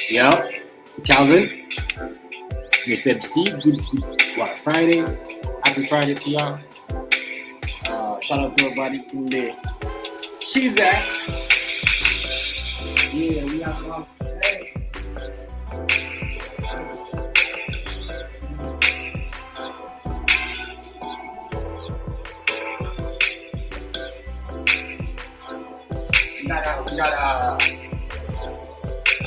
Yep. Calvin, Miss MC, what, Friday? Happy Friday to y'all. Shout out to everybody in there. She's at. Yeah, we have one today.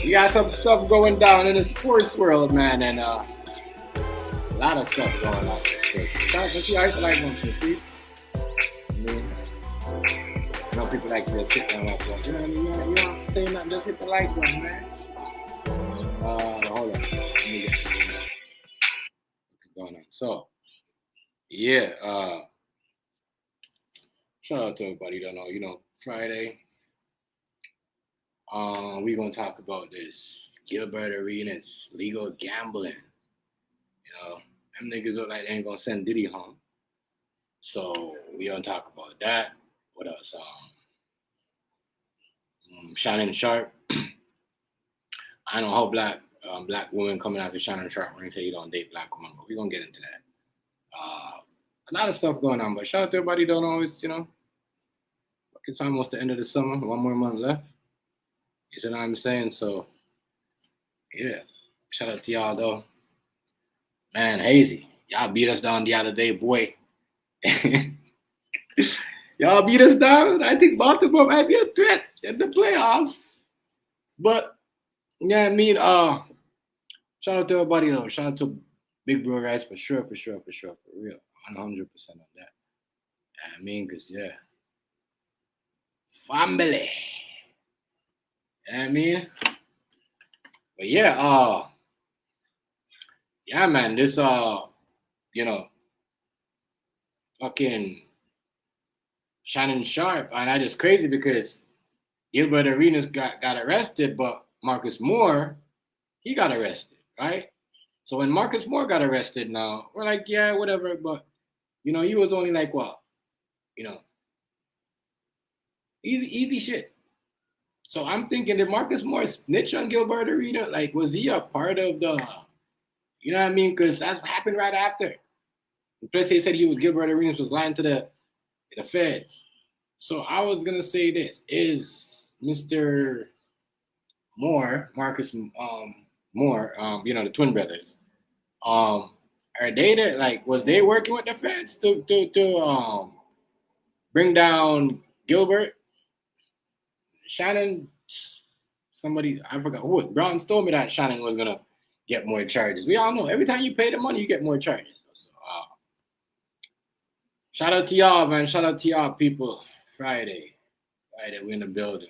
We got some stuff going down in the sports world, man, and a lot of stuff going on. Shout out to you. I like one too, please. I know people like to sit down like that. You know what I mean? You don't have to say nothing, just hit the like button, man. Hold on. Let me get what's going on. So, yeah, shout out to everybody. Don't know, Friday. We're gonna talk about this Gilbert Arenas legal gambling. Them niggas look like they ain't gonna send Diddy home. So we gonna talk about that. What else? Shannon Sharpe. I don't know how black women coming after Shannon Sharpe when they say you don't date black women, but we're gonna get into that. A lot of stuff going on, but shout out to everybody. Don't always, it's almost the end of the summer. One more month left. You see what I'm saying? So, yeah. Shout out to y'all, though. Man, Hazy. Y'all beat us down the other day, boy. Y'all beat us down. I think Baltimore might be a threat in the playoffs. But, yeah, I mean, shout out to everybody, though. Shout out to Big Bro guys for sure, for real. 100% on that. I mean, because, yeah. Family. You know what I mean? But yeah, man, this fucking Shannon Sharpe, and that is crazy because Gilbert Arenas got arrested, but Marcus Moore, he got arrested, right? So when Marcus Moore got arrested now, we're like, yeah, whatever, but he was only like what? Easy shit. So I'm thinking, did Marcus Moore snitch on Gilbert Arenas? Like, was he a part of the, you know what I mean? Because that's what happened right after. Plus, they said Gilbert Arenas was lying to the feds. So I was gonna say this: is Mr. Moore, Marcus Moore, the twin brothers, are they was they working with the feds to bring down Gilbert? Shannon, somebody, I forgot who. Brown told me that Shannon was gonna get more charges. We all know every time you pay the money, you get more charges. So, shout out to y'all, man. Shout out to y'all, people. Friday, we're in the building,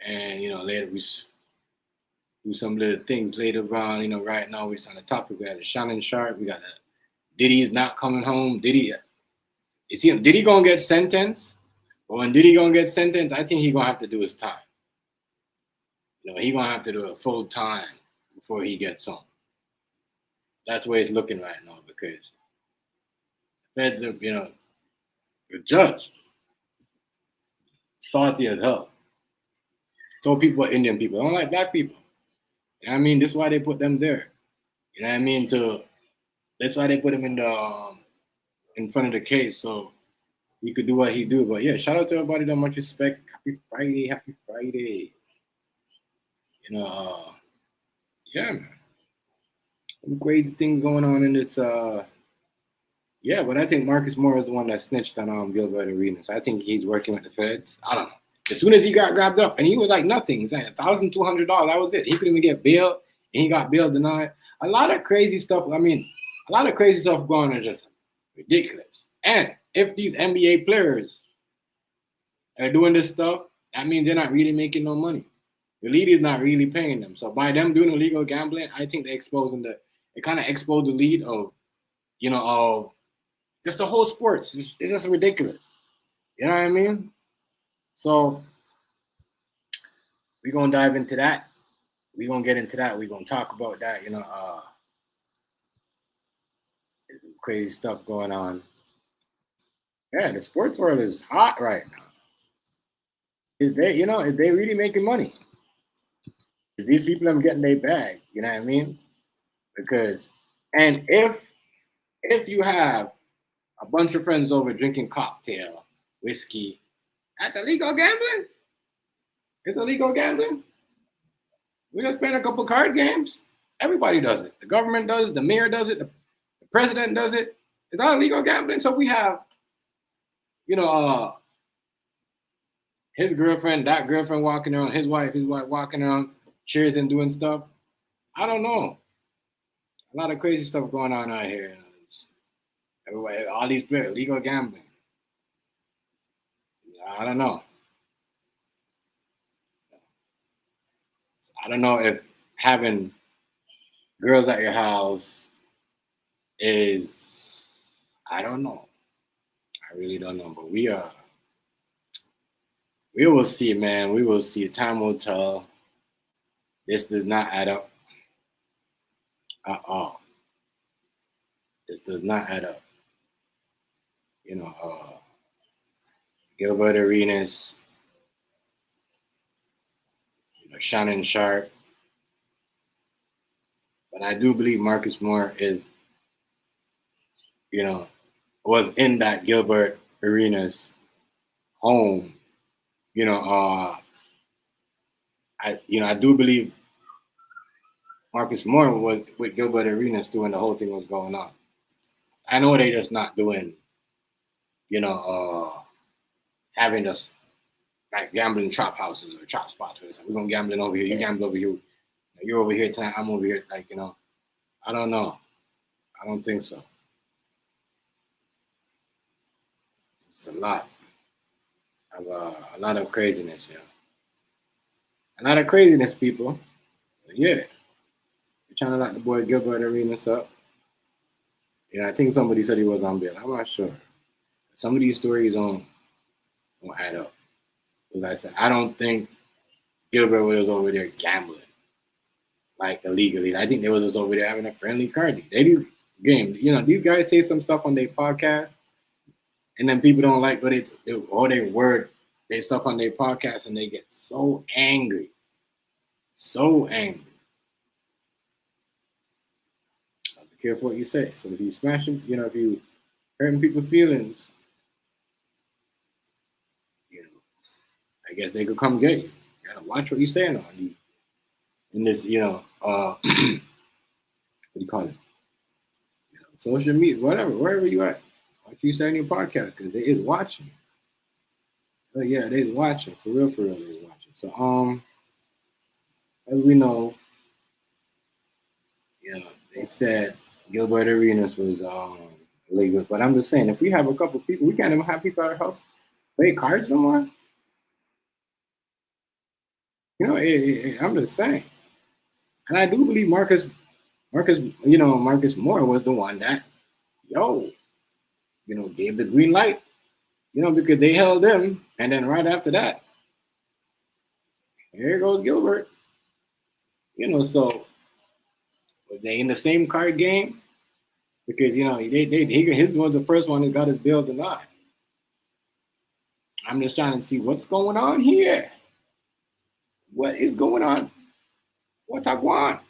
and later we do some little things later on. Right now we're just on the topic. We got the Shannon Sharpe. We got the Diddy's not coming home. Diddy gonna get sentenced? But when Diddy gonna get sentenced, I think he gonna have to do his time. He gonna have to do it full time before he gets home. That's where it's looking right now because feds are, the judge, salty as hell. Told people are Indian people. They don't like black people. You know what I mean? This is why they put them there. You know what I mean? That's why they put him in front of the case so he could do what he do. But yeah, shout out to everybody. That much respect. Happy Friday. Yeah, man. Some crazy things going on in this. Yeah, but I think Marcus Moore is the one that snitched on Gilbert Arenas. I think he's working with the feds. I don't know. As soon as he got grabbed up, and he was like nothing. He's like $1,200. That was it. He couldn't even get bail, and he got bail denied. A lot of crazy stuff. I mean, a lot of crazy stuff going on, just ridiculous. And if these NBA players are doing this stuff, that means they're not really making no money. The league is not really paying them. So by them doing illegal gambling, I think they're exposing it kind of exposed the lead of, just the whole sports. It's just ridiculous. You know what I mean? So we're gonna dive into that. We're gonna get into that. We're gonna talk about that, crazy stuff going on. Yeah, the sports world is hot right now. Is they really making money? These people are getting their bag, you know what I mean? Because and if you have a bunch of friends over drinking cocktail, whiskey, that's illegal gambling. It's illegal gambling. We just playing a couple card games. Everybody does it. The government does it. The mayor does it. The president does it. It's not illegal gambling. So if we have, you know, his girlfriend, that girlfriend walking around, his wife walking around, cheers and doing stuff. I don't know. A lot of crazy stuff going on out here. Everybody, all these people, illegal gambling. I don't know. I don't know if having girls at your house is. I don't know. I really don't know. But we will see, man. We will see. Time will tell. This does not add up at all. This does not add up. You know, Gilbert Arenas, Shannon Sharpe. But I do believe Marcus Moore is, was in that Gilbert Arenas home. I do believe Marcus Moore was with Gilbert Arenas doing the whole thing was going on. I know they just not doing, having us like gambling trap houses or trap spots. Where it's like, we're gonna gambling over here, you gamble over here, you're over here tonight, I'm over here. Like, I don't know. I don't think so. It's a lot of craziness, a lot of craziness, people. But yeah, we're trying to lock the boy Gilbert Arenas up. I think somebody said he was on bail. I'm not sure. Some of these stories don't add up. As I said, I don't think Gilbert was over there gambling, like illegally. I think they was just over there having a friendly card. They do game. These guys say some stuff on their podcast, and then people don't like what they word their stuff on their podcast, and they get so angry. So angry. Be careful what you say. So if you smashing, if you hurting people's feelings, I guess they could come get you. You gotta watch what you're saying on you. In this, what do you call it? Social media, whatever, wherever you at. What you say in your podcast, because they is watching. Oh yeah, they is watching. For real, they is watching. So as we know, they said Gilbert Arenas was illegal. But I'm just saying, if we have a couple people, we can't even have people at our house play cards no more. I'm just saying. And I do believe Marcus Moore was the one that, gave the green light, because they held him. And then right after that, here goes Gilbert. So were they in the same card game? Because, he was the first one who got his bill denied. I'm just trying to see what's going on here. What is going on? What I want?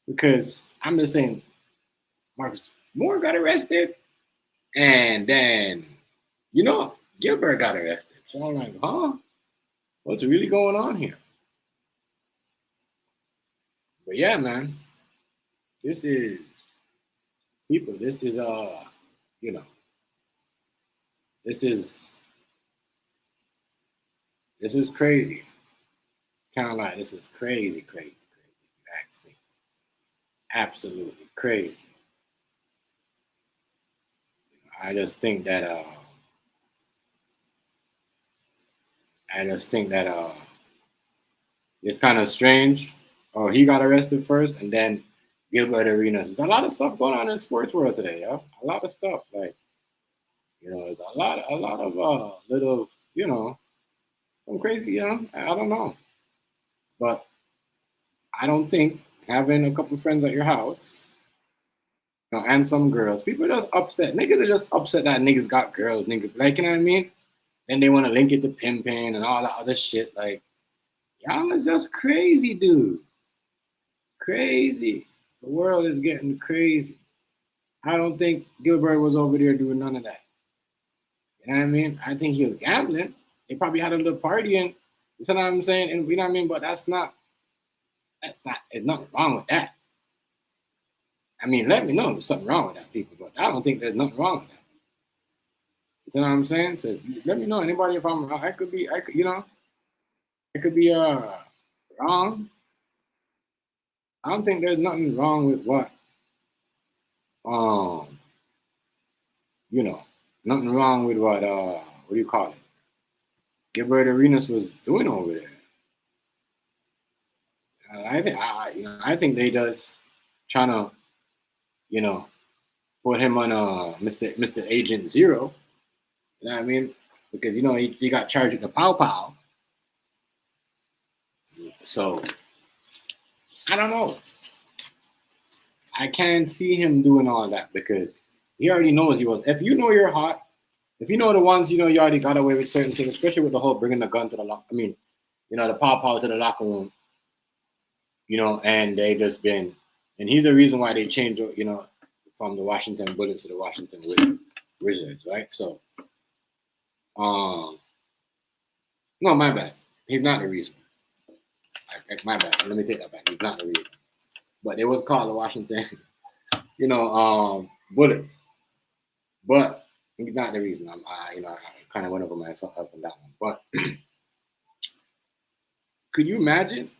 Because I'm just saying, Marcus Moore got arrested, and then, Gilbert got arrested. So I'm like, huh? What's really going on here? But yeah, man, this is people. This is this is crazy. Kind of like this is crazy. If you ask me, absolutely crazy. I just think that it's kind of strange. Oh, he got arrested first, and then Gilbert Arenas. There's a lot of stuff going on in the sports world today, yo. A lot of stuff, like there's a lot of little, some crazy, I don't know, but I don't think having a couple friends at your house, and some girls, people are just upset. Niggas are just upset that niggas got girls, niggas, like, you know what I mean? Then they want to link it to pimping and all that other shit, like. Y'all is just crazy, dude. Crazy. The world is getting crazy. I don't think Gilbert was over there doing none of that. You know what I mean? I think he was gambling. They probably had a little party and you know what I'm saying? And you know what I mean? But there's nothing wrong with that. I mean, let me know if there's something wrong with that, people. But I don't think there's nothing wrong with that. You know what I'm saying? So let me know. Anybody, if I'm wrong, I could be, I could be wrong. I don't think there's nothing wrong with um, nothing wrong with what do you call it? Gilbert Arenas was doing over there. I think they just trying to, put him on Mr. Agent Zero. You know what I mean? Because he got charged with the pow pow. So I don't know. I can't see him doing all that because he already knows he was. If you know you're hot, if you know the ones you already got away with certain things, especially with the whole bringing the gun to the lock. I mean, the pow pow to the locker room. And they just been, and he's the reason why they changed, from the Washington Bullets to the Washington Wizards, right? So, no, my bad. He's not the reason. My bad. Let me take that back. He's not the reason. But it was called the Washington, Bullets. But he's not the reason. I kind of went over myself up and down. But could you imagine?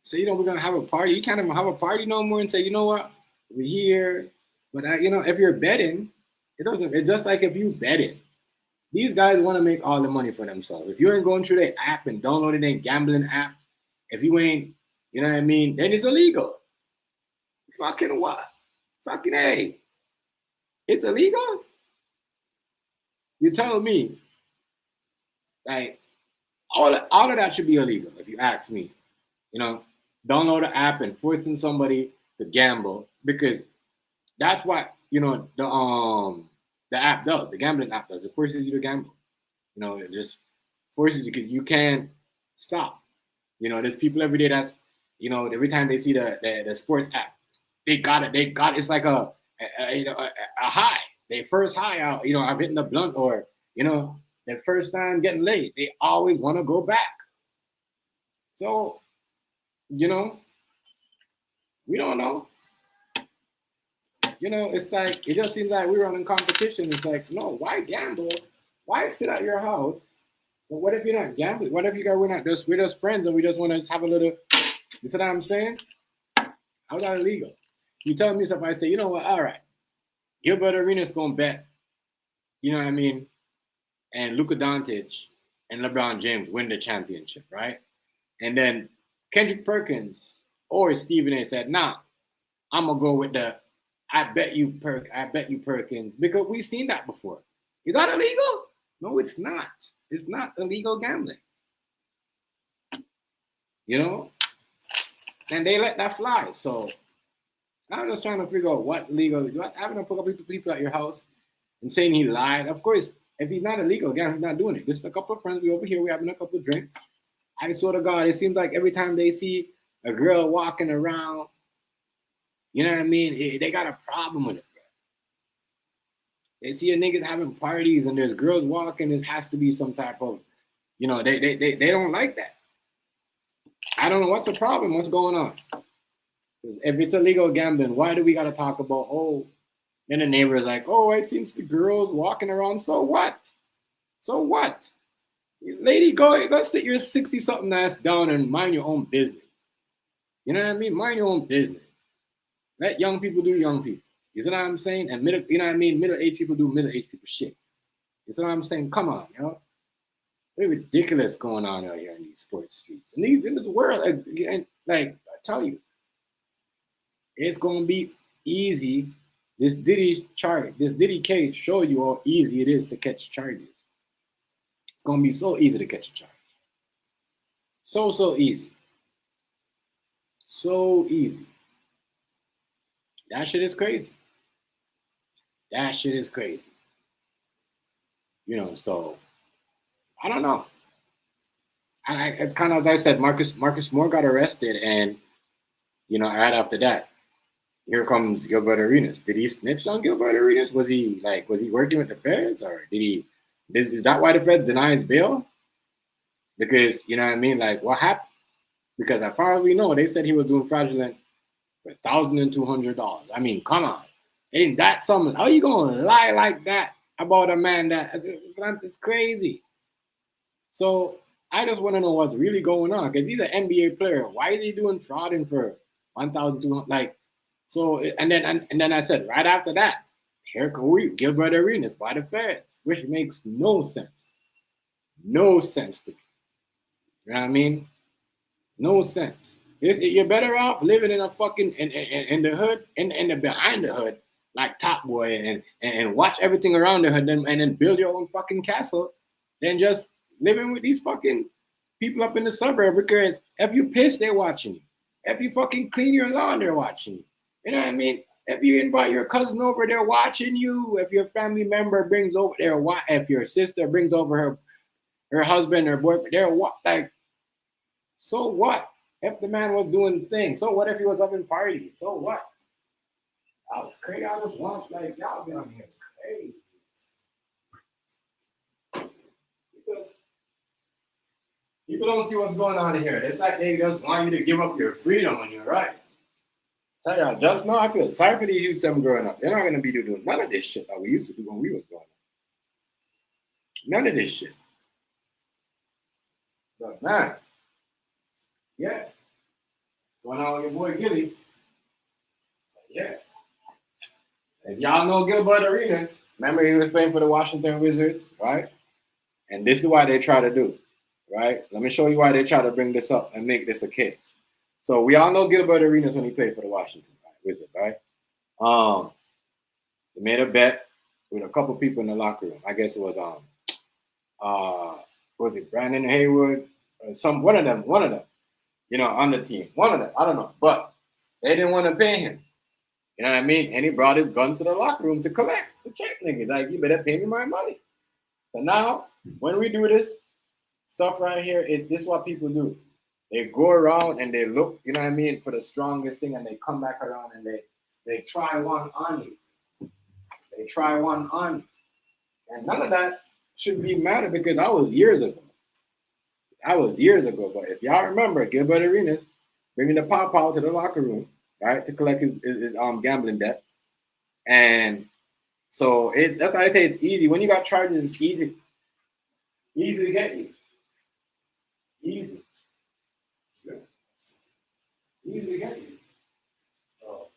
Say, we're gonna have a party. You can't even have a party no more and say, you know what, we're here. But if you're betting, it doesn't. It's just like if you betting. These guys want to make all the money for themselves. If you ain't going through their app and downloading their gambling app, if you ain't, you know what I mean, then it's illegal. Fucking what? Fucking A. It's illegal? You tell me. Like, all of that should be illegal, if you ask me. Download the app and forcing somebody to gamble because that's what the app does. The gambling app does. It forces you to gamble. It just forces you because you can't stop. There's people every day that's every time they see the sports app, they got it. It's like a high. Their first high out. I've hitting the blunt or their first time getting laid. They always want to go back. So we don't know. It's like it just seems like we're running competition. It's like, no, why gamble? Why sit at your house? But what if you're not gambling? What if we're just friends and we just want to have a little? You see what I'm saying? How's that illegal? You tell me stuff. I say, you know what? All right, Gilbert Arenas gonna bet. You know what I mean? And Luka Doncic and LeBron James win the championship, right? And then Kendrick Perkins or Stephen A. said, nah, I'm gonna go with the I bet you Perkins, because we've seen that before. Is that illegal? No, it's not. It's not illegal gambling. And they let that fly. So I'm just trying to figure out what legal. Having to put up people at your house and saying he lied. Of course, if he's not illegal, again, he's not doing it. Just a couple of friends. We over here. We having a couple of drinks. I swear to God, it seems like every time they see a girl walking around, you know what I mean? They got a problem with it, bro. They see a niggas having parties and there's girls walking. It has to be some type of, they don't like that. I don't know what's the problem. What's going on? If it's illegal gambling, why do we got to talk about, then the neighbor is like, I think the girls walking around. So what? So what? Lady, go sit your 60-something ass down and mind your own business. You know what I mean? Mind your own business. Let young people do young people. You know what I'm saying? And middle-aged people do middle-aged people shit. You know what I'm saying? Come on, Very ridiculous going on out here in these sports streets. And in this world, I tell you, it's gonna be easy. This Diddy case show you how easy it is to catch charges. It's gonna be so easy to catch a charge. So easy. So easy. That shit is crazy. That shit is crazy. So I don't know. it's kind of as I said, Marcus Moore got arrested, and right after that, here comes Gilbert Arenas. Did he snitch on Gilbert Arenas? Was he working with the feds, or did he? Is that why the feds deny his bail? Because you know what I mean. Like, what happened? Because as far as we know, they said he was doing fraudulent for $1,200. I mean, come on, ain't that something? How you gonna lie like that about a man it's crazy? So I just want to know what's really going on, because he's an NBA player. Why is he doing frauding for 1,200? Like, so and then I said right after that, here we Gilbert Arenas by the feds, which makes no sense. No sense to me. You know what I mean? No sense. You're better off living in a fucking in the hood, in the behind the hood, like Top Boy, and watch everything around the hood, and then build your own fucking castle, than just living with these fucking people up in the suburb. Because if you piss, they're watching you. If you fucking clean your lawn, they're watching you. You know what I mean? If you invite your cousin over, they're watching you. If your family member brings over if your sister brings over her husband or boyfriend, they're like. So what if the man was doing things? So what if he was up in parties? So what? I was crazy. I was once like, y'all been on here crazy. People don't see what's going on here. It's like they just want you to give up your freedom and your rights. Tell y'all, just now I feel sorry for these youths that growing up. They're not going to be doing none of this shit that we used to do when we was growing up. None of this shit. But man, yeah. Going on with your boy Gilly. Yeah. If y'all know Gilbert Arenas, remember he was playing for the Washington Wizards, right? And this is why they try to do, right? Let me show you why they try to bring this up and make this a case. So we all know Gilbert Arenas when he played for the Washington Wizards, right? They made a bet with a couple people in the locker room. I guess it was was it Brandon Haywood? One of them, on the team. One of them, I don't know. But they didn't want to pay him. You know what I mean? And he brought his guns to the locker room to collect the check, niggas. Like, you better pay me my money. So now, when we do this stuff right here, this is what people do. They go around and they look, you know what I mean, for the strongest thing, and they come back around and they try one on you. They try one on you. And none of that should be matter, because that was years ago. But if y'all remember, Gilbert Arenas bringing the pop-out to the locker room, right, to collect his gambling debt. And so that's why I say it's easy. When you got charges, it's easy to get you. Easy. Yeah. Easy to get you. So,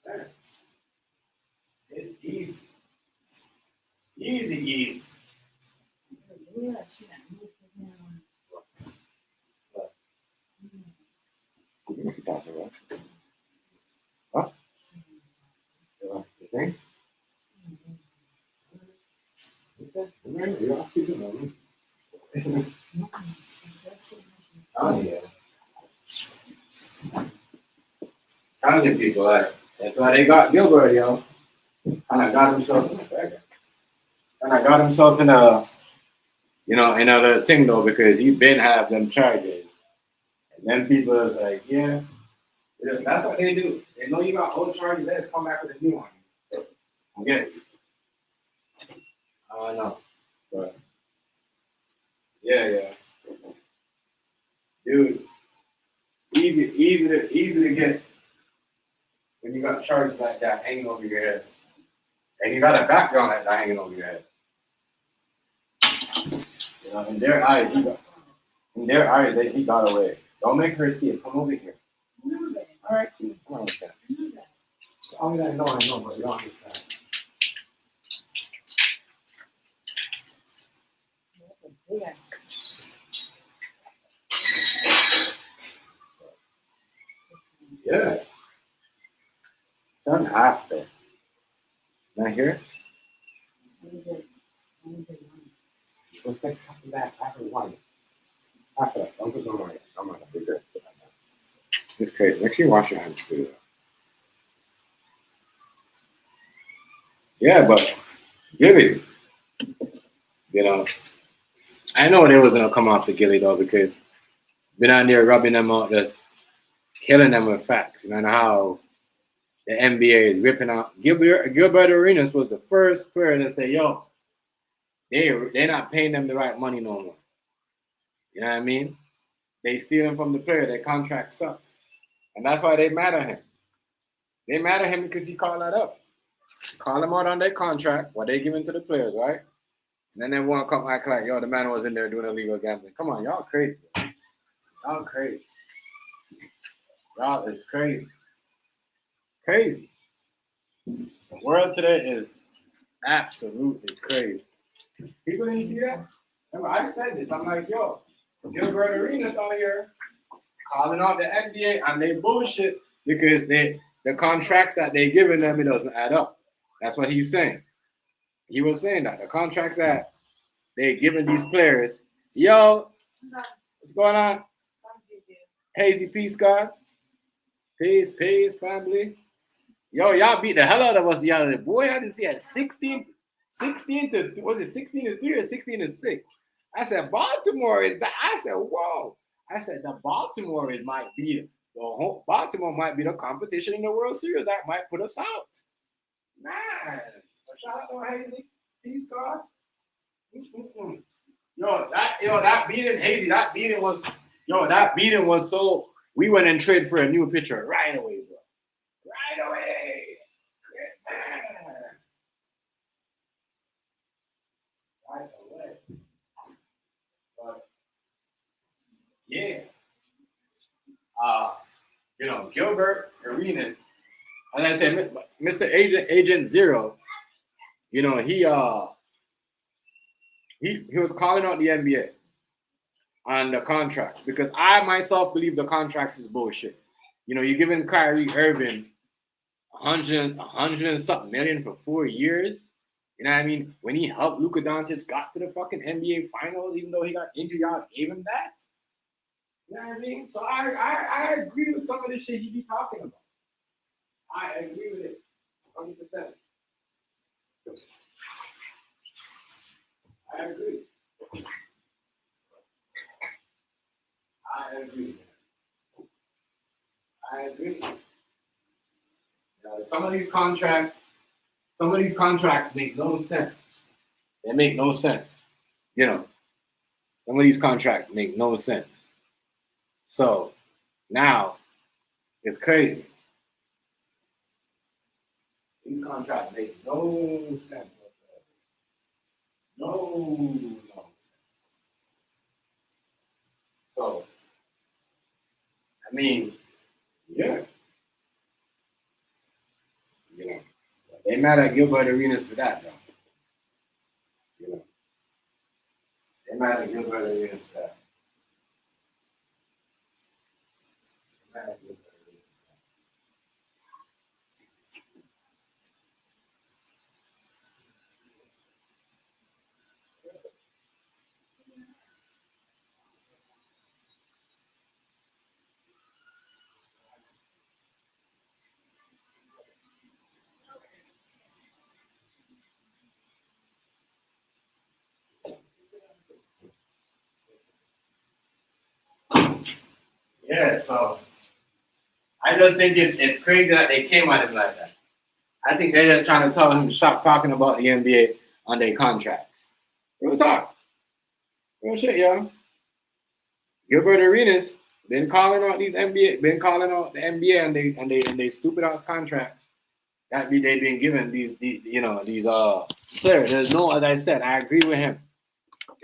man, it's easy. Easy. What you talking about? Huh? You think? Oh yeah. Telling people that. That's why they got Gilbert, yo. And I got himself in a, another thing though, because he been have them charges. And then people is like, yeah, that's what they do. They know you got old charges, they just come back with a new one. Okay. I don't know. But yeah. Dude, easy to get when you got charges like that hanging over your head. And you got a background like that hanging over your head. In their eyes, he got away. Don't make her see it. Come over here. All right, come on, understand. Oh, yeah, I know, but you don't understand. Yeah. Done after. Not here? Let's take that after one. After that. Don't put no more. I'm not gonna be good. It's crazy. Make sure you wash your hands too. Yeah, but give it. I know they was gonna come after Gilly though because been on there rubbing them out, just killing them with facts. And how the NBA is ripping out. Gilbert Arenas was the first player to say, "Yo, they're not paying them the right money no more." You know what I mean? They stealing from the player. Their contract sucks, and that's why they mad at him. They mad at him because he called that up. Call them out on their contract, what they giving to the players, right? And then they want to come act like, yo, the man was in there doing illegal gambling. Come on, y'all crazy. Bro. Y'all crazy. Y'all is crazy. Crazy. The world today is absolutely crazy. People didn't see that? Remember, I said this. I'm like, yo, Gilbert Arenas on here calling out the NBA and they bullshit because the contracts that they giving them, it doesn't add up. That's what he's saying. He was saying that the contracts that they're giving these players, yo, what's going on? Hazy, peace, God. Peace, family. Yo, y'all beat the hell out of us the other day. Boy, I didn't see at 16 to, was it 16 to 3 or 16 to 6? I said, Baltimore is that. I said, whoa. I said, the Baltimore might be Baltimore might be the competition in the World Series that might put us out. Man, shout out to Hazy. Peace, God. That beating, Hazy, that beating was so, we went and traded for a new pitcher right away, bro. Right away. Man. Right away. But, yeah. Gilbert Arenas, as I said, Mr. Agent Zero, he was calling out the NBA on the contracts because I myself believe the contracts is bullshit. You're giving Kyrie Irving 100 and something million for 4 years. You know what I mean? When he helped Luka Doncic got to the fucking NBA finals, even though he got injured, y'all gave him that. You know what I mean? So I agree with some of the shit he be talking about. I agree with it 100%. I agree. Some of these contracts make no sense. They make no sense. Some of these contracts make no sense. So now it's crazy. These contracts make no sense. No sense. So, I mean, yeah. They mad at Gilbert Arenas for that, though. They mad at Gilbert Arenas for that. Yeah, so I just think it's crazy that they came at him like that. I think they're just trying to tell him to stop talking about the NBA on their contracts. Real talk. Real shit, yo. Gilbert Arenas been calling out the NBA and they stupid ass contracts that they've been given these players. There's no, as I said, I agree with him.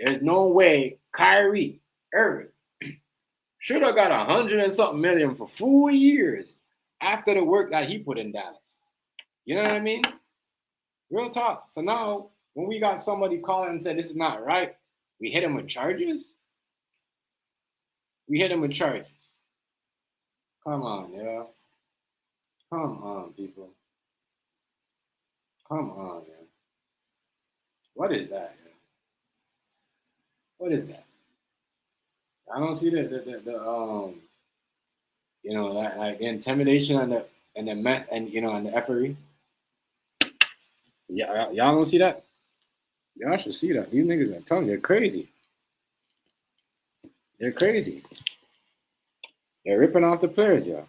There's no way Kyrie Irving should have got 100 and something million for 4 years after the work that he put in Dallas. You know what I mean? Real talk. So now, when we got somebody calling and said this is not right, we hit him with charges? Come on, yeah. Come on, people. Come on, man. What is that, man? What is that? I don't see the intimidation and the effery. Yeah, y'all don't see that? Y'all should see that. These niggas are telling you, they're crazy. They're crazy. They're ripping off the players, y'all.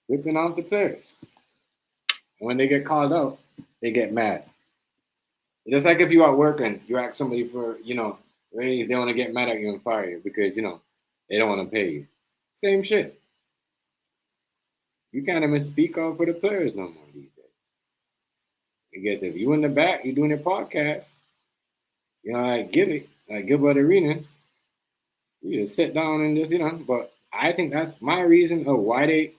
Ripping off the players. And when they get called out, they get mad. Just like if you are working, you ask somebody for, raise, they want to get mad at you and fire you because, they don't want to pay you. Same shit. You can't even speak out for the players no more these days. Because if you in the back, you're doing a podcast, like Gilbert Arenas, you just sit down and just, but I think that's my reason of why they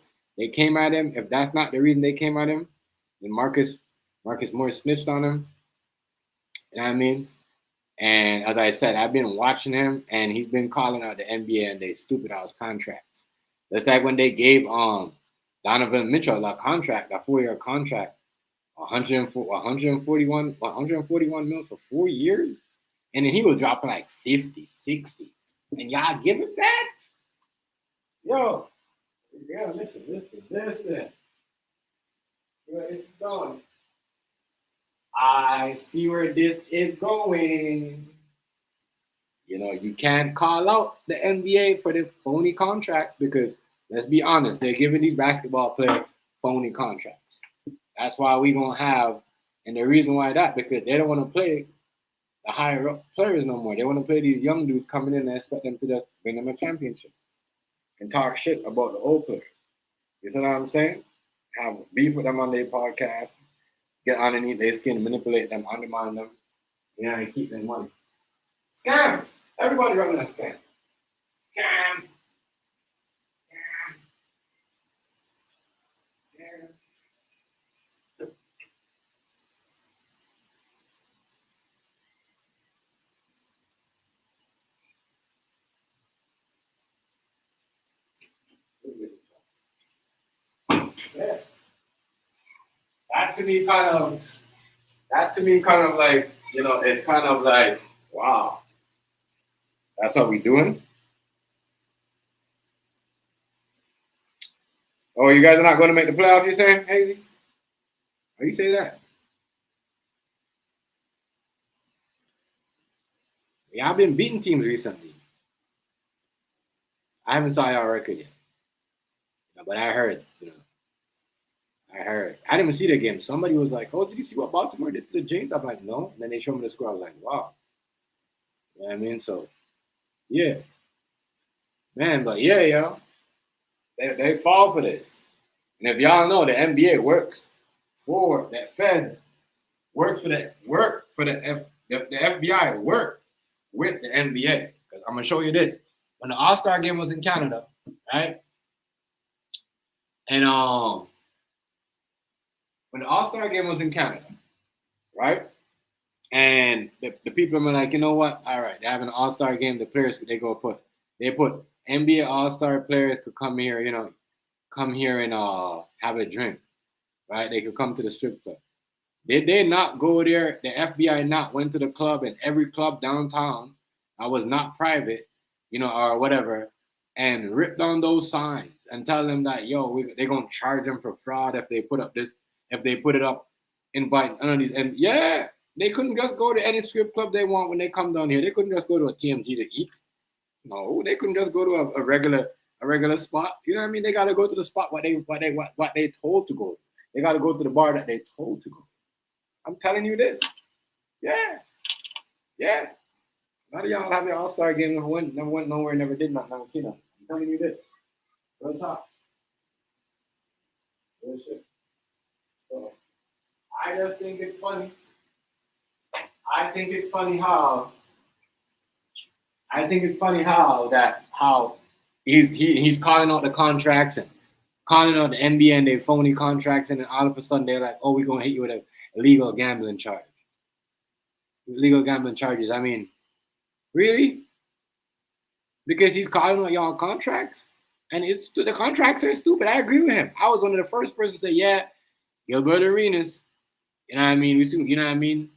came at him. If that's not the reason they came at him, then Marcus Morris snitched on him. You know what I mean? And as I said, I've been watching him, and he's been calling out the NBA and they stupid ass contracts. That's like when they gave Donovan Mitchell a contract, a 4-year contract, 141 mil for 4 years, and then he was dropping like 50, 60, and y'all give him that? Yo, listen. Where it's going. I see where this is going. You can't call out the NBA for the phony contracts because, let's be honest, they're giving these basketball players phony contracts. That's why we're going to have, and the reason why because they don't want to play the higher up players no more. They want to play these young dudes coming in and expect them to just bring them a championship and talk shit about the old players. You see what I'm saying? Have beef with them on their podcast. Get underneath their skin, manipulate them, undermine them, and keep their money. Scam! Everybody running a scam. Scam! Yeah. That to me kind of like, it's kind of like, wow, that's what we doing? Oh, you guys are not going to make the playoffs, you saying, Hazy? How you say that? Yeah, I've been beating teams recently. I haven't saw y'all record yet. But I heard, I didn't even see the game. Somebody was like, oh, did you see what Baltimore did to the James? I'm like, no. And then they showed me the score. I was like, wow. You know what I mean? So, yeah. Man, but yeah, yo. They fall for this. And if y'all know, the NBA works for the feds, works for the FBI work with the NBA. Because I'm going to show you this. When the All-Star game was in Canada, right? And when the All-Star game was in Canada, right? And the people are like, you know what? All right, they have an All-Star game. The players, they put NBA All-Star players could come here, and have a drink, right? They could come to the strip club. Did they not go there? The FBI not went to the club, and every club downtown that was not private, or whatever, and ripped down those signs and tell them that, they're going to charge them for fraud if they put it up, invite none of these. And yeah, they couldn't just go to any strip club they want when they come down here. They couldn't just go to a TMG to eat. No, they couldn't just go to a regular spot. You know what I mean? They got to go to the spot what they told to go. They got to go to the bar that they told to go. I'm telling you this. Yeah. A lot of y'all have your All-Star game, never went nowhere, never did nothing, never seen nothing. I'm telling you this. Real talk. Real shit. So, I just think it's funny. I think it's funny how he's calling out the contracts and calling out the NBA and their phony contracts, and then all of a sudden they're like, oh, we're going to hit you with a illegal gambling charge. Illegal gambling charges. I mean, really? Because he's calling out y'all contracts? And the contracts are stupid. I agree with him. I was one of the first person to say, yeah, Gilbert Arenas, you know what I mean?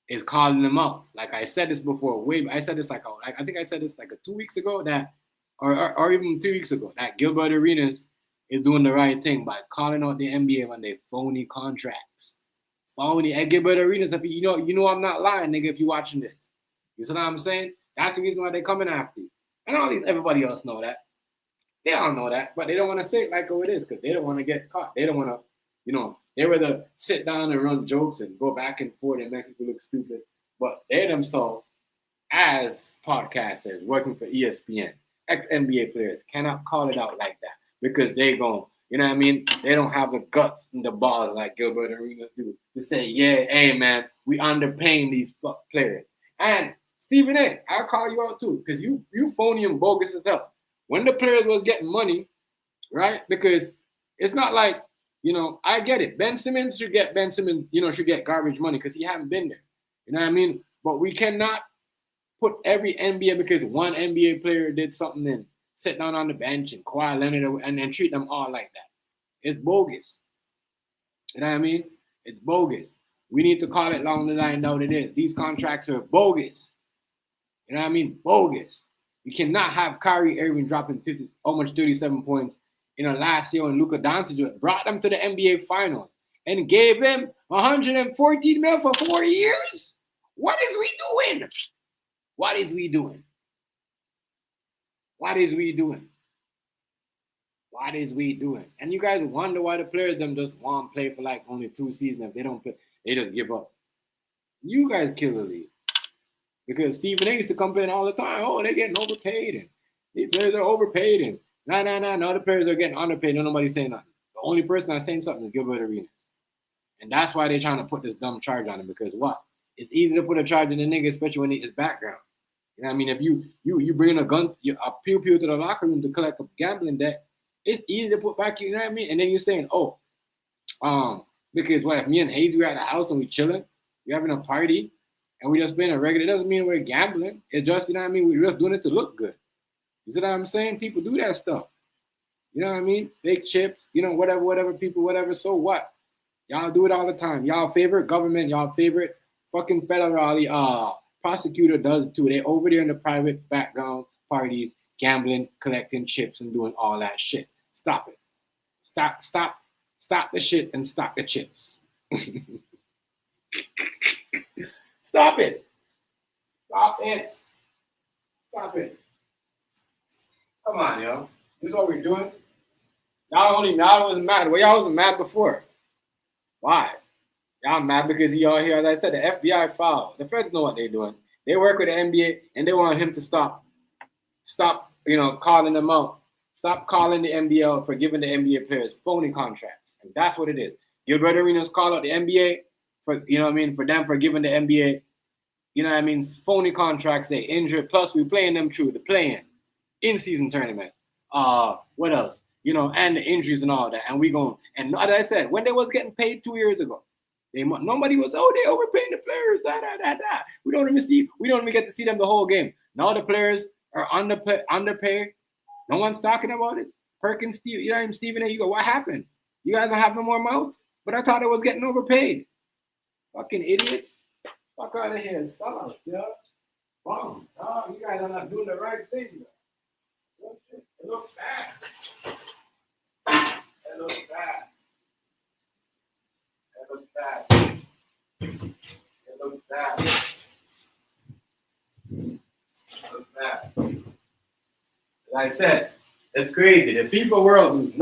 Is calling them out. Like I said this before. I said this I think I said this like 2 weeks ago or even 2 weeks ago, that Gilbert Arenas is doing the right thing by calling out the NBA on their phony contracts. Phony. And Gilbert Arenas, if you know I'm not lying, nigga, if you're watching this. You see what I'm saying? That's the reason why they're coming after you. And everybody else know that. They all know that, but they don't want to say it like how it is because they don't want to get caught. They don't want to, they rather sit down and run jokes and go back and forth and make people look stupid. But they themselves, as podcasters working for ESPN, ex-NBA players, cannot call it out like that because they go, you know what I mean? They don't have the guts and the balls like Gilbert Arenas do to say, yeah, hey, man, we underpaying these players. And Stephen A., I'll call you out too because you phony and bogus as hell. When the players was getting money, right? Because it's not like, I get it. Ben Simmons should get garbage money because he haven't been there. You know what I mean? But we cannot put every NBA because one NBA player did something and sit down on the bench and Kawhi Leonard and then treat them all like that. It's bogus. You know what I mean? It's bogus. We need to call it long as I know what it is. These contracts are bogus. You know what I mean? Bogus. We cannot have Kyrie Irving dropping almost 37 points last year when Luka Doncic brought them to the NBA Finals and gave him $114 million for 4 years. What is we doing? What is we doing? What is we doing? What is we doing? And you guys wonder why the players them just want to play for like only 2 seasons. If they don't play, they just give up. You guys kill the league. Because Stephen A. used to complain all the time, oh, they're getting overpaid and these players are overpaid and no, the players are getting underpaid. Nobody's saying nothing. The only person that's saying something is Gilbert Arenas. And that's why they're trying to put this dumb charge on him because what? It's easy to put a charge on a nigga, especially when it's background. You know what I mean? If you bring a gun, a pew-pew to the locker room to collect a gambling debt, it's easy to put back, you know what I mean? And then you're saying, because if me and Hayes were at the house and we chilling, we're having a party, and we just playing a regular, it doesn't mean we're gambling. It's just, you know what I mean? We're just doing it to look good. You see what I'm saying? People do that stuff. You know what I mean? Fake chips, whatever, people, whatever. So what? Y'all do it all the time. Y'all favorite government, y'all favorite fucking federal prosecutor does it too. They over there in the private background parties, gambling, collecting chips, and doing all that shit. Stop it. Stop the shit and stop the chips. Stop it. Stop it. Stop it. Come on, yo. This is what we're doing. Y'all wasn't mad. Well, y'all wasn't mad before. Why? Y'all mad because y'all here, as I said, the FBI filed. The feds know what they're doing. They work with the NBA and they want him to stop, calling them out. Stop calling the NBA out for giving the NBA players phony contracts. And that's what it is. Gilbert Arenas called out the NBA for them for giving the NBA, phony contracts. They injured. Plus, we playing them through the play-in, in-season tournament. What else? And the injuries and all that. And we going, and as I said, when they was getting paid 2 years ago, nobody was, they overpaying the players, We don't even get to see them the whole game. Now the players are underpaid. No one's talking about it. Perkins, Stephen A., you go, what happened? You guys don't have no more mouth? But I thought it was getting overpaid. Fucking idiots. Fuck out of here. Sellouts, yo. Bomb. Oh, you guys are not doing the right thing. It looks bad. It looks bad. It looks bad. It looks bad. It looks bad. Like I said, it's crazy. The FIFA world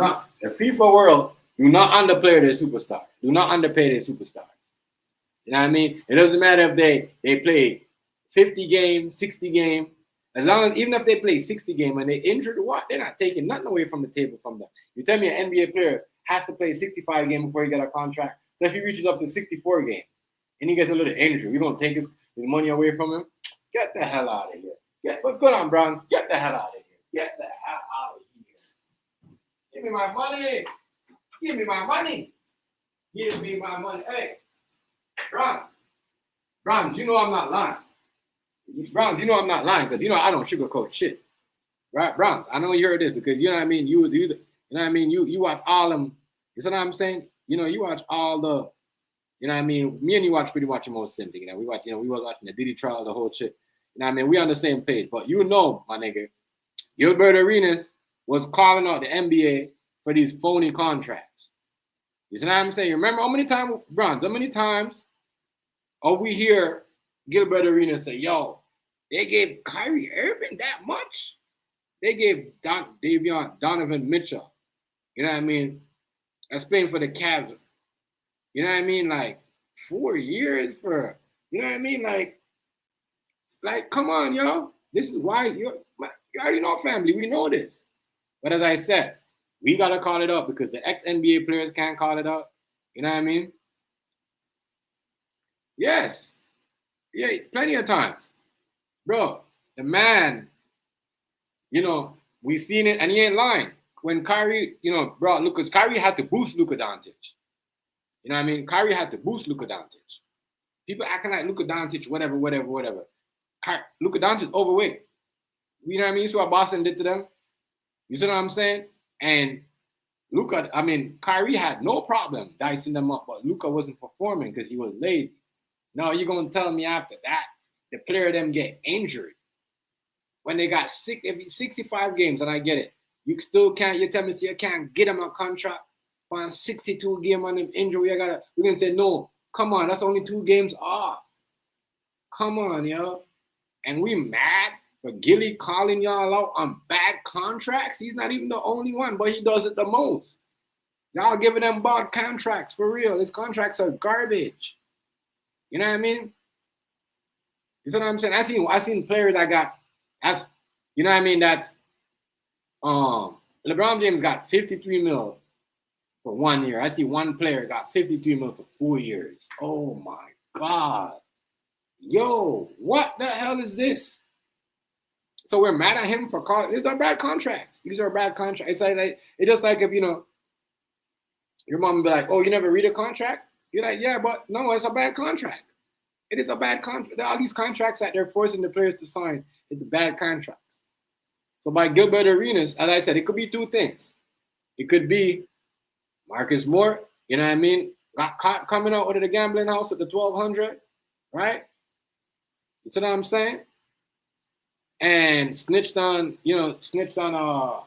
do not underplay their superstar. Do not underpay their superstar. You know what I mean? It doesn't matter if they play 50 games, 60 games. Even if they play 60 games and they injured, what? They're not taking nothing away from the table from them. You tell me an NBA player has to play 65 games before he get a contract. So if he reaches up to 64 games and he gets a little injury, we're going to take his money away from him? Get the hell out of here. What's going on, Browns? Get the hell out of here. Get the hell out of here. Give me my money. Give me my money. Give me my money. Hey, Browns, you know I'm not lying. Browns, you know I'm not lying because I don't sugarcoat shit. Right, Browns, I know you heard this because you know what I mean. You know what I mean. You watch all them. You know what I'm saying? You watch all the. You know what I mean. Me and you watch pretty much the most same thing. We watch. We was watching the Diddy trial, the whole shit. You know what I mean. We on the same page, but my nigga, Gilbert Arenas was calling out the NBA for these phony contracts. You know what I'm saying? Remember how many times, Browns? How many times are we hear Gilbert Arenas say, "Yo, they gave Kyrie Irving that much"? They gave Donovan Mitchell, you know what I mean? That's playing for the Cavs. You know what I mean? Like 4 years for, you know what I mean? Like come on, yo. This is why you already know, family. We know this. But as I said, we gotta call it up because the ex NBA players can't call it up. You know what I mean? Yes. Yeah, plenty of times. Bro, the man, we seen it and he ain't lying. When Kyrie, bro, Lucas, Kyrie had to boost Luka Doncic. You know what I mean? Kyrie had to boost Luka Doncic. People acting like Luka Doncic, whatever. Luka Doncic overweight. You know what I mean? You see what Boston did to them? You see what I'm saying? And Kyrie had no problem dicing them up, but Luka wasn't performing because he was lazy. No, you're going to tell me after that the player of them get injured when they got 65 games, and I get it. You still can't, you tell me, you can't get them a contract on 62 game on an injury. We're going to say, no, come on, that's only 2 games off. Come on, yo. And we mad for Gilly calling y'all out on bad contracts. He's not even the only one, but he does it the most. Y'all giving them bad contracts for real. His contracts are garbage. You know what I mean? You see what I'm saying? I seen players that got, that's, you know what I mean? That's LeBron James got 53 mil for 1 year. I see one player got 53 mil for 4 years. Oh my God. Yo, what the hell is this? So we're mad at him for calling. These are bad contracts. These are bad contracts. It's just like if, your mom would be like, oh, you never read a contract? You're like, yeah, but no, it's a bad contract. It is a bad contract. All these contracts that they're forcing the players to sign, it's a bad contract. So by Gilbert Arenas, as I said, it could be 2 things. It could be Marcus Moore, you know what I mean, got caught coming out of the gambling house at the 1200, right? You see what I'm saying? And snitched on him. Oh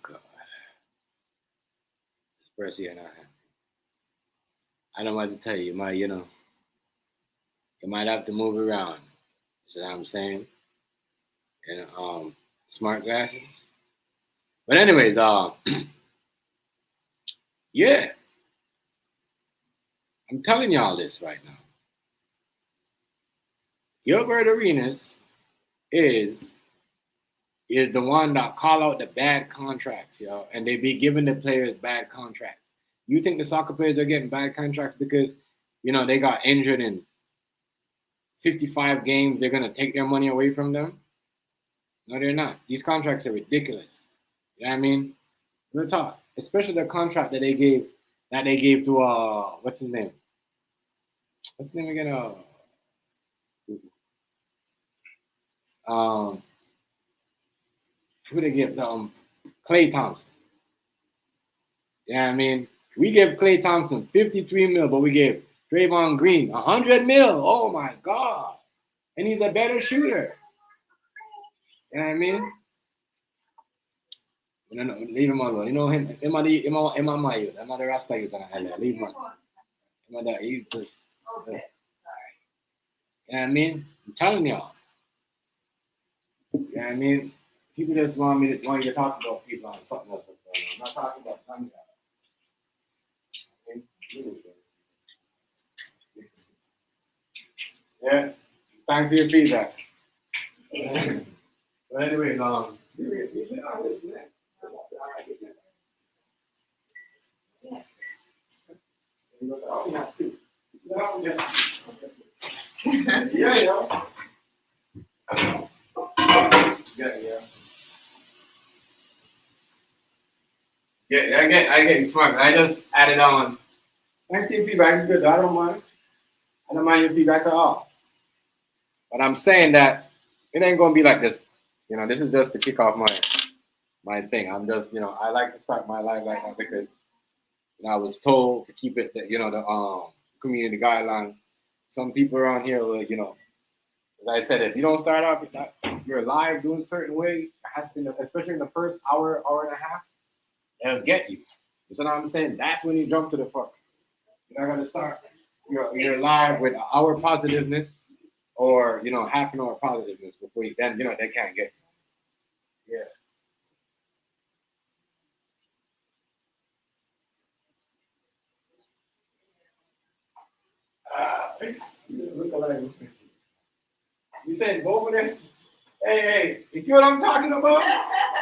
God. This person here not happy. I don't want to tell you, you might have to move around. You see what I'm saying? And smart glasses. But anyways, yeah. I'm telling y'all this right now. Gilbert Arenas is the one that call out the bad contracts, yo, and they be giving the players bad contracts. You think the soccer players are getting bad contracts because, they got injured in 55 games, they're going to take their money away from them? No, they're not. These contracts are ridiculous. You know what I mean? Real talk. Especially the contract that they gave to, what's his name? What's his name again? Who they give? Klay Thompson. You know what I mean? We give Klay Thompson 53 mil, but we gave Draymond Green 100 mil. Oh my God. And he's a better shooter. You know what I mean? No, leave him alone. You know him. Am I my youth? Am I the Rasta youth? Leave him alone. Am I that youth? Okay, sorry. You know what I mean? I'm telling y'all. You know what I mean? People just want you to talk about people on something else. I'm not talking about something else. Yeah. Thanks for your feedback. But anyway, yeah. Yeah, I get you smart. I just added on. Thanks for your feedback. It's good. I don't mind. I don't mind your feedback at all. But I'm saying that it ain't gonna be like this. This is just to kick off my thing. I'm just, I like to start my life like that because I was told to keep it, the community guideline. Some people around here will, As I said, if you don't start off your live doing a certain way, it has to, especially in the first hour, hour and a half, it'll get you. You see what I'm saying? That's when you jump to the fuck. You're not gonna start your live with an hour positiveness or half an hour positiveness before you then they can't get you. Yeah. You said both of them? Hey, you see what I'm talking about?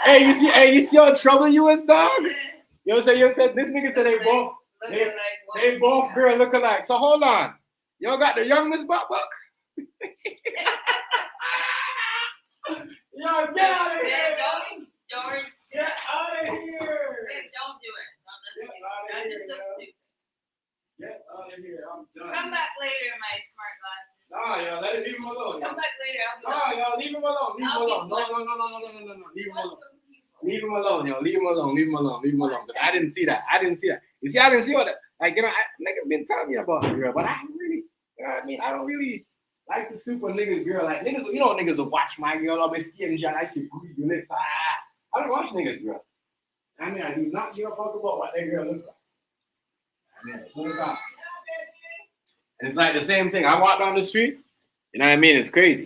You see how trouble you was, dog? You said this nigga said they both girl look alike. So hold on. Y'all got the young Miss Buck? Yo, get out of here! George. Get out of here! Don't do it. Don't listen to me. That just looks stupid. Get out of here. I'm done. Come back later in my smart glasses. Nah, yo, leave him alone. Come back later. Leave him alone. Leave him alone. No. Leave him alone. Leave him alone. Because I didn't see that. You see, I didn't see what niggas been telling me about the girl, but I don't really, I don't really like the super niggas girl. Like niggas, niggas will watch my girl or my skin and shit. I keep your lips. I don't watch niggas girl. I do not give a fuck about what that girl looks like. It's like the same thing. I walk down the street, it's crazy.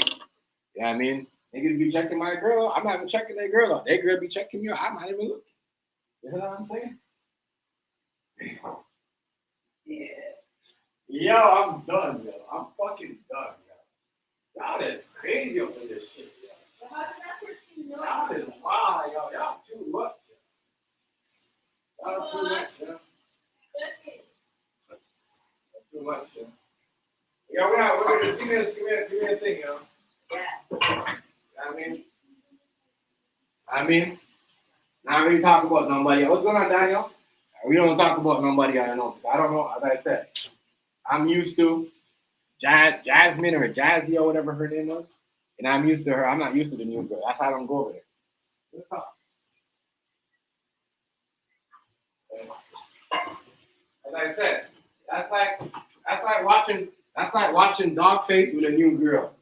Niggas be checking my girl. I'm not even checking that girl out. That girl be checking me out. I'm not even looking. You know what I'm saying? Yeah. Yo, I'm done, yo. I'm fucking done, yo. Y'all is crazy over this shit, yo. Y'all is wild, yo. Y'all too much, yo. Y'all too much, yo. Too much, yo. Yo, we're gonna give me a thing, yo. Yeah. Now we talk about nobody. What's going on, Daniel? We don't talk about nobody I know. I don't know. As I said, I'm used to Jasmine or Jazzy or whatever her name was, and I'm used to her. I'm not used to the new girl. That's why I don't go over there. Let's talk. As I said, that's like watching Dogface with a new girl.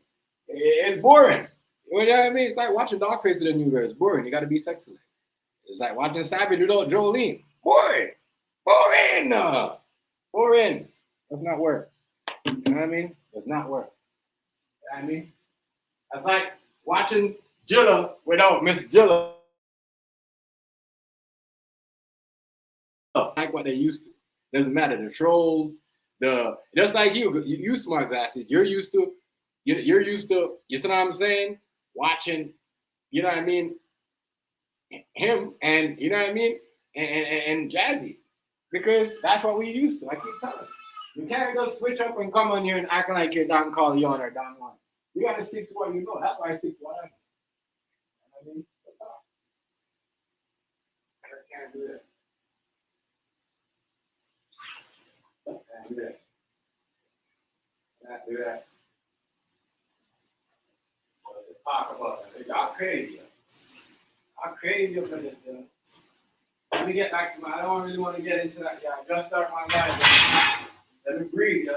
It's boring. You know what I mean? It's like watching Dogface with a new girl. It's boring. You got to be sexy. It's like watching Savage without Jolene. Boring. Boring. Does not work. You know what I mean? Does not work. You know what I mean? That's like watching Jilla without Miss Jilla. Like what they used to. Doesn't matter. The trolls, just like you smart glasses. You're used to, you see what I'm saying? Watching, you know what I mean? Him and, you know what I mean? And Jazzy. Because that's what we used to. I keep telling you. You can't just switch up and come on here and act like you're Don Corleone or Don Juan. You got to stick to what you know. That's why I stick to what I know. You know what I mean? I can't do that. Can't do that. Can't do that. Talk about it. Y'all crazy. I'm crazy up in this. Let me get back to I don't really want to get into that. Yeah, I just start my life. Let me breathe, yo.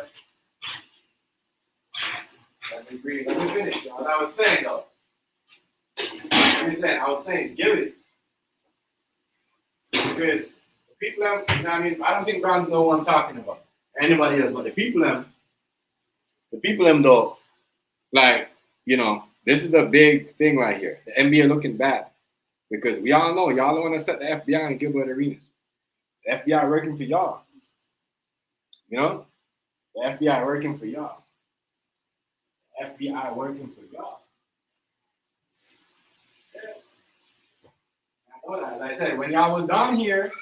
Let me breathe. Let me finish, y'all. I was saying, though. I was saying, give it. Because the people, I don't think Browns know what I'm talking about. Anybody else, but the people, though, like, this is the big thing right here. The NBA looking bad. Because we all know, y'all don't want to set the FBI in Gilbert Arenas. The FBI working for y'all. The FBI working for y'all. The FBI working for y'all. Yeah. As I said, when y'all was down here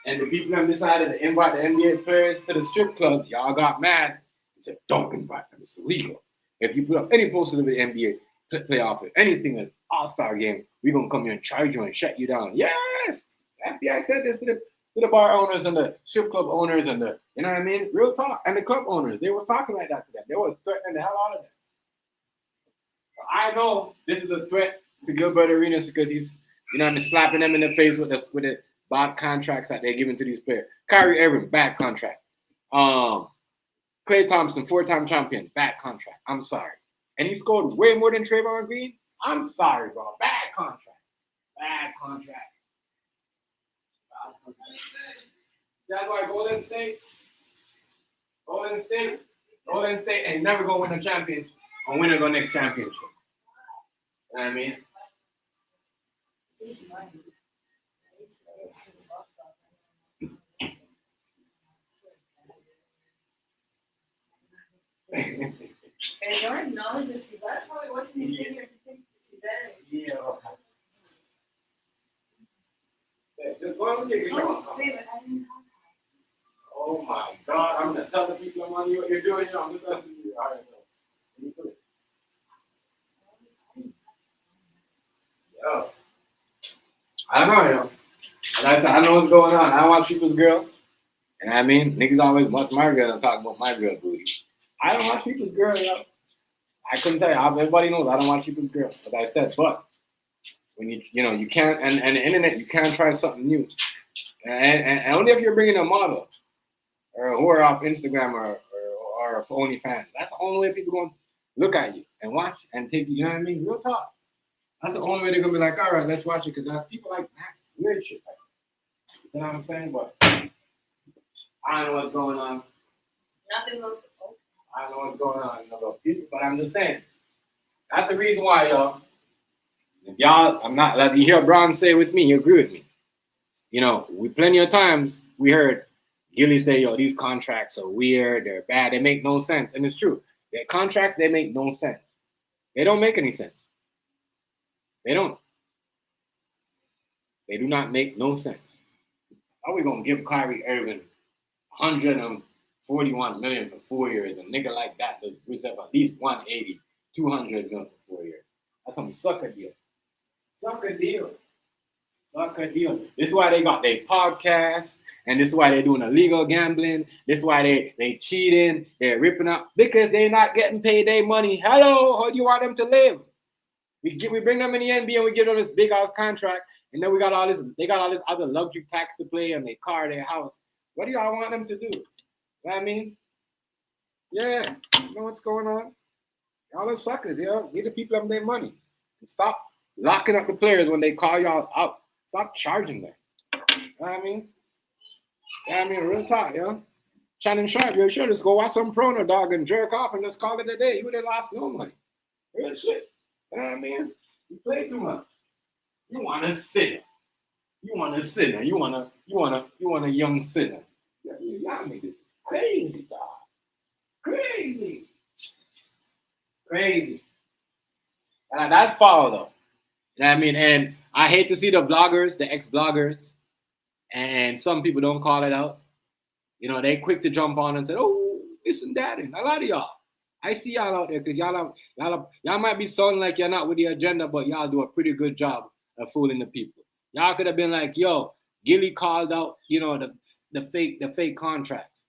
and the people have decided to invite the NBA players to the strip clubs, y'all got mad and said, don't invite them. It's illegal. If you put up any posters of the NBA playoff or anything, an all-star game, we're going to come here and charge you and shut you down. Yes! The FBI said this to the bar owners and the strip club owners and the, you know what I mean? Real talk. And the club owners, they was talking like that to them. They was threatening the hell out of them. So I know this is a threat to Gilbert Arenas because he's, slapping them in the face with the bad contracts that they're giving to these players. Kyrie Irving, bad contract. Klay Thompson, 4-time champion, bad contract. I'm sorry. and he scored way more than Trayvon Green, I'm sorry, bro. Bad contract. Bad contract. That's why Golden State ain't never gonna win a championship or win a next championship. You know what I mean? And Jordan knows if you that's probably watching you here to think you better. Yeah. Just go and take a shot. Oh my God! I'm gonna tell the people I'm on you what you're doing. I'm gonna tell you. All right, let me put it. Yo, I don't know, yo. Like I said, I know what's going on. I watch people's girl, and I mean, niggas always watch my girl and talk about my girl booty. I don't watch people's girl, yo. I couldn't tell you. Everybody knows I don't watch people's girl, as I said. But when you can't, and the internet, you can't try something new, and only if you're bringing a model or who are off Instagram or OnlyFans. That's the only way people going to look at you and watch and take you. You know what I mean? Real talk. That's the only way they're gonna be like, all right, let's watch it, because that's people like nasty, weird shit like that. You know what I'm saying? But I don't know what's going on. Nothing looks I don't know what's going on, but I'm just saying. That's the reason why, y'all. If y'all, I'm not like you hear Brown say with me, you agree with me. You know, we plenty of times we heard Gilly say, yo, these contracts are weird, they're bad, they make no sense. And it's true. Their contracts, they make no sense. They don't make any sense. They don't. They do not make no sense. How are we gonna give Kyrie Irving $141 million for 4 years? A nigga like that does deserve at least 180, 200 million for 4 years. That's some sucker deal. Sucker deal. Sucker deal. This is why they got their podcast, and this is why they're doing illegal gambling. This is why they cheating, they're ripping up, because they're not getting paid their money. Hello, how do you want them to live? We bring them in the NBA and we give them this big house contract, and then they got all this other luxury tax to pay on their car, their house. What do y'all want them to do? You know what I mean? Yeah, you know what's going on? Y'all are suckers, yo. Give the people them their money. And stop locking up the players when they call y'all out. Stop charging them. You know what I mean? Yeah, I mean, real talk, yo. Shannon Sharpe, you should just go watch some porno, dog, and jerk off and just call it a day. You would have lost no money. Real shit. You know what I mean? You play too much. You want a sinner. You want a sinner. You want a young sinner. Y'all niggas crazy, dog. Crazy. Crazy. And that's foul, though. You know what I mean? And I hate to see the bloggers, the ex-bloggers, and some people don't call it out. You know, they quick to jump on and say, oh, this and that. And a lot of y'all. I see y'all out there because y'all might be sounding like you're not with the agenda, but y'all do a pretty good job of fooling the people. Y'all could have been like, yo, Gilly called out, you know, the fake contracts.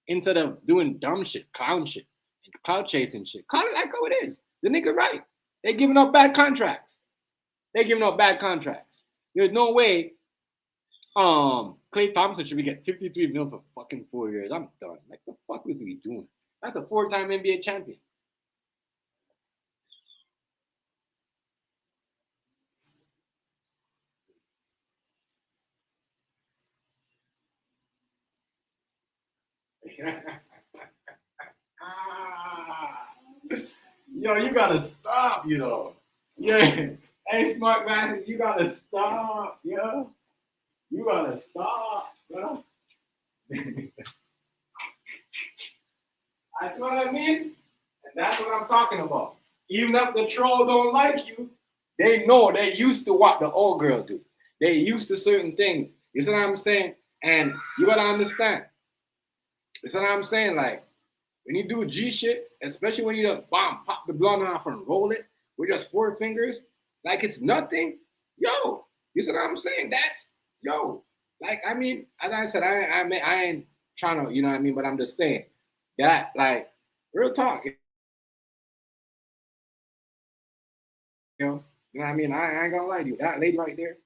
Instead of doing dumb shit, clown shit, and cloud chasing shit. Call it like how it is. The nigga right. They giving up bad contracts. There's no way Klay Thompson should be getting $53 million for fucking 4 years. I'm done. Like, the fuck was he doing? That's a 4-time NBA champion. Yo, you gotta stop, you know. Yeah. Hey, smart man, you gotta stop, yo. You gotta stop, yo. That's what I mean? And that's what I'm talking about. Even if the troll don't like you, they know they used to what the old girl do. They used to certain things. You see what I'm saying? And you gotta understand. You see what I'm saying? Like, when you do G shit, especially when you just pop the blunt off and roll it with just 4 fingers, like it's nothing. Yo, you see what I'm saying? That's yo. Like, I mean, as I said, I ain't trying to, you know what I mean, but I'm just saying that, like, real talk. You know what I mean? I ain't gonna lie to you. That lady right there,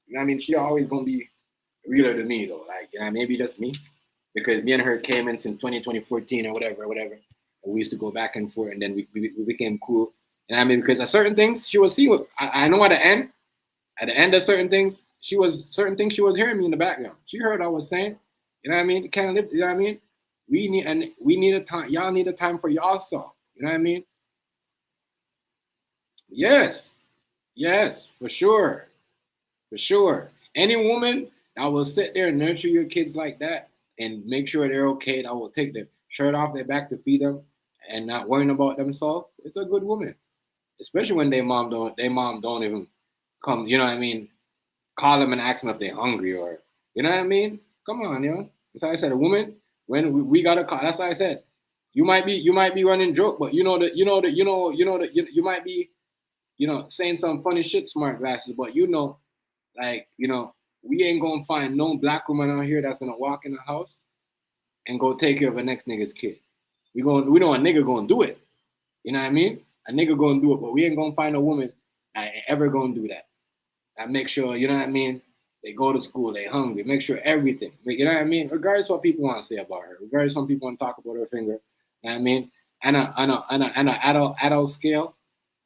you know what I mean, she always gonna be realer to me though. Like, you know, maybe just me. Because me and her came in since 2014 or whatever. And we used to go back and forth, and then we became cool. And I mean, because at certain things she was seeing, I know at the end of certain things, she was hearing me in the background. She heard what I was saying. You know what I mean? You can't live. You know what I mean? We need a time. Y'all need a time for y'all self. You know what I mean? Yes, yes, for sure, for sure. Any woman that will sit there and nurture your kids like that and make sure they're okay, that will take their shirt off their back to feed them and not worrying about themselves, it's a good woman. Especially when their mom don't even come. You know what I mean? Call them and ask them if they're hungry or you know what I mean. Come on, you know. That's why I said a woman when we got a call. That's why I said you might be running joke, but you might be saying some funny shit, smart glasses, but like we ain't gonna find no black woman out here that's gonna walk in the house and go take care of a next nigga's kid. We know a nigga gonna do it. You know what I mean? A nigga gonna do it, but we ain't gonna find a woman that ain't ever gonna do that. I make sure, you know what I mean? They go to school, they hungry, make sure everything. You know what I mean? Regardless what people want to say about her, regardless what people want to talk about her finger, you know what I mean? On an adult scale,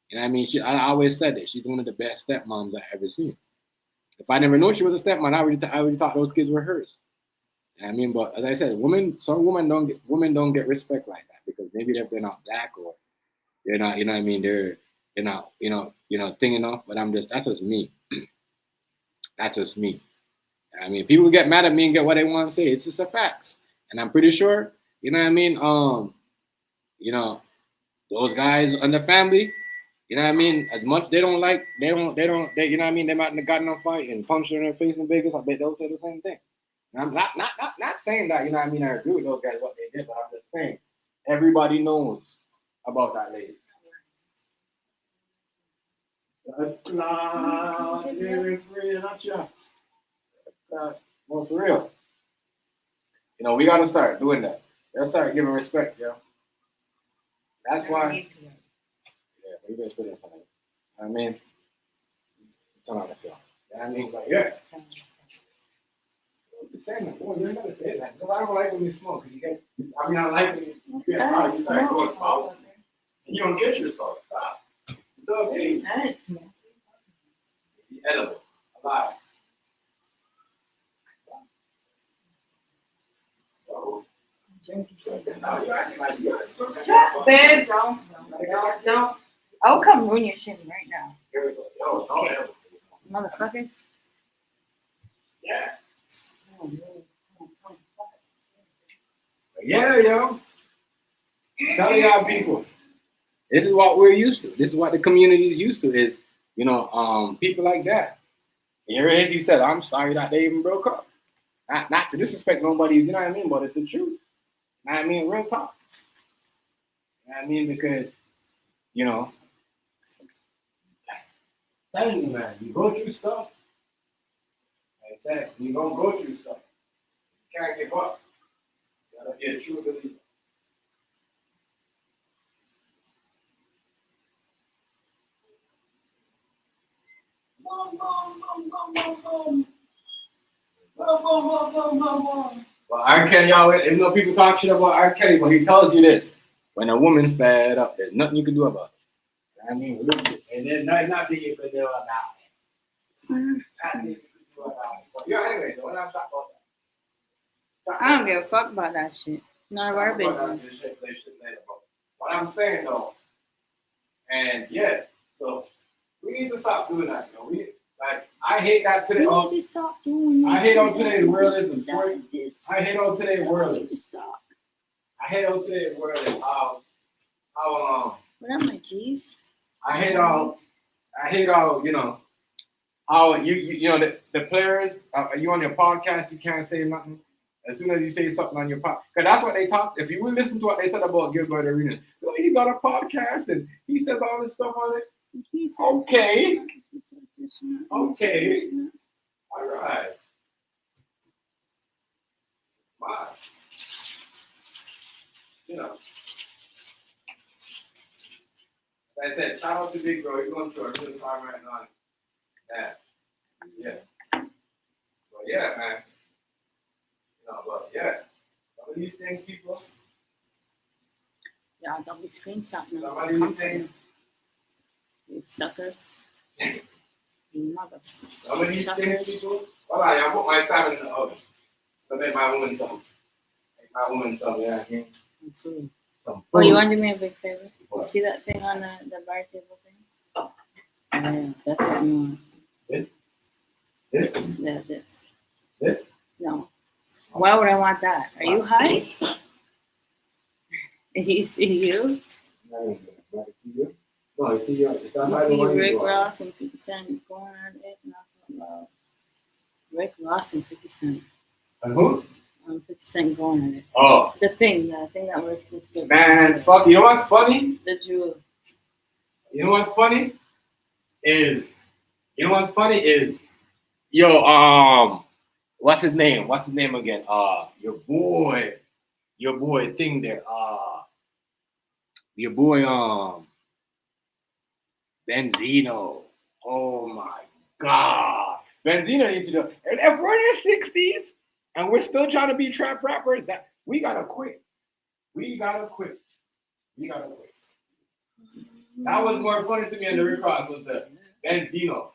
you know what I mean? I always said that she's one of the best stepmoms I ever seen. If I never knew she was a stepmom, I already thought those kids were hers. You know what I mean? But as I said, some women don't get respect like that because maybe they're not black or they're not, you know what I mean? They're not, thing enough. But that's just me. That's just me. I mean, people get mad at me and get what they want to say. It's just a fact. And I'm pretty sure, you know what I mean? Those guys in the family, you know what I mean? As much they don't, you know what I mean? They might have gotten in a fight and punched her in her face in Vegas. I bet they'll say the same thing. And I'm not saying that, you know what I mean? I agree with those guys, what they did, but I'm just saying everybody knows about that lady. Well, for real. We gotta start doing that. Let's start giving respect, yo. That's why. Yeah, we just put it on. I mean, turn on the film. I mean, but yeah. Saying, boy, you ain't gotta say that. Because I don't like when you smoke. I like when you get high, you start going out. And you don't get yourself. Stop. It's okay. I smoke. Be edible. Alive. Shut, babe, don't. I'll come ruin your shit right now. Here we go. Yo, don't Okay. ever. Motherfuckers. Yeah. Yeah, yo. Tell y'all people. This is what we're used to. This is what the community is used to is, people like that. And here he said, I'm sorry that they even broke up. Not to disrespect nobody, you know what I mean? But it's the truth. You know what I mean? Real talk. You know what I mean? Because, tell you, man, you go through stuff. Like I said, you're going to go through stuff. You can't give up. You got to be a true believer. Well, R. Kelly always, even though people talk shit about R. Kelly, but he tells you this: when a woman's fed up, there's nothing you can do about it. I mean, and there's nothing you can do about it. Nothing you can do about it. But yeah, anyway, so when I'm talking about that, I don't give a fuck about that shit. None of our business. What I'm saying though, and yeah, so we need to stop doing that. I hate that today. We need to stop doing this. I hate on today's world is the sport. I hate on today's world. We need to stop. I hate on today's world is how What up, my G's? I hate all how the players you on your podcast you can't say nothing. As soon as you say something on your podcast, because that's what they talk. If you would listen to what they said about Gilbert Arenas, he got a podcast and he says all this stuff on it. Okay. Okay. All right. Wow. Like I said, shout out to Big Bro. He's going through a good time right now. Yeah. But yeah, man. But yeah. Some of these things, people. Y'all don't be screenshotting them. What do you think? You suckers. You Some of these things, suckers. people. Hold on, y'all put my salmon in the oven. So make my woman some. Make my woman some, yeah. Some food. Some food. Oh, you want to do me a big favor? What? You see that thing on the bar table thing? Yeah, that's what you want. This? This? Yeah, this. This? No. Why would I want that? Are you high? You see you? No, I see you. No, I see you. It's not You by the see one Rick you are. Ross and 50 Cent going on it? Nothing about Rick Ross and 50 Cent. And who? 50 Cent going on it. Oh. The thing that was supposed to be. Man, fuck. You know what's funny? The jewel. You know what's funny? Yo, what's his name? What's his name again? Your boy thing there. Your boy, Benzino. Oh my God. Benzino needs to do. And if we're in the 60s and we're still trying to be trap rappers, that we gotta quit. We gotta quit. That was more funny to me in the Rick Ross was the Benzino.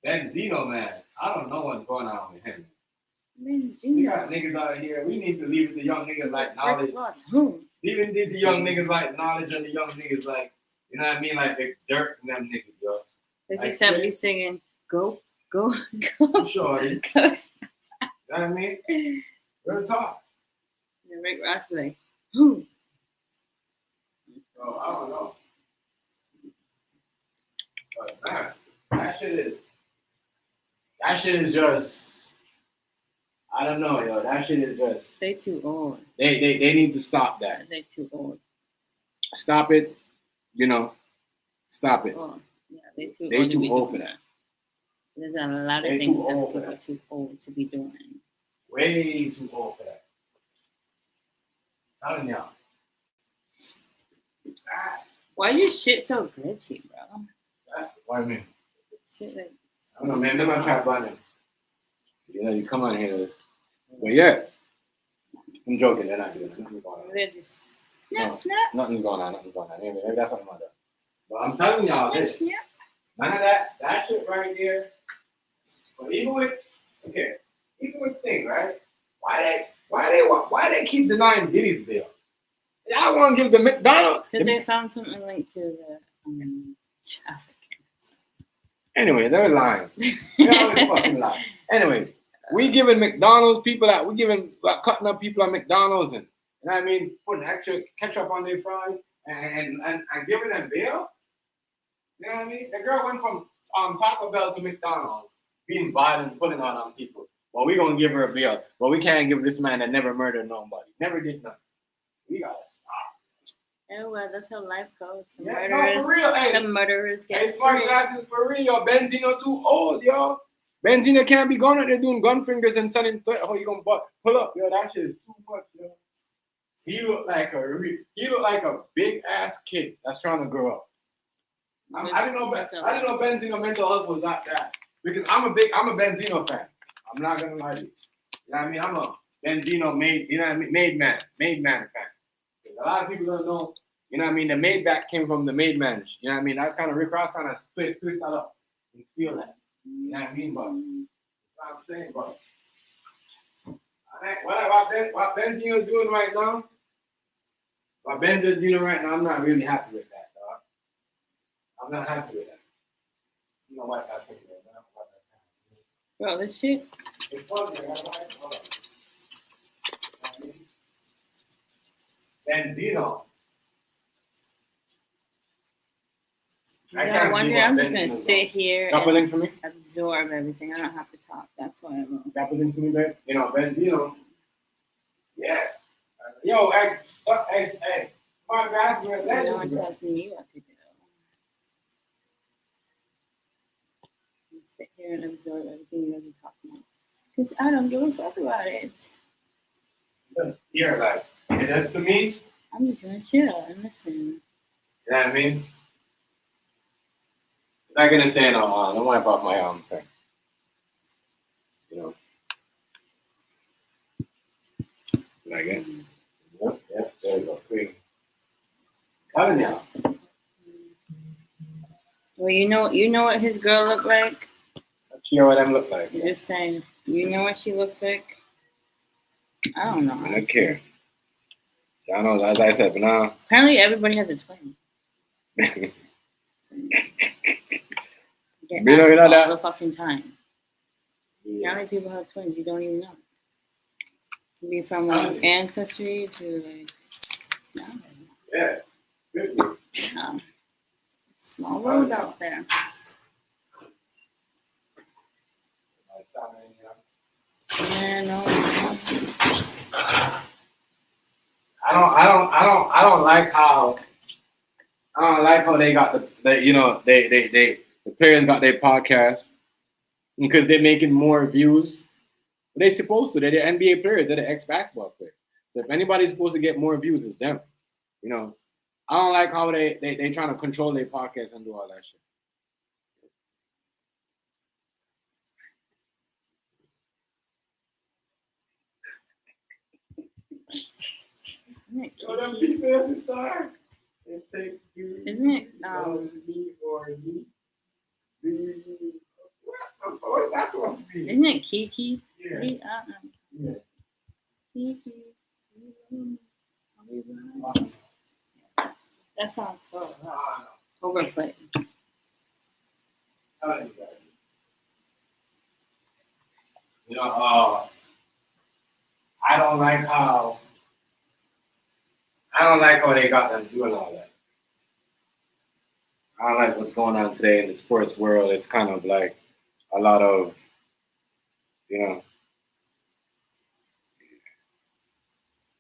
Benzino, man. I don't know what's going on with him. We got niggas out here. We need to leave it to young niggas like knowledge. Leave it to young niggas like knowledge and the young niggas like, you know what I mean? Like the dirt and them niggas, yo. 57 be singing, go. Shorty. You know what I mean? Real talk. And Rick Ross be like, who? So I don't know. But man, that shit is just, I don't know, yo. That shit is just. They too old. They need to stop that. They too old. Stop it. You know, stop it. Oh, yeah, they too They old. too old for that. There's a lot of They things too that old for people are that. too old to be doing. Way too old for that. Telling y'all. Why your shit so glitchy, bro? What I mean? Shit like. I don't know, man. They're gonna try button. You know, you come on here. But yeah, I'm joking. They're not doing it. Nothing's going on. They're just snap, No. snap. Nothing's going on. Maybe that's what I'm gonna do. But I'm telling y'all Snap, this. snap. None of that shit right there. But even with thing, right? Why they keep denying Diddy's bill? I want to give the McDonald's. Because they found something linked to the traffic. Anyway, they're lying. They always fucking lie. Anyway, we giving McDonald's people that we giving cutting up people at McDonald's and you know what I mean, putting extra ketchup on their fries and giving them bill. You know what I mean? The girl went from Taco Bell to McDonald's, being violent, putting on people. Well, we gonna give her a bill, but we can't give this man that never murdered nobody, never did nothing. We gotta stop. Oh well, that's how life goes. Some Yeah, murderers, no, for real. Hey, the murderers get hey, smart free. glasses for real. Benzino too old, yo. Benzino can't be going out there doing gun fingers and sending. Oh, you gonna pull up, yo? That shit is too much, yo. He looked like a big ass kid that's trying to grow up. I didn't know Benzino mental health was not that because I'm a Benzino fan. I'm not gonna lie to you. You know what I mean? I'm a Benzino made man fan. Because a lot of people don't know. You know what I mean? The Maybach came from the Made Man. You know what I mean? That's kind of Rick Ross kind of twist that up and steal that. You know what I mean? But that's what I'm saying, bro. What Benzino's doing right now? What Benzino's doing right now? I'm not really happy with that, dog. I'm not happy with that. You know what I think? Bro, this shit. It's fun, man. Benzino. Yeah, one day I'm just gonna sit here Drop a and link for me. absorb everything. I don't have to talk. That's why I will. Drop a link for me, babe. You know, Benzino. Yeah. Yo, hey. My guys, we're No one legends, bro. tells me you have to do it. Sit here and absorb everything you guys are talking about. Because I don't give a fuck about it. You're like, it is to me. I'm just gonna chill and listen. You know what I mean? I'm not gonna say no. I don't want to pop my thing. You know. Like it? Yep. There we go. Green. Telling y'all. Well, you know what his girl looked like. You know what them look like. I'm just saying. You know what she looks like. I don't know. I don't care. Y'all know, as I said, but now. Apparently, everybody has a twin. Get You know asked all that? the fucking time. Yeah. How many people have twins? You don't even know. Could be from like ancestry to like. No. Yeah. Good. Yeah. Small world out there. Yeah, no. I don't like how they got the players got their podcast because they're making more views. They're supposed to. They're the NBA players. They're the ex-basketball players. So if anybody's supposed to get more views, it's them. You know, I don't like how they trying to control their podcast and do all that shit. Isn't it? What is that supposed to be? Isn't it Kiki? Yeah. I don't know. Yeah. Kiki. That sounds so overplayed. You know, I don't like how they got them doing all that. I don't like what's going on today in the sports world. It's kind of like a lot of, you know.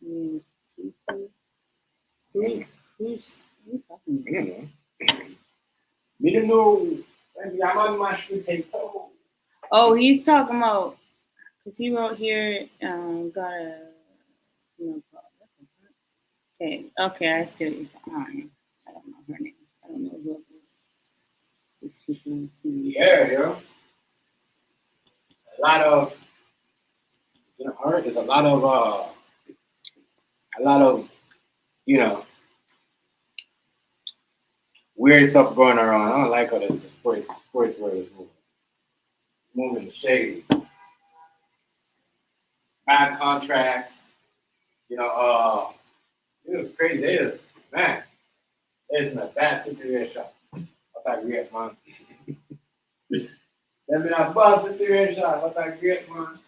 Who's talking I don't know. We don't know. Maybe I'm on my shoe take toe. Oh, he's talking about because he wrote here. Got a. Okay, I see what you're talking about. I don't know her name. I don't know who these people are seeing. Yeah. A lot of, art is a lot of, weird stuff going around. I don't like how the sports world is moving shady. Bad contracts. It was crazy. It's in a bad situation. What I get, man. They've been a bad situation. What I get, man.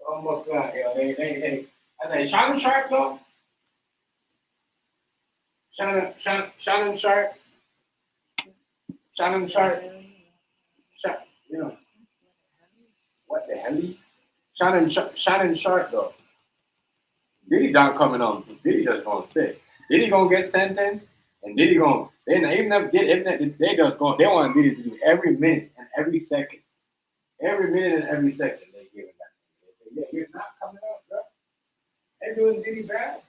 Almost like, they. I say, Shannon Sharpe, though. Shannon Sharpe. Shannon Sharpe. What the hell? Shannon Sharpe, though. Diddy not coming on. Diddy just gonna stay. Diddy gonna get sentenced, and Diddy gonna. They just going. They want Diddy to do every minute and every second. Every minute and every second they give it back. They say, yeah, you're not coming up, bro. They doing Diddy bad.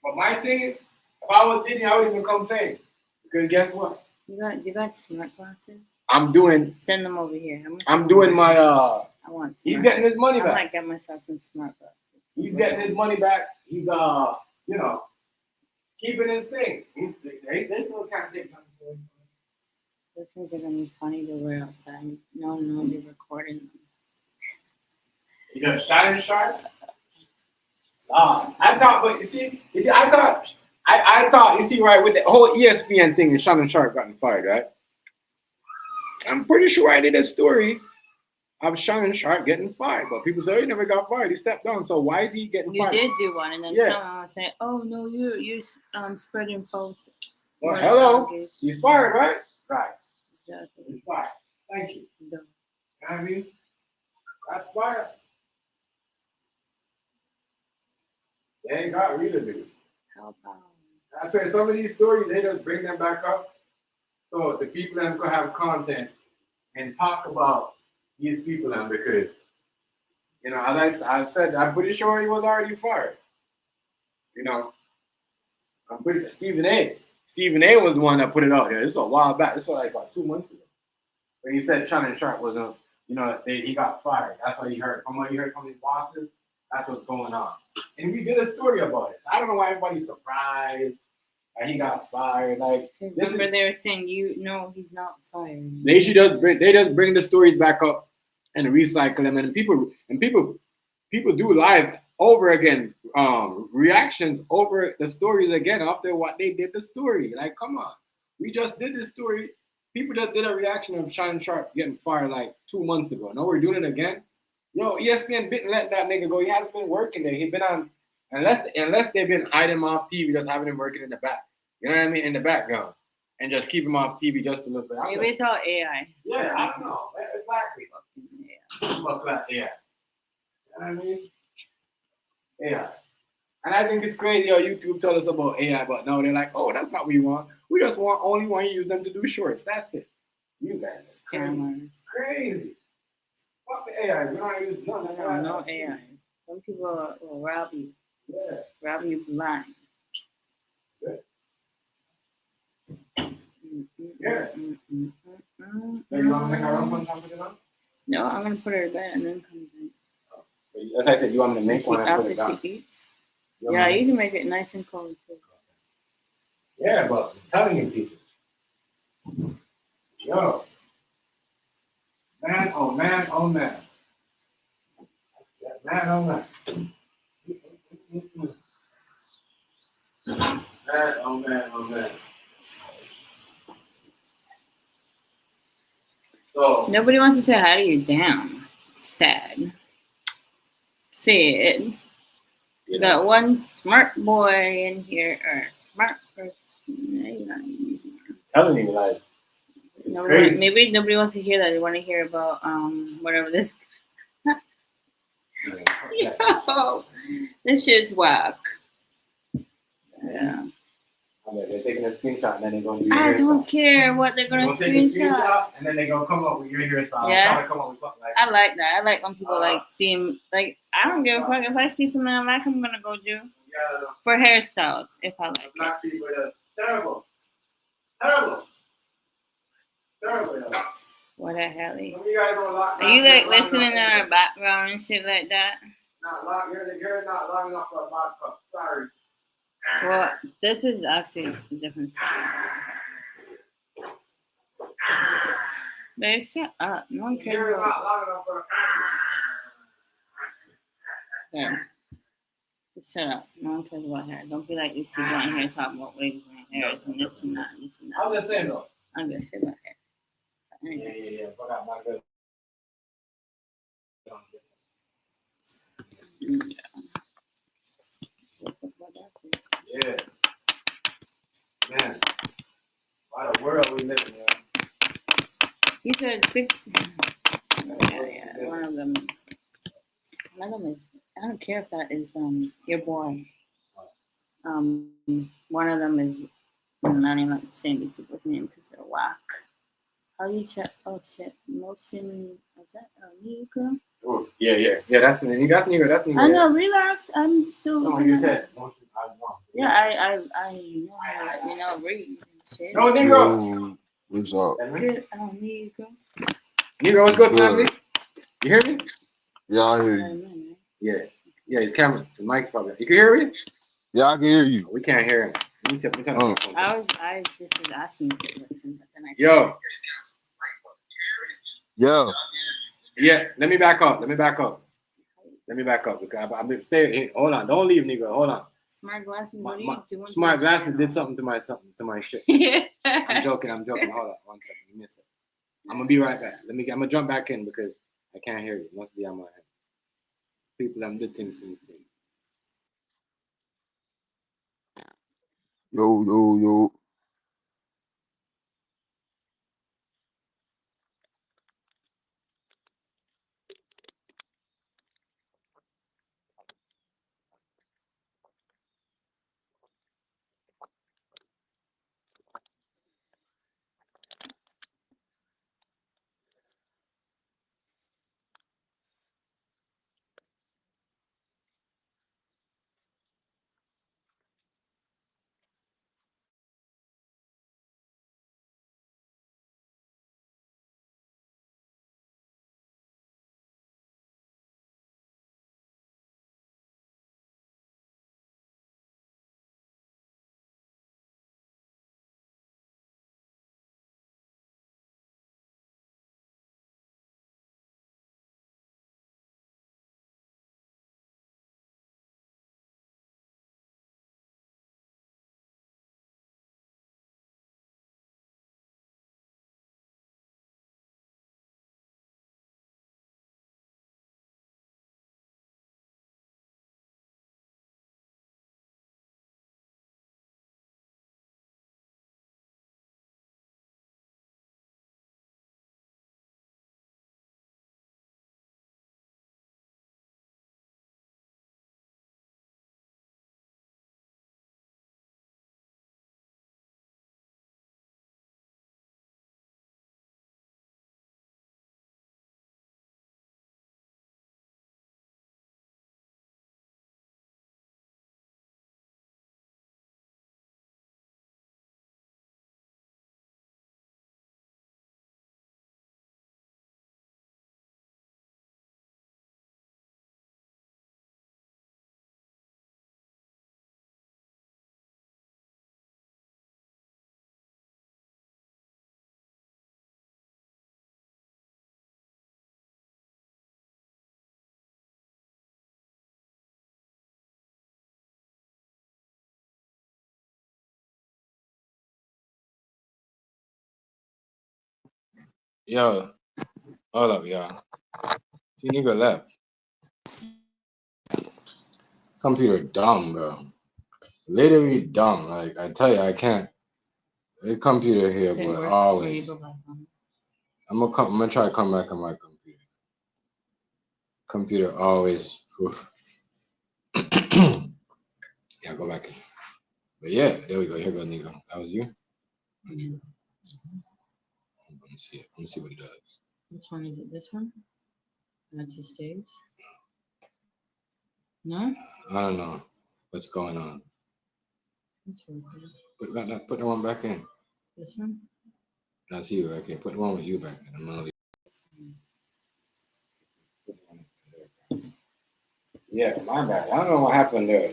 But my thing is, if I was Diddy, I wouldn't even complain. Because guess what? You got smart glasses? I'm doing. Send them over here. How much? I'm doing my. I want. He's getting his money I back. might get myself some smart glasses. He's getting his money back. He's keeping his thing. They still can't take nothing for him. Those things are gonna be funny to wear outside. No, they're recording them. You know, Shannon Sharpe. I thought, but you see, I thought, you see, right, with the whole ESPN thing, and Shannon Sharpe gotten fired, right? I'm pretty sure I did a story of Shannon Sharpe getting fired, but people say, oh, he never got fired. He stepped down. So why is he getting fired? You did do one, and then someone was saying, "Oh no, you're spreading false." Well, hello, he's fired, right? Right. Exactly. He's fired. Thank you. No. You know what I mean? That's fired. They ain't got rid of it. How about? I say some of these stories, they just bring them back up so the people that could have content and talk about these people now because, as I said, I'm pretty sure he was already fired. I'm pretty Stephen A was the one that put it out there. This is a while back. This was like about 2 months ago. When he said Shannon Sharpe was he got fired. That's what he heard. From what he heard from his bosses, that's what's going on. And we did a story about it. So I don't know why everybody's surprised and he got fired. Like, Remember they were saying no, he's not fired. they just bring the stories back up and recycle them, and people do live over again, reactions over the stories again after what they did the story. Like, come on, we just did this story. People just did a reaction of Shannon Sharpe getting fired like 2 months ago. Now we're doing it again. Yo, ESPN didn't let that nigga go. He hasn't been working there. He's been on unless they've been hiding him off TV, just having him working in the back. You know what I mean? In the background. And just keep him off TV just to look like. Maybe it's all AI. Yeah, I don't know. Exactly. Look like AI. You know what I mean? AI. And I think it's crazy how YouTube told us about AI, but now they're like, oh, that's not what we want. We just only want to use them to do shorts. That's it. You guys. Scammers. Crazy. Fuck the AI. We don't use none. No AI. Some people will rob you. Yeah. Rob you blind. Yeah. So you want to make our own one time with it on? No, I'm gonna put her to bed and then come in. As I said, you want me to make one and put After it down? she eats. Yeah, you can make it nice and cold too. Yeah, but I'm telling you, people. Yo. Man, oh man, oh man. Man, oh man. Man, oh man, oh man. So Nobody wants to say hi to you. Damn. Sad. Say it. You got one smart boy in here, or a smart person. telling you, like, Maybe nobody wants to hear that. They want to hear about whatever this. Yo, this shit's whack. Yeah. They're taking a screenshot and then they're going to I don't care what they're gonna screenshot. And then they're going to come up with your hairstyle. Yeah. Come up with something like I like that. I like when people like seem like I don't give a fuck if I see something I like. I'm gonna go do for hairstyles if I like it. Terrible. Terrible. Terrible. What the hell? Are you like listening in our background and shit like that? Not long. You're not long enough for a vodka. Sorry. Well, this is actually a different style. Babe, shut up. No one cares You're about not long enough for hair. Just shut up. No one cares about hair. Don't be like these people on here talking about wigs and hairs and this and that and this and that. I'm just saying though. I'm gonna say about hair. Yeah. Forgot my good. Yeah. Man. What a world we live in, man. You said 6. Yeah. One of them is. I don't care if that is your boy. One of them is. I'm not even saying these people's names because they're whack. How do you check? Oh shit! Motion. Is that Nika? Oh, yeah. That's me. You got me. That's me. I know. Relax. I'm still. No, you said motion. Yeah, I know how to read and shit. No, Negro. What's up? Good. Nika. Negro, what's good, family? You hear me? Yeah, I hear you. Yeah. His camera, the mic's probably. You can hear me? Yeah, I can hear you. We can't hear him. I just was asking you to listen, but then I. Yo. Yeah. Let me back up. Because I'm stay here. Hold on. Don't leave, nigga. Hold on. Smart glasses. What are you doing? Smart glasses did something to my shit. Yeah. I'm joking. Hold on. 1 second. You missed it. I'm gonna be right back. I'm gonna jump back in because I can't hear you. It must be on my head. People, I'm good things in the team. Yo. Yo, hold up, y'all. You nigga left. Computer dumb, bro. Literally dumb. Like I tell you, I can't. The computer here, It but works always. when you go back on. I'm gonna try to come back on my computer. Computer always. Yeah, go back in. But yeah, there we go. Here go Nico. That was you. Mm-hmm. Let me see it. Let me see what it does. Which one is it? This one? Add to stage? No? I don't know what's going on. It's working. Put the one back in. This one? That's you. Okay, put the one with you back in. I'm gonna leave. Yeah, my bad. I don't know what happened there.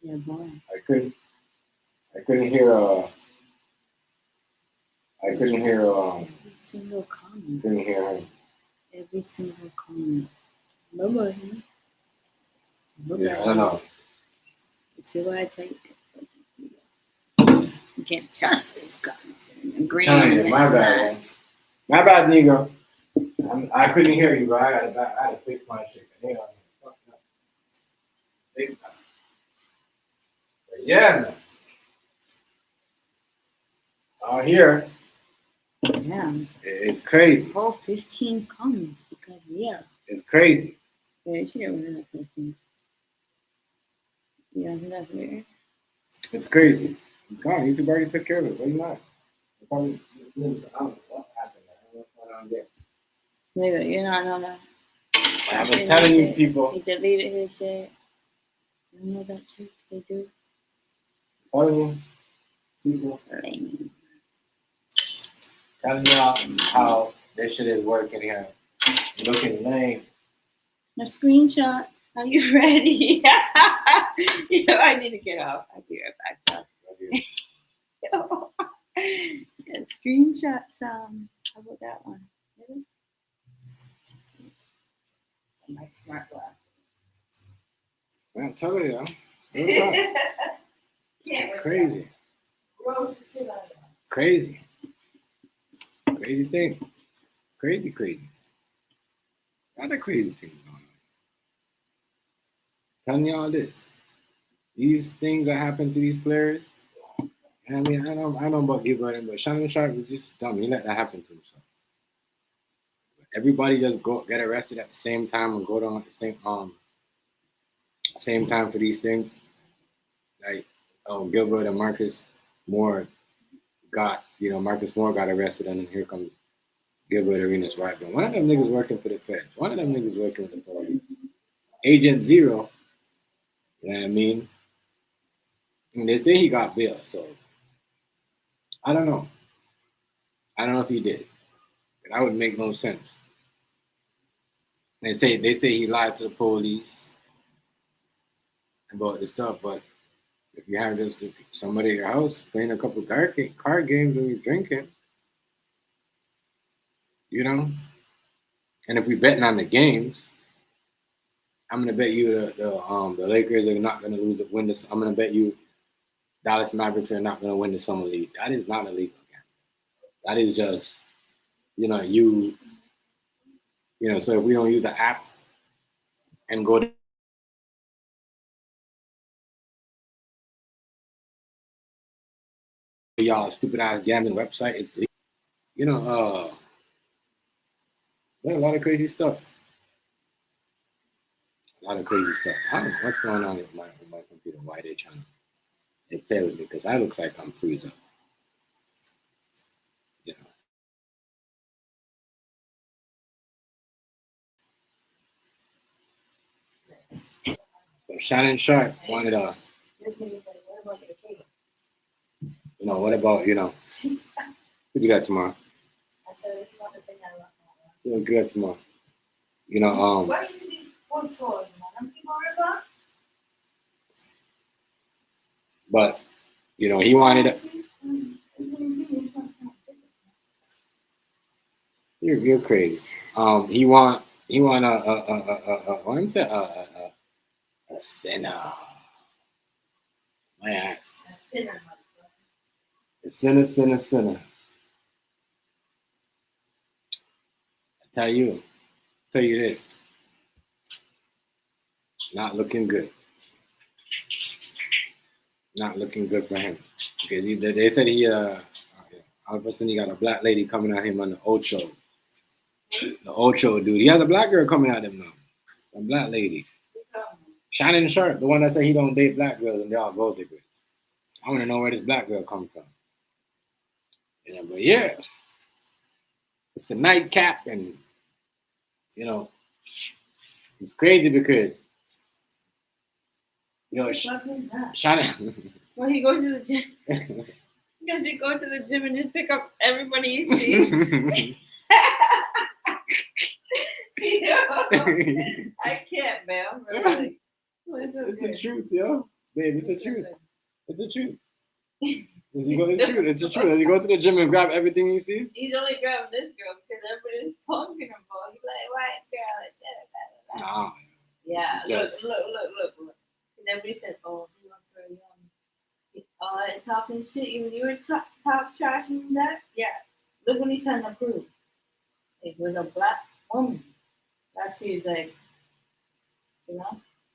Yeah, boy. I couldn't hear. I couldn't hear. Every single comment. Couldn't hear him. Every single comment. Bye-bye. Yeah, I don't know. You see what I take? You can't trust these comments and agreeing Telling you, with my bad, man. My bad, Negro. I couldn't hear you, bro. I had to fix my shit. Hang on. Big time. But yeah, man. Out here, Yeah. it's crazy. Whole 15 comments because yeah. It's crazy. Yeah, you should get rid of that person. Yeah, that's weird. It's crazy. Come on, YouTube already took care of it. What are you not? Probably, I don't know what happened. I don't know what's going on there. Nigga, you don't know that. I was telling you people. He deleted his shit. You know that too? They do. Telling you people. Lame. Telling y'all how this shit is working here. Looking lame. No screenshot. Are you ready? Yeah, I need to get off. I'll be right back. Yeah, screenshot some. How about that one? Ready? My smart glass. Man, tell you, what's up? Crazy. Crazy. Crazy things. Crazy. A lot of crazy things going on. Telling y'all this. These things that happen to these players. I mean, I know about Gilbert Arenas, but Shannon Sharpe was just dumb. He let that happen to himself. Everybody just get arrested at the same time and go down at the same time for these things. Like Gilbert and Marcus Moore Marcus Moore got arrested, and then here comes Gilbert Arenas right there. One of them niggas working for the feds. One of them niggas working with the police. Agent Zero. You know what I mean? And they say he got bail, so I don't know. I don't know if he did. That would make no sense. They say he lied to the police about the stuff, but if you have just somebody at your house playing a couple card games when you're drinking, you know, and if we're betting on the games, I'm gonna bet you the Lakers are not gonna win this. I'm gonna bet you Dallas Mavericks are not gonna win the summer league. That is not a legal game. That is just, so if we don't use the app and go to y'all stupid ass gambling website, it's there's a lot of crazy stuff. I don't know what's going on with my computer. Why they trying to play with me? Because I look like I'm freezing. You know. So Shannon Sharpe wanted what about, what you got tomorrow? What you got tomorrow? But, he wanted it. You're crazy. He want a sinner. My ass. A sinner. Tell you this. Not looking good. Not looking good for him. Because they said all of a sudden he got a black lady coming at him on the Ocho. The Ocho dude. He has a black girl coming at him now. A black lady. Shannon Sharpe, the one that said he don't date black girls and they all gold diggers. I want to know where this black girl comes from. But yeah, it's the nightcap, and it's crazy because Shannon. When he goes to the gym, does he go to the gym and just pick up everybody he sees? I can't, man. I'm really. It's the truth, yo. Babe, it's the truth. It's the truth. It's the truth. You go to the gym and grab everything you see. He's only grabbing this girl because everybody's punking him, bro. He's like, white girl, like that. Nah. Yeah, look. And everybody said, oh, he went for a young. All that talking shit, you were top trashing that? Yeah. Look what he's trying to prove. It was a black woman. That she's like,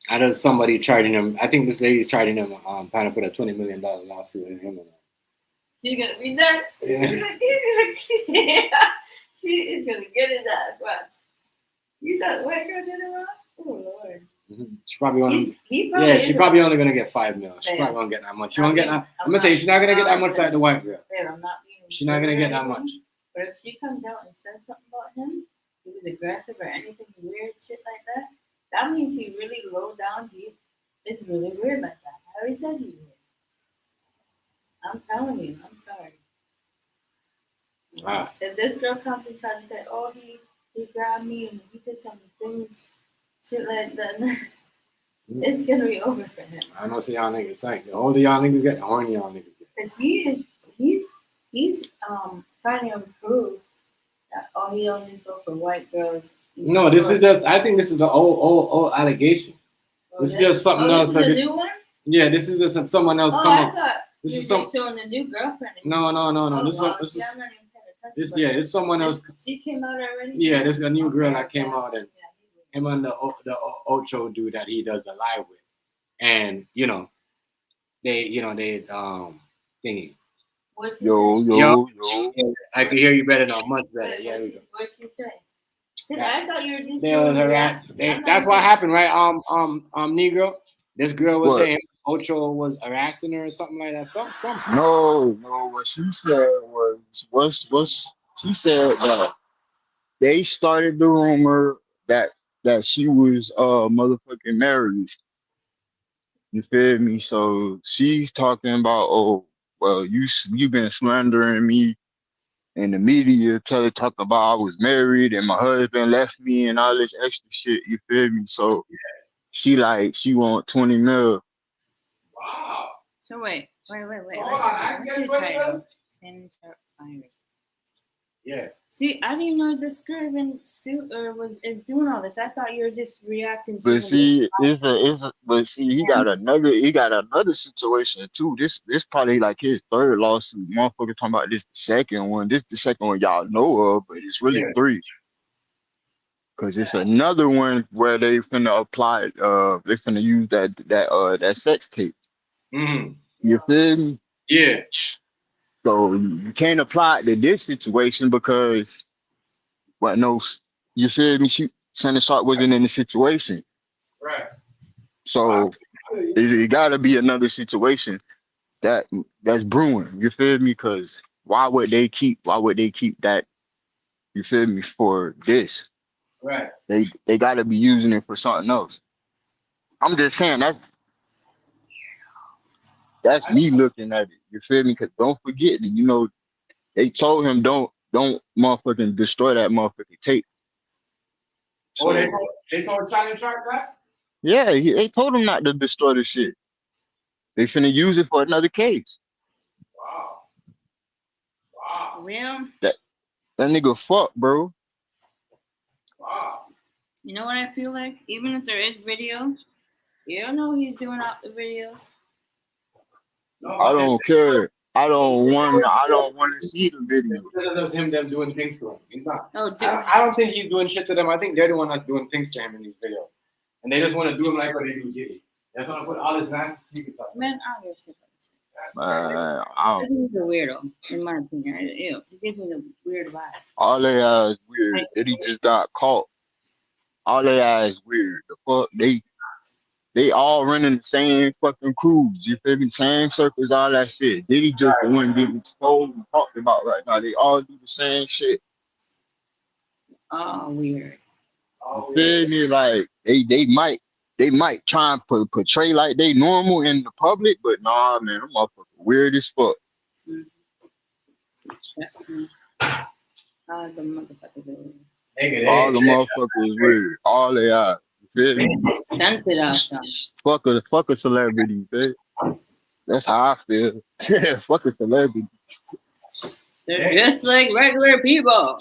I know somebody charging him. I think this lady's charging him, trying to put a $20 million lawsuit in him. She's gonna be nuts. Yeah. She is gonna get his ass. Watch. You thought white girl did it wrong? Oh Lord. Mm-hmm. She probably only. She's probably only gonna get $5 million. She probably won't get that much. She won't get that. I'm gonna tell you, she's not gonna get that much like the white girl. She's not gonna get that much. But if she comes out and says something about him, he was aggressive or anything weird shit like that, that means he really low down deep. It's really weird like that. I already said he would. I'm telling you, I'm sorry. Wow. If this girl comes and tries to say, oh, he grabbed me and he did some things, shit like that, it's gonna be over for him. I don't see y'all niggas like. The older y'all niggas get, the horny y'all niggas get. Because he's trying to improve that, oh, he don't just go for white girls. No, this is just, I think this is the old allegation. This is just something else. This is a new one? Yeah, this is just someone else come up. This is just showing a new girlfment. No. It's someone else. She came out already? Yeah, this is a new girl that came out, and him and the Ocho dude that he does the live with. And, they thingy. Yo. I can hear you better now, much better. Yeah, we go. What'd she say? I thought you were just they was harassed. That's what happened, right? Negro. This girl was saying Ocho was harassing her or something like that. Something. No. What she said was she said that they started the rumor that she was motherfucking married. You feel me? So she's talking about, oh, well, you've been slandering me in the media, talking about I was married and my husband left me and all this extra shit. You feel me? So she want 20 mil. Wow. So wait. What's your title? Shannon Sharpe firing. Yeah. See, I didn't know this girl even is doing all this. I thought you were just reacting to. But see, he got another situation too. This probably like his third lawsuit. Motherfucker talking about this the second one. This the second one y'all know of, but it's really three. Cause it's another one where they finna apply. They finna use that sex tape. Mm-hmm. You feel me? Yeah. So you can't apply it to this situation because, you feel me? Shannon Sharpe wasn't in the situation. Right. So it gotta be another situation that's brewing. You feel me? Because why would they keep that? You feel me? For this. Right. They gotta be using it for something else. I'm just saying that's me looking at it. You feel me? Because don't forget that, they told him don't motherfucking destroy that motherfucking tape. So, they told Shannon Sharpe that? Yeah, they told him not to destroy the shit. They finna use it for another case. Wow. Real? That nigga fuck, bro. Wow. You know what I feel like? Even if there is video, you don't know he's doing out the videos. No, I don't care. I don't want to see the video. Because of them doing things to him. He's not. Oh, dude. I don't think he's doing shit to them. I think they're the one that's doing things to him in these videos. And they just want to do him like what they do Diddy. That's why I put all his nasty secrets out. Man, I don't give a shit I don't, He's a weirdo, in my opinion. Ew, he gives me the weird vibes. all they is weird. Diddy just got caught. All they is weird. The fuck they all running the same fucking crews. You feel me? Same circles, all that shit. Diddy just the one getting exposed and talked about right now. They all do the same shit. Oh, weird. You feel me? Like they might try and portray like they normal in the public, but nah, man, them motherfuckers weird as fuck. Trust me. All the motherfuckers are weird. All the motherfuckers weird. All they are. You feel me? Sensitive, though. Fuck a celebrity, bitch. That's how I feel. Fuck a celebrity. They're just like regular people.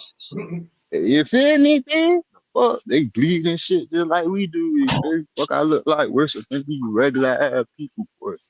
You feel me, man? Fuck, they bleed and shit just like we do. You feel me? Fuck, I look like worse than these regular ass people for it.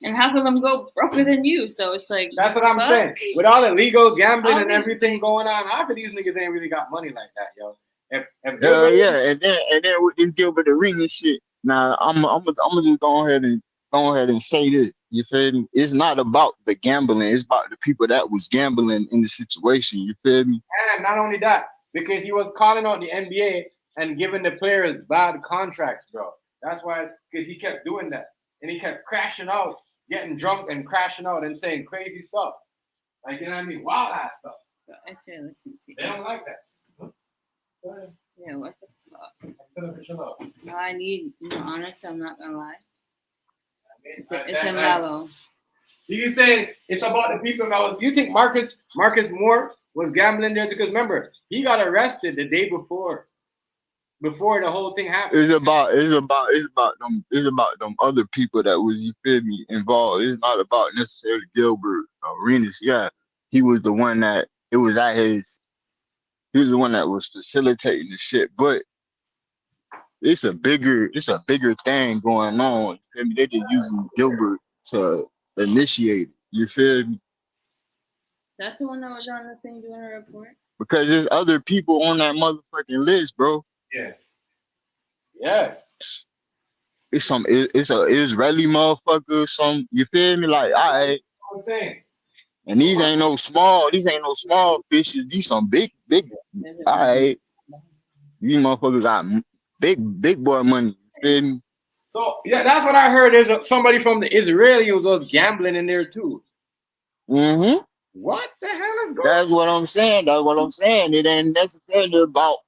And half of them go broker than you, so it's like That's what I'm saying. With all the legal gambling and everything going on, half of these niggas ain't really got money like that, yo. If Yeah, and then with this Gilbert Arenas shit. Now I'm just go ahead and say this. You feel me? It's not about the gambling. It's about the people that was gambling in the situation. You feel me? And not only that, because he was calling out the NBA and giving the players bad contracts, bro. That's why, because he kept doing that. And he kept crashing out, getting drunk and crashing out and saying crazy stuff. Like, you know what I mean? Wild ass stuff. I should listen to They don't like that. Yeah, what the fuck? No, I need, honest, I'm not gonna lie. It's a mellow. You saying it's about the people that was, you think Marcus Moore was gambling there? Because remember, he got arrested the day before the whole thing happened. It's about them other people that was, you feel me, involved. It's not about necessarily Gilbert Arenas. Yeah, he was the one that it was at his. He was the one that was facilitating the shit, but it's a bigger thing going on. You feel me? They just using Gilbert to initiate it. You feel me? That's the one that was on the thing doing a report? Because there's other people on that motherfucking list, bro. Yeah. Yeah. It's a Israeli motherfucker, you feel me? Like, all right. I'm saying. And these ain't no small fishes. These some big, all right. These motherfuckers got big boy money. You feel me? So yeah, that's what I heard. There's somebody from the Israeli who was gambling in there too. Mm-hmm. What the hell is going on? That's what I'm saying. It ain't necessarily about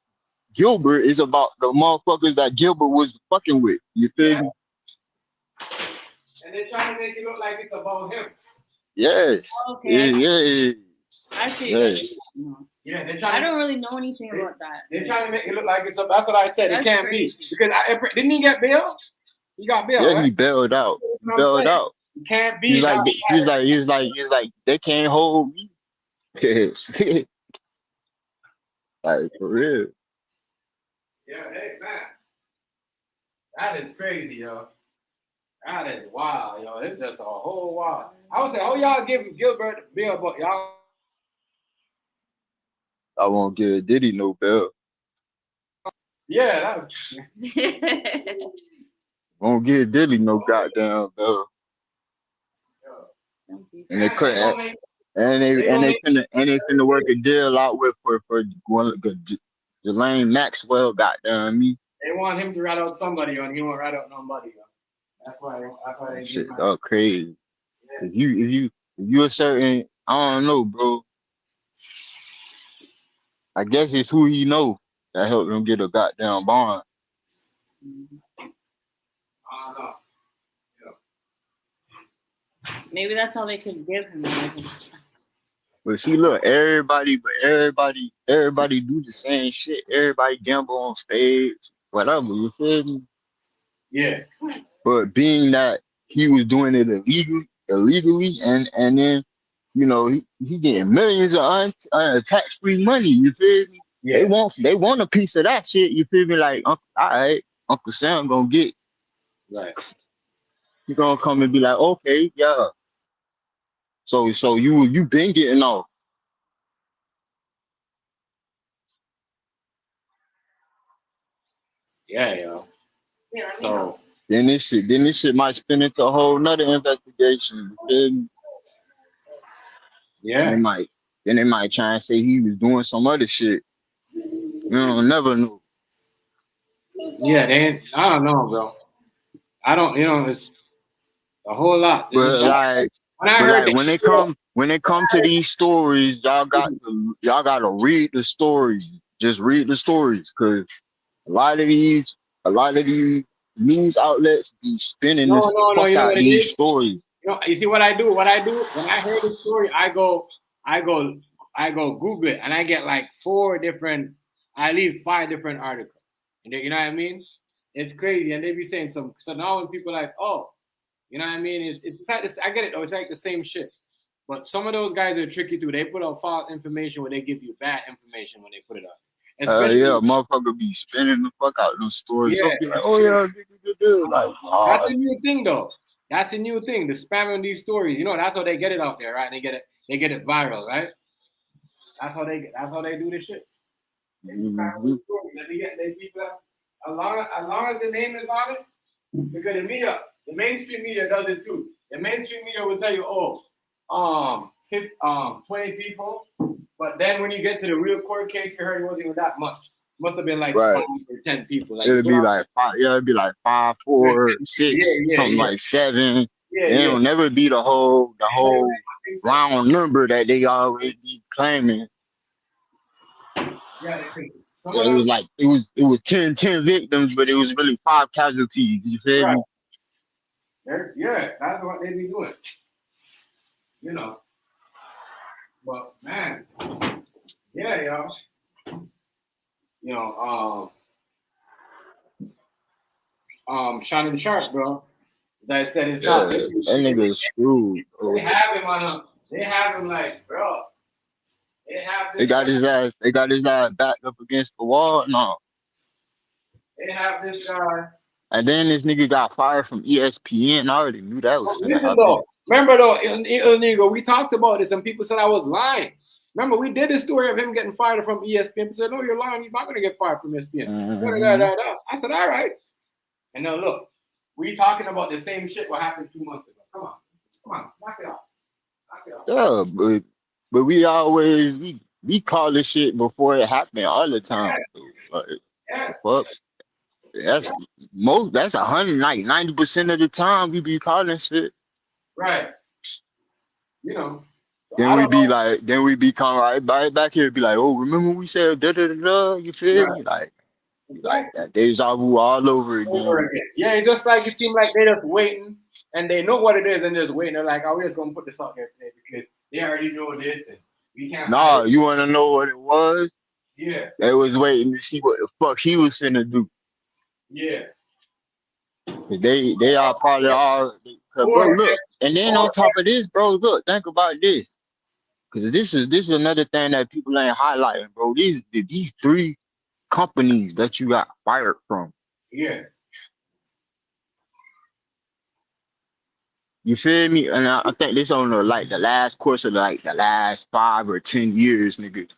Gilbert. It's about the motherfuckers that Gilbert was fucking with. You feel me? And they're trying to make it look like it's about him. Yes. Okay. Yes. Actually, yes. Yeah, they're trying. I don't really know anything about that. They're trying to make it look like it's. That's what I said. That's it can't crazy. be because didn't he get bail? He got bail. Yeah, right? he bailed out. It can't be. He's like they can't hold me. Like for real. Yeah, hey man, that is crazy, yo. That is wild, yo. It's just a whole wild. I would say, oh y'all give Gilbert bail, but y'all. I won't give Diddy no bail. Yeah, that was. Won't give Diddy no goddamn bail. And they couldn't. And they finna work a deal out with for Delane Maxwell. Goddamn me. They want him to rat out somebody, and he won't rat out nobody. Yo. That's why they shit. Oh, crazy. Yeah. If you a certain, I don't know, bro. I guess it's who he know that helped him get a goddamn bond. I don't know. Yeah. Maybe that's all they could give him. But see, look, everybody do the same shit. Everybody gamble on stage, whatever. You feel me? Yeah. But being that he was doing it illegally, and then he getting millions of tax-free money. You feel me? Yeah. They want a piece of that shit. You feel me? Like, all right, Uncle Sam gonna get. Right. He gonna come and be like, okay, yeah. So you been getting off. Yeah, yo. Yeah, let me So know. Then this shit might spin into a whole nother investigation. You feel me? And yeah, they might try and say he was doing some other shit. You don't never know. yeah. I don't know, bro. I don't. It's a whole lot. But like When I but heard like that, when it come to these stories, y'all gotta read the stories. Just read the stories, cause a lot of these a lot of these news outlets be spinning the no. fuck You know out what it these is? stories. You see what I do? What I do when I hear the story, I go, I go Google it, and I get like at least 5 different articles. And you know what I mean? It's crazy, and they be saying some. So now when people are like, oh, you know what I mean? It's like this. I get it though. It's like the same shit. But some of those guys are tricky too. They put out false information where they give you bad information when they put it out. Yeah, Especially, motherfucker be spinning the fuck out of those stories. So yeah, be like, oh yeah, like, that's a new thing though. That's a new thing. The spamming these stories. That's how they get it out there, right? They get it viral, right? That's how they do this shit. They be spamming mhm. these stories. They people as long as the name is on it, because the mainstream media does it too. The mainstream media will tell you, 20 people, but then when you get to the real court case, you heard it wasn't even that much. Must have been like Right. 5 or 10 people. Like, It'll be like five, yeah, it'll be like 5, 4, yeah, 6, yeah, something yeah, like 7. yeah, And yeah. it'll never be the whole round number that they always be claiming. Yeah, some Yeah, of it them, was like it was 10 victims, but it was really 5 casualties. You feel right? me? Yeah, that's what they be doing. You know, but man, yeah, y'all. You know, Shannon Sharpe, bro. As I said, it's Yeah, not. that nigga is screwed, They bro. have him on a. They have him like, bro. They have They this guy. got his ass. They got his ass backed up against the wall. No, They have this guy. and then this nigga got fired from ESPN. I already knew that was Oh, finna listen happen. though. Remember though, Inigo, we talked about this, and people said I was lying. Remember, we did this story of him getting fired from ESPN. People said, "No, you're lying. He's not going to get fired from ESPN." Hmm. I said, "All right." And now look, we talking about the same shit what happened 2 months ago. Come on, knock it off, knock it off. Yeah, but we call this shit before it happened all the Yeah, time. Like, yeah, the fuck, that's that's 100, like 90% of the time we be calling shit. right. So Then I we don't be know. like, then we be come right back here, be like, oh, remember we said da da da da. You feel Right, me? Like exactly. that deja vu all over Over again. again. Yeah, it's just like it seems like they're just waiting, and they know what it is, and just waiting. They're like, "Oh, we're just gonna put this out there today because they already know this, and we can't hide Nah, it." you wanna know what it was? Yeah, They was waiting to see what the fuck he was finna do. yeah. 'Cause they are probably all, cause bro, Or, look, and then or on top of this, bro, look, think about this. Cause this is another thing that people ain't highlighting, bro. These 3 companies that you got fired from. yeah, You feel me? And I think this on the last course of like the last 5 or 10 years, nigga.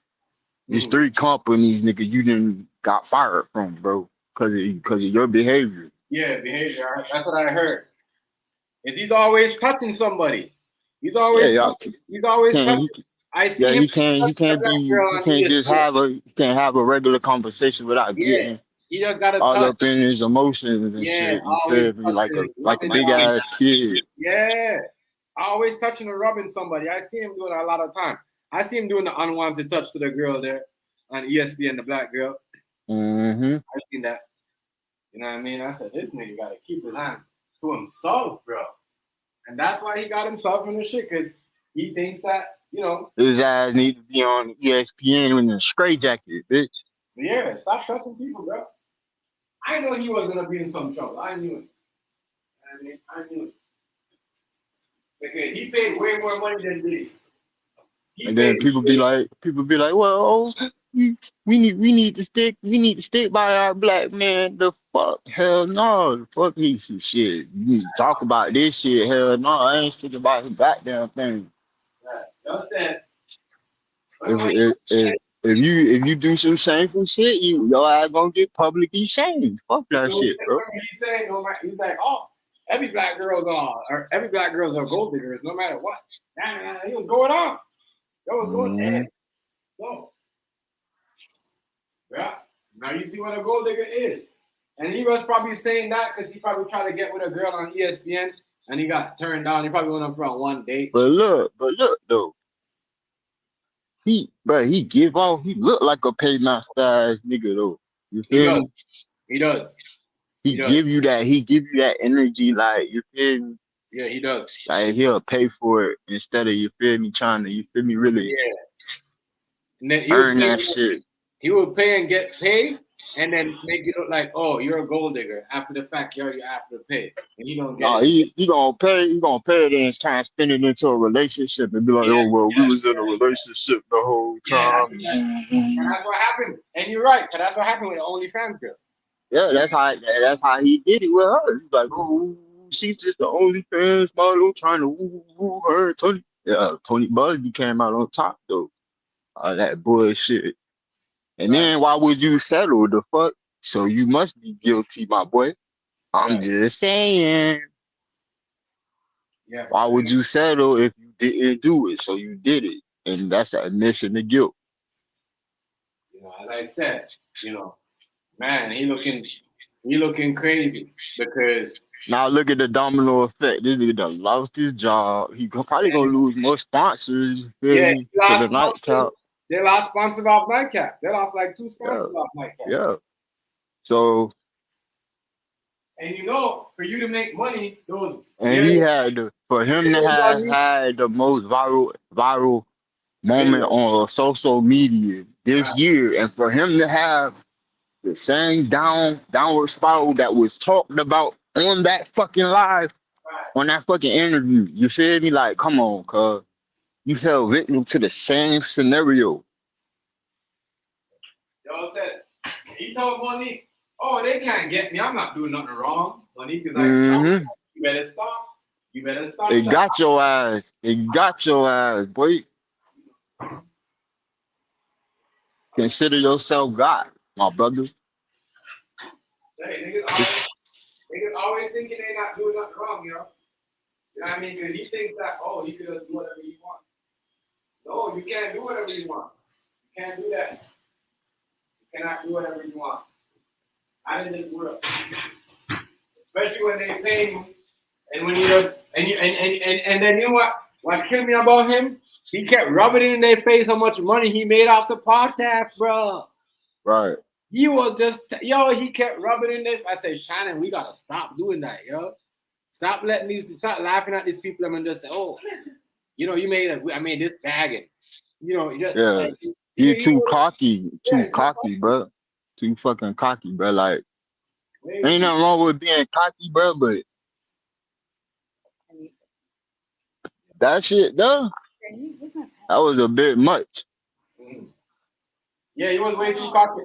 These mhm. 3 companies, nigga, you didn't got fired from, bro, cause of your behavior. Yeah. Behavior. That's what I heard. And he's always touching somebody. He's Yeah, always y'all touching. He's always can't. touching. I Yeah, see him he can't. He touching the can't black be. girl He on can't just ESPN. have a. He can't have a regular conversation without Yeah, getting he just got a all touch. up in his emotions and Yeah, shit. You always feel me? touching, Like a rubbing big somebody. ass kid. Yeah, always touching and rubbing somebody. I see him doing it a lot of time. I see him doing the unwanted touch to the girl there on ESPN, the black girl. Mm-hmm. I seen that. You know what I mean? I said, this nigga got to keep his hand to himself, bro. And that's why he got himself in the shit, because he thinks that, His ass need to be on ESPN in a straight jacket, bitch. yeah, stop touching people, bro. I know he was going to be in some trouble. I knew it. I knew it. Because he paid way more money than Diddy. He And then paid. people be like, well, we need to stick by our black man. The fuck, hell no, the fuck he shit. You need to talk about this shit, hell no. I ain't sticking about his goddamn thing. Y'all said. If you do some shameful shit, your ass gonna get publicly shamed. Fuck that shit, bro. He's saying, no matter, he's like, oh, every black girl's or every black girls are gold diggers, no matter what. Nah, he was going on. That was going on. So, yeah. Now you see what a gold digger is. And he was probably saying that because he probably tried to get with a girl on ESPN and he got turned down. He probably went up for on one date. But look though. He look like a paymaster ass nigga though. You feel me? He does. He give you that energy, like, you feel me? Yeah, he does. Like, he'll pay for it instead of, you feel me, trying to, you feel me, really and then earn that shit. He will pay and get paid and then make it look like, oh, you're a gold digger. After the fact, you already after the pay. And you don't get it. He gonna pay it and try and spin it into a relationship and be like, oh, well, we was in a relationship the whole time. And that's what happened. And you're right, because that's what happened with the OnlyFans girl. Yeah, that's how he did it with her. He's like, oh, she's just the OnlyFans model trying to woo her. Tony Busby came out on top though. All that bullshit. And then why would you settle the fuck? So you must be guilty, my boy. I'm just saying. Yeah. Why would you settle if you didn't do it? So you did it. And that's an admission to guilt. As I said, man, he looking crazy because now look at the domino effect. This nigga done lost his job. He probably gonna lose more sponsors. He lost the nightcap. They lost sponsors off Nightcap. They lost like 2 sponsors off Nightcap. Yeah. So. And for you to make money, he had for him to have had the most viral moment on social media this year, and for him to have the same downward spiral that was talked about on that fucking live, on that fucking interview. You feel me? Like, come on, cuz. You fell victim to the same scenario. Y'all said, he told Monique, oh, they can't get me. I'm not doing nothing wrong. Monique is like, stop. You better stop. You better stop. It got your ass. It got your ass, boy. Consider yourself God, my brother. Hey, niggas always thinking they not doing nothing wrong, You know what I mean? Because he thinks that, oh, you can just do whatever you want. No, you can't do whatever you want. You can't do that. You cannot do whatever you want. Not in this world. Especially when they pay you, and when you just and then you know what killed me about him? He kept rubbing it in their face how much money he made off the podcast, bro. Right. He was just he kept rubbing it in their face. I said, Shannon, we gotta stop doing that, yo. Stop laughing at these people and just say, oh, you made this bag and just He's too cocky, bro. Too fucking cocky, bro. Like, ain't nothing wrong with being cocky, bro, but that shit, though, that was a bit much. Yeah, he was way too cocky.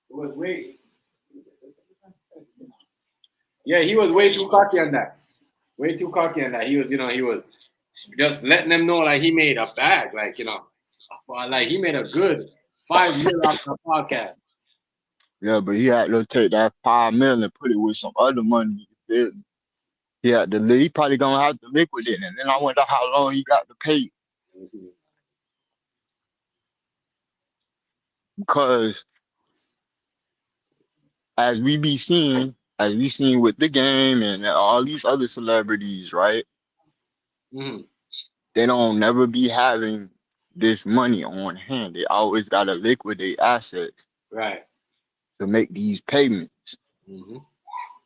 He was way too cocky on that. Way too cocky on that. He was just letting them know like he made a bag, like he made a good 5 years off the podcast. Yeah, but he had to take that $5 million and put it with some other money. He probably gonna have to liquidate it. And then I wonder how long he got to pay. Because as we seen with the game and all these other celebrities, right? Mm-hmm. They don't never be having this money on hand. They always gotta liquidate assets, right, to make these payments. Mm-hmm.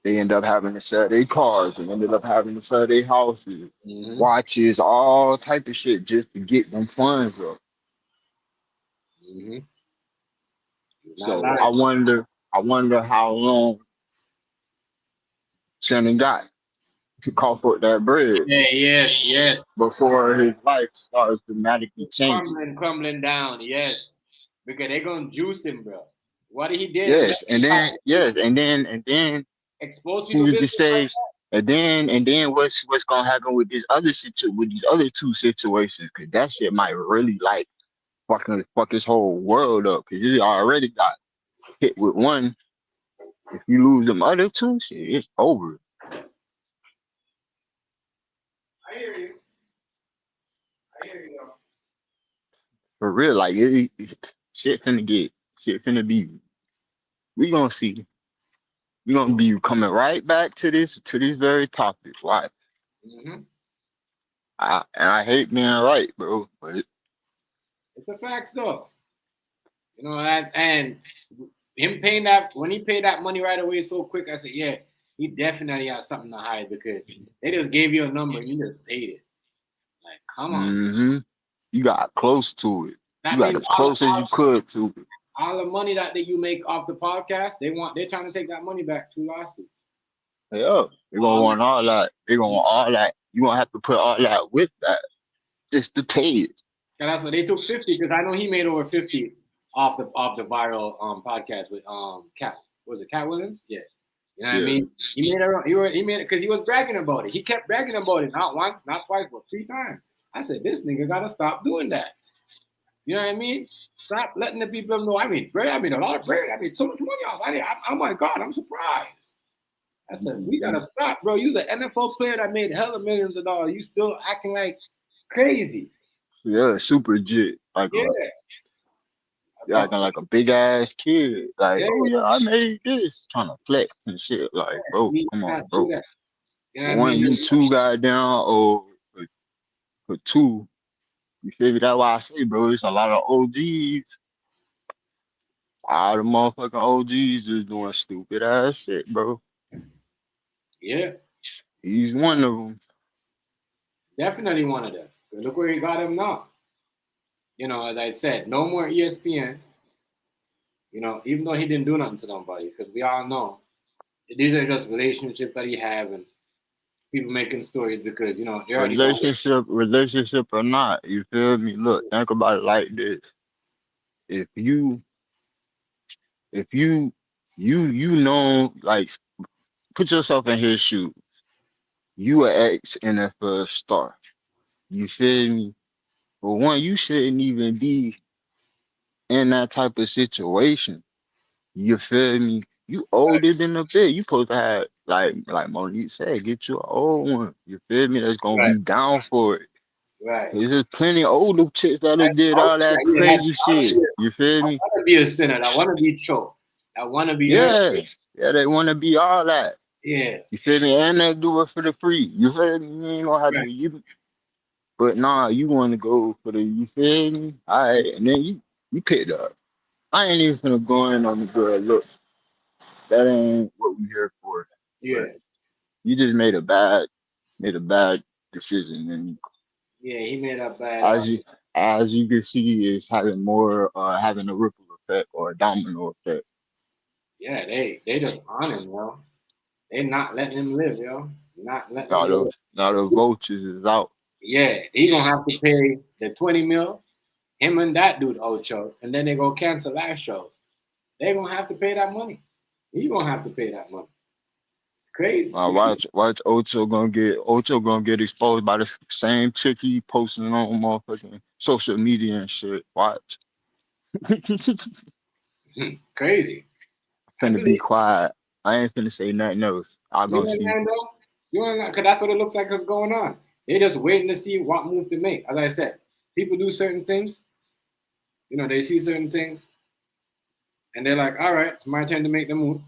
They end up having to sell their cars and ended up having to sell their houses, watches, all type of shit just to get them funds up. Mm-hmm. So I wonder how long Shannon got to cough up that bread. Yes. Before his life starts dramatically changing. Crumbling down, yes. Because they're gonna juice him, bro. What he did. And then expose people. Who's to say? And then what's gonna happen with with these other two situations? Cause that shit might really like fuck his whole world up. Cause he already got hit with one. If you lose them other two, shit, it's over. I hear you. I hear you. For real, like shit finna be. We gonna see. We gonna be coming right back to this very topic. Why? Mm-hmm. I hate being right, bro. But It's a fact, though. You know, and him paying that when he paid that money right away so quick, I said, yeah, he definitely has something to hide because they just gave you a number and you just paid it. Like, come on. hmm you got close to it. You That got means as close as you could to it. all the money that you make off the podcast, they're trying to take that money back through lawsuits. Yeah, they're gonna All want all that. They're gonna want all that. You gonna have to put all that with that just to pay it. And that's what they took 50 because I know he made over 50 off the viral podcast with Cat. Was it Cat Williams? Yeah. You know what I Yeah, mean? He made it because he was bragging about it. He kept bragging about it not once, not twice, but 3 times. I said, this nigga gotta stop doing that. You know what I mean? Stop letting the people know. I mean, bread. I made a lot of bread. I made so much money off. Oh my God, I'm surprised. I said, we gotta stop, bro. You're the NFL player that made hella millions of dollars. You still acting like crazy. yeah, super legit. Yeah. You acting like a big ass kid. Like, Yeah. oh yeah, I made this, trying to flex and shit. Like, bro, We come on, cannot do bro. that. You know For what I one, mean? you too goddamn old. For two, you feel me? That's why I say, bro, it's a lot of OGs. All the motherfucking OGs is doing stupid ass shit, bro. Yeah, He's one of them. definitely one of them. But look where he got him now. You know, as I said, no more ESPN. You know, even though he didn't do nothing to nobody, because we all know these are just relationships that he have and people making stories because they already know. Relationship or not, you feel me? Look, think about it like this. If you, if you know, like, put yourself in his shoes. You an ex NFL star. You feel me? For one, you shouldn't even be in that type of situation. You feel me? You older than a bit. You supposed to have like Monique said, get you an old one. You feel me? That's gonna Right, be down for it. right. There's just plenty of older chicks that done did all that crazy shit. You feel me? I want to be a sinner. I want to be choked. I want to be hurt. Yeah. Yeah, they wanna be all that. Yeah, You feel me? And they do it for the free. You feel me? You ain't gonna have right. to but nah, you wanna go for the you feel me? Alright, and then you picked up. I ain't even gonna go in on the girl. Look, that ain't what we here for. But Yeah, you just made a bad decision, and yeah. He made a bad. as you can see, it's having having a ripple effect or a domino effect. Yeah, they just on him, yo. They not letting him live, yo. Not letting Now him the live. now the vultures is out. Yeah, he gonna have to pay the 20 mil. Him and that dude Ocho, and then they go cancel last show. They gonna have to pay that money. He gonna have to pay that money. Crazy. Watch Ocho gonna get exposed by the same chick he posting on motherfucking social media and shit. Watch. Crazy. I Finna be believe quiet. I ain't finna say nothing else. I you gonna know, see. man, though. You know, because that's what it looks like is going on. They just waiting to see what move to make. As I said, people do certain things. You know, they see certain things, and they're like, "All right, it's my turn to make the move.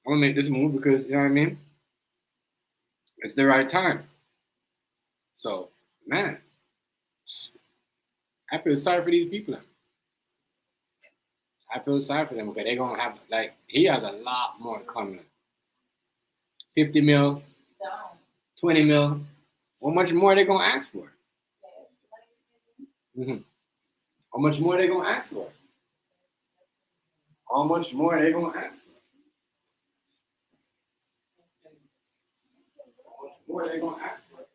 I'm gonna make this move because you know what I mean. It's the right time." So, man, I feel sorry for these people. I feel sorry for them because they're gonna have like he has a lot more coming. 50 mil, 20 mil. How much more are they gonna ask for? Mm-hmm. How much more are they gonna ask for? How much more are they gonna ask for? How much more are they gonna ask for?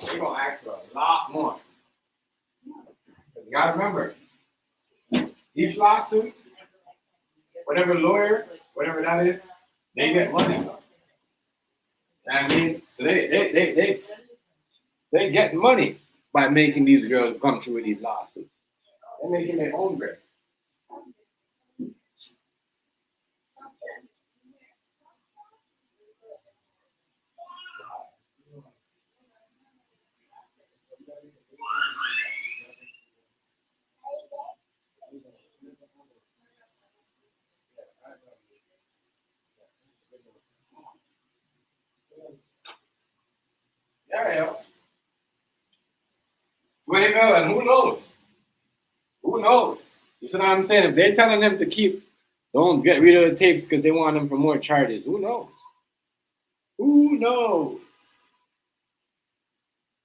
They're gonna ask for a lot more. You gotta remember, these lawsuits, whatever lawyer, whatever that is, They get money. You know what I mean? So they get money by making these girls come through with these lawsuits. They're making their own bread. Yeah. 20 million, who knows? Who knows? You see what I'm saying? If they're telling them to don't get rid of the tapes because they want them for more charges, who knows? Who knows?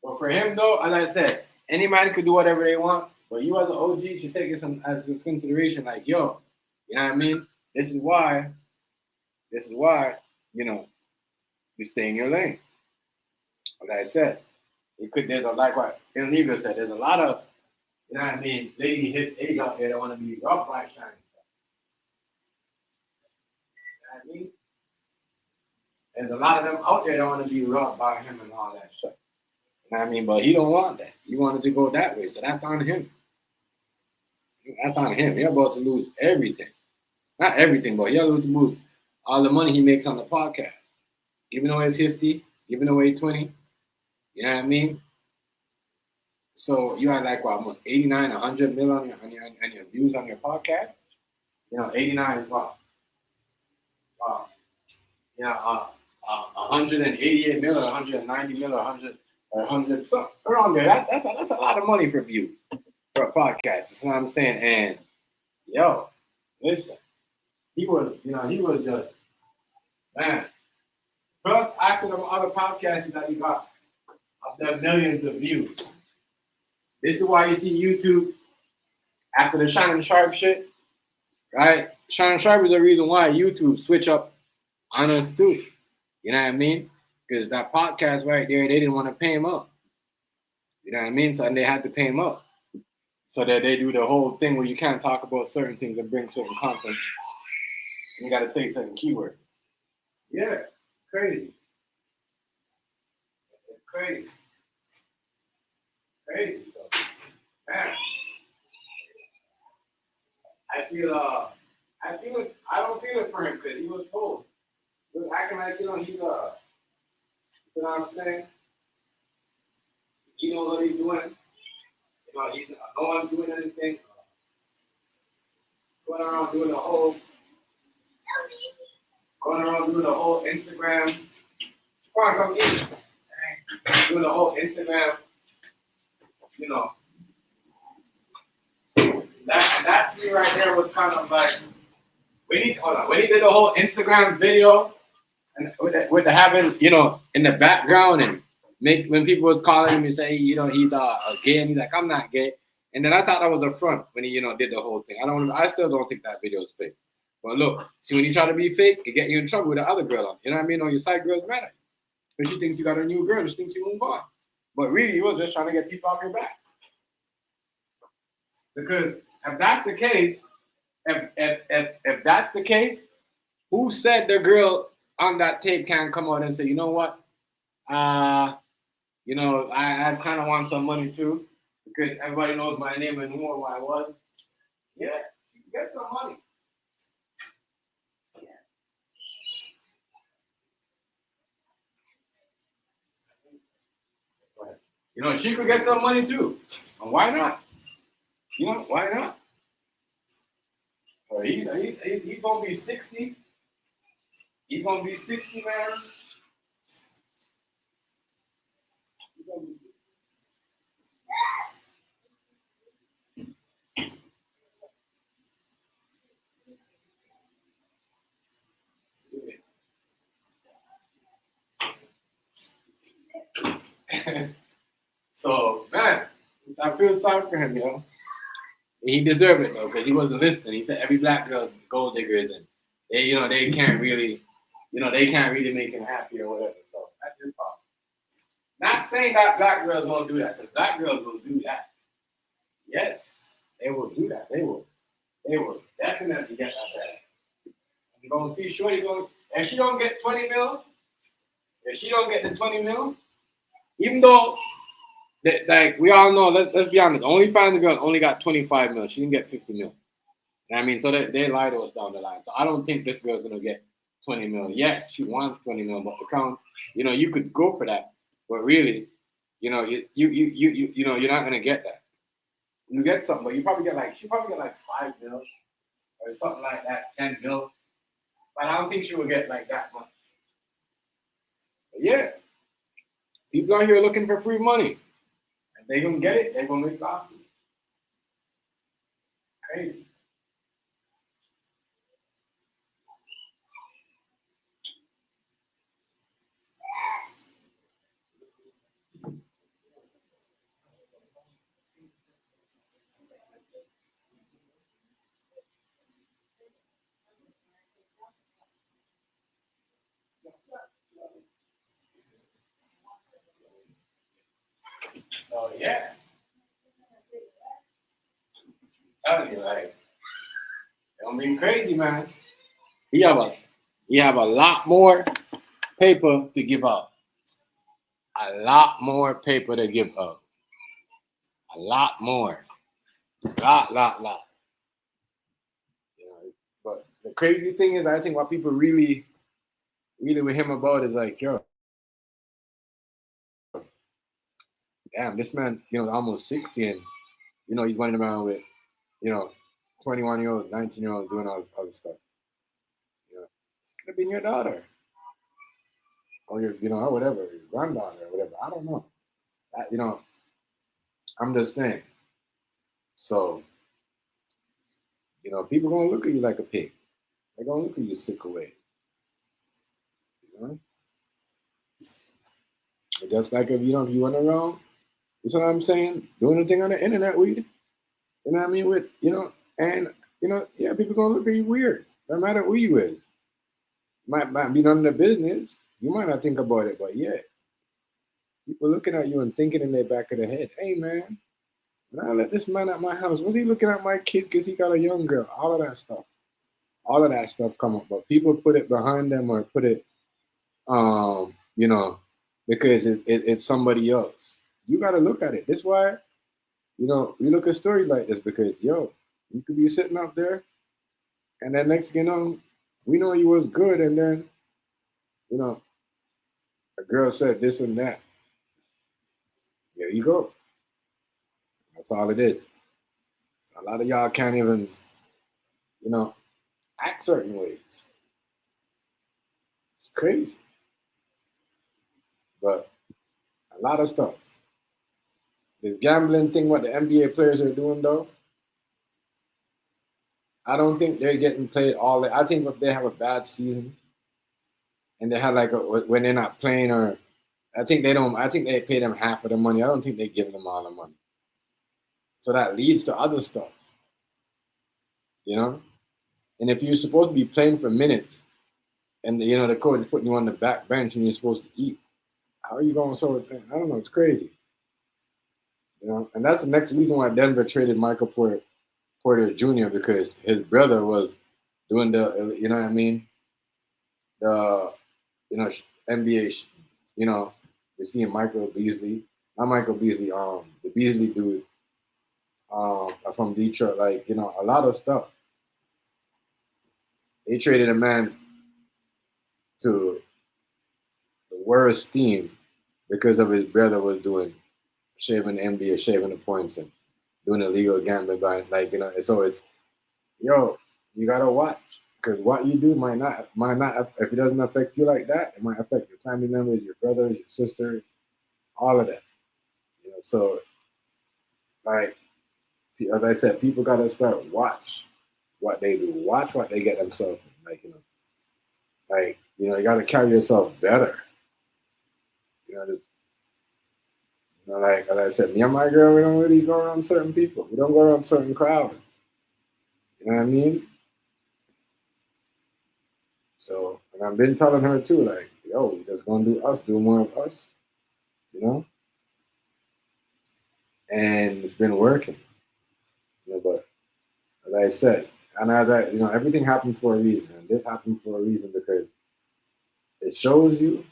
But for him, though, as I said, any man could do whatever they want, but you as an OG should take it as consideration, like, yo, you know what I mean? This is why, you know, you stay in your lane. Like I said, there's like what Illegal said, there's a lot of, you know what I mean, lady his age out there that want to be rough by Shannon. You know what I mean? There's a lot of them out there that want to be rough by him and all that stuff. You know what I mean? But he don't want that. He wanted to go that way, so that's on him. That's on him. He's about to lose everything. Not everything, but he'll lose all the money he makes on the podcast. Giving away 50, giving away 20. You know what I mean? So you had like what, almost 89, 100 million on your views on your podcast. You know, 89 is what? 188 million, 190 million, 100, so around there. That's a lot of money for views for a podcast. That's what I'm saying. And yo, listen, he was just, man. Plus, after the other podcasts that he got, up there millions of views. This is why you see YouTube after the Shannon Sharpe shit, right? Shannon Sharpe is the reason why YouTube switch up on us too. You know what I mean? Because that podcast right there, they didn't want to pay him up. You know what I mean? So they had to pay him up. So that they do the whole thing where you can't talk about certain things and bring certain content. And you got to say certain keywords. Yeah, crazy. It's crazy. Crazy stuff. Man. I don't feel it for him because he was told. He was acting like, he's you know what I'm saying? He knows what he's doing. He's no one's doing anything. Going around doing the whole Instagram. Come in. Doing the whole Instagram, that to me right there was kind of like when he did the whole Instagram video and with the having, in the background and when people was calling him and say, he's gay, and he's like, I'm not gay. And then I thought that was a front when he, did the whole thing. I still don't think that video is fake. But look, see, when you try to be fake, it get you in trouble with the other girl on. You know what I mean? Or your side girl's mad at you. Because she thinks you got a new girl, she thinks you move on. But really, you was just trying to get people off your back. Because if that's the case, if that's the case, who said the girl on that tape can't come out and say, you know what? I kind of want some money too, because everybody knows my name and who I was. Yeah, you can get some money. She could get some money too. And why not? Why not? He's gonna be 60. He's gonna be 60, man. So, man, I feel sorry for him, He deserved it, though, because he wasn't listening. He said every black girl gold diggers, and they can't really make him happy or whatever. So that's his problem. Not saying that black girls won't do that, because black girls will do that. Yes, they will do that. They will definitely get that bag. You're gonna see Shorty if she don't get 20 mil, if she don't get the 20 mil, even though like we all know, let's be honest, OnlyFans girl only got 25 mil. She didn't get 50 mil. I mean, so they lie to us down the line. So I don't think this girl's gonna get 20 mil. Yes, she wants 20 mil, but the count, you could go for that, but really, you know, you're not gonna get that. You get something, but she probably get like 5 mil or something like that, 10 mil. But I don't think she will get like that much. But yeah, people out here looking for free money. If they gonna get it, they're gonna make losses. Crazy. So yeah, I'm telling you, like, don't be crazy, man. You have a lot more paper to give up. A lot more paper to give up. A lot more. Lot. You know, but the crazy thing is, I think what people really with him about is like, yo, damn, this man, almost 60, and he's running around with, you know, 21-year-old, 19-year-old doing all this other stuff. Could have been your daughter, or your, or whatever, your granddaughter, or whatever. I don't know. I'm just saying. So, people gonna look at you like a pig. They're gonna look at you sick ways. Just like if you run around, you know what I'm saying, doing the thing on the internet with you know what I mean, and yeah, people gonna look at you weird, no matter who you is. Might be none of their business. You might not think about it, but yeah, people looking at you and thinking in their back of the head, hey man, when I let this man at my house, was he looking at my kid because he got a young girl? All of that stuff come up, but people put it behind them or put it, because it's somebody else. You got to look at it. That's why, we look at stories like this because, yo, you could be sitting up there, and then next thing you know, we know you was good, and then, a girl said this and that. There you go. That's all it is. A lot of y'all can't even, act certain ways. It's crazy. But a lot of stuff. This gambling thing, what the NBA players are doing, though, I don't think they're getting paid all. I think if they have a bad season and they have when they're not playing, or I think they don't. I think they pay them half of the money. I don't think they give them all the money. So that leads to other stuff, And if you're supposed to be playing for minutes, and the coach is putting you on the back bench and you're supposed to eat, how are you going so? I don't know. It's crazy. And that's the next reason why Denver traded Michael Porter Jr. because his brother was doing the, you know what I mean, the, NBA, you're seeing Michael Beasley, not Michael Beasley, the Beasley dude, from Detroit, a lot of stuff. They traded a man to the worst team because of his brother was doing shaving the NBA, shaving the points, and doing illegal gambling. So it's, yo, you gotta watch because what you do might not if it doesn't affect you like that, it might affect your family members, your brothers, your sisters, all of that. So as I said, people gotta start watch what they do, watch what they get themselves in. You gotta carry yourself better. Like I said, me and my girl, we don't really go around certain people. We don't go around certain crowds. You know what I mean? So, and I've been telling her too, like, yo, we just gonna do more of us, And it's been working. But as I said, and everything happened for a reason. And this happened for a reason because It shows you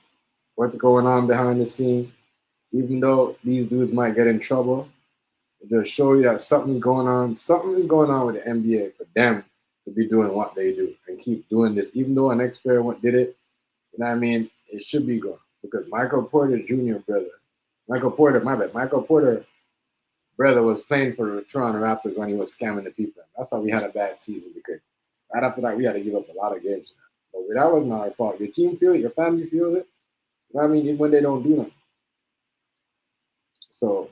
what's going on behind the scene. Even though these dudes might get in trouble, it just show you that something's going on. Something is going on with the NBA for them to be doing what they do and keep doing this. Even though an ex-player did it, you know what I mean? It should be gone because Michael Porter Jr. Michael Porter brother was playing for the Toronto Raptors when he was scamming the people. That's why we had a bad season because right after that we had to give up a lot of games. But that wasn't our fault. Your team feels it, your family feels it. You know what I mean? Even when they don't do nothing. So,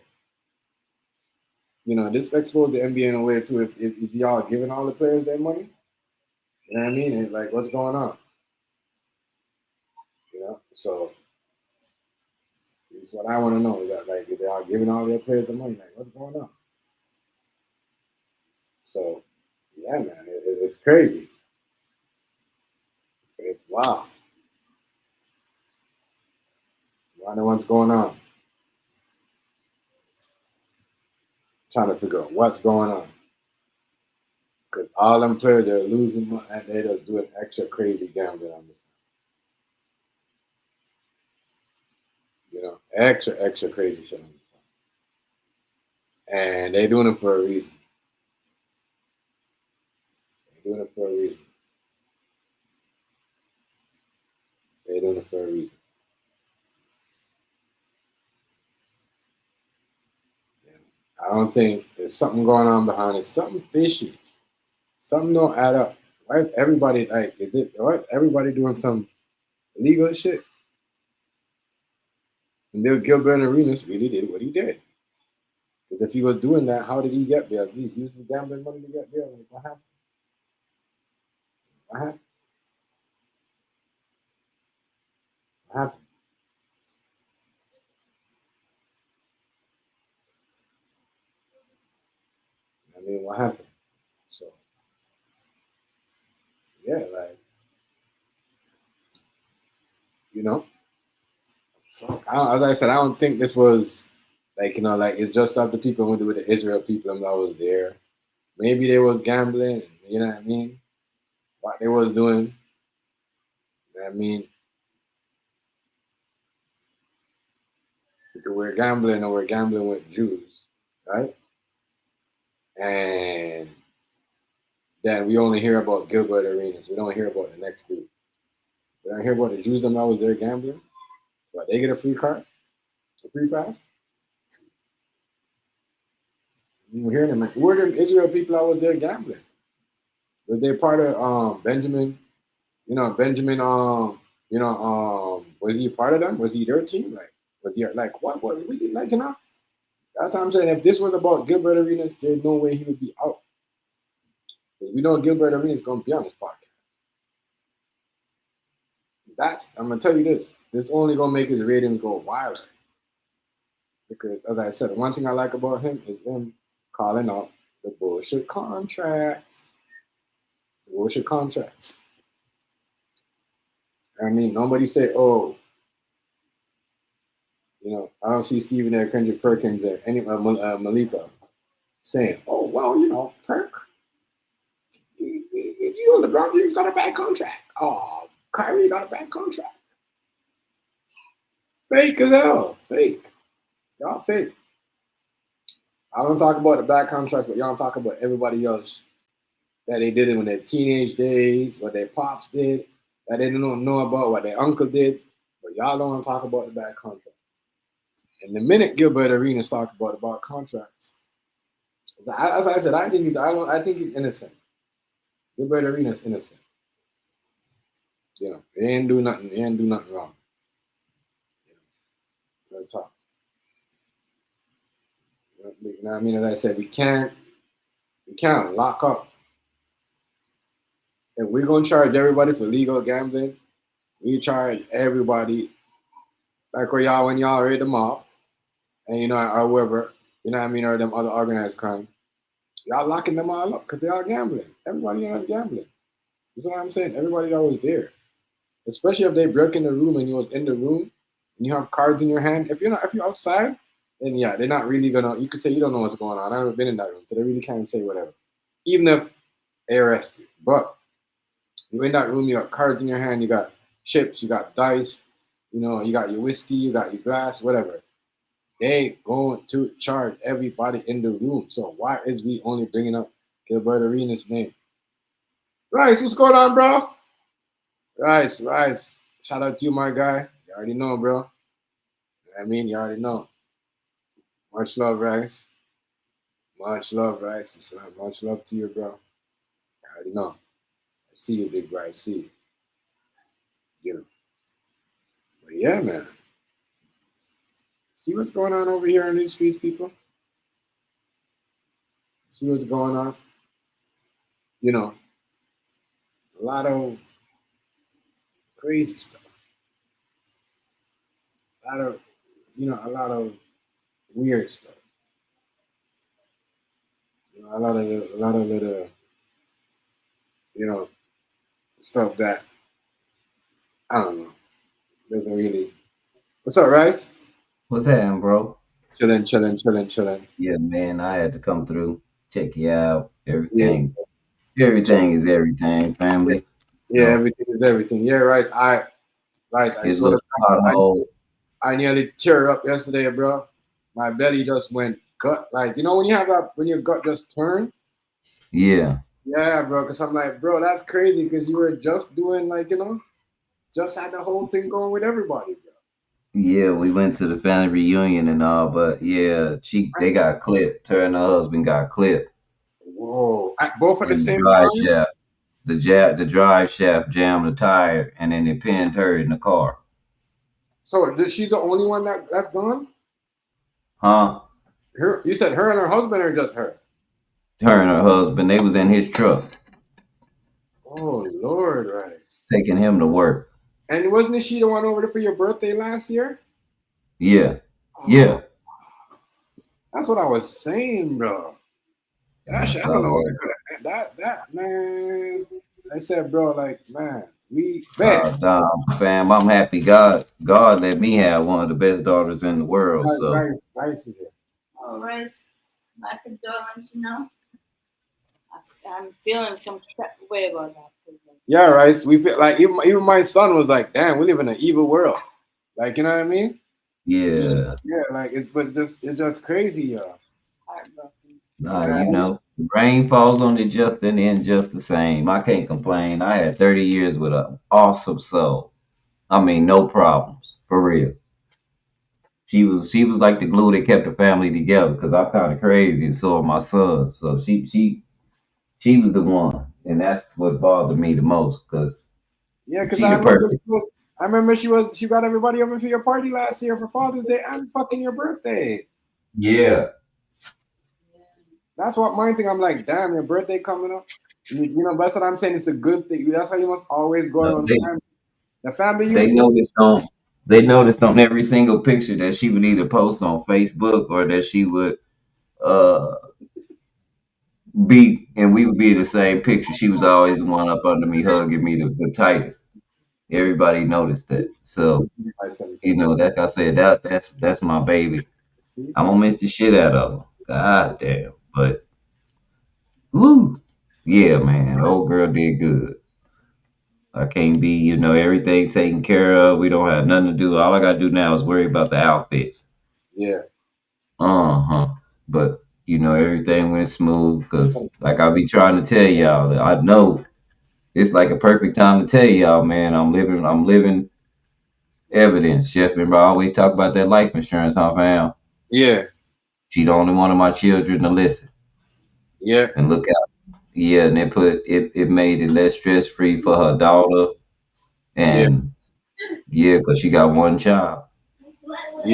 this exposed the NBA in a way too. If y'all giving all the players their money, you know what I mean? It's like, what's going on? So that's what I want to know. Is that like if they are giving all their players the money, like what's going on? So, yeah, man, it's crazy. It's wow. I wonder what's going on. Trying to figure out what's going on. Because all them players, they're losing money and they're just doing extra crazy gambling on this. Extra crazy shit on this. And they're doing it for a reason. They're doing it for a reason. They're doing it for a reason. I don't think there's something going on behind it. Something fishy. Something don't add up. Why is everybody everybody doing some illegal shit? And then Gilbert Arenas really did what he did. Because if he was doing that, how did he get there? He used his gambling money to get there. Like, what happened? What happened? What happened? I mean, what happened? So, yeah, like, as I said, I don't think this was like, it's just of the people who do with the Israel people that was there. Maybe they was gambling, you know what I mean? What they was doing, you know what I mean? Because we're gambling with Jews, right? And then we only hear about Gilbert Arenas. We don't hear about the next dude. We don't hear about the Jews that was there gambling. But they get a free card, a free pass. You hear them. Who are the Israel people that was there gambling? Was they part of Benjamin? Benjamin. Was he part of them? Was he their team? Like, was he like what? What we like? That's what I'm saying. If this was about Gilbert Arenas, there's no way he would be out. We know Gilbert Arenas is gonna be on this podcast. I'm gonna tell you this. This only gonna make his ratings go wilder. Because as I said, one thing I like about him is him calling out the bullshit contracts. Bullshit contracts. I mean, nobody say, oh, I don't see Stephen A. Kendrick Perkins or any Malika saying, oh, well, Perk, LeBron James got a bad contract. Oh, Kyrie got a bad contract. Fake as hell. Fake. Y'all fake. I don't talk about the bad contract, but y'all talk about everybody else that they did it in their teenage days, what their pops did, that they don't know about, what their uncle did, but y'all don't want to talk about the bad contract. And the minute Gilbert Arenas talked about contracts, as I said, I think he's innocent. Gilbert Arenas innocent. He ain't do nothing. He ain't do nothing wrong. Let's talk. You know what I mean? As I said, we can't lock up. If we're gonna charge everybody for legal gambling, we charge everybody like when y'all raid them up, and or whoever, you know what I mean, or them other organized crime, y'all locking them all up because they all gambling. Everybody else gambling. That's what I'm saying. Everybody that was there, especially if they broke in the room and you was in the room and you have cards in your hand. If you're outside, then yeah, they're not really gonna. You could say you don't know what's going on. I haven't been in that room, so they really can't say whatever, even if they arrest you. But you're in that room, you got cards in your hand, you got chips, you got dice, you know, you got your whiskey, you got your glass, whatever. They going to charge everybody in the room. So why is we only bringing up Gilbert Arenas' name? Rice, what's going on, bro? Rice. Shout out to you, my guy. You already know, bro. You know what I mean, you already know. Much love, Rice. Much love, Rice. Much love to you, bro. You already know. I see you, big bro. I see you. You know. But yeah, man. See what's going on over here on these streets, people? See what's going on? You know, a lot of crazy stuff. A lot of weird stuff. You know, a lot of little, you know, stuff that I don't know doesn't really. What's up, Rice? What's happening, bro? Chilling. Yeah, man, I had to come through, check you out. Yeah, Everything is everything, yeah, family. yeah. So Everything is everything. Yeah, Rice. I his swear to little God, pothole. I nearly tear up yesterday, bro. My belly just went gut, like you know when you have that when your gut just turned. Yeah, Yeah, bro. Because I'm like, bro, that's crazy. Because you were just doing like just had the whole thing going with everybody, bro. yeah, we went to the family reunion and all, but yeah, they Right? got clipped. Her and her husband got clipped Whoa. Both at the in the same drive time. shaft. The drive shaft jammed the tire, and then it pinned her in the car. So she's the only one that's gone. Huh? You said her and her husband, or just her? Her and her husband, they was in his truck Oh Lord, right. taking him to work. And wasn't she the one over there for your birthday last year? Yeah, Oh, yeah. that's what I was saying, bro. That shit, I don't know what So it could have. That man. I said, bro, like man, we man. Damn, fam, I'm happy God let me have one of the best daughters in the world. So Rice is here. All right, my condolences, I'm feeling some type of way about that. Yeah, Rice. We feel like even my son was like, damn, we live in an evil world. Like you know what I mean? yeah, Yeah, like it's just crazy, yo. Heartbroken. nah, Yeah, the rain falls on the just and the unjust the same. I can't complain. I had 30 years with an awesome soul. I mean, no problems for real. She was like the glue that kept the family together because I'm kind of crazy and so are my sons. So she was the one, and that's what bothered me the most because yeah, because she the perfect. I remember she got everybody over for your party last year for Father's Day and fucking your birthday. Yeah, That's what my thing. I'm like, damn, your birthday coming up. You know, that's what I'm saying. It's a good thing. That's how you must always go no, around the family They unit. noticed on every single picture that she would either post on Facebook or that she would uh be and we would be in the same picture. She was always the one up under me hugging me the tightest. Everybody noticed that. So, I said, like I said, that's my baby. I'm gonna miss the shit out of her. God damn. But woo. Yeah, man. Old girl did good. I can't be, everything taken care of. We don't have nothing to do. All I gotta do now is worry about the outfits. yeah, Uh-huh. But everything went smooth because like I be trying to tell y'all, I know it's like a perfect time to tell y'all, man, I'm living evidence. Chef, remember I always talk about that life insurance, huh, fam? yeah, She the only one of my children to listen. yeah, And look out. Yeah, and it made it less stress free for her daughter. yeah, And yeah, because she got one child.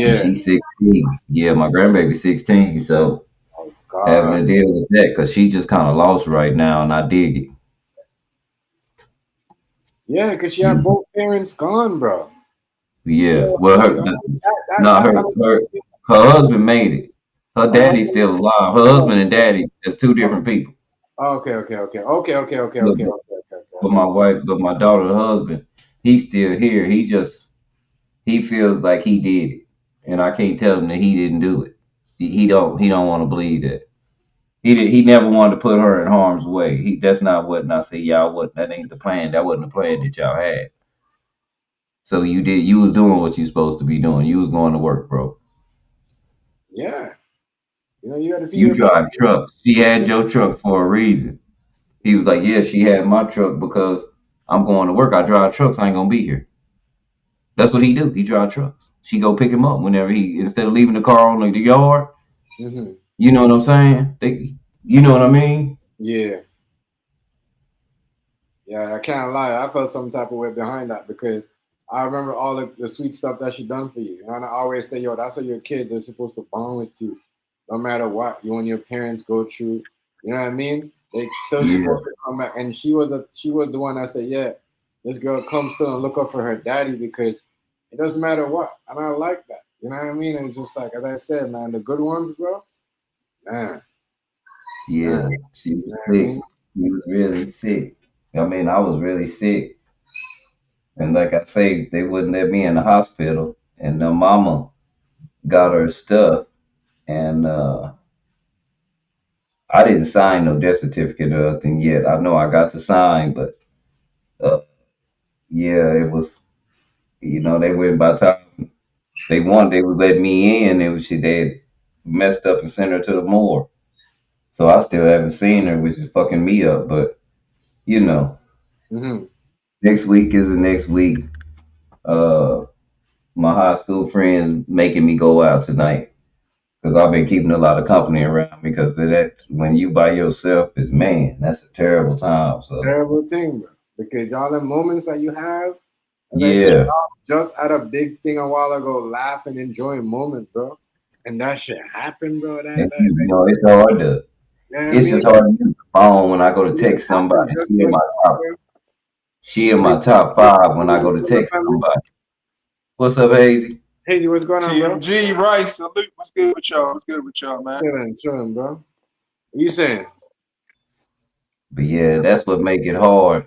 And yeah. she's 16. Yeah, my grandbaby's 16, so Oh having God. to deal with that because she just kind of lost right now, and I dig it. Yeah, because she had Mm. both parents gone, bro. Yeah, Yeah, well, yeah, no, I mean, her husband made it. Her oh, daddy's still alive. Her oh, husband and daddy is two oh, different people. okay, But, but, but okay. my wife, but my daughter's husband, he's still here. He feels like he did it, and I can't tell him that he didn't do it. He don't want to believe that. He never wanted to put her in harm's way. That's not what. And I say, y'all, what that ain't the plan. That wasn't the plan that y'all had. So you was doing what you supposed to be doing. You was going to work, bro. Yeah. You got to feed You your family. drive trucks. She had your truck for a reason. He was like, yeah, she had my truck because I'm going to work. I drive trucks. I ain't gonna be here. That's what he do. He drive trucks. She go pick him up whenever instead of leaving the car on the yard. Hmm. You know what I'm saying? You know what I mean? Yeah. Yeah, I can't lie. I felt some type of way behind that because I remember all the sweet stuff that she done for you. And I always say, yo, that's what your kids are supposed to bond with you, no matter what you and your parents go through. You know what I mean? They still Yeah, supposed to come back. And she was the one that said, yeah, this girl comes still and look up for her daddy because it doesn't matter what. And I like that. You know what I mean? It's just like as I said, man, the good ones, bro. Man, man. yeah. She You was know what I sick. mean? She was really sick. I mean, I was really sick. And like I say, they wouldn't let me in the hospital. And the mama got her stuff. And I didn't sign no death certificate or nothing yet. I know I got to sign, but uh, yeah, it was, they went by time they would let me in. They had messed up and sent her to the morgue. So I still haven't seen her, which is fucking me up. But, you know, Mm-hmm. next week is the next week. Uh, my high school friends making me go out tonight because I've been keeping a lot of company around because of that when you by yourself is man, that's a terrible time. So Terrible thing, bro. Because all the moments that you have, as I said, yeah, y'all just had a big thing a while ago, laugh and enjoy moment, bro. And that shit happened, bro. and it's hard to. You know what I It's mean? just hard to use the phone when I go to It text happened somebody. just like that, bro. She in Hey, my top five when I go to what's up, text family? somebody. What's up, Hazy? Hazy, what's going on, bro? TMG Rice, salute. What's good with y'all? What's good with y'all, man? Chilling, bro. What you saying? But yeah, that's what make it hard.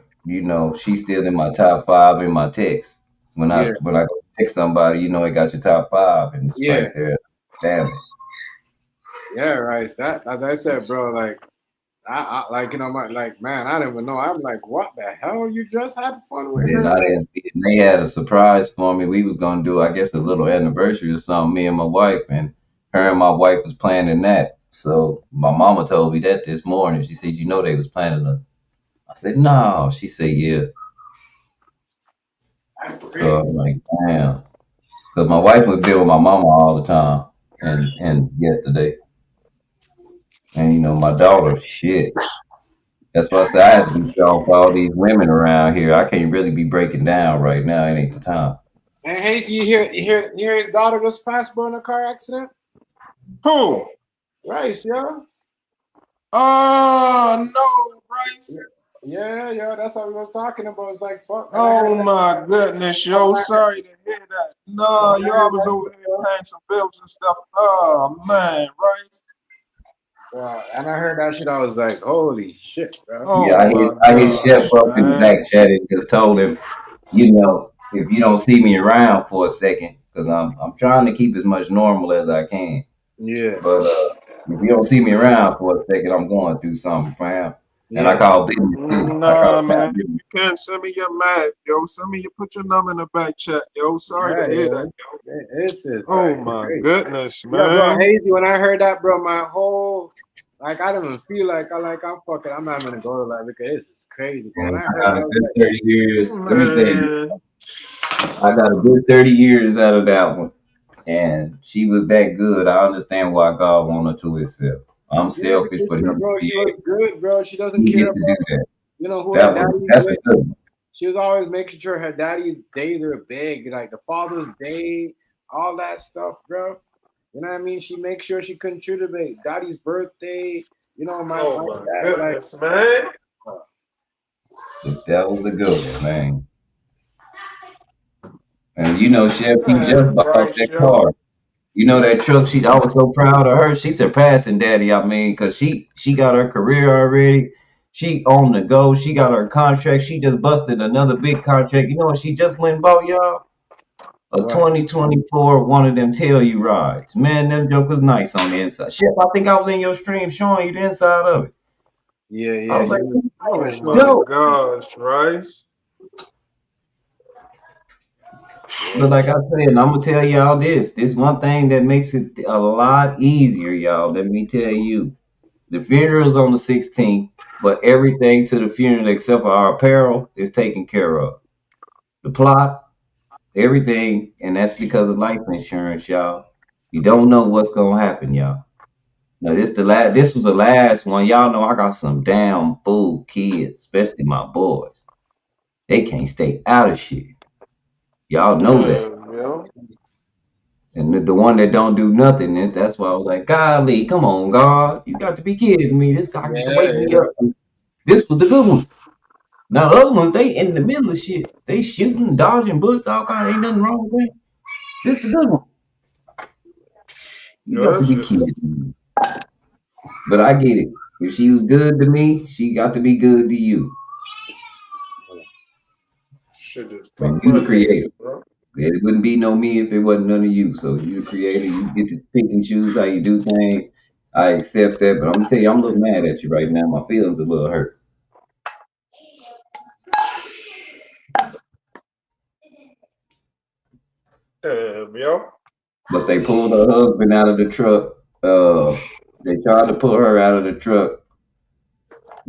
She's still in my top five in my text. Yeah, When I go to text somebody, it got your top five, and it's yeah, right there. Damn it. yeah, right. That, as I said, bro, like, I like, like, man, I didn't even know. I'm like, what the hell? You just had fun with Then her? I Like, didn't see it. And they had a surprise for me. We was gonna do, I guess, a little anniversary or something. Me and my wife, and her and my wife was planning that. So my mama told me that this morning. She said, they was planning a. I said, no. She said, yeah. that's So crazy. I'm like, damn. Because my wife would be with my mama all the time, and yesterday, and my daughter, shit. That's why I said I have to be strong for all these women around here. I can't really be breaking down right now. It ain't the time. And Hazy, you hear his daughter just passed, bro, in a car accident? Who? Right, yo. Oh no, Rice. Yeah, that's what we was talking about. It's like, fuck, man, I heard Oh that. my goodness, When yo. I Sorry to hear that. when No, I yo, I heard was that, over here bro, paying some bills and stuff. Oh man, Rice. and I heard that shit, I was like, holy shit, bro. Yeah, Oh my I hit Chef gosh, up in the man. back chat and just told him, if you don't see me around for a second, because I'm trying to keep as much normal as I can. Yeah, But if you don't see me around for a second, I'm going through something, fam. And I yeah. call business too. I call Nah, man. business. You can send me your map, yo. Put your number in the back chat, yo. Sorry to Yeah, hear that, yo. yo. This is Oh like my crazy. goodness, Yeah, bro, man. Hazy, when I heard that, bro, my whole, like, I don't even feel like I'm fucking, I'm not gonna go to that because this is crazy. But when And I I heard got that, a I was good like, 30 years. Let me tell you, Man. I got a good 30 years out of that one. And she was that good. I understand why God wanted her to himself. I'm yeah, selfish, because, but bro, she was good, bro. She doesn't he care get to do about, that. who her daddy is That's a with. good one. She was always making sure her daddy's days are big, like the Father's Day, all that stuff, bro. You know what I mean? She makes sure she contribute daddy's birthday. Oh My my dad, like, goodness, man. That was a good one, man. And Chef, he just Man, bought Rice, that yo. car. That truck. I was so proud of her. She surpassing Daddy. I mean, because she got her career already. She on the go. She got her contract. She just busted another big contract. You know what she just went and bought, y'all? A what? 2024 one of them Tellurides. Man, them jokers nice on the inside. Chef, I think I was in your stream showing you the inside of it. I Yeah, was like, you Oh was my showing dope. it. gosh, Rice. But like I said, and I'm gonna tell y'all this. This one thing that makes it a lot easier, y'all. Let me tell you. The funeral's on the 16th, but everything to the funeral except for our apparel is taken care of. The plot, everything, and that's because of life insurance, y'all. You don't know what's gonna happen, y'all. Now this the last. This was the last one. Y'all know I got some damn fool kids, especially my boys. They can't stay out of shit. Y'all know that. Damn, yo. And the one that don't do nothing, that's why I was like, golly, come on, God, you got to be kidding me. This guy can Yeah, wake me yeah. up. This was the good one. Now the other ones, they in the middle of shit. They shooting, dodging bullets, all kind. Ain't nothing wrong with that. This the good one. You Yo, got to that's be just kidding me. But I get it. If she was good to me, she got to be good to you. shit just And fucked you my the day, creator. bro. It wouldn't be no me if it wasn't none of you. So you the creator. You get to pick and choose how you do things. I accept that, but I'm gonna tell you, I'm a little mad at you right now. My feelings a little hurt. Damn, yo. But they pulled her husband out of the truck. They tried to pull her out of the truck.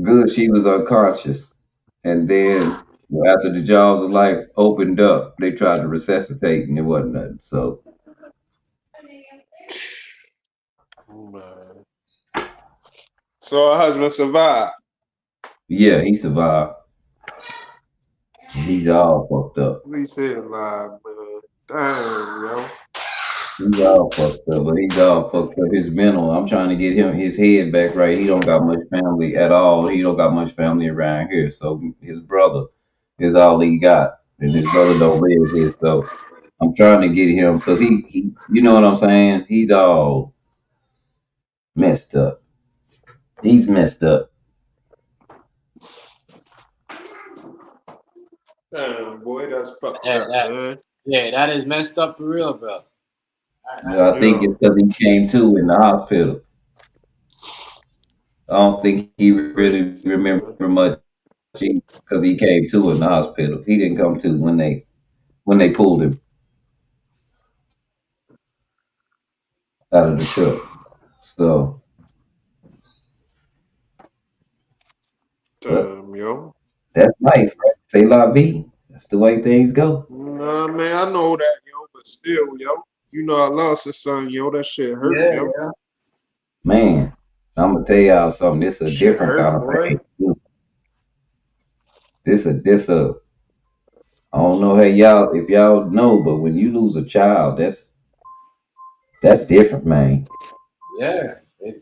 Good, she was unconscious. And then after the jaws of life opened up, they tried to resuscitate, and it wasn't nothing. So Man. So her husband survived. yeah, he survived. He's all fucked up. We said alive, man. Damn, yo. He's all fucked up, but he's all fucked up. His mental. I'm trying to get him his head back right. He don't got much family at all. He don't got much family around here. So his brother is all he got, and his brother don't live here. So I'm trying to get him because he, you know what I'm saying? He's all messed up. He's messed up. Damn, boy, that's fucked Yeah, up, that, man. yeah, that is messed up for real, bro. I think it's Yo. because he came to in the hospital. I don't think he really remember much because he came to in the hospital. He didn't come to when they pulled him out of the truck. So, but Damn, yo. that's life, right? Say la vie. That's the way things go. Nah, man, I know that, yo, but still, yo. You know I lost a son, yo. That shit hurt, Yeah, yo. yeah. Man, I'm gonna tell y'all something. This a Shit different kind hurt, of boy. pain. This a I don't know hey y'all if y'all know, but when you lose a child, that's different, man. Yeah.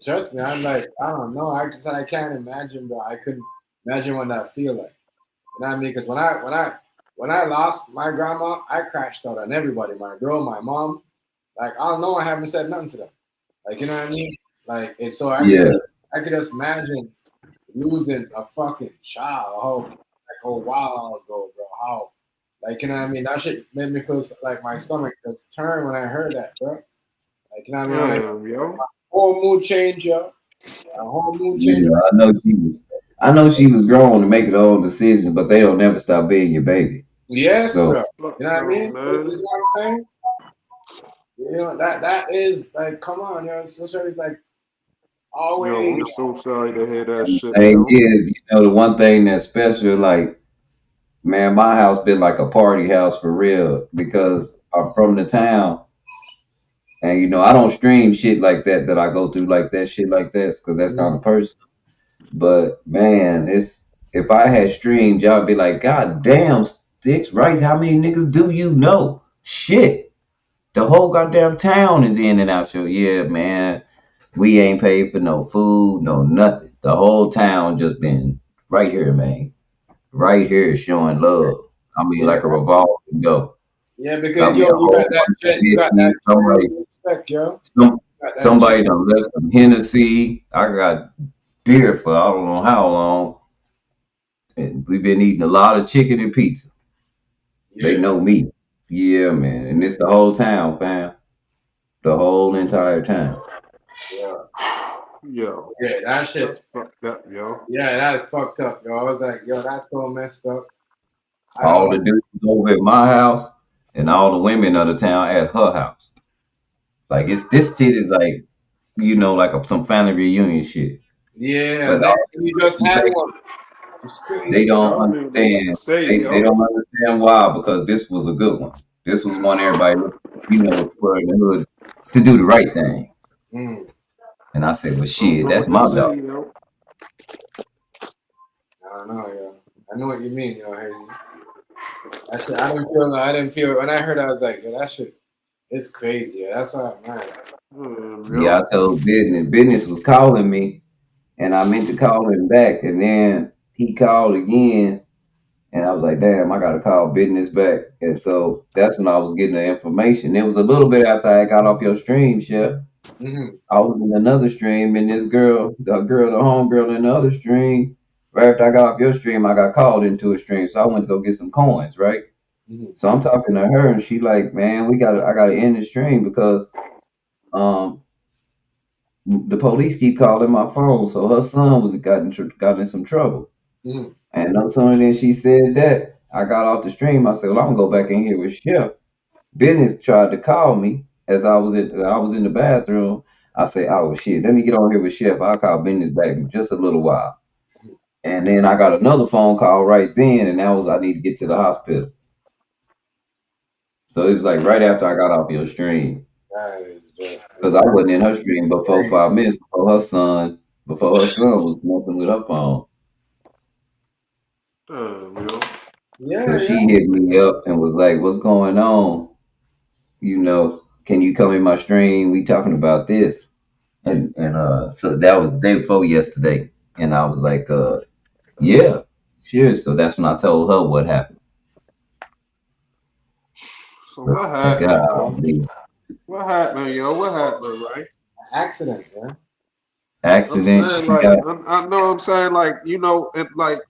Trust me, I'm like, I don't know. I can't imagine, bro. I couldn't imagine what that feel like. You know what I mean? Because when I lost my grandma, I crashed out on everybody. My girl, my mom. Like I don't know. I haven't said nothing to them. Like you know what I mean? Like and so Yeah, I could just imagine losing a fucking child. A while ago, bro. How like you know what I mean? That shit made me feel like my stomach just turned when I heard that, bro. Like you know what I mean? When I Damn, yo. whole mood change, yo. A whole mood change. yeah. I know she was grown to make her own decisions, but they don't never stop being your baby. Yes, So bro. Fuck You know what I no, mean? man. You know what I'm saying? You know that is like, come on, yo. It's just like Yo, always. I'm so sorry to hear that and shit, the thing yo. is, the one thing that's special, like man, my house been like a party house for real because I'm from the town. And I don't stream shit like that I go through like that shit like that because that's kind of personal. But man, it's if I had streamed, y'all be like, God damn, Sticks Rice, how many niggas do you know? Shit. The whole goddamn town is in and out. So yeah, man, we ain't paid for no food, no nothing. The whole town just been right here, man. Right here showing love. I mean Yeah, like a revolving door. yeah, I because mean yo, a you got whole that bunch of you got that bitches, somebody genuine respect, yo. some You got that somebody done left some Hennessy. I got beer for I don't know how long. And we've been eating a lot of chicken and pizza. They yeah, know me. Yeah, man. And it's the whole town, fam. The whole entire town. yeah, Yo, yeah. That that's shit. fucked up, yo. Yeah, that's fucked up, yo. I was like, yo, that's so messed up. I don't All know. the dudes over at my house, and all the women of the town at her house. Like it's this shit is like like some family reunion shit. Yeah, But all next you just the had women, one. It's they crazy. I don't don't even know what to understand. say, They yo. don't understand why because this was a good one. This was one everybody for the hood to do the right thing. Mm, And I said, well, I don't shit, know that's what to my say, dog. yo. I don't know, yo. I know what you mean, yo. Hazy. I didn't feel. When I heard, I was like, yo, that shit. It's crazy. Yeah, that's why, man. Yeah, Yo. I told business. Business was calling me, and I meant to call him back, and then he called again, and I was like, damn, I gotta call business back. And so that's when I was getting the information. It was a little bit after I got off your stream, Chef. Mm-hmm. I was in another stream, and this girl, the homegirl in the other stream, right after I got off your stream, I got called into a stream. So I went to go get some coins, right? Mm-hmm. So I'm talking to her, and she like, man, I gotta end the stream because um the police keep calling my phone. So her son got in some trouble. Mm-hmm. And no sooner than she said that, I got off the stream. I said, well, I'm gonna go back in here with Chef. Business tried to call me as I was in the bathroom. I say, oh shit, let me get on here with Chef. I'll call business back in just a little while. And then I got another phone call right then, and that was I need to get to the hospital. So it was like right after I got off your stream. That is just Because I wasn't in her stream before crazy. 5 minutes before her son was messing with her phone. Yo. So Yeah, she yeah. hit me up and was like, what's going on? Can you come in my stream? We talking about this. And so that was the day before yesterday. And I was like, yeah, sure. So that's when I told her what happened. So But what God, happened, yo? the What happened, yo? What happened, right? Accident, yeah. I'm accident, saying she like got I know I'm saying like it like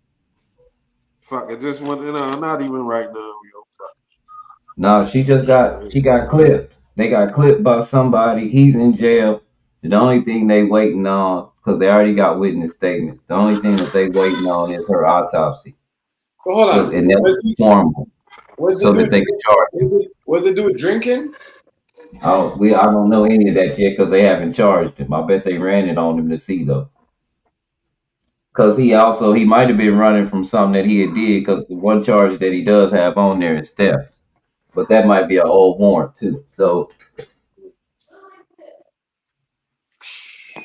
fuck it just went not even right now, yo. Fuck no, shit. she got clipped. They got clipped by somebody. He's in jail. The only thing they waiting on, because they already got witness statements. The only thing that they waiting on is her autopsy. So hold So on. and that's formal, Was the so that dude they can charge him. was the dude drinking? I don't know any of that yet because they haven't charged him. I bet they ran it on him to see though. Because he might have been running from something that he had did because the one charge that he does have on there is theft. But that might be an old warrant too. So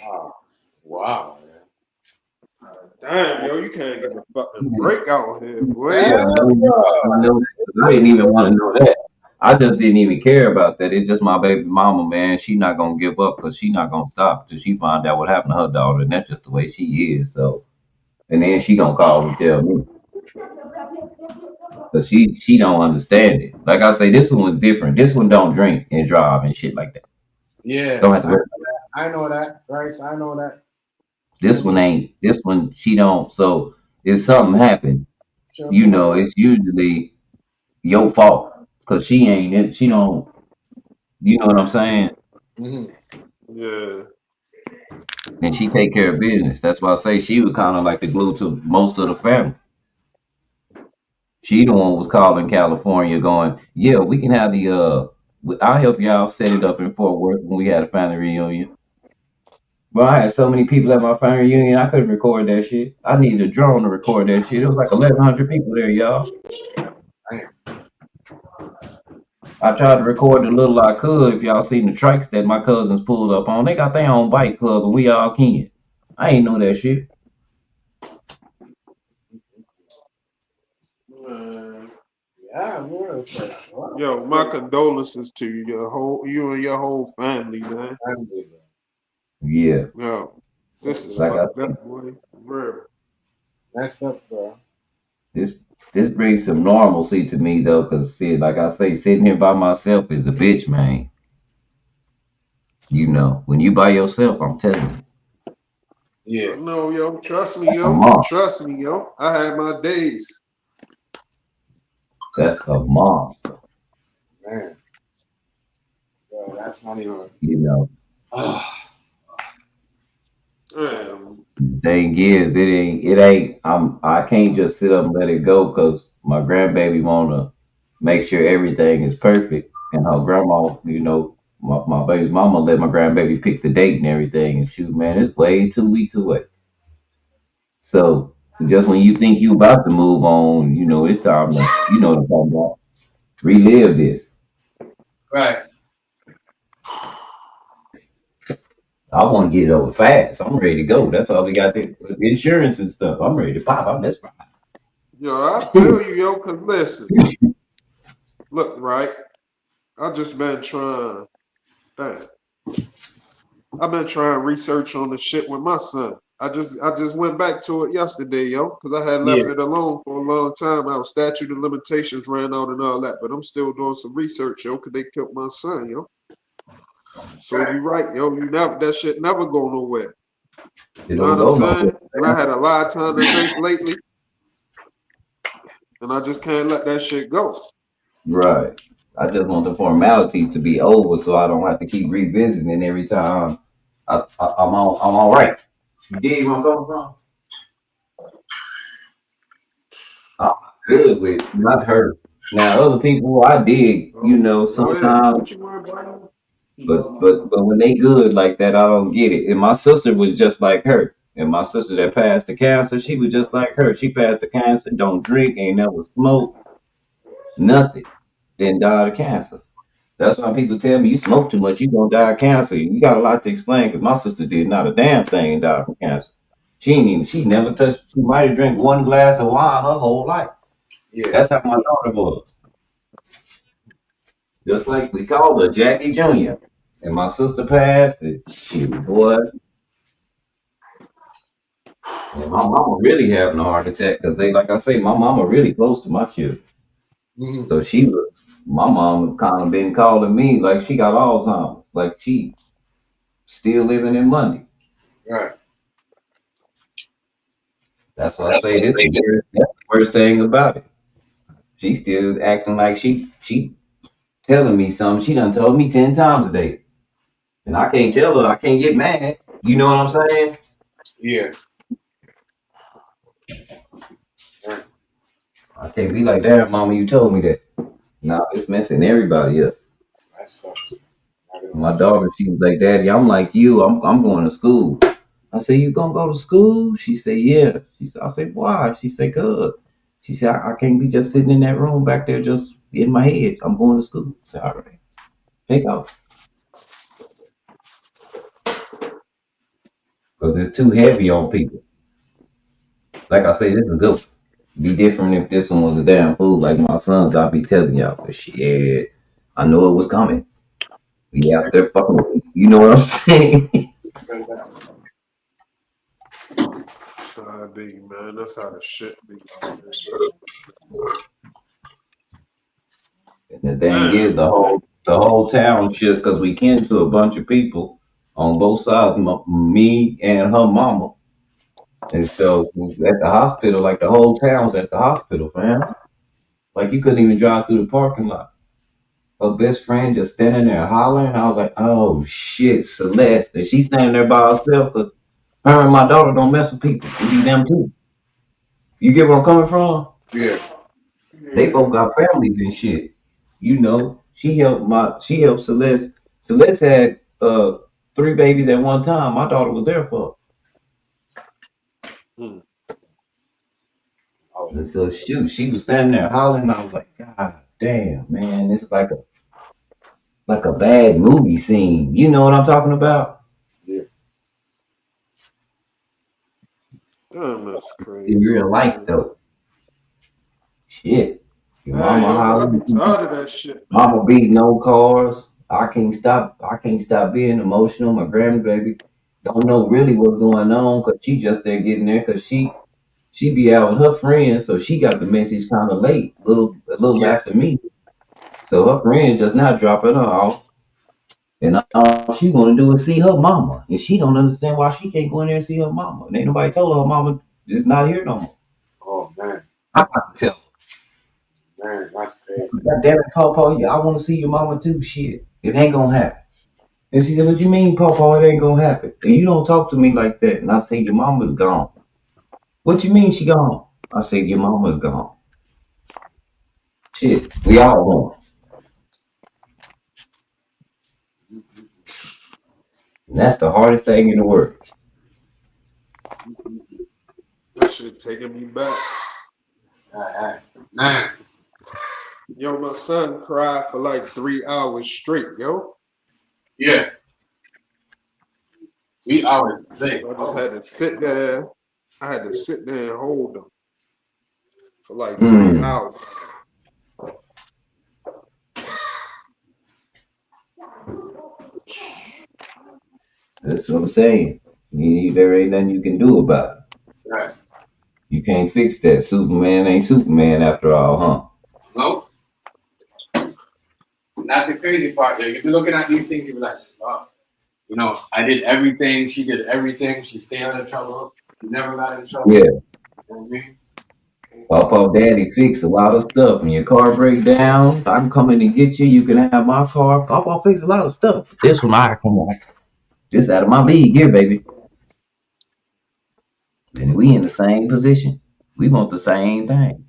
Oh, wow. Damn, yo, you can't get a fucking break out here, boy. yeah, Damn, I know that. 'Cause I didn't even want to know that. I just didn't even care about that. It's just my baby mama, man. She not gonna give up because she not gonna stop until she find out what happened to her daughter, and that's just the way she is. So, and then she gonna call and tell me because she don't understand it. Like I say, this one was different. This one don't drink and drive and shit like that. yeah. Don't have to worry. I know that, Bryce. I know that. This one ain't. This one she don't. So if something happened, it's usually your fault because she ain't it. She don't. You know what I'm saying? Mm-hmm. Yeah. And she take care of business. That's why I say she was kind of like the glue to most of the family. She the one was calling California, going, "Yeah, we can have I'll help y'all set it up in Fort Worth when we had a family reunion." Well, I had so many people at my family reunion, I couldn't record that shit. I needed a drone to record that shit. It was like 1,100 people there, y'all. Damn. I tried to record the little I could. If y'all seen the trikes that my cousins pulled up on, they got their own bike club, and we all can. I ain't know that shit. Man. Yeah, man. It's like, wow. Yo, my condolences to you and your whole family, man. Yeah, Yo, this is like I fucked said, up, boy. Real. Messed up, bro. this this brings some normalcy to me though, cause see, like I say, sitting here by myself is a bitch, man. When you by yourself, I'm telling Yeah, No, yo, trust me, you, a yo. monster. Trust me, yo. I had my days. That's a monster. man. Bro, that's not even. You know. Ah, Man. Thing is, it ain't. I can't just sit up and let it go, cause my grandbaby wanna. make sure everything is perfect. And her grandma, my baby's mama let my grandbaby pick the date and everything. And shoot, man, it's way 2 weeks away. So just when you think you about to move on, it's time to, to come back, relive this. Right. I want to get it over fast. I'm ready to go. That's all we got. The insurance and stuff. I'm ready to pop. That's right. Yo, I feel you, yo, cause listen, look, right? I just been trying, damn, I've been trying research on the shit with my son. I just went back to it yesterday, yo, because I had left Yeah. it alone for a long time. Our statute of limitations ran out and all that, but I'm still doing some research, yo, because they killed my son, yo. So you're right, yo. That shit never go nowhere. It You know don't what I'm go saying? nowhere. And I had a lot of time to think lately, and I just can't let that shit go. Right. I just want the formalities to be over, so I don't have to keep revisiting every time. I'm all right. You dig where I'm coming from? I'm good with not her. Now other people I dig, Go ahead. sometimes. What you want, Brian? But when they good like that, I don't get it. And my sister was just like her. And my sister that passed the cancer, she was just like her. She passed the cancer, don't drink, ain't never smoke, nothing. Then died of cancer. That's why people tell me you smoke too much, you gonna die of cancer. You got a lot to explain because my sister did not a damn thing and died from cancer. She never touched. She might have drank one glass of wine her whole life. Yeah. That's how my daughter was. Just like we called her Jackie Jr. And my sister passed, and she boy. And my mama really having a heart attack because like I say, my mama really close to my children. Mm-hmm. So my mom kind of been calling me like she got Alzheimer's, like she still living in Monday. Right. That's why I say that's the worst thing about it. She still acting like she telling me something she done told me 10 times a day. And I can't tell her, I can't get mad. You know what I'm saying? Yeah. Right. I can't be like, damn, mama, you told me that. Nah, it's messing everybody up. That sucks. I don't My know. daughter, she was like, Daddy, I'm like you. I'm going to school. I said, you gonna go to school? She said, yeah. I said, why? She said, good. She said, I can't be just sitting in that room back there just in my head. I'm going to school. I said, all right, take off. Because it's too heavy on people. Like I say, this is good. Be different if this one was a damn fool like my sons. I'll be telling y'all, but shit, I know it was coming. We out there fucking with me. You know what I'm saying? Big man, that's how the shit be. And the thing Man, is, the whole town shook because we came to a bunch of people on both sides, me and her mama. And so at the hospital, like the whole town's at the hospital, fam. Like you couldn't even drive through the parking lot. Her best friend just standing there hollering. I was like, oh shit, Celeste. And she's standing there by herself because her and my daughter don't mess with people. We be them too. You get where I'm coming from? Yeah. They both got families and shit. She helped Celeste. Celeste had 3 babies at one time. My daughter was there for hmm. her. And so shoot, she was standing there hollering. I was like, God damn, man, it's like a bad movie scene. You know what I'm talking about? Yeah. Damn, that's In crazy, real life man. though. Shit. Your Hey, mama yo, but I be hollering. tired of that shit, man. Mama beating on cars. I can't stop being emotional. My grandbaby don't know really what's going on because she just there getting there because she be out with her friends, so she got the message kind of late, a little Yeah. after me. So her friends just not dropping her off, and all she want to do is see her mama, and she don't understand why she can't go in there and see her mama. And ain't nobody told her mama is not here no more. Oh man. I got to tell Man, that's crazy. her, God damn it, Popo, yeah, I want to see your mama too. Shit, it ain't gonna happen. And she said, what you mean, Popo? It ain't gonna happen. And you don't talk to me like that. And I say, your mama's gone. What you mean she gone? I said, your mama's gone. Shit, we all going. And that's the hardest thing in the world. That shit taking me back. Man. Yo, my son cried for like 3 hours straight, yo. Yeah. 3 hours. I just had to sit there. I had to sit there and hold him for like 3 hours. That's what I'm saying. There ain't nothing you can do about it. Right. You can't fix that. Superman ain't Superman after all, huh? No. That's the crazy part there. If you're looking at these things, you're like, wow. You know, I did everything. She did everything. She stayed out of trouble. She never got in trouble. Yeah. You know what I mean? Papa, Daddy fix a lot of stuff. When your car break down, I'm coming to get you. You can have my car. Papa fix a lot of stuff. This one, I come on. This out of my league here, baby. And we in the same position. We want the same thing.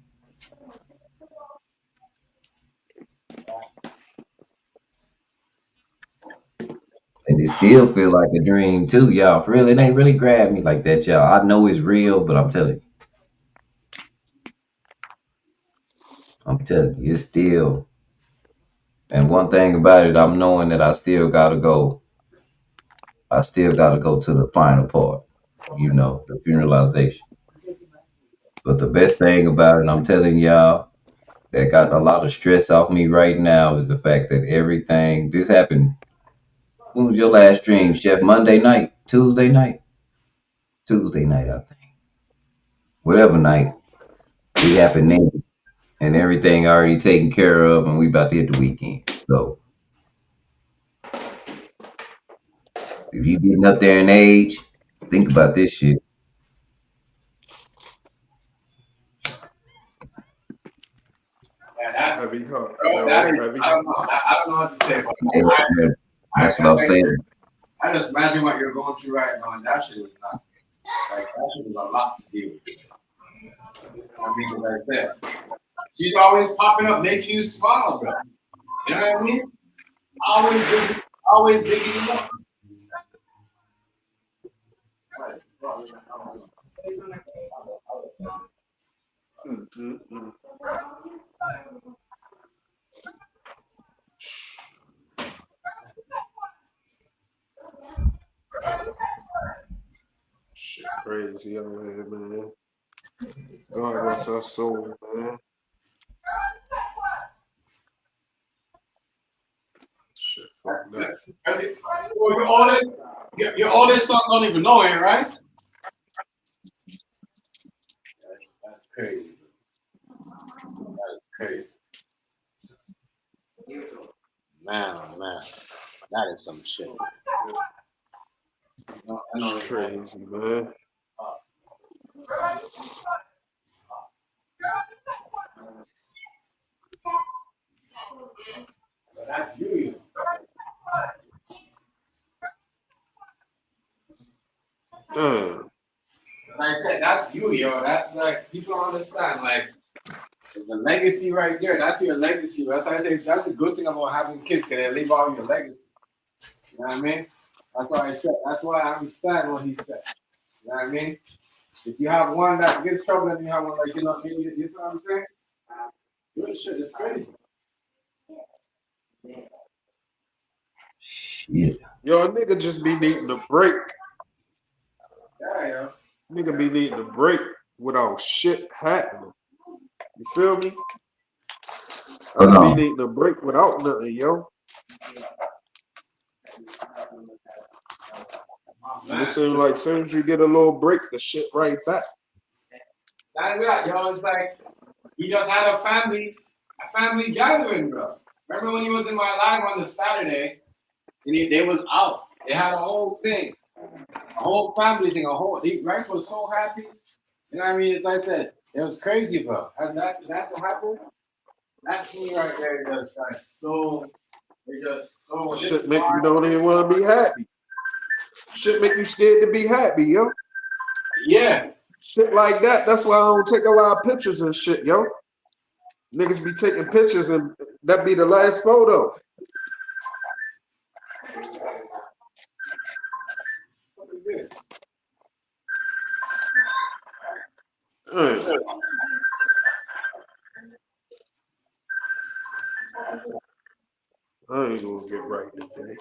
And it still feel like a dream too, y'all. For real, it ain't really grabbed me like that, y'all. I know it's real, but I'm telling you, it's still. And one thing about it, I'm knowing that I still gotta go. I still gotta go to the final part, you know, the funeralization. But the best thing about it, I'm telling y'all, that got a lot of stress off me right now is the fact that everything this happened. When was your last stream, Chef? Monday night, Tuesday night, I think. Whatever night, it happened then, and everything already taken care of, and we about to hit the weekend. So if you getting up there in age, think about this shit. Yeah, that's Heavy heart. bro, that is, Heavy I don't know. I don't know what to say, but That's what I'm saying. I just imagine what you're going through right now, and that shit was not like that shit was a lot to deal with. I mean, like I said, she's always popping up, making you smile, bro. You know what I mean? Always digging you up. Shit crazy over here, man. God rest our soul, man. Shit fucked up. Your oldest son don't even know it, right? That's crazy. That's crazy. Man, oh man. That is some shit. I know It's crazy, man. But that's you. Damn. Like I said, that's you, yo. That's like people don't understand. Like the legacy right there. That's your legacy. That's why I say that's a good thing about having kids, because they leave all your legacy. You know what I mean? That's why I said. That's why I understand what he said. You know what I mean? If you have one that gets trouble and you have one like you know what I'm saying? Good shit is crazy. Shit. Yo, a nigga just be needing a break. Yeah. Nigga be needing a break without shit happening. You feel me? I just be needing a break without nothing, yo. And it seems like as soon as you get a little break, the shit right back. That's right, yo. It's like he just had a family gathering, bro. Remember when he was in my live on the Saturday and they was out. They had a whole thing, a whole family thing, Rex was so happy. You know what I mean? As I said, it was crazy, bro. That what happened? That's me right there, just like so. It just so. Shit make you don't even want to be happy. Shit make you scared to be happy, yo. Yeah. Shit like that. That's why I don't take a lot of pictures and shit, yo. Niggas be taking pictures and that be the last photo. What is this? I ain't gonna get right today.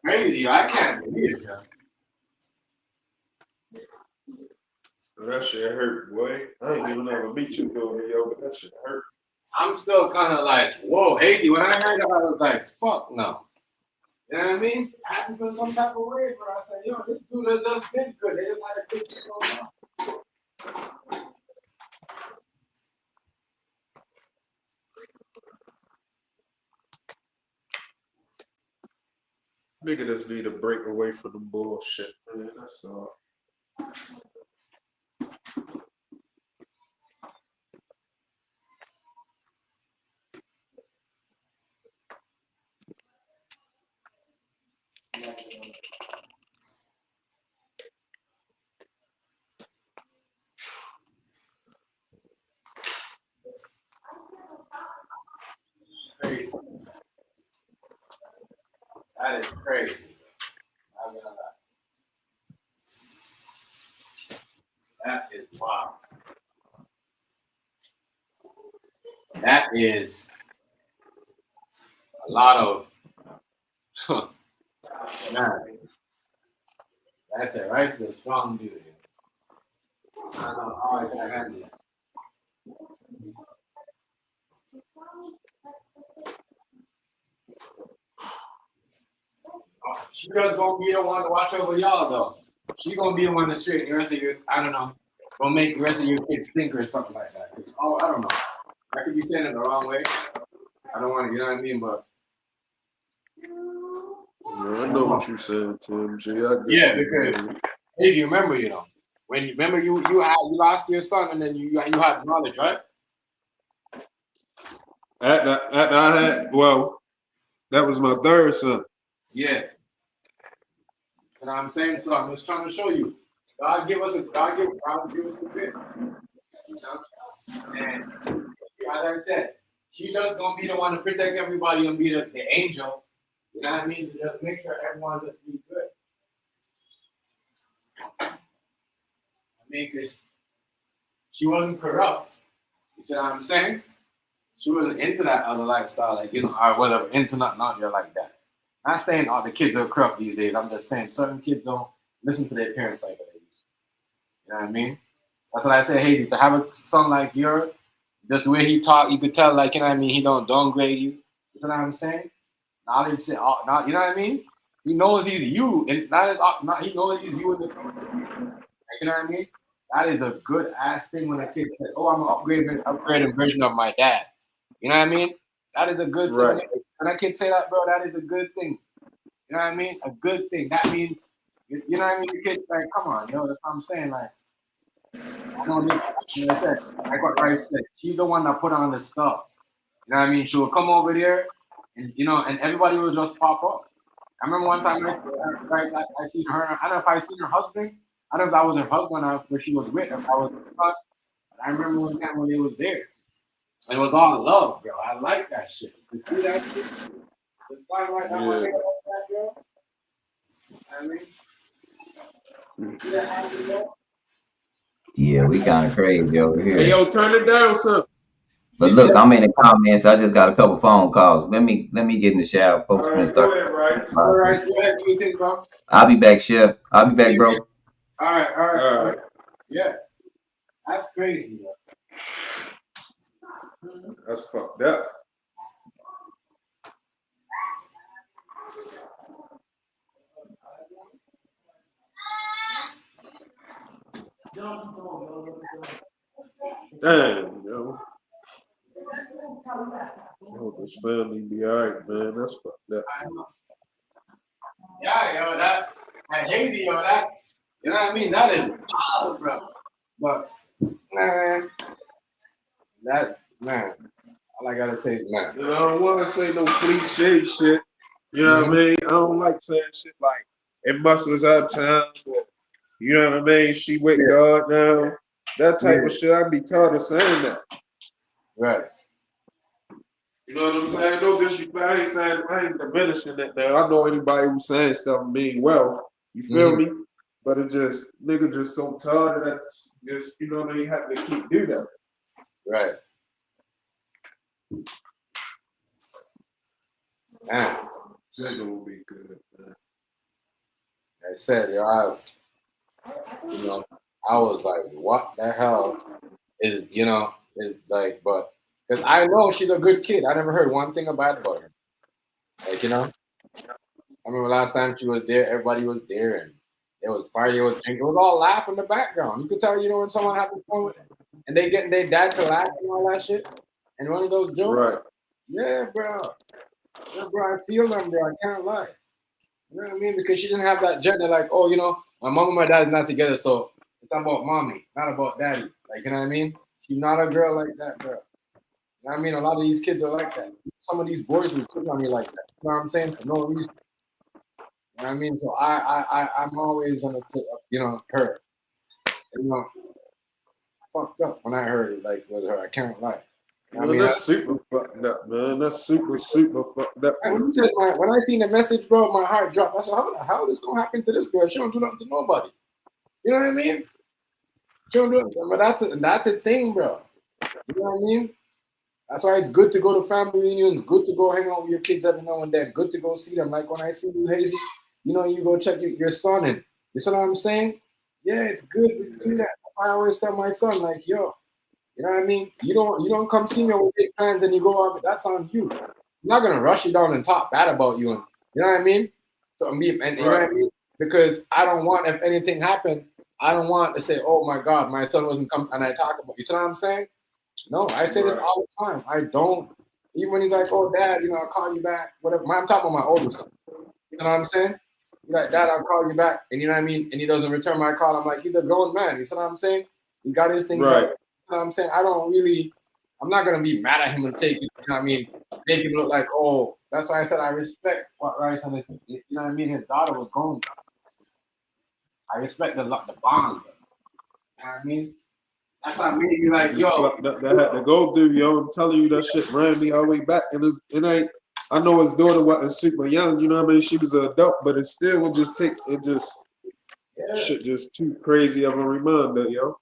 Crazy, I can't believe it, yo. That shit hurt, boy. I ain't even ever meet you doing yo, but that shit hurt. I'm still kind of like, whoa, Hazy. When I heard that, I was like, fuck no. You know what I mean? I had to feel some type of way, bro. I said, yo, this dude does been good. They just had a good shit going on. Nigga just need a break away from the bullshit, man. That's all. Crazy. That is crazy. I'm gonna lie. That is wild. That is a lot of man. That's it, right? The strong dude. I don't know how I can handle it. She just gonna be the one to watch over y'all though. She gonna be the one to straighten the rest of your, I don't know, gonna make the rest of your kids think or something like that. Oh, I don't know. I could be saying it the wrong way. I don't want to, you know what I mean? But Yeah, I know what you said, Tim G. I get yeah, you, because man. if you remember, you know, when you remember you lost your son and then you had knowledge, right? I had, well, that was my third son. Yeah. And I'm saying so. I'm just trying to show you. God give us a bit. You know? And as I said, she just gonna be the one to protect everybody and be the angel. You know what I mean? To just make sure everyone just be good. I mean, cause she wasn't corrupt. You see what I'm saying? She wasn't into that other lifestyle, like, you know, or whatever, into nothing out there like that. Not saying all the kids are corrupt these days. I'm just saying certain kids don't listen to their parents like that. You know what I mean? That's what I say, Hazy. To have a son like yours, just the way he talk, you could tell, like, you know what I mean, he don't downgrade you. You know what I'm saying? Knowledge, you know what I mean? He knows he's you, and he knows he's you in the future. Like, you know what I mean? That is a good ass thing when a kid says, "Oh, I'm an upgraded version of my dad." You know what I mean? That is a good thing. Right. When a kid say that, bro, that is a good thing. You know what I mean? A good thing. That means, you know what I mean? The kid's like, come on, yo, that's what I'm saying. Like, I know this. Like I said, like what Rice said, she's the one that put on the stuff. You know what I mean? She will come over there, and you know, and everybody will just pop up. I remember one time I seen her. I don't know if I seen her husband. I don't know if that was her husband or if she was with, if that was her son. But I remember one time when they was there. And it was all love, bro. I like that shit. You see that shit? It's fine like that one thing about that, bro. I mean, see that happy, bro? Yeah, we kind of crazy over Hey, here. yo, turn it down, son. But look, I'm in the comments. I just got a couple phone calls. Let me get in the shower. Folks All gonna right, go start. ahead, right? All right, go ahead. Do you think, bro? I'll be back, Chef. I'll be back, bro. All right. All right. Yeah. That's crazy, bro. That's fucked up. Damn, yo. I hope this family be alright, man. That's fucked up. Yeah, yo, that Hazy, yo, that, you know what I mean? That is wild, bro. But, man, All I gotta say is man. You know, I don't want to say no cliche shit. You know what I mean? I don't like saying shit like it must was our time. Or, you know what I mean? She with God now. That type of shit. I'd be tired of saying that. Right. You know what I'm saying? No disrespect. I ain't diminishing it now. I know anybody who's saying stuff mean well. You feel me? But it just nigga just so tired that just you know they have to keep do that. Right. Man. Nigga will be good, man. I said, I was like, what the hell is like, but because I know she's a good kid. I never heard one thing bad about her. Like, I remember last time she was there, everybody was there, and it was party, it was drink, it was all laugh in the background. You could tell, when someone having fun with it, and they getting their dad to laugh and all that shit, and one of those jokes. Right. Yeah, bro. Yeah, bro, I feel them, bro. I can't lie. You know what I mean? Because she didn't have that gender, like, oh, my mom and my dad is not together, so it's about mommy, not about daddy. Like, you know what I mean? She's not a girl like that, bro. You know what I mean? A lot of these kids are like that. Some of these boys will put on me like that. You know what I'm saying? For no reason. You know what I mean? So I'm always gonna put up, her. Fucked up when I heard it, like, with her. I can't lie. I mean, that's super fucked up, man. That's super fucked up. When I seen the message, bro, my heart dropped. I said, how the hell is this gonna happen to this girl? She don't do nothing to nobody. You know what I mean? She don't do it. But that's a thing, bro. You know what I mean? That's why it's good to go to family reunions, good to go hang out with your kids every now and then, good to go see them. Like when I see you, Hazy, you go check your son and you see what I'm saying? Yeah, it's good to do that. I always tell my son, like, yo, you know what I mean? You don't come see me with big plans and you go out, that's on you. I'm not gonna rush you down and talk bad about you, and you know what I mean? So you know what I mean? Because I don't want, if anything happened, I don't want to say, oh my God, my son wasn't coming, and I talk about, you know what I'm saying? No, I say this all the time. I don't. Even when he's like, oh, Dad, I'll call you back. Whatever. I'm talking about my older son. You know what I'm saying? He's like, Dad, I'll call you back. And you know what I mean? And he doesn't return my call. I'm like, he's a grown man. You know what I'm saying? He got his thing right. You know what I'm saying? I'm not going to be mad at him and take it, you know what I mean? Make him look like, oh, that's why I said I respect what Rice and his, you know what I mean? His daughter was going through. I respect the bond. You know what I mean? That's why I made you like, yo. That had to go through, yo. I'm telling you, that shit ran me all the way back. And it ain't, I know his daughter wasn't super young, you know what I mean? She was an adult, but it still would just take, shit just too crazy of a reminder, yo.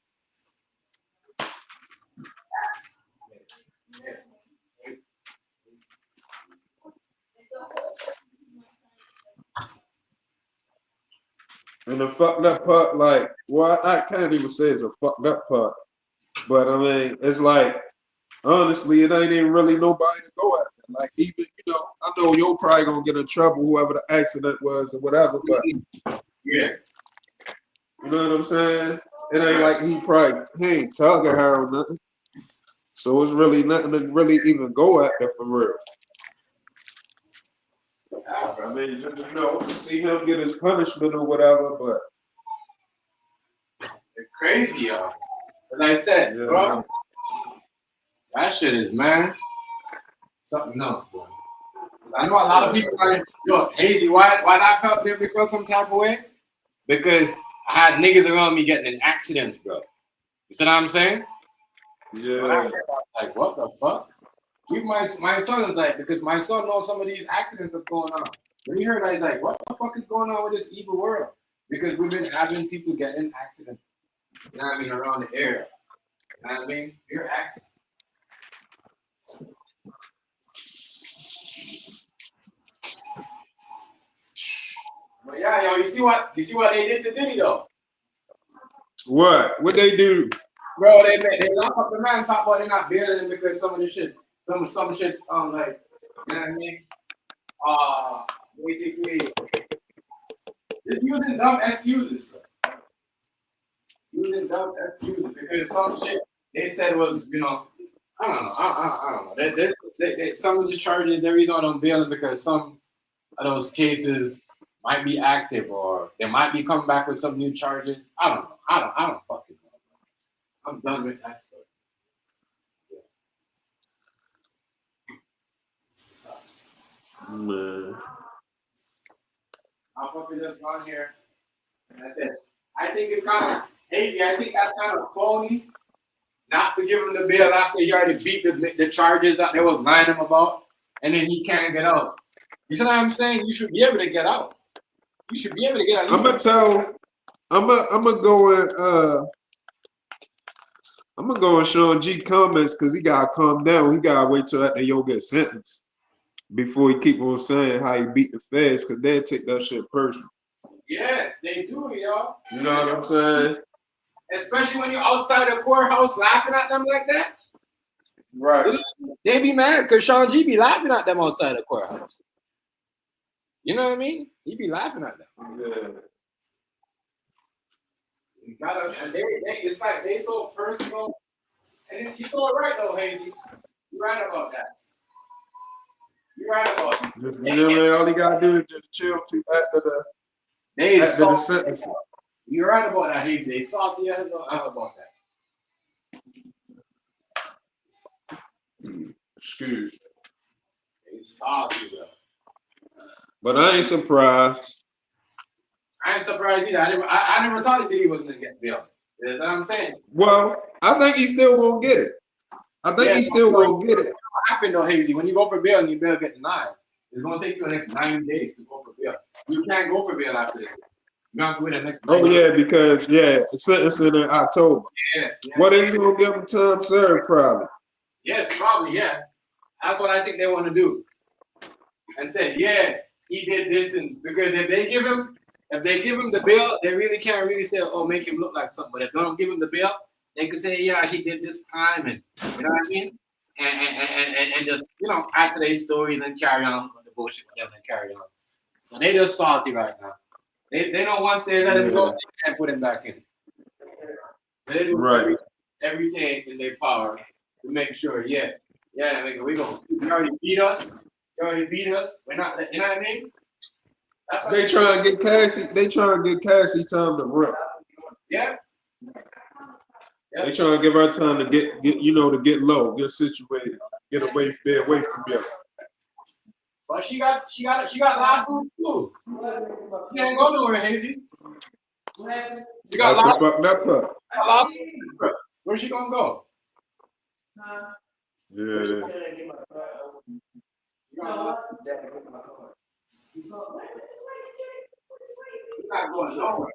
And the fucked up part, like, well, I can't even say it's a fucked up part. But I mean, it's like, honestly, it ain't even really nobody to go at. Like, even, I know you're probably gonna get in trouble, whoever the accident was or whatever, but yeah. You know what I'm saying? It ain't like he ain't tugging her or nothing. So it's really nothing to really even go at there for real. I mean, just, see him get his punishment or whatever, but it's crazy, yo. As I said, bro, that shit is, man, something else, bro. I know a lot of people are, yo, Hazy, why I felt me feel some type of way? Because I had niggas around me getting in accidents, bro. You see what I'm saying? Yeah. When I heard, I was like, what the fuck? Even my son is like, because my son knows some of these accidents that's going on. When he heard that, he's like, what the fuck is going on with this evil world? Because we've been having people get in accidents, you know what I mean, around the area. You know what I mean? You're accident. But yeah, yo, you see what they did to Diddy though? What they do? Bro, they lock up the man, talk about they not bailing him because some of the shit, some shit's like, you know what I mean? Basically, just using dumb excuses, bro. Using dumb excuses because some shit they said was, I don't know. Some of the charges, the reason I don't bail them because some of those cases might be active or they might be coming back with some new charges. I don't know. I don't fucking know. I'm done with that stuff. officer just gone here. And I said, I think it's kind of hazy. I think that's kind of phony not to give him the bail after he already beat the charges that they was lying him about, and then he can't get out. You see what I'm saying? You should be able to get out. You should be able to get out. I'm gonna go in Sean G comments because he gotta calm down. He gotta wait till after you'll get sentenced before he keep on saying how he beat the feds, because they'll take that shit personal. Yes, they do, y'all. You know what I'm saying? Especially when you're outside the courthouse laughing at them like that. Right. They be mad because Sean G be laughing at them outside the courthouse. You know what I mean? He be laughing at them. Yeah. You gotta, and it's like they so personal. And you're so right though, Hazy. You're right about that. You're right about that. Just, you know, man, all he gotta do is just chill to after the sentence. You're right about that, Hazy. They salty as hell about that. Excuse me. They salty, bro. But I ain't surprised. I ain't surprised either. I never thought Diddy was gonna get bailed. You know what I'm saying? Well, I think he still won't get it. I think he still won't get it. What happened though, Hazy? When you go for bail and your bail get denied, it's gonna take you the next 90 days to go for bail. You can't go for bail after this. You have to wait the next. Oh yeah, because the sentencing in October. Yeah. What is he gonna give him time served? Probably. Yes, probably. Yeah, that's what I think they want to do. And said, yeah, he did this, and because if they give him the bail, they really can't really say, oh, make him look like something. But if they don't give him the bail, they could say, yeah, he did this time, and you know what I mean, and just add to their stories and carry on with the bullshit with them and carry on. So they just salty right now. They know once they let him go, they can't put him back in. So they do everything in their power to make sure, nigga, we already beat us. You already beat us. We're not, you know what I mean? They trying to get Cassie. They trying to get Cassie time to run. Yeah. They trying to give her time to get low, get situated, be away from you. But she got lawsuits too. She ain't go nowhere, Hazy. She got lawsuits. Where's she gonna go? Yeah. Not going nowhere.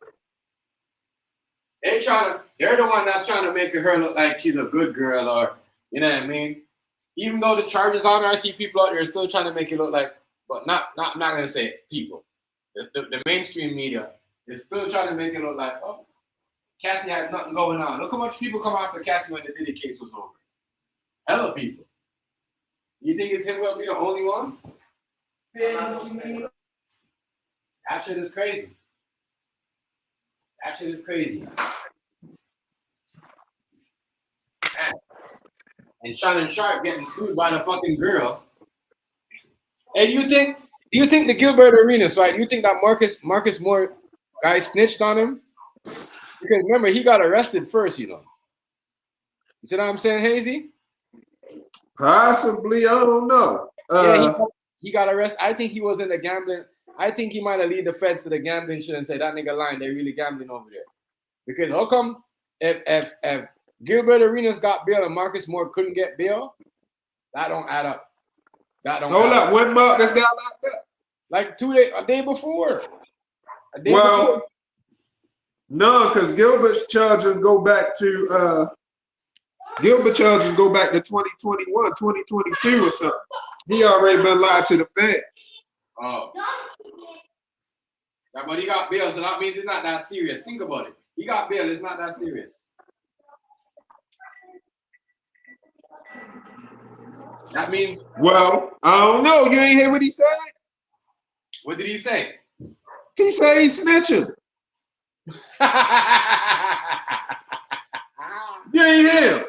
They're the one that's trying to make her look like she's a good girl, or you know what I mean? Even though the charges on her, I see people out there still trying to make it look like, but I'm not gonna say people. The mainstream media is still trying to make it look like, oh, Cassie has nothing going on. Look how much people come after Cassie when the Diddy case was over. Hella people. You think it's him will be the only one? That shit is crazy. That shit is crazy. Man. And Shannon Sharpe getting sued by the fucking girl. And do you think the Gilbert Arenas, right? You think that Marcus Moore guy snitched on him? Because remember, he got arrested first, You see what I'm saying, Hazy? Possibly, I don't know. He got arrested. I think he was in the gambling. I think he might have lead the feds to the gambling shit and say that nigga lying. They really gambling over there. Because how come if Gilbert Arenas got bail and Marcus Moore couldn't get bail, that don't add up. Hold up, when Marcus got locked up? Like a day before. Before. No, because Gilbert's charges go back to 2021, 2022 or something. He already been lied to the feds. Oh. Yeah, but he got bail, so that means it's not that serious. Think about it. He got bail, it's not that serious. That means. Well, I don't know. You ain't hear what he said? What did he say? He said he's snitching. You ain't hear him.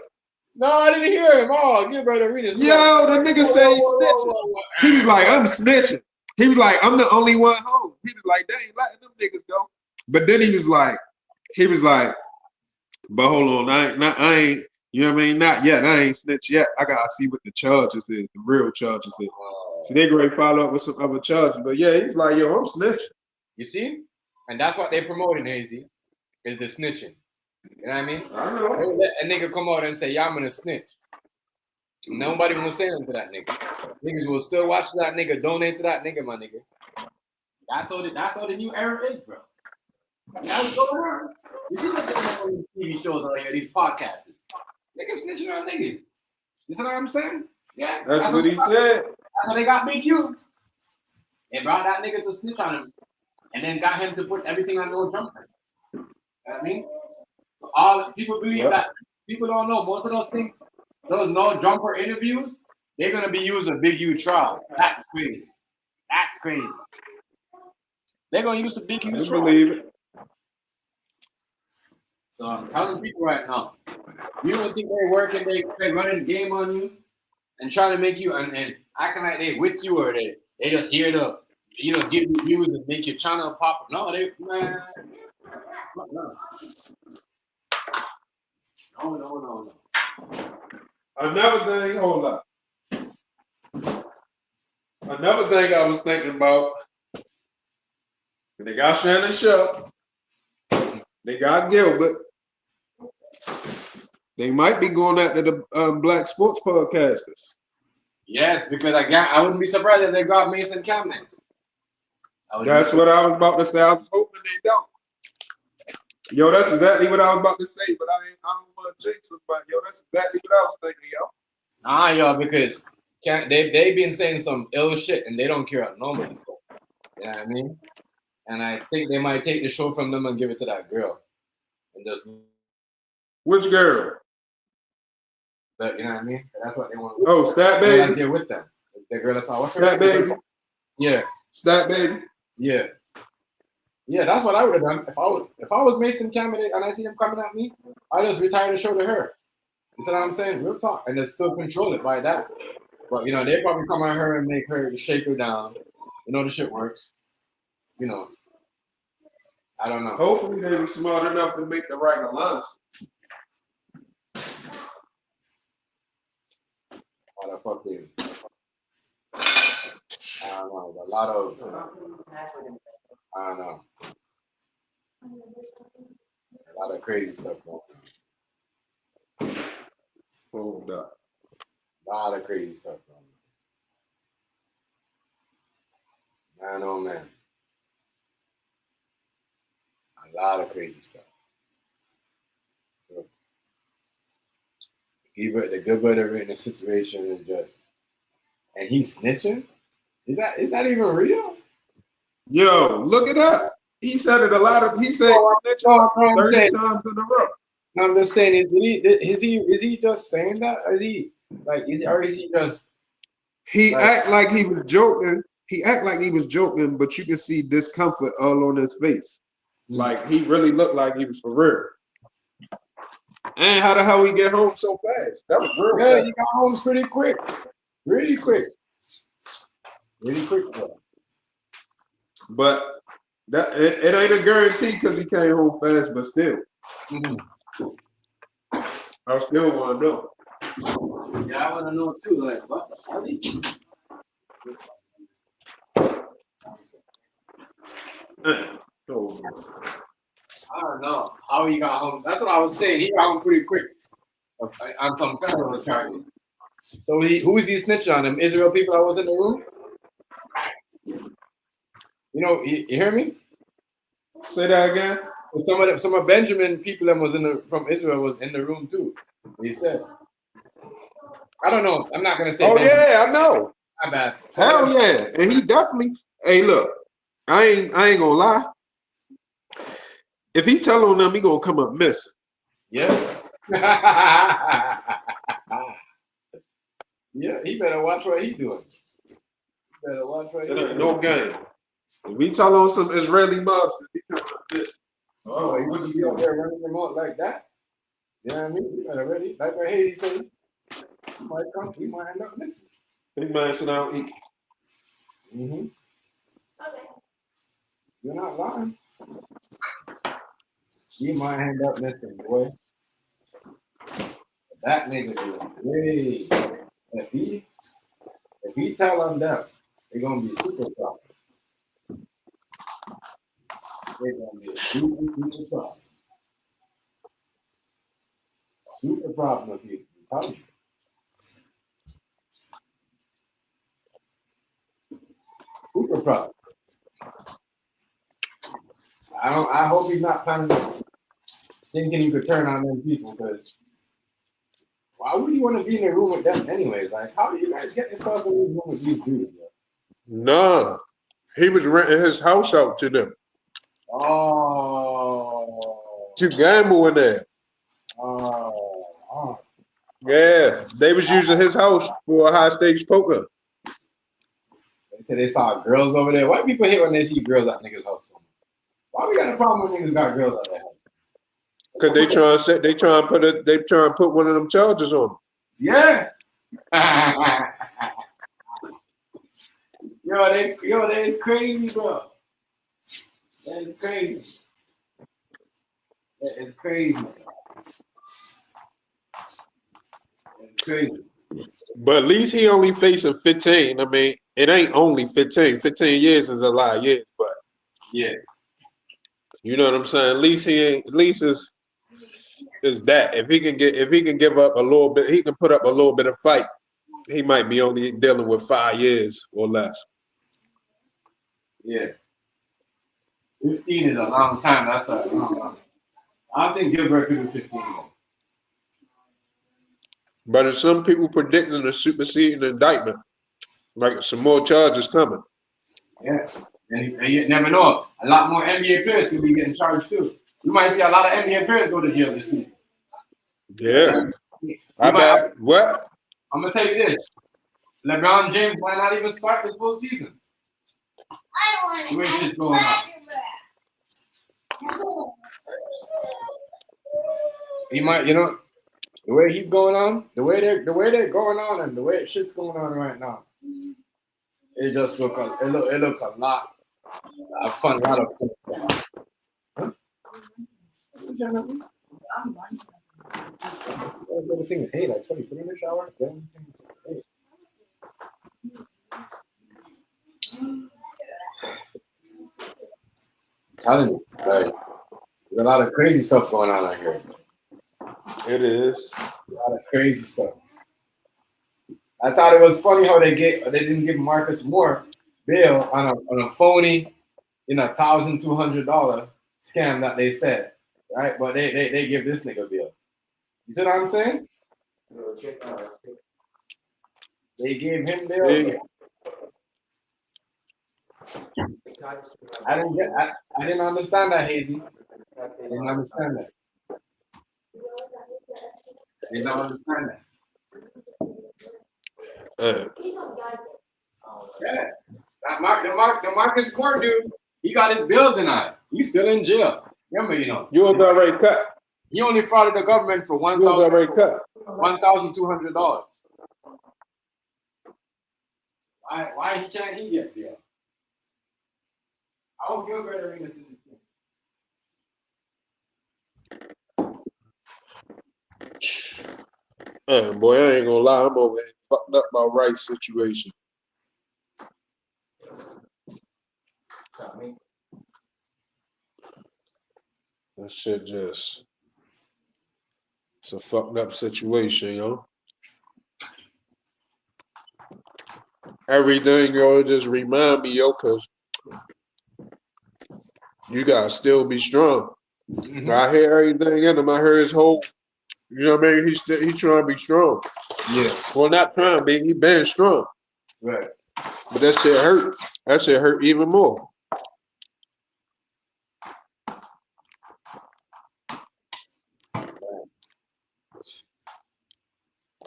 No, I didn't hear him. Oh, Gilbert Arenas. Yo, the nigga said he's snitching. He was like, I'm snitching. He was like, I'm the only one home. He was like, they ain't letting them niggas go. But then he was like, but hold on, I ain't, you know what I mean? Not yet. I ain't snitched yet. I gotta see what the charges is, the real charges is. So they gonna follow up with some other charges. But yeah, he was like, yo, I'm snitching. You see? And that's what they're promoting, Hazy, is the snitching. You know what I mean? I They know. would let a nigga come out and say, yeah, I'm gonna snitch. Nobody will say nothing to that nigga. Niggas will still watch that nigga, donate to that nigga, my nigga. That's how the new era is, bro. That's what's going on. You see what's going on in these TV shows like these podcasts. Niggas snitching on niggas. You see what I'm saying? Yeah. That's what he said. That's how they got BQ. They brought that nigga to snitch on him and then got him to put everything on no jumper. You know what I mean? So all people believe that people don't know most of those things, those no jumper interviews, they're gonna be used a big U trial. That's crazy. That's crazy. They're gonna use the big U I trial. believe it. So I'm telling people right now, you don't think they're working, they running the game on you and trying to make you and acting like they with you or they just here to give you views and make your channel pop. No, no. No. Another thing, hold up. Another thing I was thinking about, they got Shannon Sharpe, they got Gilbert. They might be going after the black sports podcasters. Yes, because I wouldn't be surprised if they got Mason Cameron. That's what I was about to say. I was hoping they don't. Yo, that's exactly what I was about to say, but I don't want to jinx it. But yo, that's exactly what I was thinking, yo. Nah, yo, because they've been saying some ill shit and they don't care what nobody says. You know what I mean? And I think they might take the show from them and give it to that girl. And just Which girl? But you know what I mean? That's what they want. Oh, Stat They're Baby. there with them. The girl that's all. What's her Stat name? Baby. Yeah. Stat Baby. Yeah. Yeah, that's what I would have done. If I was Mason Cameron and I see him coming at me, I just retire the show to her. You see what I'm saying? Real talk. And they still control it by that. But they probably come at her and make her shake her down. The shit works. I don't know. Hopefully they be smart enough to make the right alliance. How the fuck they? I don't know. A lot of I don't know. A lot of crazy stuff going on. Hold up. A lot of crazy stuff going on. Man, oh man. A lot of crazy stuff. The Gilbert Arenas situation is just, and he's snitching. Is that even real? Yo, look it up. He said it a lot of. He said snitching 30 times in a row. No, I'm just saying, is he just saying that? Or is he just? He act like he was joking. He act like he was joking, but you can see discomfort all on his face. Like he really looked like he was for real. And how the hell he get home so fast? That was real. Yeah, fast. he got home pretty quick. Really quick. Really quick. But that it ain't a guarantee because he came home fast, but still. I still want to know. Yeah, I want to know too. Like, what the hell? I don't know how he got home. That's what I was saying. He got home pretty quick on some federal charges. So who is he snitching on? Them Israel people that was in the room? You hear me? Say that again. Some of Benjamin people that was from Israel was in the room too. He said. I don't know. I'm not gonna say. Oh Benjamin. yeah, I know. My bad. Hell yeah, and he definitely. Hey, look, I ain't gonna lie. If he tell on them, he gonna come up missing. Yeah. Yeah, he better watch what he doing. Better watch what he doing. No game. If he tell on some Israeli mobs, he come up missing. Oh, he wouldn't be out there running them out like that. You know what I mean? You better ready. Like what Haiti said, he might end up missing. He might sit down and eat. Mm-hmm. Okay. You're not lying. He might end up missing, boy. That nigga is way. If he tell them that, they're gonna be super proud. They're gonna be a super problem. Super problem with you. I'm telling you. Super problem. I hope he's not planning thinking you could turn on them people, because why would you want to be in a room with them anyways? Like, how do you guys get yourself in a room with these dudes? Nah, he was renting his house out to them Oh. to gamble in there. Oh. Yeah, they was using his house for high stakes poker. They said they saw girls over there. White people hate when they see girls at niggas' house. Why we got a problem when niggas got girls at their house? Cause they trying to put one of them charges on them. Yeah. That's crazy, bro. That is crazy. That is crazy. That's crazy. But at least he only facing 15. I mean, it ain't only 15. 15 years is a lot of years, but Yeah. you know what I'm saying? At least is that. If he can give up a little bit, he can put up a little bit of fight. He might be only dealing with 5 years or less. Yeah. 15 is a long time. That's a long time. I don't think Gilbert could do 15 more. But there's some people predicting a superseding indictment, like some more charges coming. Yeah. And you never know. A lot more NBA players could be getting charged too. We might see a lot of NBA players go to jail this season. Yeah. I bet. What? I'm gonna tell you this. LeBron James might not even start this full season. The way shit's going on. He might, the way he's going on, the way they're going on, and the way shit's going on right now. It just look a lot of fun, a lot of fun. Huh? Everything is 8. I told you, put in the shower. Telling you, right? There's a lot of crazy stuff going on out here. It is a lot of crazy stuff. I thought it was funny how they didn't give Marcus Moore bail on a phony, $1,200 scam that they said, right? But they give this nigga bail. You see what I'm saying? They gave him bail. Yeah. I didn't understand that, Hazy. I didn't understand that. Yeah. The Marcus Moore dude, he got his bill denied. He's still in jail. Remember, You was already cut. He only frauded the government for $1,200. Why can't he get bail? How Gilbert Arenas is this thing? Boy, I ain't gonna lie, I'm over here fucked up my rights situation. That shit it's a fucked up situation, Everything, just remind me, cause you gotta still be strong. Mm-hmm. I hear everything in him. I heard his whole, He trying to be strong. Yeah. Well, not trying to be, he been strong. Right. But that shit hurt. That shit hurt even more.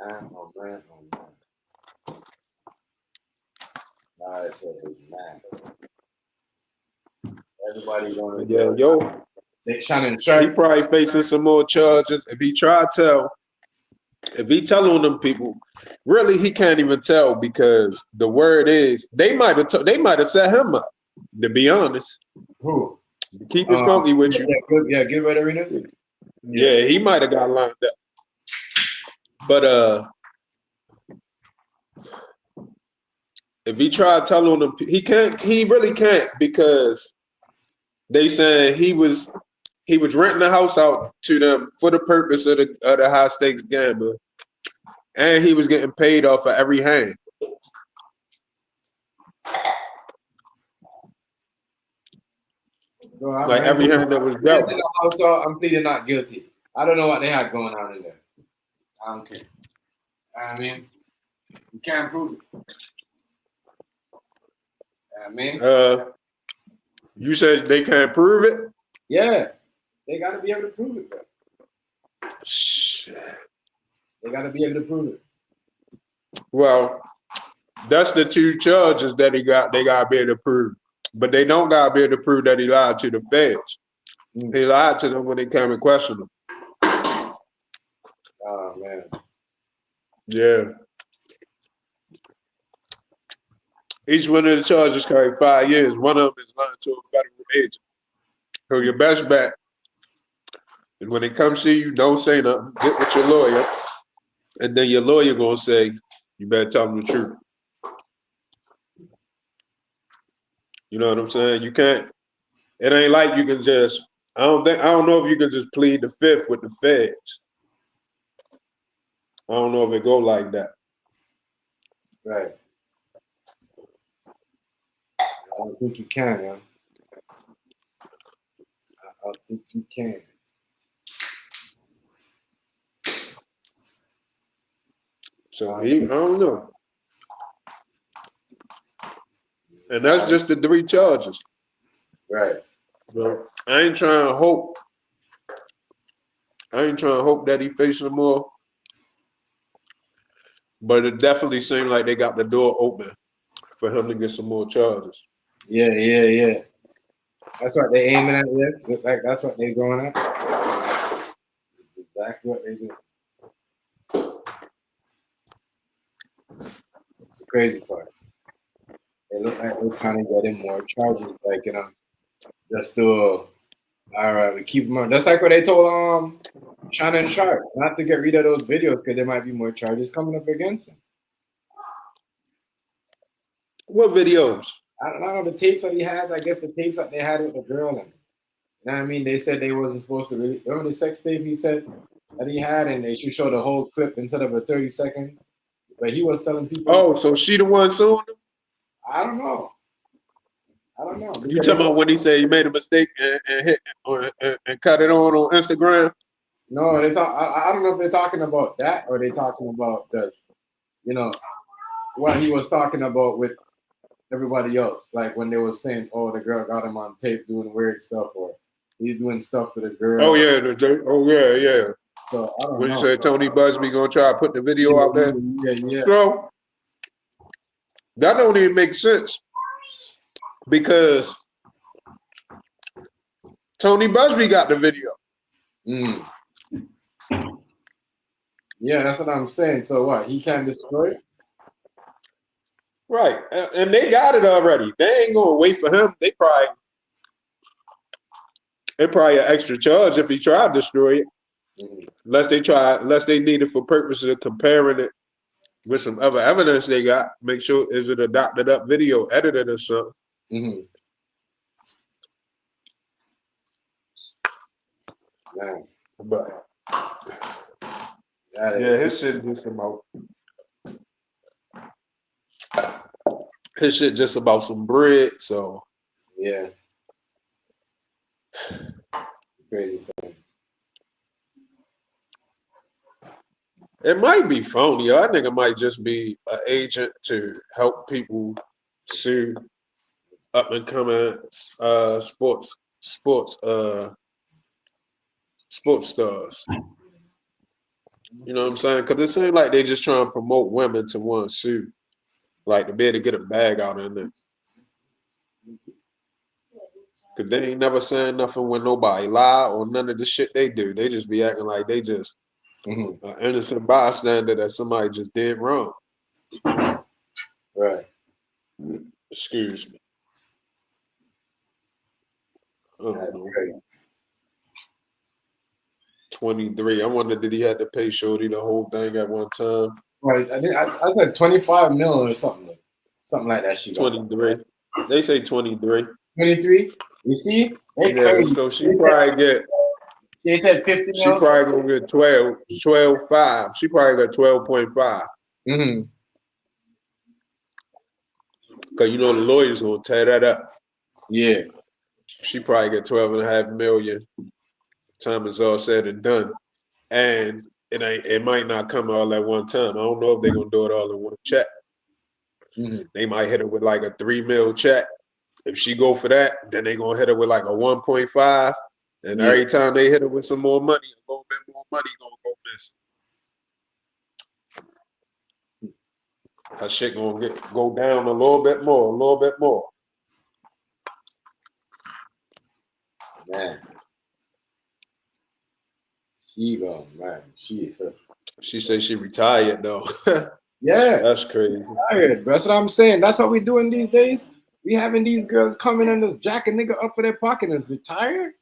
Oh man. Nah, that shit is mad. Everybody going to Shannon Sharpe. He probably facing some more charges. If he tell on them people, really he can't even tell, because the word is they might have set him up. To be honest, Who? Keep it funky with you. Yeah, Gilbert Arenas. Yeah, he might have got lined up. But if he tried to tell on them, he can't. He really can't, because they said he was renting the house out to them for the purpose of the high stakes gambler, and he was getting paid off of every hand. Bro, Like every hand that was dealt. Also, I'm pleading not guilty. I don't know what they had going on in there. I don't care. I mean, you can't prove it. I mean, you said they can't prove it? Yeah, they got to be able to prove it, bro. Shit. They got to be able to prove it. Well, that's the two charges that they got to be able to prove. But they don't got to be able to prove that he lied to the feds. He lied to them when they came and questioned him. Oh, man. Yeah. Each one of the charges carry 5 years. One of them is lying to a federal agent. So your best bet is when they come see you, don't say nothing. Get with your lawyer. And then your lawyer going to say, you better tell them the truth. You know what I'm saying? You can't. It ain't like you can just. I don't know if you can just plead the fifth with the feds. I don't know if it go like that. Right. I don't think you can, man. I don't think you can. So I don't know. And that's just the 3 charges. Right. But I ain't trying to hope that he facing more. But it definitely seemed like they got the door open for him to get some more charges. Yeah. That's what they aiming at, yes. Look like that's what they're going at. That's exactly what they do. It's the crazy part. They look like they're trying to get him more charges, like, you know, just do all right, we keep them on. That's like what they told Shannon Sharpe, not to get rid of those videos because there might be more charges coming up against him. What videos? I don't know, the tapes that he had, I guess the tapes that they had with the girl, and you know what I mean? They said they wasn't supposed to really, remember the sex tape he said that he had, and they should show the whole clip instead of a 30 seconds. But he was telling people. Oh, so she the one suing him? I don't know. You talking about when he said he made a mistake and hit and cut it on Instagram? No, they talk. I don't know if they're talking about that or they're talking about the, you know, what he was talking about with everybody else. Like when they were saying, "Oh, the girl got him on tape doing weird stuff," or he's doing stuff to the girl. Oh yeah, yeah. So I don't know. When you say Tony Busby gonna try to put the video out there, yeah. So that don't even make sense because Tony Busby got the video. Yeah, that's what I'm saying. So what? He can't destroy it? Right. And they got it already. They ain't gonna wait for him. They probably an extra charge if he tried to destroy it. Unless they need it for purposes of comparing it with some other evidence they got. Make sure is it a doctored up video, edited or something. Man. But yeah, his shit just about some bread, so yeah. Crazy thing. It might be phony. I think it might just be an agent to help people sue up and coming sports stars. You know what I'm saying? Because it seems like they just trying to promote women to want to sue, like to be able to get a bag out of it. Because they ain't never saying nothing when nobody lie or none of the shit they do. They just be acting like they just an innocent bystander that somebody just did wrong. Right. Excuse me. That's great. 23. I wonder did he have to pay Shorty the whole thing at one time? Right. I think I said 25 mil or something like that. She got 23. They say 23. 23. You see, They Yeah, crazy. so They said 50 she mil. probably gonna get 12.5. She probably got 12.5. Mm-hmm. Cause you know the lawyer's gonna tear that up. Yeah. She probably get 12.5 million. Time is all said and done. And it might not come all at one time. I don't know if they're gonna do it all in one check. Mm-hmm. They might hit her with like a 3 mil check. If she go for that, then they gonna hit her with like a 1.5. And Yeah. every time they hit her with some more money, a little bit more money gonna go missing. Her shit gonna go down a little bit more. Man. She gone, man. She She said she retired though. Yeah. That's crazy. Tired. That's what I'm saying. That's what we doing these days. We having these girls coming and just jack a nigga up for their pocket and retire.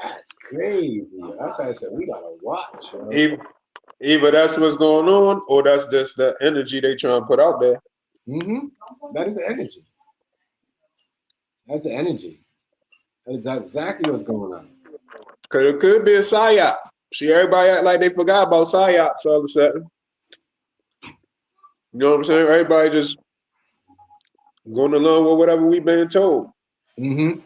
That's crazy. That's why I said we gotta watch. Either that's what's going on, or that's just the energy they trying to put out there. Mm-hmm. That is the energy. That's the energy. That is exactly what's going on. Cause it could be a psyop. See, everybody act like they forgot about psyops all of a sudden. You know what I'm saying? Everybody just going along with whatever we've been told. Mm-hmm.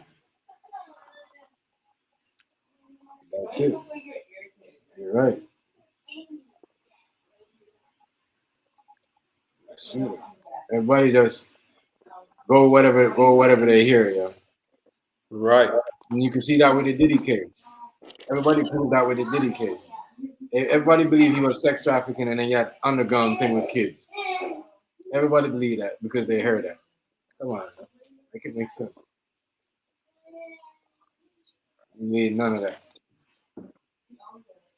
That's it. You're right. That's true. Everybody just go whatever they hear, yo. Right. And you can see that with the Diddy case. Everybody proved that with the Diddy case. Everybody believed he was sex trafficking and then he had underground thing with kids. Everybody believed that because they heard that. Come on, make it make sense. You need none of that.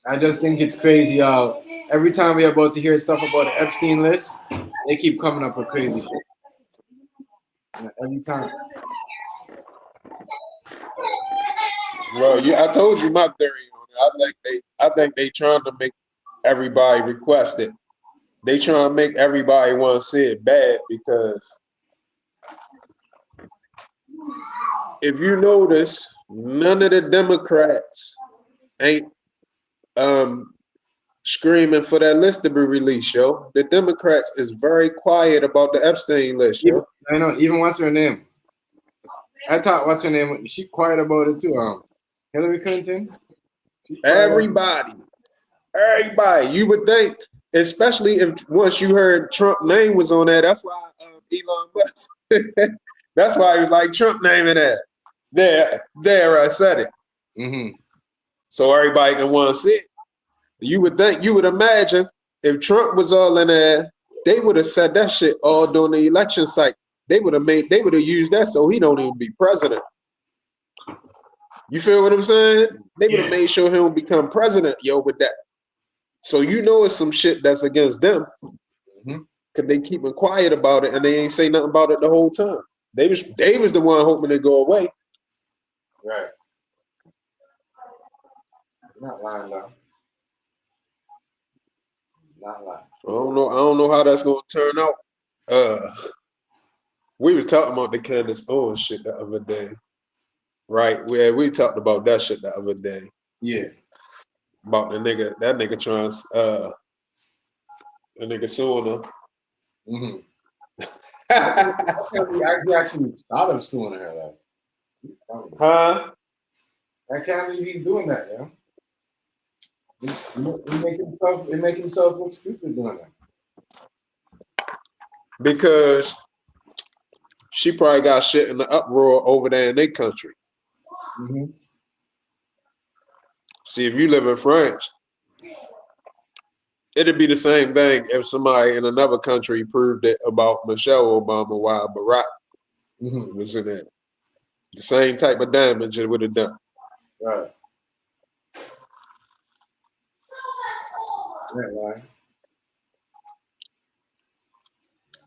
I just think it's crazy how every time we're about to hear stuff about the Epstein list, they keep coming up with crazy shit. Every time. Well, I told you my theory on it. I think they trying to make everybody request it. They trying to make everybody want to see it bad because if you notice, none of the Democrats ain't screaming for that list to be released, yo. The Democrats is very quiet about the Epstein list, yo. I know, even what's her name? I thought what's her name? She quiet about it too. Hillary Clinton. Everybody. You would think, especially if once you heard Trump name was on there. That's why Elon Musk. That's why he was like Trump naming that. There, I said it. Mm-hmm. So everybody can want to see it. You would imagine if Trump was all in there, they would have said that shit all during the election cycle. They would have used that so he don't even be president. You feel what I'm saying? They would have made sure he don't become president, yo, with that. So you know it's some shit that's against them. Mm-hmm. Cause they keeping quiet about it and they ain't say nothing about it the whole time. They was the one hoping to go away. Right. Not lying though. Not lying. I don't know how that's gonna turn out. We was talking about the Candace Owens shit the other day. Right? We talked about that shit the other day. Yeah. About that nigga trying the nigga suing her. Mm-hmm. I actually thought of suing her though. Huh? I can't believe he's doing that, yeah. He make himself look stupid doing that. Because she probably got shit in the uproar over there in their country. Mm-hmm. See, if you live in France, it'd be the same thing if somebody in another country proved it about Michelle Obama while Barack was in it. The same type of damage it would have done. Right. Not lying.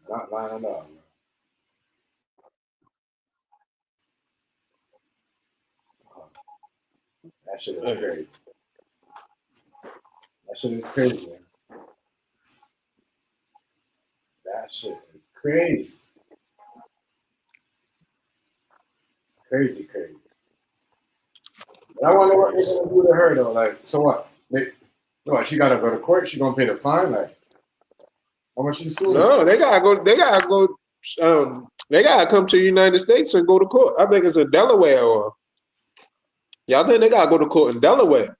Not lying at all. That shit is crazy. That shit is crazy, man. That shit is crazy. Crazy. I wonder what they're gonna do to her though. Like, so what? What? She gotta go to court. She gonna pay the fine? Like, how much she suing? No, they gotta go. They gotta go. They gotta come to the United States and go to court. I think it's in Delaware or. Yeah, I think they gotta go to court in Delaware.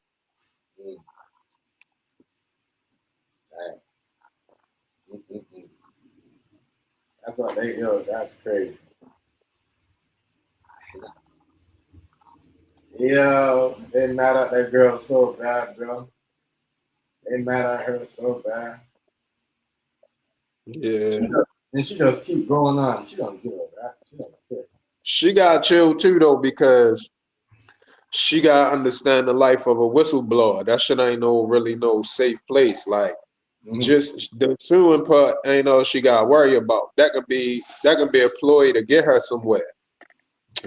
Mm-mm-mm. That's what they that's crazy. Yo, they mad at that girl so bad, bro. They mad at her so bad. Yeah, And she just keep going on. She don't give a crap. She don't care. she got chill too though because she gotta understand the life of a whistleblower. That shit ain't no safe place. Like just the suing part ain't all she gotta worry about. That could be a ploy to get her somewhere.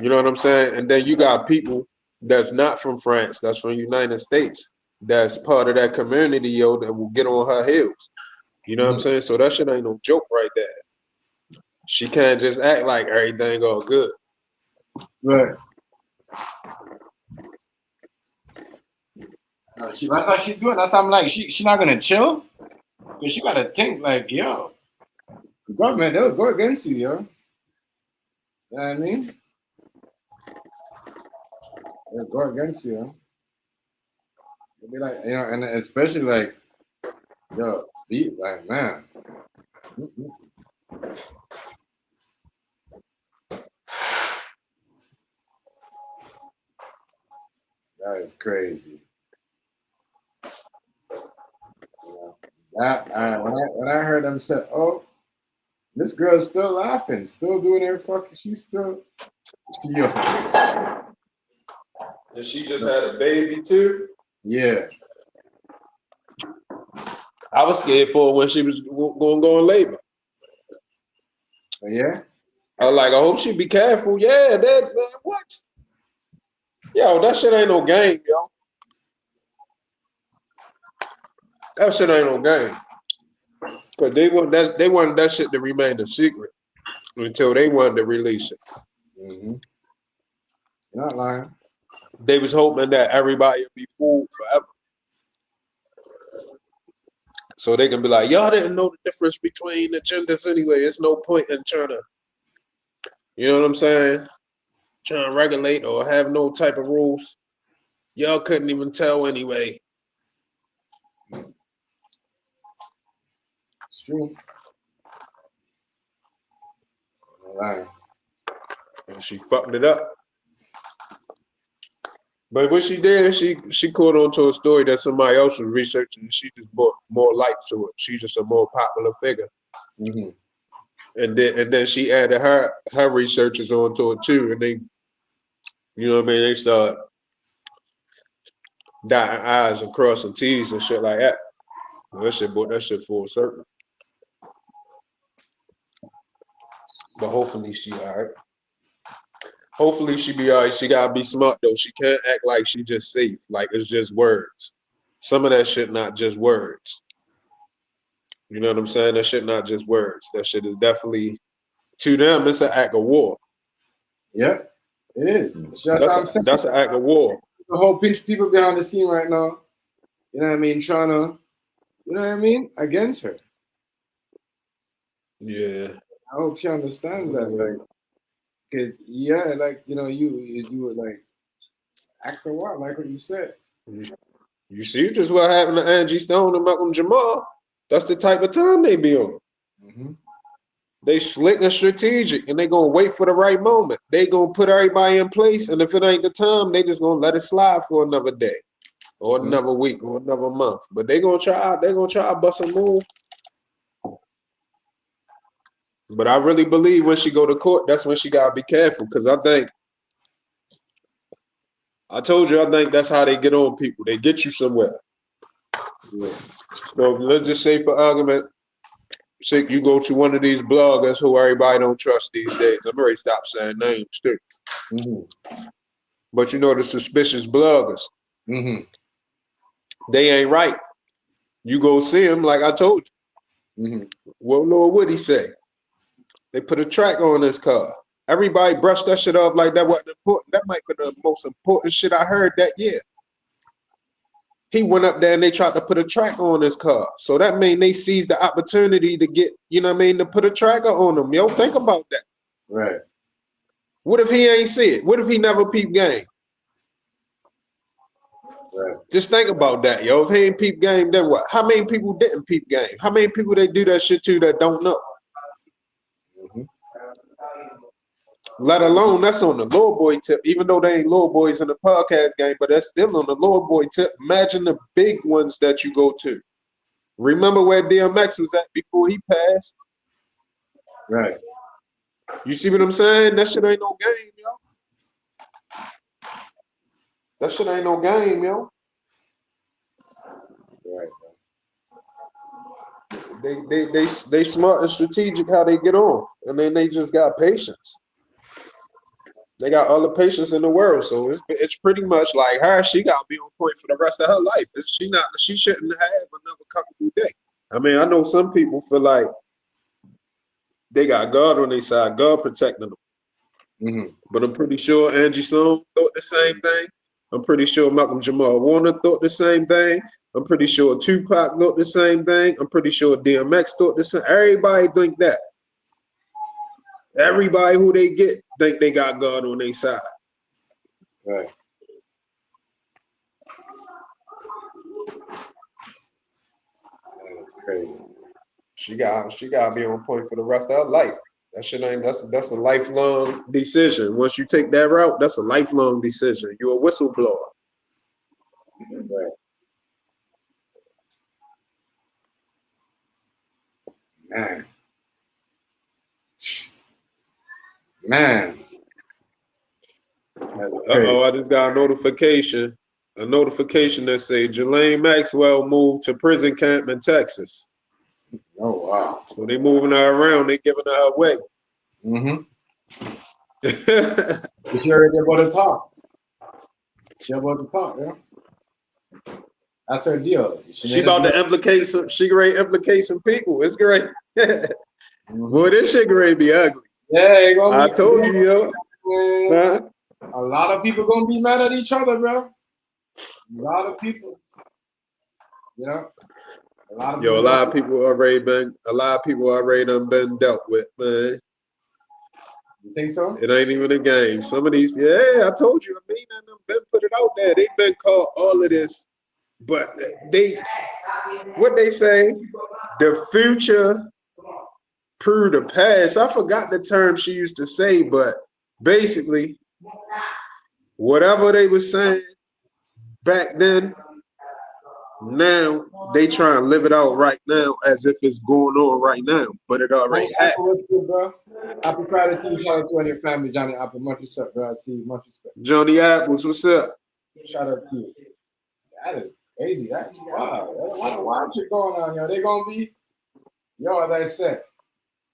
You know what I'm saying? And then you got people that's not from France, that's from the United States, that's part of that community, that will get on her heels. You know what I'm saying? So that shit ain't no joke right there. She can't just act like everything all good. Right. That's how she's doing. That's how I'm like, she not gonna chill. Cause she gotta think like, yo, the government, they'll go against you, yo. You know what I mean? They'll go against you, yo. They'll be like, and especially like, yo, beat like man. That is crazy. When I heard them say, "Oh, this girl's still laughing, still doing her fucking," she's still. See her. And she just had a baby too. Yeah. I was scared for her when she was going to go in labor. Yeah. I was like, I hope she be careful. Yeah, man, what? Yo, that shit ain't no game, yo. That shit ain't no game. Cause they wanted that shit to remain a secret until they wanted to release it. Mm-hmm. You're not lying. They was hoping that everybody would be fooled forever. So they can be like, y'all didn't know the difference between the genders anyway. It's no point in trying to, you know what I'm saying? Trying to regulate or have no type of rules. Y'all couldn't even tell anyway. It's true. You're not lying. And she fucked it up. But what she did, she caught on to a story that somebody else was researching, and she just brought more light to it. She's just a more popular figure. Mm-hmm. And then she added her researchers onto it too. And they, you know what I mean, they start dotting I's and crossing T's and shit like that. That shit brought that shit full circle. But hopefully she all right. Hopefully she be all right. She gotta be smart though. She can't act like she just safe. Like it's just words. Some of that shit not just words. You know what I'm saying? That shit not just words. That shit is definitely, to them, it's an act of war. Yep, it is. That's what I'm saying. That's an act of war. The whole pinch people behind the scene right now. You know what I mean? Trying to, you know what I mean? Against her. Yeah. I hope she understands that. Like, cause yeah, like you would like act a war, like what you said. You see just what happened to Angie Stone and Malcolm Jamal. That's the type of time they be on. Mm-hmm. They slick and strategic, and they gonna wait for the right moment. They gonna put everybody in place, and if it ain't the time, they just gonna let it slide for another day, or another week, or another month. But they gonna try. They gonna try to bust a move. But I really believe when she go to court, that's when she gotta be careful, because I think that's how they get on people. They get you somewhere. Yeah. So let's just say, for argument sake, you go to one of these bloggers who everybody don't trust these days. I'm ready to stop saying names too. Mm-hmm. But you know the suspicious bloggers. Mm-hmm. They ain't right. You go see them, like I told you. Mm-hmm. Well, Lord, what'd he say? They put a track on his car. Everybody brushed that shit off like that wasn't important. That might be the most important shit I heard that year. He went up there and they tried to put a tracker on his car. So that mean they seized the opportunity to get, you know what I mean, to put a tracker on him. Yo, think about that. Right. What if he ain't see it? What if he never peep game? Right. Just think about that, yo. If he ain't peep game, then what? How many people didn't peep game? How many people they do that shit to that don't know? Mm-hmm. Let alone that's on the little boy tip, even though they ain't little boys in the podcast game, but that's still on the little boy tip. Imagine the big ones that you go to. Remember where DMX was at before he passed? Right. You see what I'm saying? That shit ain't no game, yo. That shit ain't no game, yo. Right. They smart and strategic how they get on, and then they just got patience. They got all the patience in the world, so it's pretty much like her. She got to be on point for the rest of her life. She shouldn't have another comfortable day. I mean, I know some people feel like they got God on their side, God protecting them. Mm-hmm. But I'm pretty sure Angie Stone thought the same thing. I'm pretty sure Malcolm Jamal Warner thought the same thing. I'm pretty sure Tupac thought the same thing. I'm pretty sure DMX thought the same. Everybody think that. Everybody who they get think they got God on their side. Right. That's crazy. She got to be on point for the rest of her life. That shit ain't. That's a lifelong decision. Once you take that route, that's a lifelong decision. You're a whistleblower. Right. Man. Uh-oh, I just got a notification. A notification that say Jelaine Maxwell moved to prison camp in Texas. Oh, wow. So they moving her around. They giving her away. Mm-hmm. But she already about to talk. She about to talk, yeah. That's her deal. She about to implicate some. She great implicate some people. It's great. Mm-hmm. Boy, this shit great be ugly. Yeah, gonna I be told you, yo. Huh? A lot of people gonna be mad at each other, bro. A lot of people. You know? A lot of people already done been dealt with, man. You think so? It ain't even a game. Some of these, I told you, I mean, them been put it out there. They've been called all of this, but what they say, the future prove the past. I forgot the term she used to say, but basically, whatever they were saying back then, now they try and live it out right now as if it's going on right now, but it already happened. What's good, bro? Happy Friday to you. Shout out to you and your family, Johnny Apple. Much respect, bro. I see you. Much respect. Johnny Apples, what's up? Shout out to you. That is crazy. That's wild. There's a lot of wild shit going on, yo. They gonna be, as I said,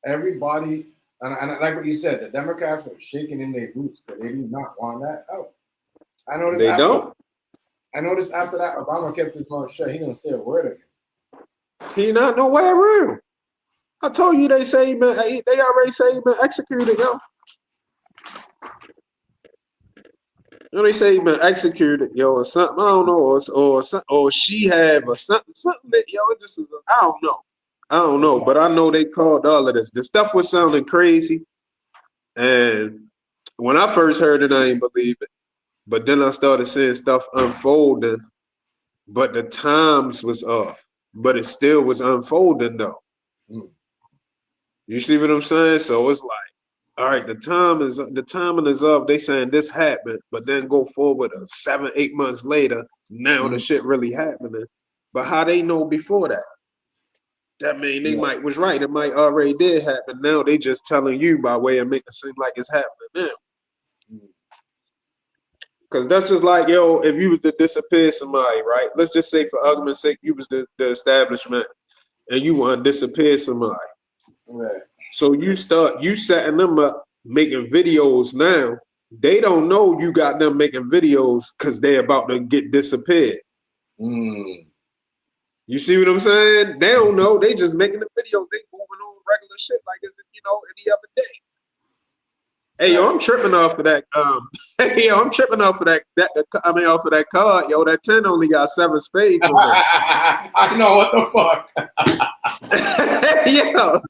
everybody, and like what you said, the Democrats are shaking in their boots, but they do not want that out. I know they don't. I noticed after that, Obama kept his mouth shut. He didn't say a word again. He not nowhere around. I told you they already say he been executed, yo. They say he been executed, yo, or something. I don't know, or she have or something that, yo. It just was, I don't know, but I know they called all of this. The stuff was sounding crazy, and when I first heard it, I didn't believe it. But then I started seeing stuff unfolding, but the times was off. But it still was unfolding though. You see what I'm saying? So it's like, all right, the timing is up. They saying this happened, but then go forward 7-8 months later, now the shit really happening. But how they know before that? That mean they might was right. It might already did happen. Now they just telling you by way of making it seem like it's happening now. Because that's just like, yo, if you was to disappear somebody, right? Let's just say for argument's sake, you was the establishment and you want to disappear somebody. Right. So you setting them up, making videos now. They don't know you got them making videos because they're about to get disappeared. You see what I'm saying? They don't know. They just making the video. They moving on regular shit like it's, any other day. Hey, yo, I'm tripping off of that. Hey, yo, I'm tripping off of that. Off of that card, yo. That 10 only got 7 spades on it. I know what the fuck. Yo,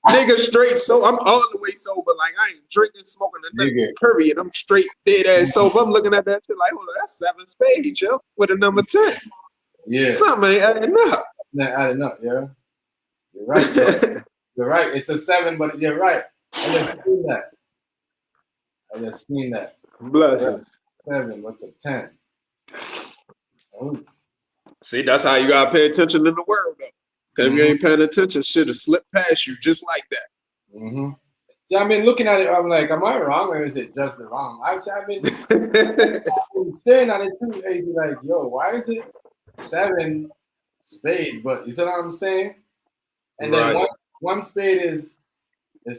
nigga straight. So I'm all the way sober. Like I ain't drinking, smoking, or nothing. Nigga. Period. I'm straight dead ass sober. I'm looking at that shit like, hold on, that's 7 spades, yo, with a number 10. Yeah. Something ain't adding up. Not adding up, yeah. You're right, bro. You're right. It's a 7, but you're right. I just seen that. Blessings. 7, what's a 10? Oh. See, that's how you gotta pay attention in the world, though. Because if you ain't paying attention, shit will slip past you just like that. Mm-hmm. See, I mean, looking at it, I'm like, am I wrong or is it just the wrong? I've been staring at it too. It's like, yo, why is it 7 spades? But you see what I'm saying? And then one spade is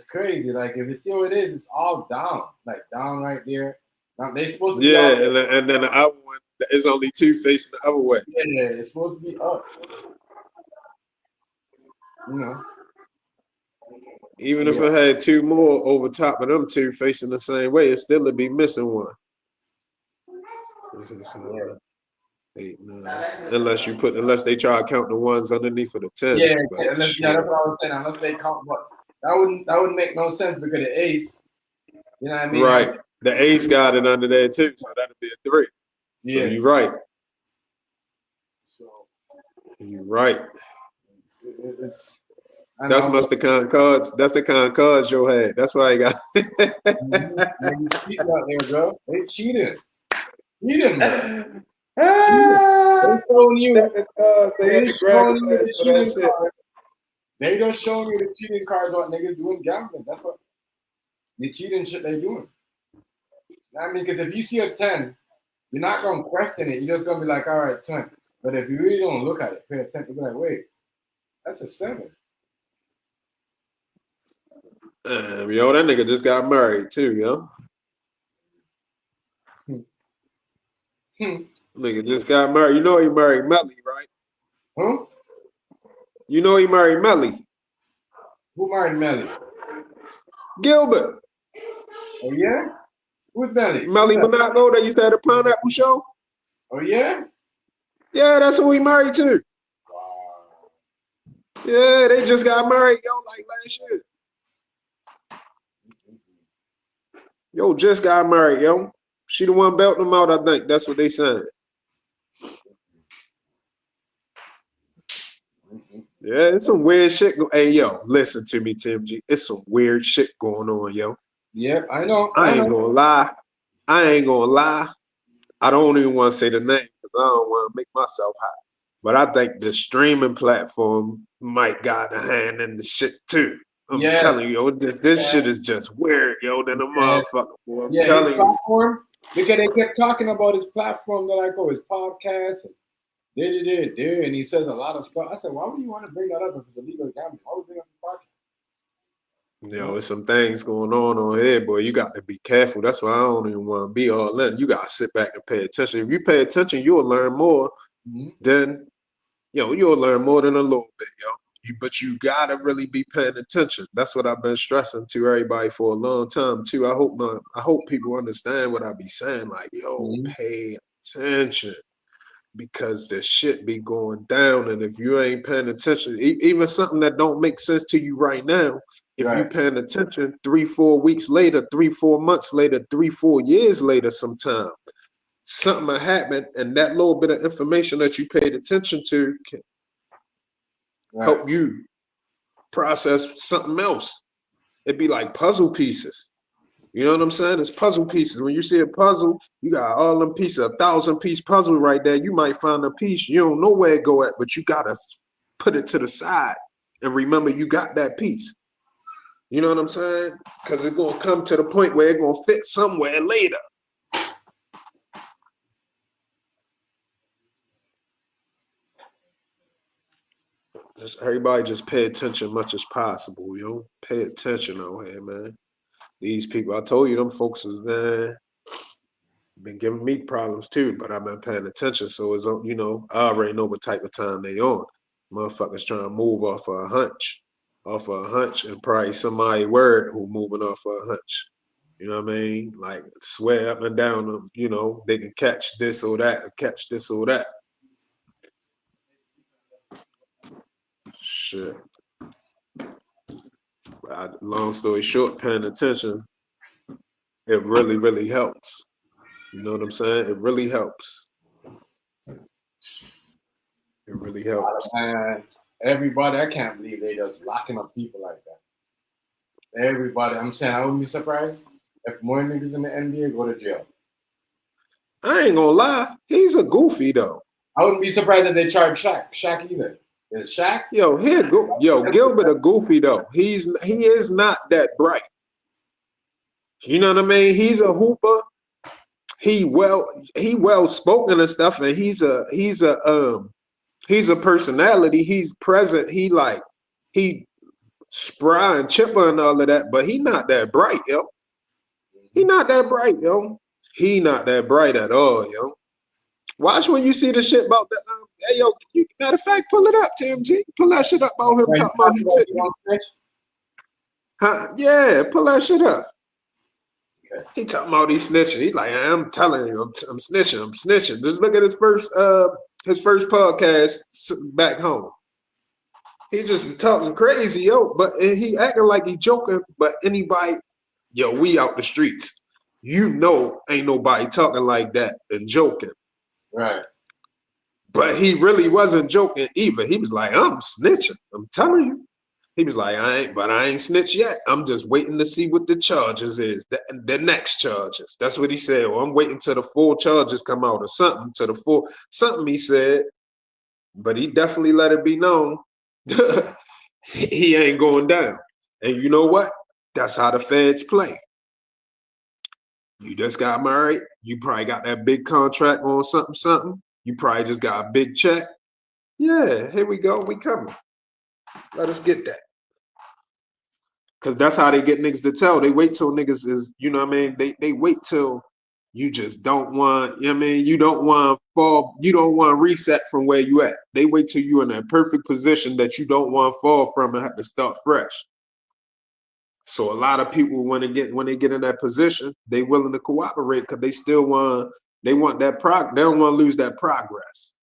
crazy. Like if you see what it is, it's all down, like down right there. Now they supposed to be and then the other one is only 2 facing the other way. Yeah, it's supposed to be up. You know. Even if it had 2 more over top of them 2 facing the same way, it still would be missing one. 8, 9. Unless they try to count the ones underneath of the 10. Yeah, that's what I was saying. Unless they count, but that wouldn't make no sense because the ace, you know what I mean? Right. The ace got it under there too, so that'd be a 3. Yeah. So you're right. You're right. That's the kind of cards. That's the kind of cards you had. That's why I got. Cheating out there, bro. They cheated. Cheating, bro. They just showing you the cheating cards. What niggas doing gambling? That's what the cheating shit they doing. I mean, because if you see a 10, you're not gonna question it. You're just gonna be like, all right, 10. But if you really don't look at it, pay attention, you're like, wait, that's a 7. Yo, that nigga just got married too, yo. Nigga just got married. You know he married Melly, right? Huh? You know he married Melly. Who married Melly? Gilbert. Oh yeah? Who's Melly? Melly Monaco that used to have the pineapple show. Oh yeah? Yeah, that's who he married to. Wow. Yeah, they just got married, yo, like last year. Yo, just got married, yo. She the one belting them out, I think. That's what they saying. Yeah, it's some weird shit. Hey, yo, listen to me, Tim G. It's some weird shit going on, yo. Yep, I know. I ain't gonna lie. I don't even want to say the name because I don't want to make myself high. But I think the streaming platform might got a hand in the shit too. I'm telling you, yo, this shit is just weird, yo, than a motherfucker. Boy. I'm telling you. Platform, because they kept talking about his platform, they're like, oh, his podcast, and he says a lot of stuff. I said, why would you want to bring that up if it's illegal gambling? Why would you bring up the podcast? Yo, there's some things going on here, boy. You got to be careful. That's why I don't even want to be all in. You got to sit back and pay attention. If you pay attention, you'll learn more than, you'll learn more than a little bit, yo. But you got to really be paying attention. That's what I've been stressing to everybody for a long time, too. I hope people understand what I be saying. Like, yo, pay attention. Because the shit be going down, and if you ain't paying attention, even something that don't make sense to you right now, if you paying attention 3-4 weeks later, 3-4 months later, 3-4 years later, sometime something will happen, and that little bit of information that you paid attention to can help you process something else. It'd be like puzzle pieces. You know what I'm saying? It's puzzle pieces. When you see a puzzle, you got all them pieces, a 1,000-piece puzzle right there. You might find a piece you don't know where it go at, but you gotta put it to the side and remember you got that piece. You know what I'm saying? Because it's gonna come to the point where it's gonna fit somewhere later. Everybody just pay attention as much as possible, yo. Pay attention out here, man. These people, I told you, them folks was been giving me problems too, but I've been paying attention. So it's, I already know what type of time they on. Motherfuckers trying to move off of a hunch. off of a hunch, and probably somebody word who moving off of a hunch. You know what I mean? Like swear up and down them, you know, they can catch this or that, or catch this or that. Shit. Long story short, paying attention, it really, really helps. You know what I'm saying? It really helps. It really helps. And everybody, I can't believe they just locking up people like that. Everybody, I'm saying I wouldn't be surprised if more niggas in the NBA go to jail. I ain't gonna lie, he's a goofy though. I wouldn't be surprised if they charge Shaq either. Is Shaq? Yo, Gilbert a goofy though. He is not that bright. You know what I mean? He's a hooper. He well spoken and stuff, and he's a personality. He's present. He spry and chipper and all of that, but he not that bright, yo. He not that bright, yo. He not that bright at all, yo. Watch when you see the shit about the hey yo, matter of fact, pull it up, TMG. Pull that shit up about him talking about he huh? Yeah, pull that shit up. Okay. He talking about he snitching. He's like, I'm telling you, I'm snitching. I'm snitching. Just look at his first podcast back home. He just talking crazy, yo. But he acting like he joking. But anybody, yo, we out the streets. You know, ain't nobody talking like that and joking. Right. But he really wasn't joking either. He was like, I'm snitching. I'm telling you. He was like, I ain't snitched yet. I'm just waiting to see what the charges is. The next charges. That's what he said. Well, I'm waiting till the full charges come out or something. Something he said. But he definitely let it be known he ain't going down. And you know what? That's how the feds play. You just got married. You probably got that big contract on something. You probably just got a big check. Yeah, here we go. We coming. Let us get that. Because that's how they get niggas to tell. They wait till niggas is, you know what I mean? They wait till you just don't want, you know what I mean? You don't want to fall. You don't want to reset from where you at. They wait till you in that perfect position that you don't want to fall from and have to start fresh. So a lot of people, when they get in that position, they willing to cooperate because they still want that they don't want to lose that progress.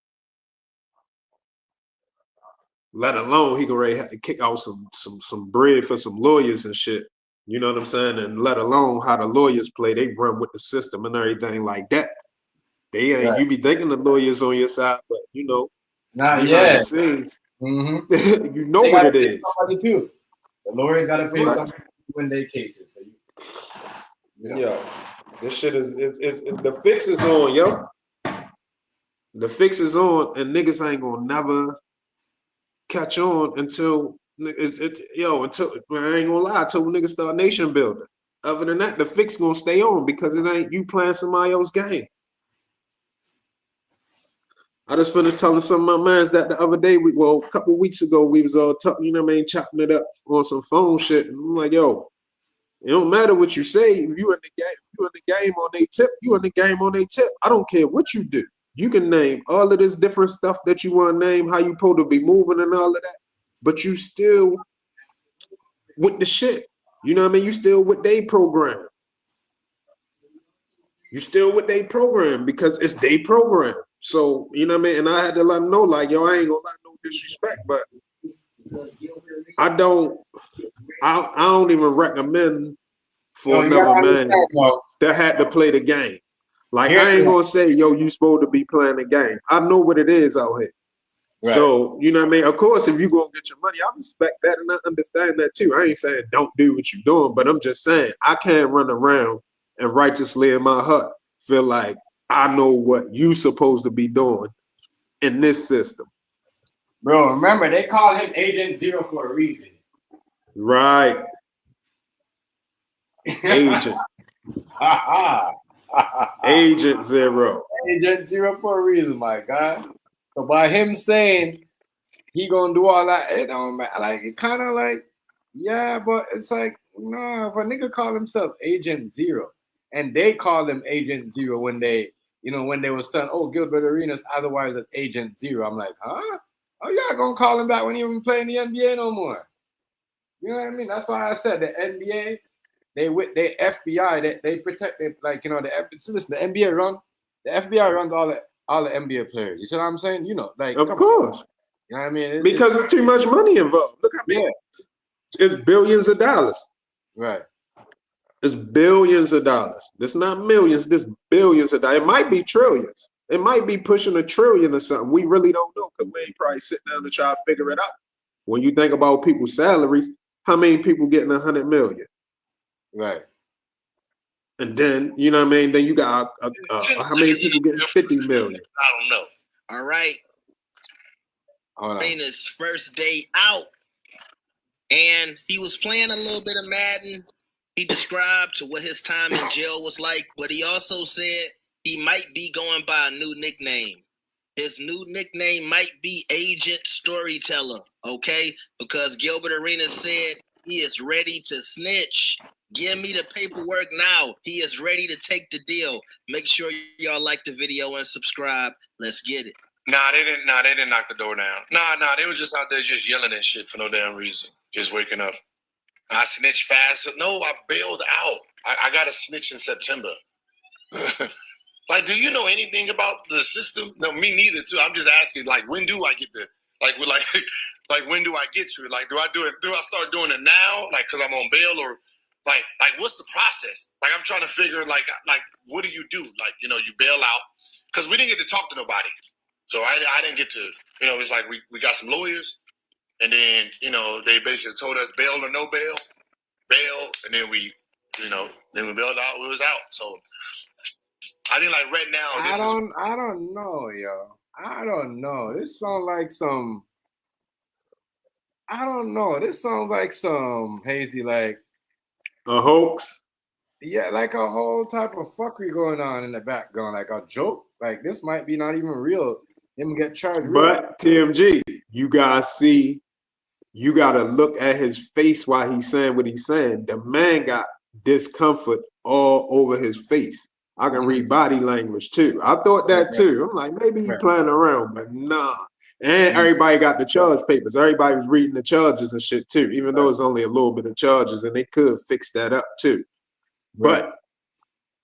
Let alone he gonna already have to kick out some bread for some lawyers and shit. You know what I'm saying? And let alone how the lawyers play, they run with the system and everything like that. They ain't right. You be thinking the lawyers on your side, but you know, not yet. Mm-hmm. You know what it is. Somebody too. The lawyers gotta pay somebody to win their cases. So you know. Yeah, this shit is the fix is on, yo. The fix is on, and niggas ain't gonna never catch on until I ain't gonna lie, until niggas start nation building. Other than that, the fix gonna stay on because it ain't you playing somebody else's game. I just finished telling some of my mans that the other day, a couple of weeks ago, we was all talking, you know what I mean, chopping it up on some phone shit. And I'm like, yo, it don't matter what you say. If you in the game on their tip, you in the game on their tip. I don't care what you do. You can name all of this different stuff that you want to name, how you supposed to be moving and all of that, but you still with the shit. You know what I mean? You still with they program. You still with they program because it's they program. So, you know what I mean? And I had to let them know, like, yo, I ain't gonna let no disrespect, but I don't even recommend for another man that had to play the game. Like, I ain't gonna say, yo, you supposed to be playing the game. I know what it is out here. Right. So, you know what I mean? Of course, if you gonna get your money, I respect that and I understand that too. I ain't saying don't do what you're doing, but I'm just saying I can't run around and righteously in my heart feel like I know what you supposed to be doing in this system. Bro, remember, they call him Agent Zero for a reason. Right. Agent. Agent Zero. Agent Zero for a reason, my God. So by him saying he gonna do all that, it don't matter. Like, it kind of like, yeah, but it's like, no, if a nigga call himself Agent Zero and they call him Agent Zero when they was saying, oh, Gilbert Arenas, otherwise it's Agent Zero. I'm like, huh? Oh, y'all gonna call him that when he even play in the NBA no more? You know what I mean? That's why I said the NBA, they FBI, they protect it, like, you know, listen, the FBI runs all the NBA players. You see what I'm saying? You know, like, Of come course. on. You know what I mean? Because it's too much money involved. Look how many. It's billions of dollars. Right. It's billions of dollars. It's not millions. This billions of dollars. It might be trillions. It might be pushing $1 trillion or something. We really don't know because we ain't probably sit down to try to figure it out. When you think about people's salaries, how many people getting 100 million? Right. And then, you know what I mean? Then you got how many people getting 50 million? I don't know. All right. Arenas' first day out, and he was playing a little bit of Madden. He described what his time in jail was like, but he also said he might be going by a new nickname. His new nickname might be Agent Storyteller, okay? Because Gilbert Arenas said he is ready to snitch. Give me the paperwork now. He is ready to take the deal. Make sure y'all like the video and subscribe. Let's get it. Nah, they didn't knock the door down. Nah, they were just out there just yelling and shit for no damn reason. Just waking up. I snitched fast. No, I bailed out. I got to snitch in September. Like, do you know anything about the system? No, me neither, too. I'm just asking, like, when do I get there? Like, when do I get to it? Like, do I start doing it now? Like, because I'm on bail, or like, what's the process? Like, I'm trying to figure, like, what do you do? Like, you know, you bail out. Because we didn't get to talk to nobody. So I didn't get to, you know, it's like we got some lawyers, and then, you know, they basically told us bail or no bail, and then we bailed out, we was out. So I think, like, right now, I don't know, yo. I don't know. This sounds like some, I don't know. This sounds like some hazy, like a hoax. Yeah, like a whole type of fuckery going on in the background, like a joke. Like, this might be not even real. Him get charged. But TMG, you guys see, you gotta look at his face while he's saying what he's saying. The man got discomfort all over his face. I can read body language too. I thought that too. I'm like, maybe you playing around, but nah. And everybody got the charge papers. Everybody was reading the charges and shit too, even though it's only a little bit of charges, and they could fix that up too. But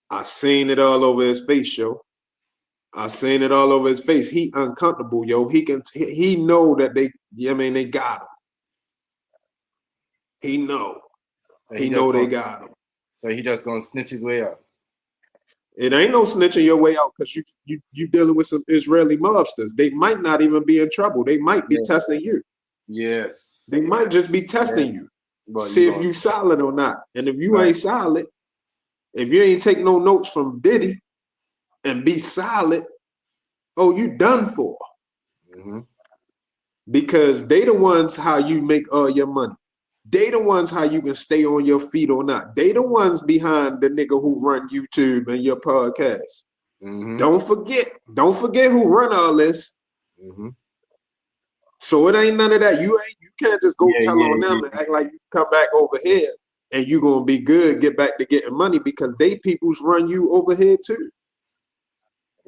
I seen it all over his face, yo. I seen it all over his face. He uncomfortable, yo. He know that they got him. He know. He know they got him. So he just gonna snitch his way out. It ain't no snitching your way out, because you dealing with some Israeli mobsters. They might not even be in trouble. They might be testing you. Yes. They might just be testing you. But see if you solid or not. And if you ain't solid, if you ain't take no notes from Diddy and be solid, oh, you done for. Because they the ones how you make all your money. They the ones how you can stay on your feet or not. They the ones behind the nigga who run YouTube and your podcast. Don't forget who run all this. So it ain't none of that. You can't just go tell on them and act like you come back over here and you gonna be good, get back to getting money, because they peoples run you over here too.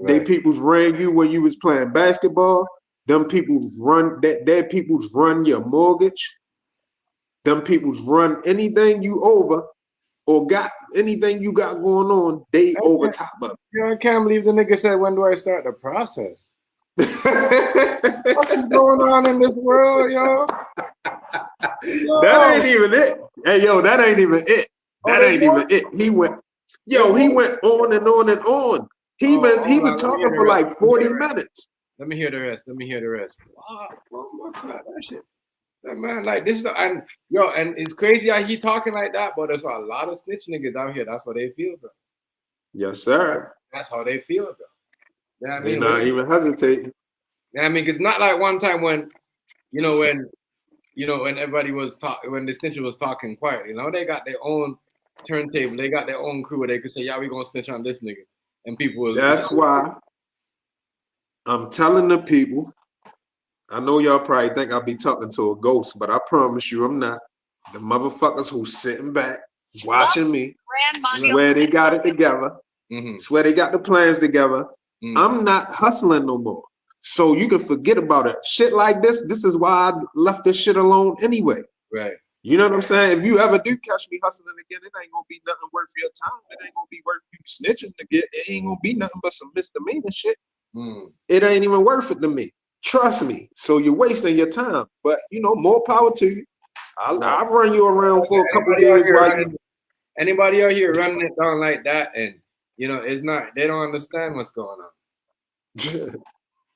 They peoples ran you when you was playing basketball. Them people run their peoples run your mortgage. Them peoples run anything you over or got anything you got going on, they over top of it. Yeah, I can't believe the nigga said, when do I start the process? What is going on in this world, yo? That ain't even it. Hey, yo, that ain't even it. That ain't even it. He went on and on and on. He was talking for like 40 minutes. Let me hear the rest. Wow, that shit. That man, like, this is and it's crazy how he talking like that, but there's a lot of snitch niggas out here. That's how they feel, bro. Yes, sir. That's how they feel, bro. You know what I mean? They're not even hesitating. You know what I mean? It's not like one time when everybody was when the snitcher was talking quietly. You know, they got their own turntable, they got their own crew where they could say, yeah, we gonna snitch on this nigga. And people was that's why I'm telling the people. I know y'all probably think I'll be talking to a ghost, but I promise you I'm not. The motherfuckers who's sitting back, watching me, swear they got it together, swear they got the plans together. I'm not hustling no more. So you can forget about it. Shit like this is why I left this shit alone anyway. Right. You know what I'm saying? If you ever do catch me hustling again, it ain't gonna be nothing worth your time. It ain't gonna be worth you snitching to get. It ain't gonna be nothing but some misdemeanor shit. It ain't even worth it to me. Trust me. So you're wasting your time. But you know, more power to you. I'll run you around for a couple years while you. Anybody out here running it down like that, and you know, it's not. They don't understand what's going on. You know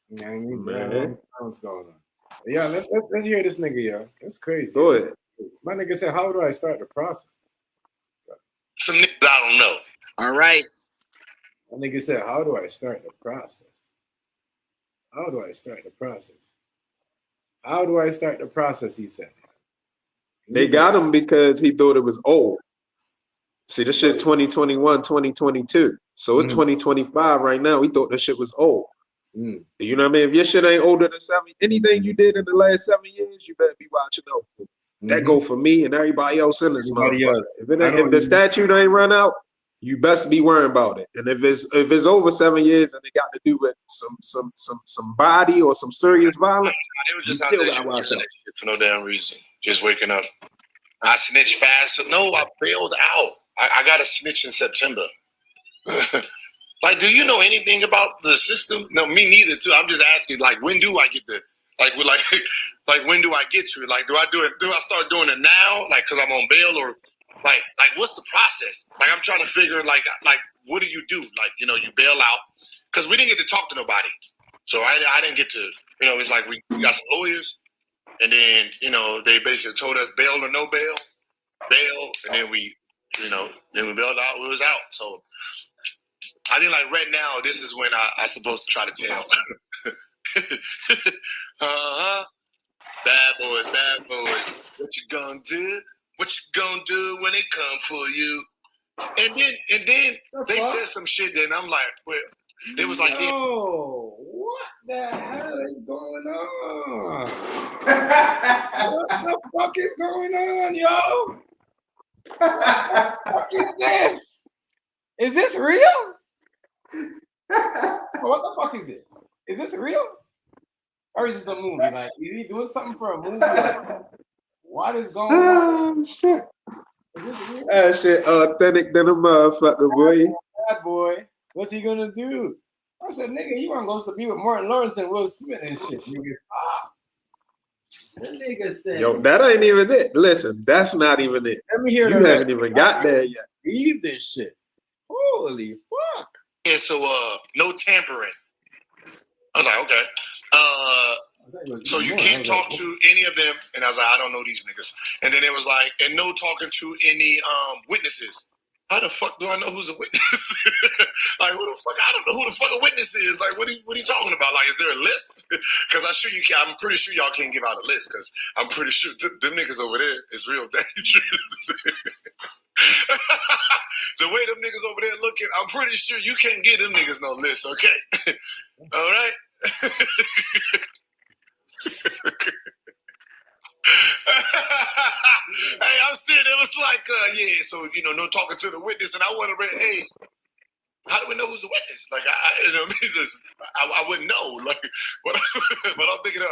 what I mean? They don't understand what's going on. Yeah, let's hear this nigga, yo. That's crazy. Go ahead. My nigga said, "How do I start the process?" Some niggas I don't know. All right. My nigga said, "How do I start the process? How do I start the process? How do I start the process?" He said. They got him because he thought it was old. See, this shit 2021, 2022. So it's 2025 right now. We thought this shit was old. You know what I mean? If your shit ain't older than 7, anything you did in the last 7 years, you better be watching out for. That go for me and everybody else in this motherfucker. If the statute ain't run out, you best be worrying about it. And if it's over 7 years and it got to do with some body or some serious violence, they were just out there just killing that shit for no damn reason. Just waking up. I snitched fast. No, I bailed out. I got to snitch in September. Like, do you know anything about the system? No, me neither. Too. I'm just asking. Like, when do I get the like when do I get to it? Like, do I start doing it now? Like, cause I'm on bail or like what's the process? Like, I'm trying to figure like what do you do? Like, you know, you bail out because we didn't get to talk to nobody. So I didn't get to. You know, it's like we got some lawyers, and then you know they basically told us bail or no bail, and then we bailed out. We was out. So. I think like right now, this is when I supposed to try to tell. Bad boys. What you gonna do? What you gonna do when it come for you? And then they said some shit. Then I'm like, well, it was like, what the hell is going on? What the fuck is going on, yo? What the fuck is this? Is this real? What the fuck is this? Is this real? Or is this a movie? Like, is he doing something for a movie? Like, what is going on? Shit. That shit authentic than a motherfucker, boy. Bad boy. What's he gonna do? I said, nigga, you weren't supposed to be with Martin Lawrence and Will Smith and shit. Nigga, stop. That nigga said, yo, that ain't even it. Listen, that's not even it. Let me hear you haven't even got there yet. Leave this shit. Holy fuck. Yeah, so no tampering. I was like, okay. So you can't talk to any of them. And I was like, I don't know these niggas. And then it was like, and no talking to any witnesses. How the fuck do I know who's a witness? Like, who the fuck? I don't know who the fuck a witness is. Like, what are you talking about? Like, is there a list? Because I'm pretty sure y'all can't give out a list. Because I'm pretty sure them niggas over there is real dangerous. The way them niggas over there looking, I'm pretty sure you can't get them niggas no list, okay? All right? Hey, I'm sitting there, it was like, so, you know, no talking to the witness, and I want to hey, how do we know who's the witness? Like, I wouldn't know. Like, but I'm thinking of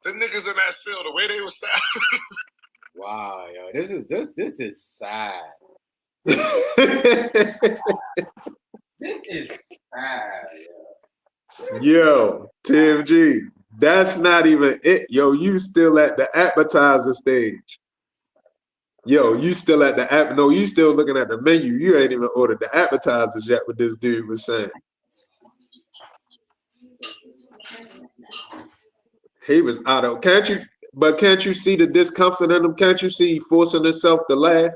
them niggas in that cell, the way they was sound. Wow, yo, this is sad. This is sad, yo. Yo, Tim G, that's not even it. Yo, you still at the appetizer stage. Yo, you still at the app. No, you still looking at the menu. You ain't even ordered the appetizers yet, what this dude was saying. He was out of, can't you see the discomfort in him? Can't you see forcing himself to laugh?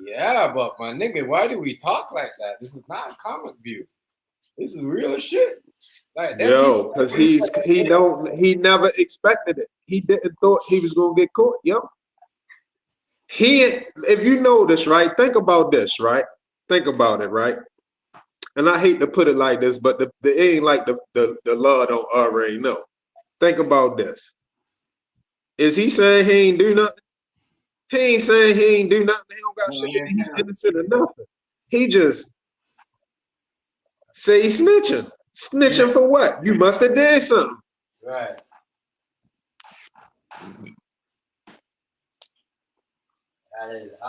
Yeah, but my nigga, why do we talk like that? This is not a comic view. This is real shit. Like, yo, because he never expected it. He didn't thought he was gonna get caught, yo. If you know this, right? Think about this, right? Think about it, right? And I hate to put it like this, but it ain't like the law don't already know. Think about this. Is he saying he ain't do nothing? He ain't saying he ain't do nothing. He don't got shit. He's innocent or nothing. He just say he's snitching. Snitching for what? You must have did something. Right.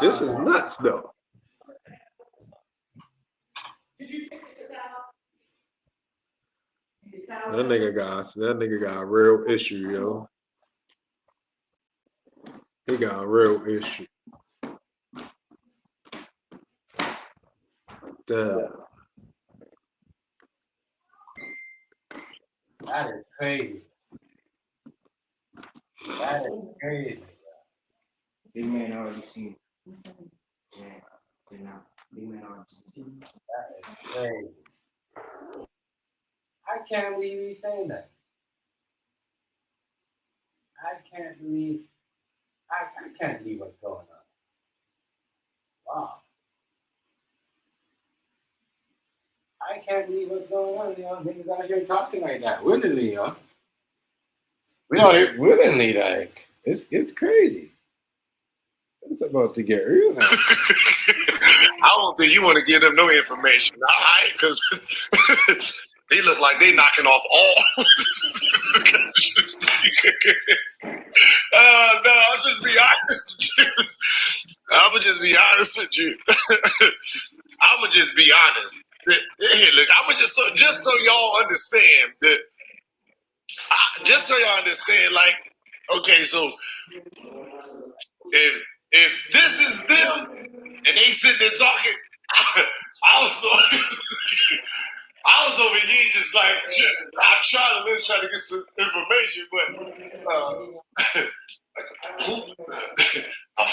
This is nuts, though. That nigga got a real issue, yo. He got a real issue. Damn. That is crazy. That is crazy. Big man already seen it. Yeah, they're not. Big man already seen it. That is crazy. I can't believe he's saying that. I can't believe what's going on. Wow. I can't believe what's going on, you know. Niggas out here talking like that. Willingly, you know. We don't willingly, like, it's crazy. It's about to get real now. I don't think you want to give them no information, all right? Because they look like they knocking off all. No, I'll just be honest with you. I'm going to just be honest with you. I'm going to just be honest. Hey, look, I'm going to just so y'all understand that, just so y'all understand, like, okay, so if this is them and they sitting there talking, I was over here just like, I'm trying to get some information, but I'm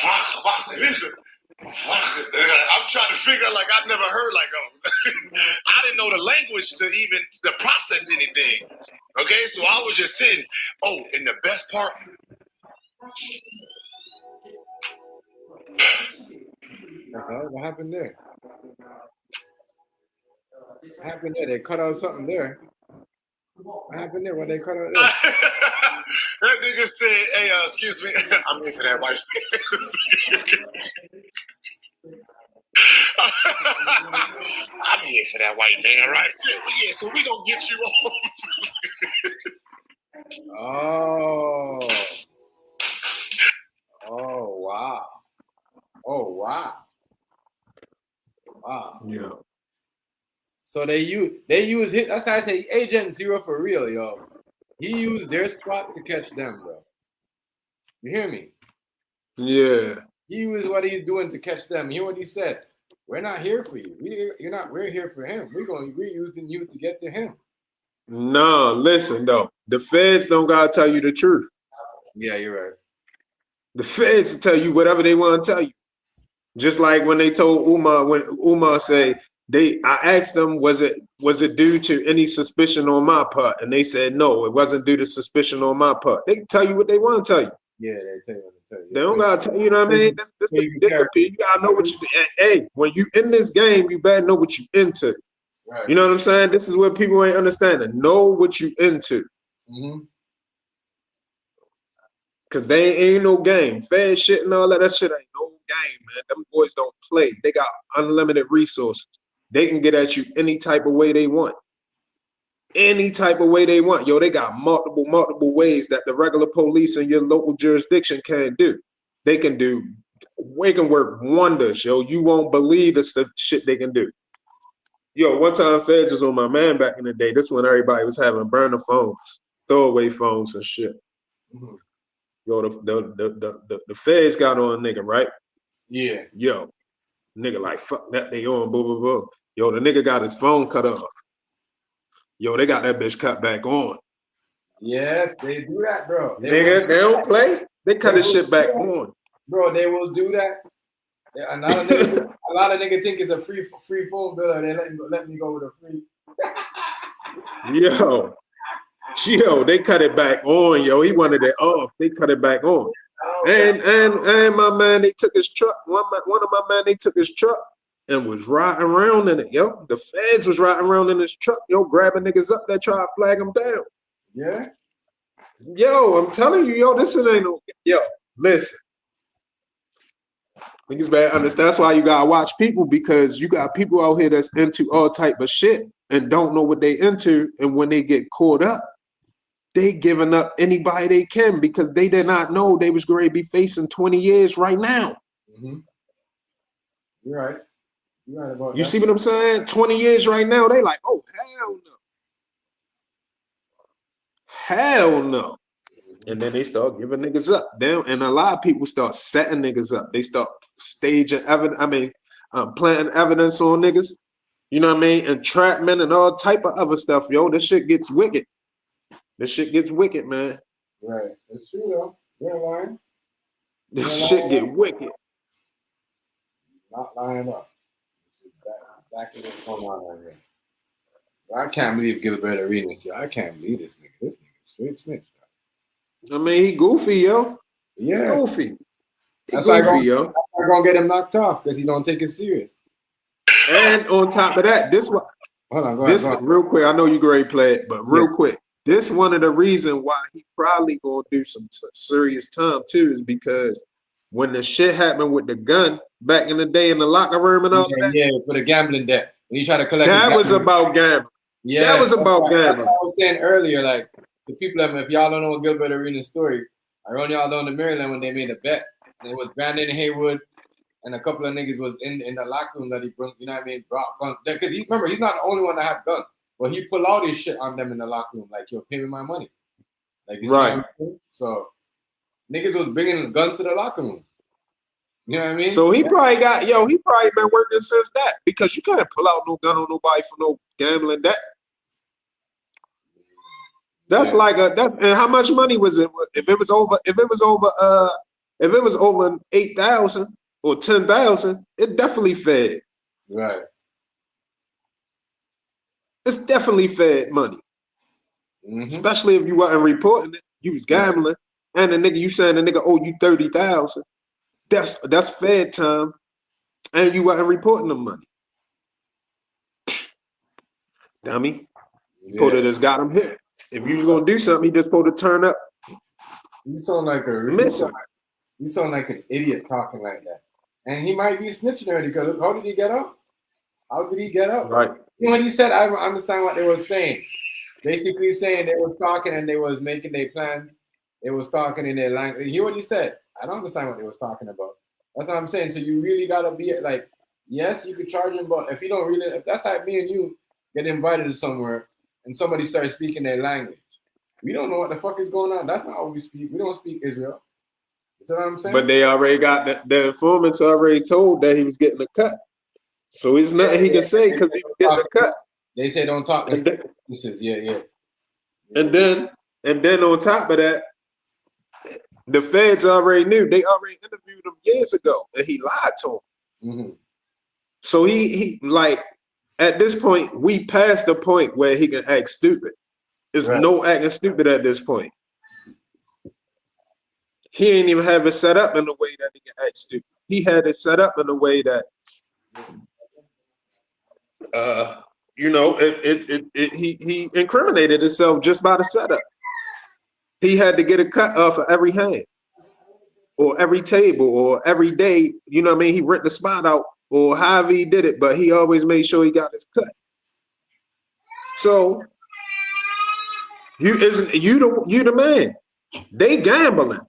trying to figure out, like, I've never heard, like, I didn't know the language to even to process anything. Okay, so I was just saying, oh, and the best part, What happened there? What happened there? They cut out something there. What happened there when they cut out there? That nigga said, hey, excuse me, I'm here for that white man. I'm here for that white man, right? Yeah, so we gonna get you on. Oh, wow. Oh, wow. Wow. Yeah. So they use it. That's why I say Agent Zero for real, yo. He used their spot to catch them, bro. You hear me? Yeah. He used what he's doing to catch them. You hear what he said? We're not here for you. We're here for him. We're using you to get to him. No, listen though. The feds don't gotta tell you the truth. Yeah, you're right. The feds tell you whatever they want to tell you. Just like when they told Umar, when Umar say I asked them, was it due to any suspicion on my part? And they said no, it wasn't due to suspicion on my part. They can tell you what they want to tell you. Yeah, they tell you. They don't gotta tell you, you know what I mean? This you gotta know what you. Hey, when you in this game, you better know what you into. Right. You know what I'm saying? This is what people ain't understanding. Know what you into. Mm-hmm. Cause they ain't no game. Fair shit and all that shit ain't no game, man. Them boys don't play. They got unlimited resources. They can get at you any type of way they want. Any type of way they want. Yo, they got multiple ways that the regular police in your local jurisdiction can't do. They can work wonders, yo. You won't believe the stuff shit they can do. Yo, one time feds was on my man back in the day. This when everybody was having burner phones, throwaway phones and shit. Mm-hmm. Yo, the feds got on a nigga, right? Yeah. Yo, nigga like, fuck that, they on, blah, blah, blah. Yo, the nigga got his phone cut off. Yo, they got that bitch cut back on. Yes, they do that, bro. They don't play. They cut his shit back on. Bro, they will do that. A lot of niggas think it's a free phone bill, and they let me go with a free. Yo, they cut it back on, yo. He wanted it off. They cut it back on. And my man, they took his truck. One of my man, they took his truck and was riding around in it, yo. The feds was riding around in his truck, yo, grabbing niggas up there trying to flag them down. Yeah. Yo, I'm telling you, yo, this ain't no. Yo, listen. Niggas better understand. That's why you gotta watch people, because you got people out here that's into all type of shit and don't know what they into, and when they get caught up, they giving up anybody they can because they did not know they was going to be facing 20 years right now. Mm-hmm. You're right. You're right about You that. see what I'm saying? 20 years right now, they like, oh, hell no. Hell no. And then they start giving niggas up. And a lot of people start setting niggas up. They start staging evidence, planting evidence on niggas. You know what I mean? Entrapment and all type of other stuff, yo. This shit gets wicked. This shit gets wicked, man. Right. It's true though. You're lying. This shit get wicked. Not lying up. This is exactly what's going on right here. I can't believe Gilbert Arenas. I can't believe this nigga. This nigga straight snitch. I mean, he goofy, yo. Yeah. Goofy. That's why yo. I'm gonna get him knocked off because he don't take it serious. And on top of that, this one. Hold on, go ahead. Real quick. I know you great play it, but real quick. This one of the reasons why he probably gonna do some serious time too is because when the shit happened with the gun back in the day in the locker room and all that. Yeah, for the gambling debt. When you try to collect that was about gambling. Yeah, that was about gambling. I was saying earlier, like the people, if y'all don't know Gilbert Arenas' story, I run y'all down to Maryland when they made a bet. And it was Brandon Haywood and a couple of niggas was in the locker room that he brought, you know what I mean, brought guns. Because remember, he's not the only one that had guns. But he pulled all his shit on them in the locker room, like, yo, pay me my money. Like, you right. See what I mean? So niggas was bringing guns to the locker room. You know what I mean? So he probably been working since that because you can't pull out no gun on nobody for no gambling debt. That's like and how much money was it? If it was over 8,000 or 10,000, it definitely fed. Right. It's definitely fed money. Mm-hmm. Especially if you wasn't reporting it, you was gambling, and the nigga you saying the nigga owe you 30,000. That's fed time, and you wasn't reporting the money. Dummy. Supposed to just got him hit. If you was gonna do something, you just supposed to turn up. You sound like you sound like an idiot talking like that. And he might be snitching already because how did he get up? How did he get up? Right. You know what he said? I don't understand what they were saying. Basically saying they was talking and they was making their plans. They was talking in their language. You hear what he said? I don't understand what they was talking about. That's what I'm saying. So you really gotta be like, yes, you could charge him, but if you don't really, if that's like me and you get invited to somewhere and somebody starts speaking their language, we don't know what the fuck is going on. That's not how we speak. We don't speak Israel. You know what I'm saying? But they already got the informants already told that he was getting a cut. So it's nothing he can say because he was getting a cut. They say don't talk. He says, yeah. And then on top of that, the feds already knew. They already interviewed him years ago, and he lied to him. Mm-hmm. So he like at this point, we passed the point where he can act stupid. There's no acting stupid at this point. He ain't even have it set up in a way that he can act stupid. He had it set up in a way that, he incriminated himself just by the setup. He had to get a cut off of every hand, or every table, or every day. You know what I mean? He rent the spot out, or however he did it, but he always made sure he got his cut. So you the man. They gambling.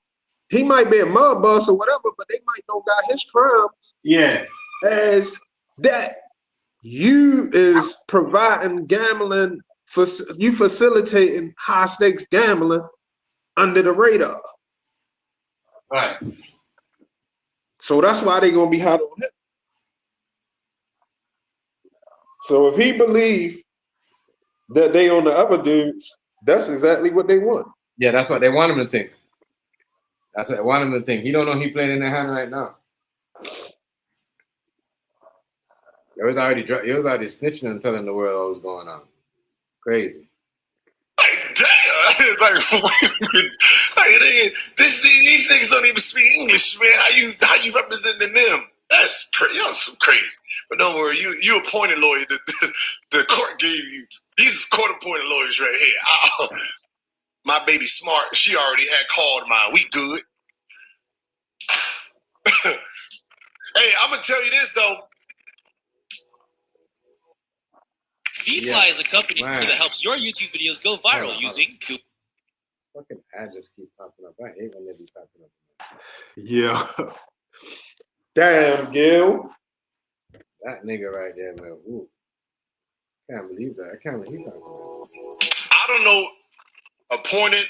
He might be a mud boss or whatever, but they might know got his crimes. Yeah. As that you is providing gambling for you facilitating high stakes gambling under the radar. Right. So that's why they're gonna be hot on him. So if he believe that they on the other dudes, that's exactly what they want. Yeah, that's what they want him to think. That's what they want him to think. He don't know he playing in their hand right now. He was already snitching and telling the world what was going on. Crazy. Like, damn. Like, wait a minute. Like, these niggas don't even speak English, man. How you representing them? That's crazy. Y'all some crazy. But don't worry, you appointed lawyer. The court gave you. These is court appointed lawyers right here. My baby smart. She already had called mine. We good. Hey, I'm gonna tell you this though. VFly is a company that helps your YouTube videos go viral using Google. Fucking ad just keep popping up. I hate when they be popping up. Yeah. Damn, Gil. That nigga right there, man. Ooh. Can't believe that. I can't believe that. I don't know appointed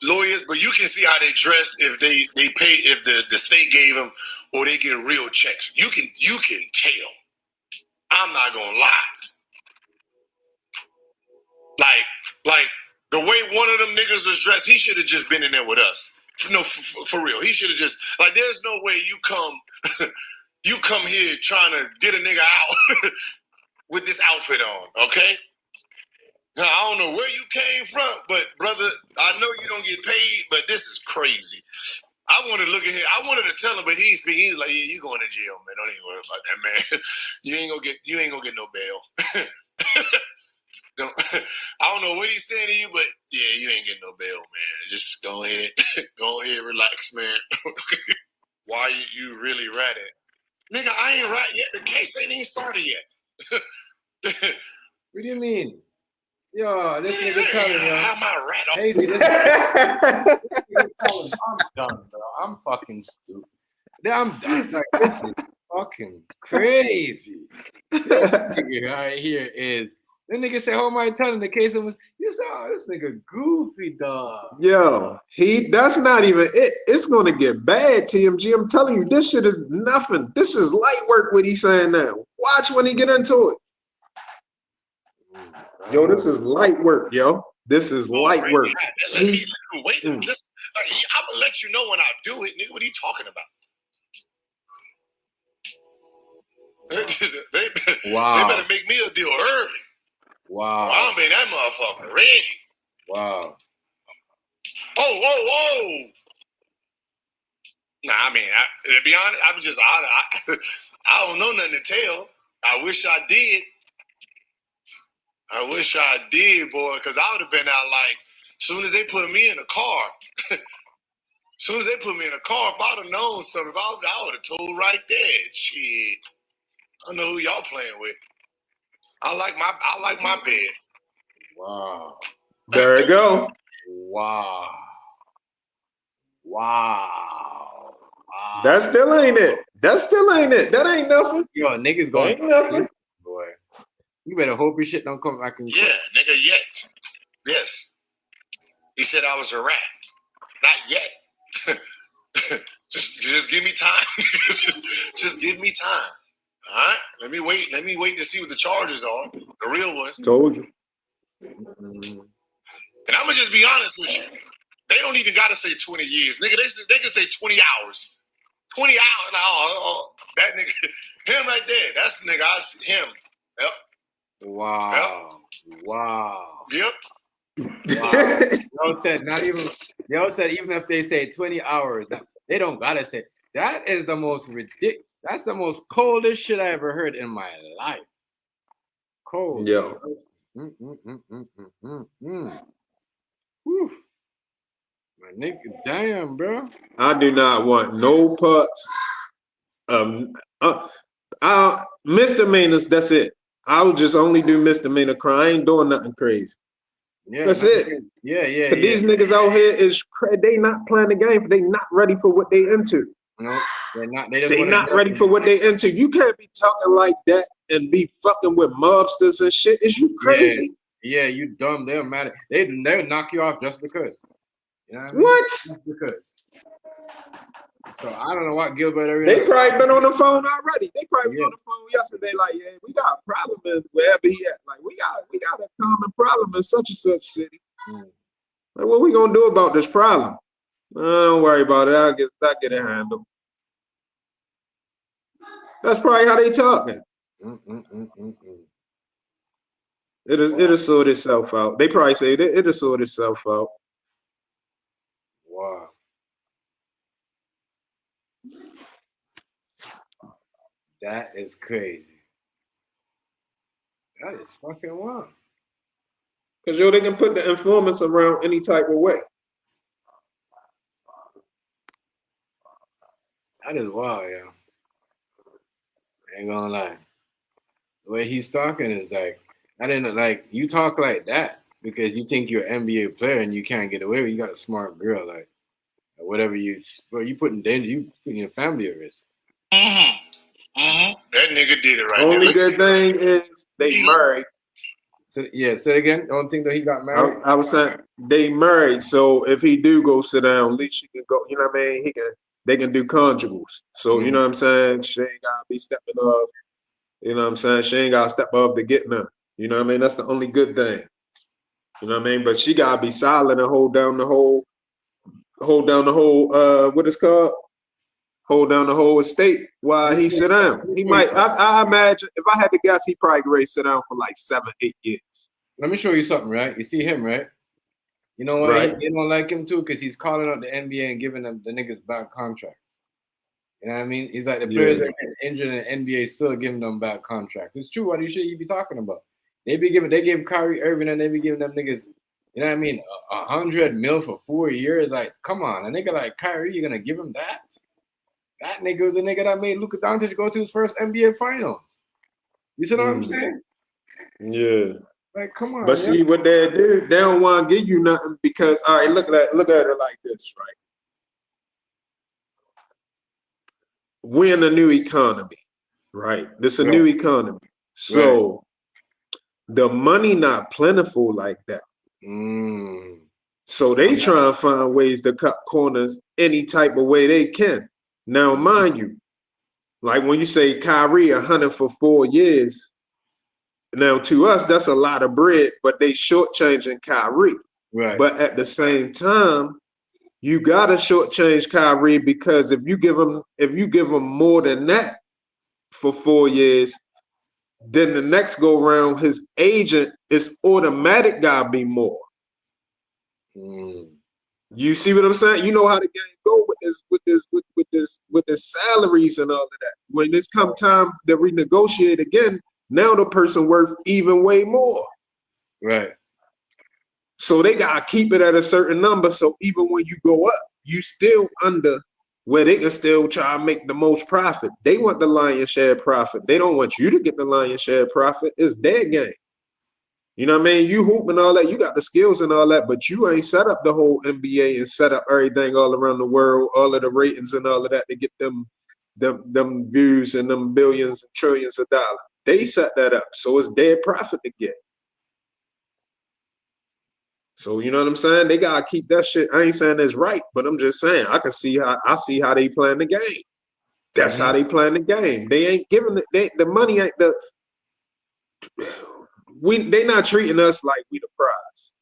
lawyers, but you can see how they dress if they pay, if the state gave them, or they get real checks. You can tell. I'm not gonna lie. Like the way one of them niggas was dressed, he should have just been in there with us. No, for real. He should have just, like, there's no way you come here trying to get a nigga out with this outfit on, okay? Now, I don't know where you came from, but brother, I know you don't get paid, but this is crazy. I wanted to look at him. I wanted to tell him, but he's like, yeah, you going to jail, man. Don't even worry about that, man. You ain't gonna get no bail. I don't know what he's saying to you, but yeah, you ain't getting no bail, man. Just go ahead, relax, man. Why you really ratted? Nigga, I ain't rat yet. The case ain't even started yet. What do you mean? Yo, this nigga telling you. How am I rat? Hey, this nigga telling him, I'm done, bro. I'm fucking stupid. I'm done. Like, this is fucking crazy. This nigga right here is. The nigga said, "How am I telling?" The case was, you saw this nigga goofy dog. Yo, that's not even it. It's gonna get bad, TMG. I'm telling you, this shit is nothing. This is light work. What he's saying now. Watch when he get into it. Yo, this is light work, yo. This is light work. Let me wait. I'm gonna let you know when I do it, nigga. What are you talking about? Wow. They better make me a deal early. Wow. I mean, that motherfucker ready. Wow. Oh. Nah, I mean, to be honest, I don't know nothing to tell. I wish I did. Boy, because I would have been out like, soon as they put me in a car, if I'd have known something, I would have told right there. Shit. I don't know who y'all playing with. I like my bed. Wow. There we go. Wow. That still ain't it. That ain't nothing. Yo, niggas going. Ain't nothing. Boy. You better hope your shit don't come back in. Yeah, nigga, yet. Yes. He said I was a rat. Not yet. just give me time. just give me time. All right? Let me wait to see what the charges are. The real ones. Told you. And I'm gonna just be honest with you. They don't even gotta say 20 years. Nigga, they can say 20 hours. 20 hours. That nigga, him right there. That's the nigga. I see him. Yep. Wow. Yep. Yo said even if they say 20 hours, they don't gotta say. That is the most ridiculous. That's the most coldest shit I ever heard in my life. Cold. Yo. Whew. My nigga, damn, bro. I do not want no parts. Misdemeanors. That's it. I will just only do misdemeanor crime. I ain't doing nothing crazy. Yeah, that's it. Yeah. These niggas out here they not playing the game. They not ready for what they into. No, they're not. They not ready for what they into. You can't be talking like that and be fucking with mobsters and shit. Is you crazy? Yeah, you dumb. They'll matter. They'll knock you off just because. You know what I mean? What? Just because. So I don't know what Gilbert Arenas. They probably been on the phone already. They probably was on the phone yesterday. Like, yeah, we got a problem in wherever he at. Like, we got a common problem in such and such city. Like, what we gonna do about this problem? Don't worry about it. I'll get it handled. That's probably how they talking. It'll sort itself out. They probably say it'll sort itself out. Wow. That is crazy. That is fucking wild. Because they can put the informants around any type of way. That is wild, yo. I ain't gonna lie. The way he's talking is like, I didn't like you talk like that because you think you're an NBA player and you can't get away with it. You got a smart girl, like whatever you put in danger, you putting your family at risk. That nigga did it right Only there. good thing is they married. So, yeah, say again. Don't think that he got married. I was saying they married, so if he do go sit down, at least she can go. You know what I mean? They can do conjugals. So you know what I'm saying? She ain't gotta be stepping up. You know what I'm saying? She ain't gotta step up to get none. You know what I mean? That's the only good thing. You know what I mean? But she gotta be solid and hold down the whole what is called? Hold down the whole estate while he sit down. He might I imagine if I had to guess, he probably ready to sit down for like 7-8 years. Let me show you something, right? You see him, right? You know why Right. they don't like him too? Because he's calling out the NBA and giving them the niggas bad contracts. You know what I mean? He's like the players that get injured in the NBA still giving them bad contracts. It's true. What do you shit you be talking about? They give Kyrie Irving and they be giving them niggas, you know what I mean, $100 million for 4 years. Like, come on, a nigga like Kyrie, you're gonna give him that? That nigga was the nigga that made Luka Doncic go to his first NBA Finals. You see what I'm saying? Yeah. Like, come on. But see what they do, they don't want to give you nothing because all right, look at it like this, right? We're in a new economy, right? This is a new economy. So the money not plentiful like that. So they try and find ways to cut corners any type of way they can. Now, mind you, like when you say Kyrie 100 for 4 years, now to us that's a lot of bread, but they shortchanging Kyrie. Right. But at the same time, you gotta shortchange Kyrie because if you give him more than that for 4 years, then the next go round, his agent is automatic gotta be more. You see what I'm saying? You know how the game go with this salaries and all of that. When it's come time to renegotiate again, now the person worth even way more. Right. So they gotta keep it at a certain number. So even when you go up, you still under where they can still try to make the most profit. They want the lion's share profit. They don't want you to get the lion's share profit. It's their game. You know what I mean? You hoop and all that. You got the skills and all that, but you ain't set up the whole NBA and set up everything all around the world, all of the ratings and all of that to get them views and them billions and trillions of dollars. They set that up, so it's their profit to get. So you know what I'm saying? They gotta keep that shit. I ain't saying it's right, but I'm just saying I see how they playing the game. That's how they playing the game. They ain't giving the money ain't they not treating us like we the prize.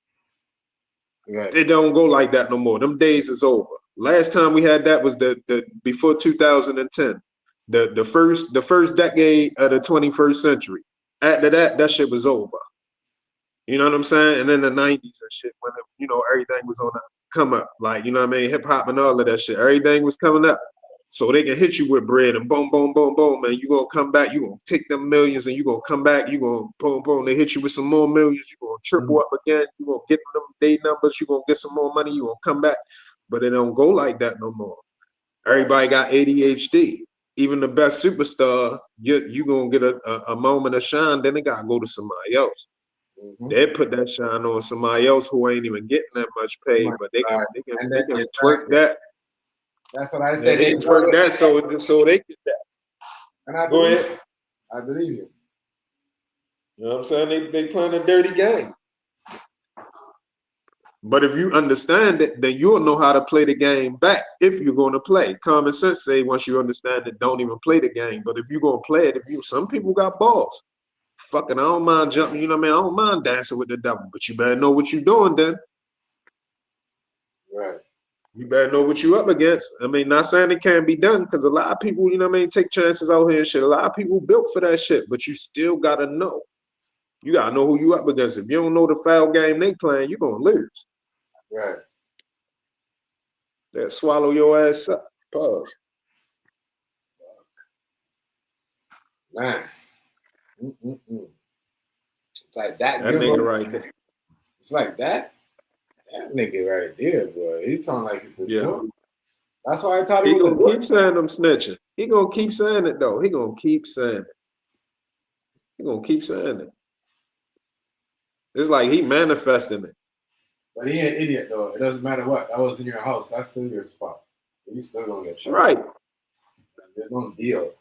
Right. It don't go like that no more. Them days is over. Last time we had that was the before 2010. The first decade of the 21st century. After that shit was over. You know what I'm saying? And then the 90s and shit, when everything was on the come up, like, you know what I mean, hip hop and all of that shit. Everything was coming up. So they can hit you with bread and boom, boom, boom, boom, and you gonna come back, you gonna take them millions and you gonna come back, you gonna boom, boom, they hit you with some more millions, you gonna triple up again, you gonna get them day numbers, you gonna get some more money, you gonna come back. But it don't go like that no more. Everybody got ADHD. Even the best superstar, you gonna get a moment of shine, then they gotta go to somebody else. They put that shine on somebody else who ain't even getting that much pay, but they can twerk that. That's what I said. They can twerk that so they get that. And I Go ahead. I believe you. You know what I'm saying? They playing a dirty game. But if you understand it, then you'll know how to play the game back if you're going to play. Common sense say once you understand it, don't even play the game. But if you're going to play it, some people got balls. Fucking, I don't mind jumping, you know what I mean? I don't mind dancing with the devil, but you better know what you're doing then. Right. You better know what you're up against. I mean, not saying it can't be done, because a lot of people, you know what I mean, take chances out here and shit. A lot of people built for that shit, but you still got to know. You got to know who you up against. If you don't know the foul game they playing, you're going to lose. Right. Yeah, swallow your ass up. Pause. Man. It's like that. That nigga right there. It's like that. That nigga right there, boy. He sound like it's a joke. That's why I thought he gonna keep saying I'm snitching. He gonna keep saying it though. He gonna keep saying it. He gonna keep saying it. It's like he manifesting it. But he ain't an idiot though. It doesn't matter what. That was in your house. That's still your spot. You still gonna get shot. Right. There's no deal.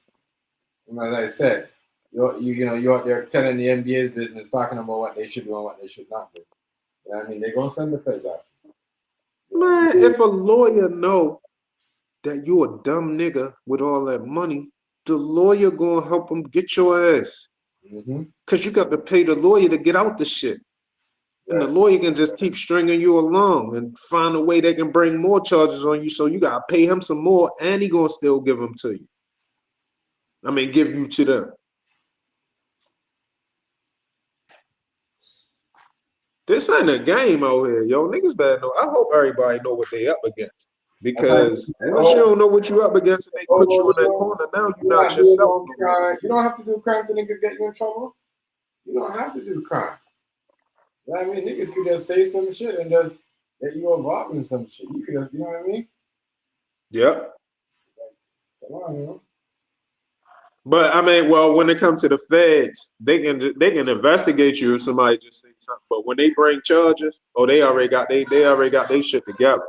And as I said, you're out there telling the NBA's business, talking about what they should do and what they should not do. You know what I mean? They're gonna send the feds out. Man, if a lawyer know that you a dumb nigga with all that money, the lawyer gonna help him get your ass. Cause you got to pay the lawyer to get out the shit. And the lawyer can just keep stringing you along and find a way they can bring more charges on you. So you gotta pay him some more, and he gonna still give them to you. I mean, give you to them. This ain't a game out here, yo. Niggas better know. I hope everybody know what they up against. Because once you don't know what you up against and they put you in that corner, now you're not yourself. You don't have to do crime to niggas get you in trouble. You don't have to do crime. You know what I mean? Niggas could just say some shit and just get you involved in some shit. You could just, you know what I mean? Yep. Come on, you know. But I mean, well, when it comes to the feds, they can investigate you if somebody just say something. But when they bring charges, they already got their shit together.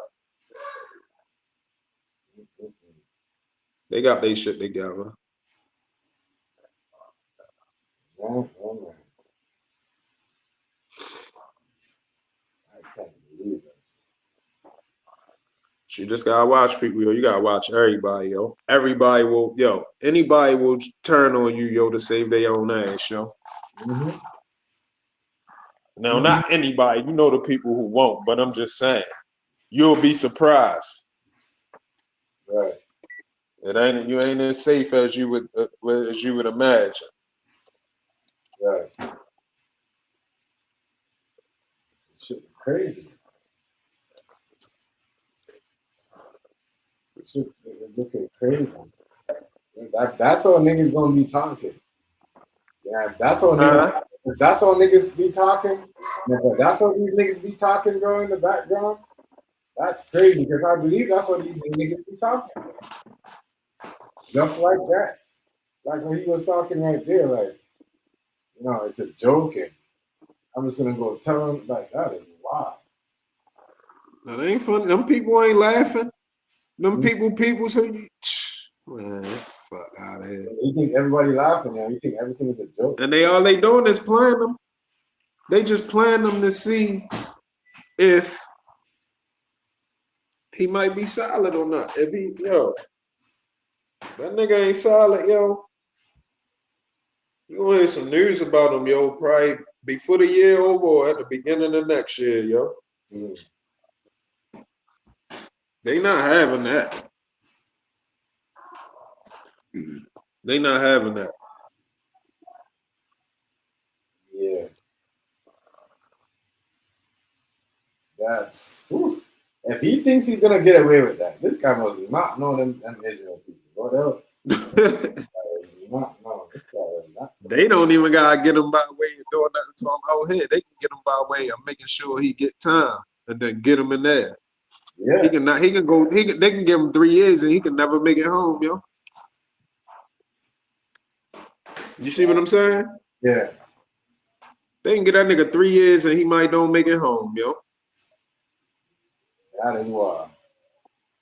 They got their shit together. Man. I can't believe it. You just gotta watch people, yo. You gotta watch everybody, yo. Anybody will turn on you, yo, to save their own ass, yo. Now, not anybody, you know the people who won't, but I'm just saying, you'll be surprised. Right. You ain't as safe as you would imagine. Right. Shit crazy. Shit is looking crazy. That's all niggas gonna be talking. Yeah, that's all niggas. That's all niggas be talking. That's all these niggas be talking, bro, in the background. That's crazy because I believe that's what these niggas be talking. Just like that. Like when he was talking right there, like, it's a joke and I'm just gonna go tell him, like, that is wild. That ain't funny. Them people ain't laughing. Them people say, man, fuck out of here. You think everybody laughing now? You think everything is a joke? And all they doing is playing them. They just playing them to see if he might be solid or not. If that nigga ain't solid, yo. You gonna hear some news about him, yo, probably before the year over or at the beginning of next year, yo. They not having that. They not having that. Yeah. That's if he thinks he's gonna get away with that, this guy must not know them Israel people. What else? They don't even gotta get him by way of doing nothing to him out here. They can get him by way of making sure he get time and then get him in there. Yeah. They can give him 3 years and he can never make it home, yo. You see what I'm saying? Yeah. They can get that nigga 3 years and he might don't make it home, yo. That is wild.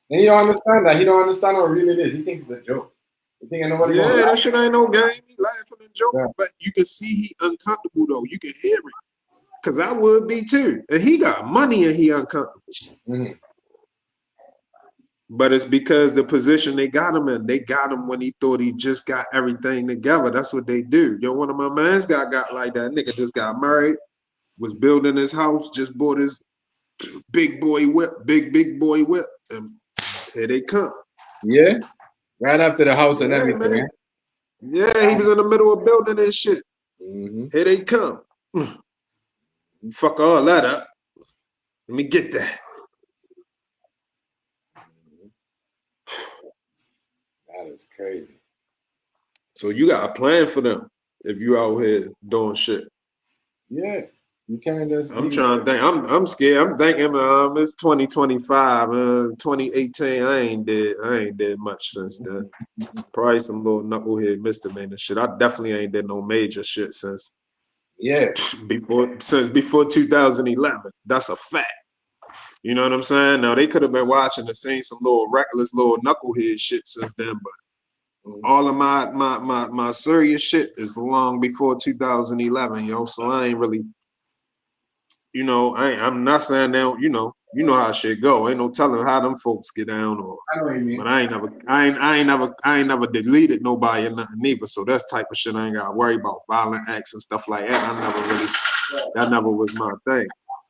And you don't understand that. He don't understand what really it is. He thinks it's a joke. You think nobody gonna laugh? That shit ain't no game. He laughing and joking, but you can see he uncomfortable though. You can hear it. Cause I would be too. And he got money and he uncomfortable. But it's because the position they got him in, they got him when he thought he just got everything together. That's what they do. Yo, one of my mans got like that. Nigga just got married, was building his house, just bought his big boy whip, big boy whip, and here they come. Yeah, right after the house and everything. Man. Yeah, he was in the middle of building and shit. Here they come. Fuck all that up. Let me get that. That is crazy. So you got a plan for them if you out here doing shit. Yeah. You can't just. I'm trying to think. I'm scared. I'm thinking it's 2025. 2018. I ain't did much since then. Probably some little knucklehead misdemeanor shit. I definitely ain't did no major shit since. Yeah. Before 2011. That's a fact. You know what I'm saying? Now they could have been watching and seen some little reckless little knucklehead shit since then, but all of my serious shit is long before 2011, yo. So I ain't really, I'm not saying that, you know how shit go. Ain't no telling how them folks get down or. I know what you mean. But I ain't never deleted nobody or nothing either. So that's type of shit I ain't gotta worry about. Violent acts and stuff like that. That never was my thing.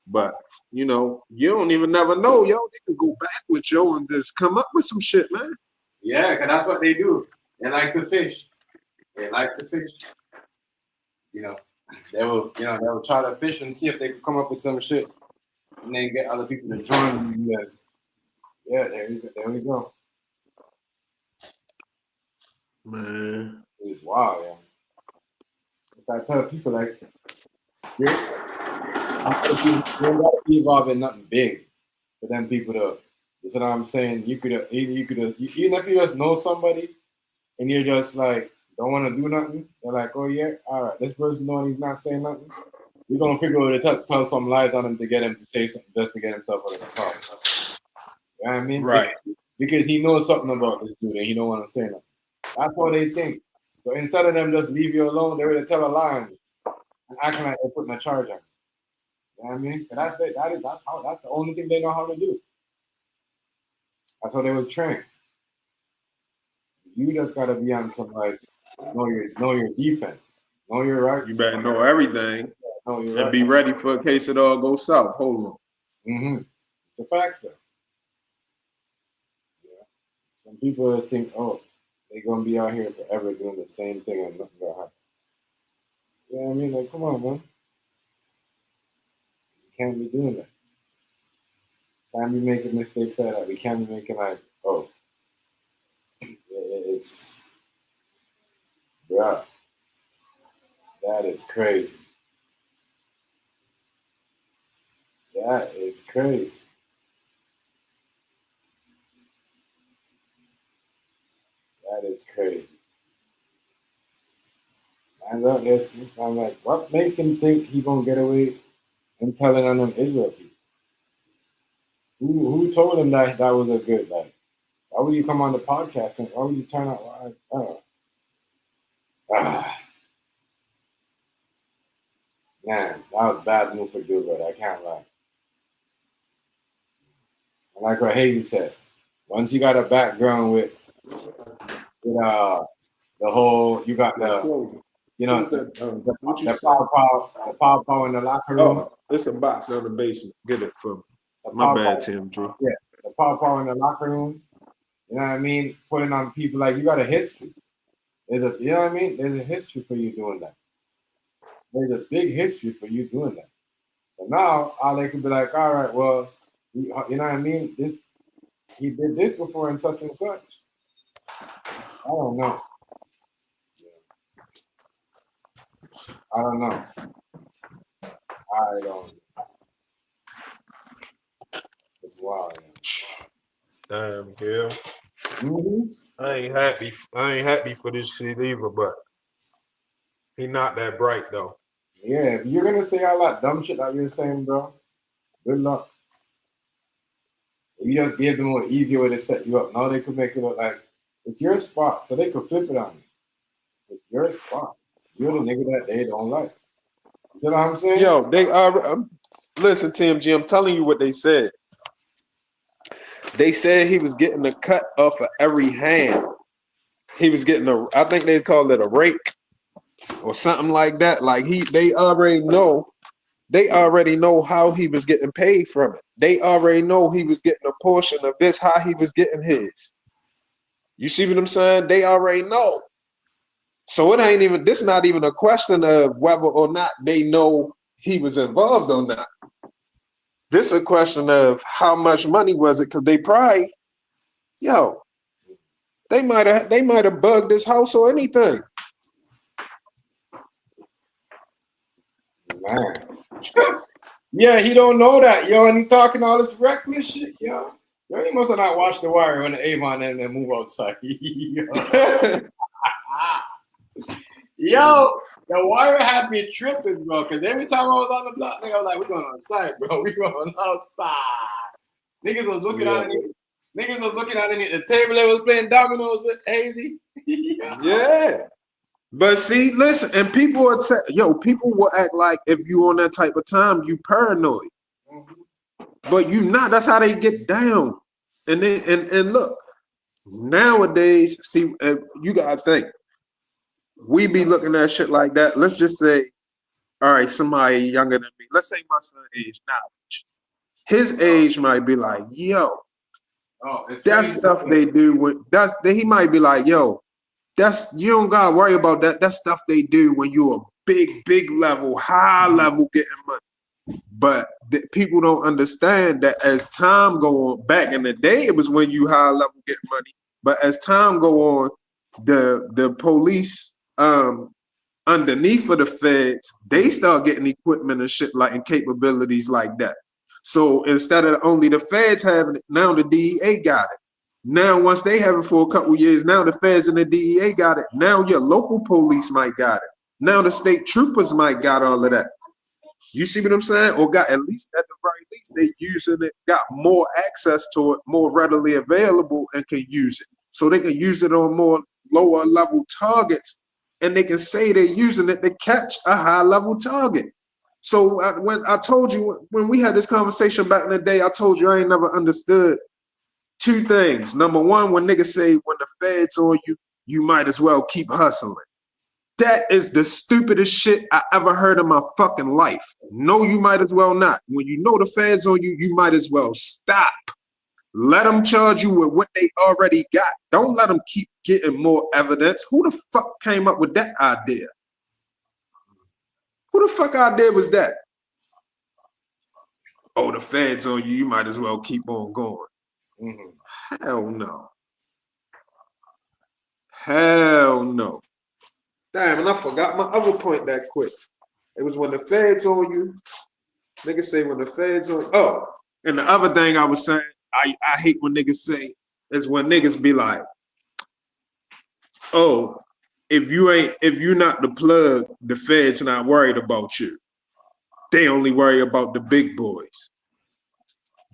But you don't even never know, yo. They can go back with yo and just come up with some shit, man. Yeah, because that's what they do. They like to fish. They will try to fish and see if they can come up with some shit, and then get other people to join them. Yeah, there we go. Man, it's wild, yeah. So I tell people like, you don't gotta be involved in nothing big for them people to. You know what I'm saying? You could even if you just know somebody and you're just like don't want to do nothing. They're like, oh yeah, all right, this person knowing he's not saying nothing. We're gonna figure out to tell some lies on him to get him to say something just to get himself out of the problem. You know what I mean? Right. Because he knows something about this dude and he don't want to say nothing. That's what they think. So instead of them just leave you alone, they're gonna tell a lie on you and acting like they're putting a charge on you. You know what I mean? And that's the only thing they know how to do. That's how they were trained. You just gotta be on some like know your defense, know your rights. You better know everything and be ready for in case it all goes south. Hold on. Mm-hmm. It's a fact though. Yeah. Some people just think, oh, they're gonna be out here forever doing the same thing and nothing gonna happen. You know what I mean? Like, come on, man. You can't be doing that. Can't be making mistakes like that. We can't be making like, oh, it's, bruh, that is crazy. That is crazy. That is crazy. And I'm like, what makes him think he gonna get away and telling on them Israel people? Who told him that was a good like? Why would you come on the podcast and why would you turn out? Man, that was a bad move for Gilbert. I can't lie. And like what Hazy said, once you got a background with the whole, you got the power in the locker room. Oh, it's a box on the basement. Get it from my bad, Tim Drew. Yeah, the power in the locker room. You know what I mean? Putting on people like you got a history. You know what I mean? There's a history for you doing that. There's a big history for you doing that. But now, all they could be like, all right, well, you know what I mean? He did this before and such and such. I don't know. I don't know. It's wild. Damn, Gil. Mm-hmm. I ain't happy for this shit either, but he not that bright though. Yeah, if you're gonna say all that dumb shit that you're saying, bro, good luck. If you just gave them an easier way to set you up, now they could make it look like it's your spot, so they could flip it on you. It's your spot. You're the nigga that they don't like. You know what I'm saying? Yo, they are. Listen, Tim G, I'm telling you what they said. They said he was getting a cut off of every hand. He was getting I think they call it a rake or something like that. Like they already know how he was getting paid from it. They already know he was getting a portion of this, how he was getting his. You see what I'm saying? They already know. So this not even a question of whether or not they know he was involved or not. This is a question of how much money was it? Because they probably, they might have bugged this house or anything. Man. Yeah, he don't know that, yo, and he talking all this reckless shit, yo. Yo, he must have not watched The Wire when the Avon and then move outside. Yo, The Wire had me tripping, bro, because every time I was on the block, nigga, I was like, we're going outside, bro. We going outside. Niggas was looking at me. Niggas was looking at it at the table. They was playing dominoes with Hazy. Yeah. But see, listen, and people would say, people will act like if you on that type of time, you paranoid. But you not. That's how they get down. And then and look, nowadays, see, you gotta think. We be looking at shit like that. Let's just say, all right, somebody younger than me. Let's say my son age knowledge. His age might be like, yo, that's crazy. Stuff they do when he might be like, yo, you don't gotta worry about that. That's stuff they do when you're a big level, high level getting money. But people don't understand that as time go on, back in the day, it was when you high level getting money. But as time go on, the police underneath of the feds, they start getting equipment and shit like and capabilities like that. So instead of only the feds having it, now the DEA got it. Now, once they have it for a couple years, now the feds and the DEA got it. Now your local police might got it. Now the state troopers might got all of that. You see what I'm saying? Or got, at least at the very least, they using it, got more access to it, more readily available, and can use it. So they can use it on more lower level targets, and they can say they're using it to catch a high level target. So when I told you, when we had this conversation back in the day, I told you I ain't never understood two things. Number one, when niggas say when the feds on you, you might as well keep hustling. That is the stupidest shit I ever heard in my fucking life. No, you might as well not. When you know the feds on you, you might as well stop. Let them charge you with what they already got. Don't let them keep getting more evidence. Who the fuck came up with that idea? Who the fuck idea was that? Oh, the feds on you, you might as well keep on going. Mm-hmm. Hell no. Hell no. Damn, and I forgot my other point that quick. It was when the feds on you. Niggas say when the feds on you. Oh, and the other thing I was saying, I hate when niggas say is when niggas be like, oh, if you not the plug, the feds not worried about you. They only worry about the big boys.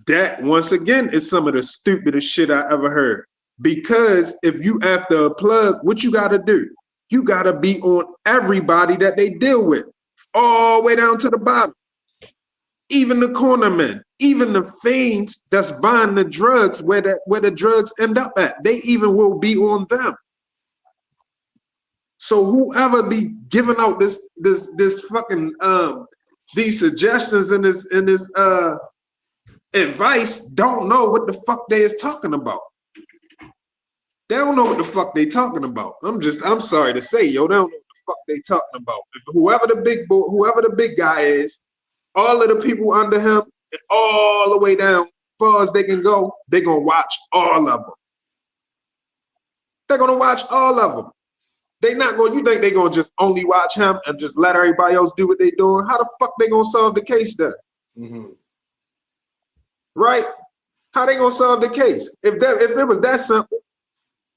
That, once again, is some of the stupidest shit I ever heard. Because if you after a plug, what you gotta do? You gotta be on everybody that they deal with, all the way down to the bottom. Even the corner men, even the fiends that's buying the drugs where the drugs end up at, they even will be on them. So whoever be giving out this fucking these suggestions and this advice don't know what the fuck they is talking about. They don't know what the fuck they talking about. I'm sorry to say, yo, they don't know what the fuck they talking about. Whoever the big guy is, all of the people under him, all the way down, as far as they can go, they're gonna watch all of them. They're gonna watch all of them. They not gonna, you think they gonna just only watch him and just let everybody else do what they doing? How the fuck they gonna solve the case then? Mm-hmm. Right? How they gonna solve the case? If it was that simple,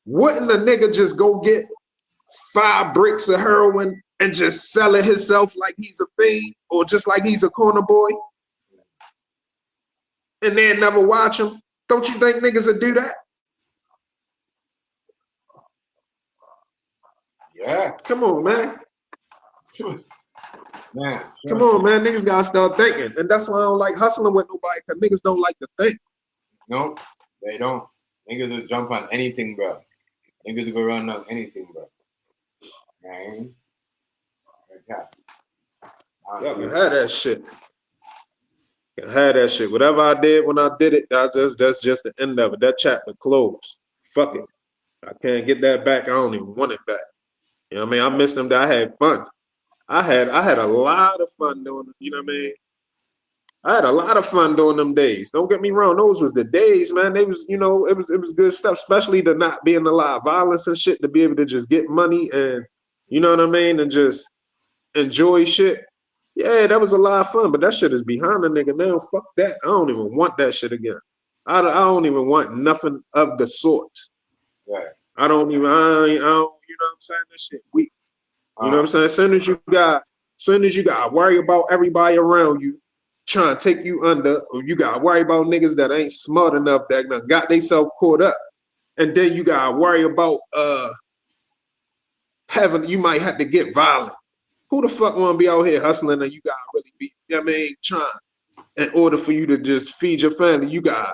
wouldn't a nigga just go get 5 bricks of heroin and just sell it himself like he's a fiend or just like he's a corner boy? And then never watch him? Don't you think niggas would do that? Yeah. Come on, man. Man, come on, man. Niggas gotta start thinking. And that's why I don't like hustling with nobody, because niggas don't like to think. No, they don't. Niggas will jump on anything, bro. Niggas will go run on anything, bro. Man. Y'all can have that shit. Can have that shit. Whatever I did when I did it, that's just the end of it. That chapter closed. Fuck it. I can't get that back. I don't even want it back. You know what I mean? I missed them. I had fun. I had a lot of fun doing it. You know what I mean? I had a lot of fun during them days. Don't get me wrong. Those was the days, man. They was, you know, it was good stuff, especially to not be in a lot of violence and shit, to be able to just get money and, you know what I mean, and just enjoy shit. Yeah, that was a lot of fun, but that shit is behind the nigga now. Fuck that. I don't even want that shit again. I don't even want nothing of the sort. Right. I don't, you know what I'm saying? That shit weak. You know what I'm saying? As soon as you got to worry about everybody around you, trying to take you under, or you gotta worry about niggas that ain't smart enough that done got themselves caught up. And then you gotta worry about you might have to get violent. Who the fuck wanna be out here hustling and you gotta really be, you know what I mean, trying in order for you to just feed your family, you gotta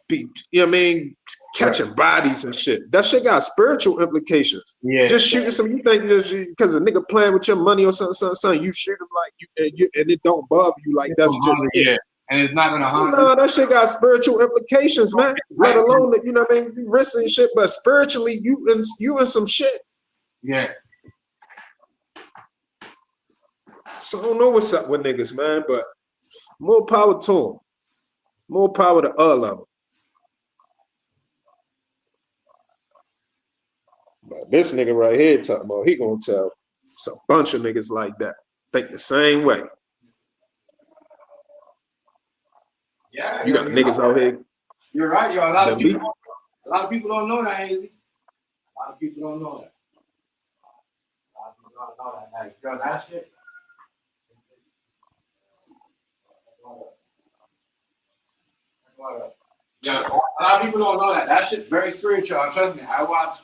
be, you know what I mean, catching bodies and shit. That shit got spiritual implications. Yeah. Just shooting some, you think just because a nigga playing with your money or something, you shoot him like and it don't bother you like that's just it. Yeah. And it's not gonna harm No, that shit got spiritual implications, man. Let alone that, you know what I mean, you risking shit, but spiritually you in some shit. Yeah. So I don't know what's up with niggas, man, but more power to them. More power to all of them. But this nigga right here talking about he gonna tell it's a bunch of niggas like that think the same way. Yeah, you got niggas out here. You're right, yo. A lot of people don't know that, Hazy. A lot of people don't know that. A lot of people don't know that. Like, yo, that shit. Yeah, a lot of people don't know that. That shit's very spiritual. Trust me. I watch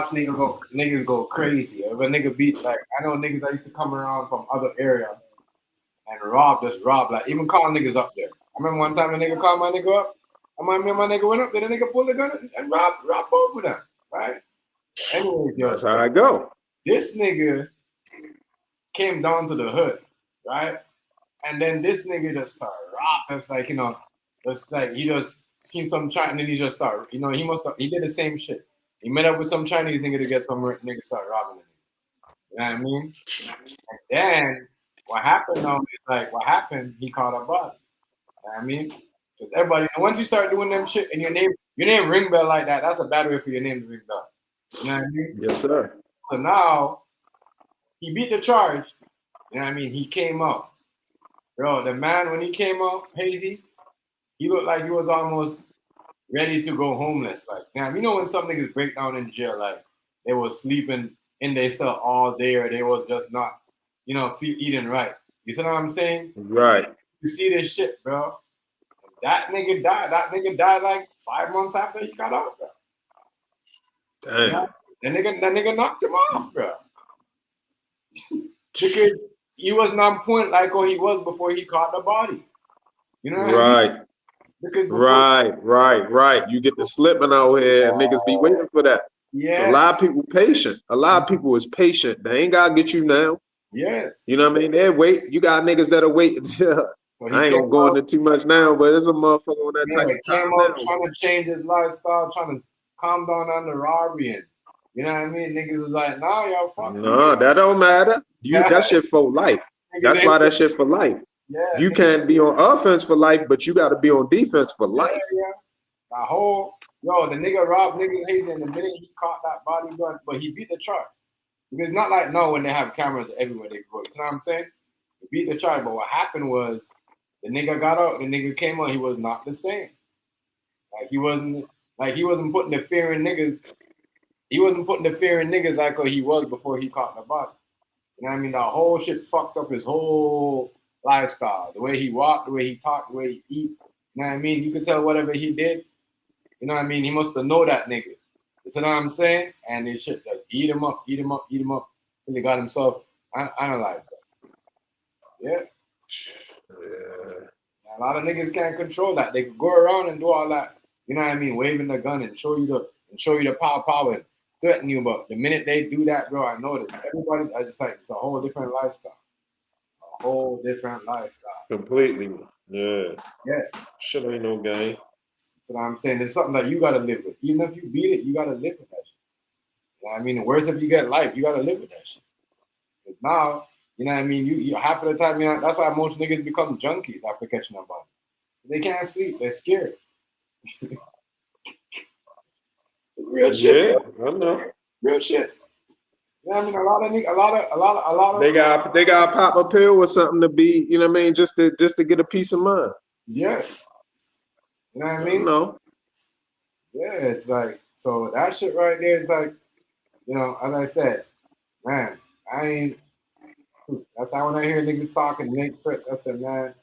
niggas go crazy. If a nigga beat, like, I know niggas that used to come around from other areas and rob, like, even calling niggas up there. I remember one time a nigga called my nigga up. My nigga went up there, the nigga pulled the gun and robbed both of them, right? Anyways, yo, that's how I go. This nigga came down to the hood, right? And then this nigga just started robbing. It's like, you know, it's like he just seen some Chinese and then he just started, you know, he did the same shit. He met up with some Chinese nigga to get some nigga started robbing him. You know what I mean? And then what happened now is he caught a body. You know what I mean? Because everybody, once you start doing them shit and your name ring bell like that, that's a bad way for your name to ring bell. You know what I mean? Yes, sir. So now he beat the charge. You know what I mean? He came out. Bro, the man, when he came out, Hazy, he looked like he was almost ready to go homeless. Like, damn, you know when some niggas break down in jail, like they was sleeping in their cell all day or they was just not, you know, eating right. You see what I'm saying? Right. You see this shit, bro. That nigga died. That nigga died like 5 months after he got out, bro. Damn. That nigga knocked him off, bro. Because he wasn't on point like how he was before he caught the body. You know what I mean? Because Right. You get the slipping out here and niggas be waiting for that. Yeah. So a lot of people patient. A lot of people is patient. They ain't gotta get you now. Yes. You know what I mean? They wait. You got niggas that'll wait. I ain't gonna go into too much now, but there's a motherfucker on that type of time now. Trying to change his lifestyle, trying to calm down on the robbery, and you know what I mean? Niggas is like, nah, y'all fuck. No, that don't matter. That shit for life. That's why that shit for life. Yeah. You can't be on offense for life, but you got to be on defense for life. Yeah. The nigga robbed nigga Hazy, and the minute he caught that body gun, but he beat the charge. Because it's not like when they have cameras everywhere they go. You know what I'm saying? He beat the charge, but what happened was the nigga got out, the nigga came out, he was not the same. Like he wasn't putting the fear in niggas. He wasn't putting the fear in niggas like he was before he caught the body. You know what I mean? The whole shit fucked up his whole lifestyle. The way he walked, the way he talked, the way he eat. You know what I mean? You could tell whatever he did. You know what I mean? He must have known that nigga. You know what I'm saying? And this shit just eat him up. And he got himself analyzed. Yeah. A lot of niggas can't control that. They could go around and do all that. You know what I mean? Waving the gun and show you the power and threaten you. But the minute they do that, bro, I notice everybody. I just like it's a whole different lifestyle. A whole different lifestyle. Completely. Yeah. Yeah. Shit ain't no game. That's what I'm saying. It's something that you gotta live with. Even if you beat it, you gotta live with that shit. You know what I mean? The worst if you get life, you gotta live with that shit. Because now, you know what I mean? You half of the time, you know, that's why most niggas become junkies after catching a body. They can't sleep. They're scared. Real shit. Yeah, I know. Real shit. You know what I mean? A lot of. They got pop a pill or something to be. You know what I mean? Just to get a peace of mind. Yes. You know what I mean? No. Yeah, it's like so that shit right there is like, you know, as I said, man, that's how when I hear niggas talking, make threats, I said, man,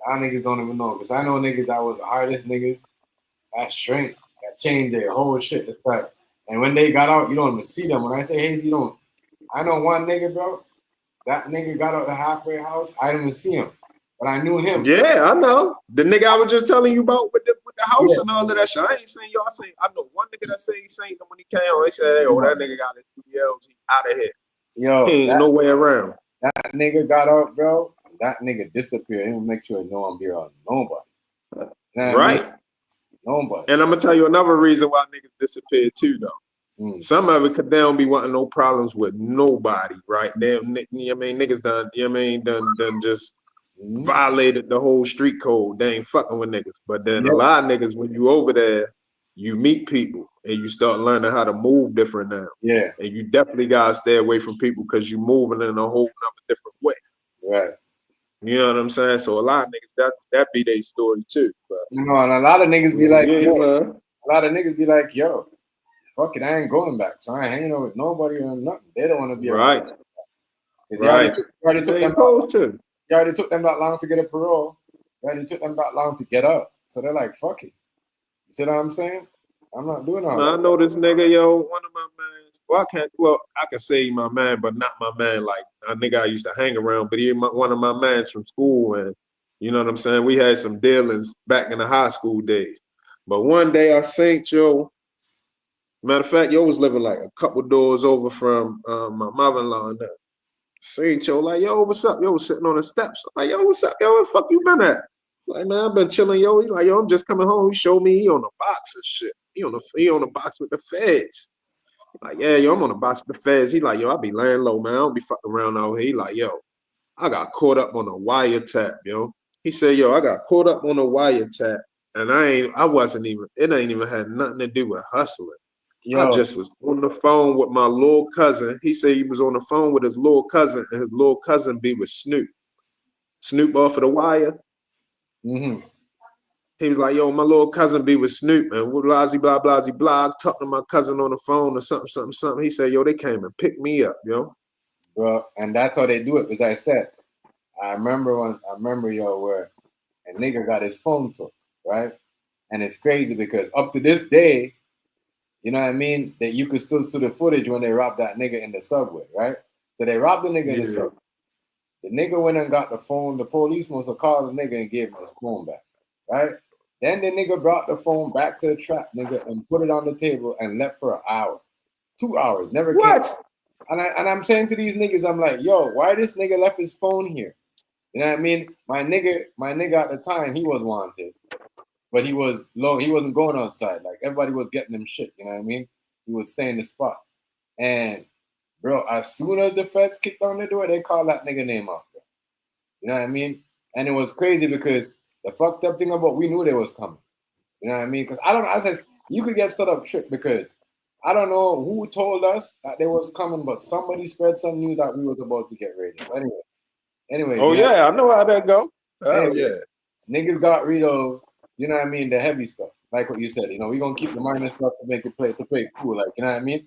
Y'all niggas don't even know. Because I know niggas that was artist niggas, that strength, that changed their whole shit. It's like, and when they got out, you don't even see them. When I say Hazy, you don't. I know one nigga, bro. That nigga got out the halfway house. I didn't even see him, but I knew him. Yeah, I know. The nigga I was just telling you about with the house and all of that shit. I ain't saying y'all. I know one nigga that say he seen him when he came on. They said, "Hey, oh, that nigga got his studios. He out of here. Yo, he ain't no way around." That nigga got out, bro. That nigga disappeared. He would make sure no one be around nobody. You know right. I mean? Nobody. And I'm gonna tell you another reason why niggas disappeared too, though. Some of it because they don't be wanting no problems with nobody, right? Them, you know what I mean, niggas done, you know what I mean, done just violated the whole street code. They ain't fucking with niggas. But then a lot of niggas, when you over there, you meet people and you start learning how to move different now. Yeah. And you definitely gotta stay away from people because you moving in a whole nother different way. Right. You know what I'm saying? So a lot of niggas that be their story too. But, you know, and a lot of niggas be like, yeah, man. A lot of niggas be like, yo, fuck it, I ain't going back. So I ain't hanging out with nobody or nothing. They don't want to be right. around. Right. You already took them that long to get a parole. You already took them that long to get up. So they're like, fuck it. You see what I'm saying? I'm not doing all that. I know this nigga, yo, one of my mans. Well, I can say my man, but not my man. Like a nigga I used to hang around, but he one of my mans from school, and you know what I'm saying. We had some dealings back in the high school days. But one day I seen yo. Matter of fact, yo was living like a couple doors over from my mother-in-law and that. Seen yo like, yo, what's up? Yo was sitting on the steps. I'm like, yo, what's up? Yo, where the fuck you been at? Like, man, I've been chilling, yo. He like, yo, I'm just coming home. He showed me he on the box and shit. He on the box with the feds. Like, yeah, yo, I'm on the box with the feds. He like, yo, I be laying low, man. I don't be fucking around out here. He like, yo, I got caught up on a wiretap, yo. He said, yo, I got caught up on a wiretap, and it ain't even had nothing to do with hustling. Yo. I just was on the phone with my little cousin. He said he was on the phone with his little cousin, and his little cousin be with Snoop. Snoop off of the wire. Mm-hmm. He was like, yo, my little cousin be with Snoop, and blah, blah, blah, blah. I talked to my cousin on the phone or something. He said, yo, they came and picked me up, yo. Well, and that's how they do it. As I said, I remember yo, where a nigga got his phone took, right? And it's crazy because up to this day, you know what I mean, that you could still see the footage when they robbed that nigga in the subway, right? So they robbed the nigga in the subway. The nigga went and got the phone. The police must have called the nigga and gave him his phone back, right? Then the nigga brought the phone back to the trap, nigga, and put it on the table and left for an hour, 2 hours, never came. And I'm saying to these niggas, I'm like, yo, why this nigga left his phone here? You know what I mean? My nigga at the time, he was wanted, but he was low. He wasn't going outside. Like everybody was getting him shit. You know what I mean? He would stay in the spot. And bro, as soon as the feds kicked on the door, they called that nigga name out. Bro. You know what I mean? And it was crazy because the fucked up thing about we knew they was coming. You know what I mean? Because I don't know. I said you could get set up trick because I don't know who told us that they was coming, but somebody spread some news that we was about to get ready. Anyway. Oh yeah, I know how that go. Oh yeah. Niggas got rid of, you know what I mean, the heavy stuff. Like what you said, you know, we gonna keep the minor stuff to make it play cool, like, you know what I mean?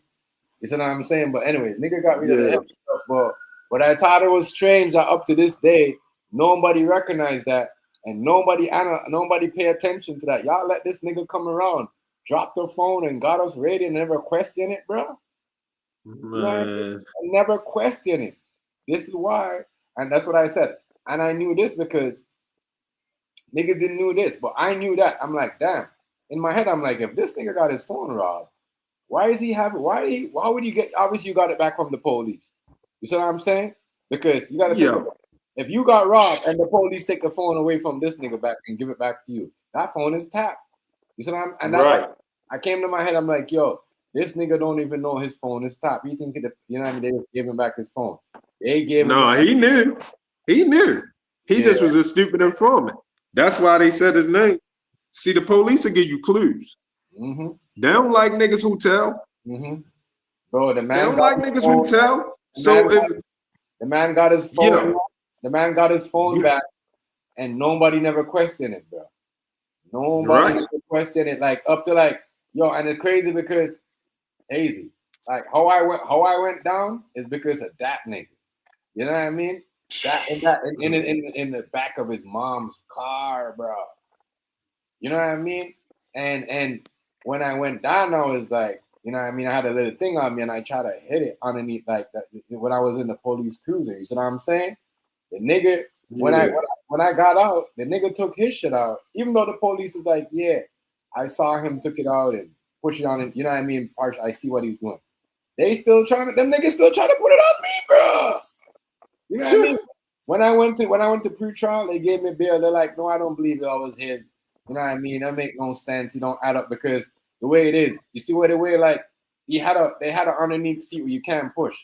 You see what I'm saying? But anyway, nigga got rid of the heavy stuff. But I thought it was strange that up to this day, nobody recognized that and nobody pay attention to that. Y'all let this nigga come around, drop the phone and got us ready and never question it, bro. Man. Never question it. This is why, and that's what I said. And I knew this because niggas didn't know this, but I knew that. I'm like, damn. In my head, I'm like, if this nigga got his phone robbed, why would you get, obviously you got it back from the police. You see what I'm saying? Because you got to think about it. If you got robbed and the police take the phone away from this nigga back and give it back to you, that phone is tapped. You see what I'm, and that's right. I came to my head, I'm like, yo, this nigga don't even know his phone is tapped. You think, you know what I mean? They just gave him back his phone. They gave him. No, he knew. He just was a stupid informant. That's why they said his name. See, the police will give you clues. Mm-hmm. They don't like niggas who tell. Mm-hmm. Bro, the man they don't like niggas who tell. The man got his phone. You know, the man got his phone back, and nobody never questioned it, bro. Nobody never questioned it. Like up to like, yo, and it's crazy because Hazy, like how I went down is because of that nigga. You know what I mean? in the back of his mom's car, bro. You know what I mean? And when I went down, I was like, you know what I mean? I had a little thing on me, and I tried to hit it underneath like that when I was in the police cruiser. You see what I'm saying? The nigga when I got out, the nigga took his shit out, even though the police is like, yeah, I saw him took it out and push it on it. You know what I mean? I see what he's doing. Them niggas still trying to put it on me, bro. You know what I mean? When I went to pre-trial, they gave me bail. They're like, no, I don't believe it was his. You know what I mean? That make no sense. You don't add up because the way it is, you see what the way like they had an underneath seat where you can't push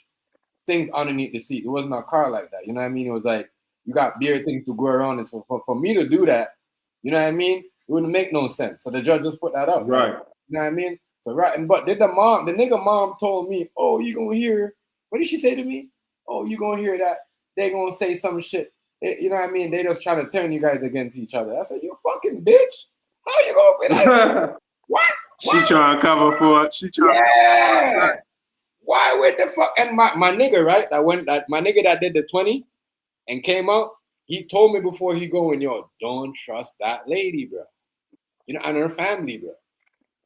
things underneath the seat. It wasn't a car like that. You know what I mean? It was like you got bigger things to go around. And so for me to do that, you know what I mean? It wouldn't make no sense. So the judge just put that up. Right. You know what I mean? So but did the nigga mom told me, oh, you gonna hear, what did she say to me? Oh, you gonna hear that they gonna say some shit. You know what I mean? They just trying to turn you guys against each other. I said, you fucking bitch. How you gonna be like, what? She trying to cover for it. She trying to cover for it. Why would the fuck? And my nigga, right? My nigga that did the 20 and came out, he told me before he going, yo, don't trust that lady, bro. You know, and her family, bro.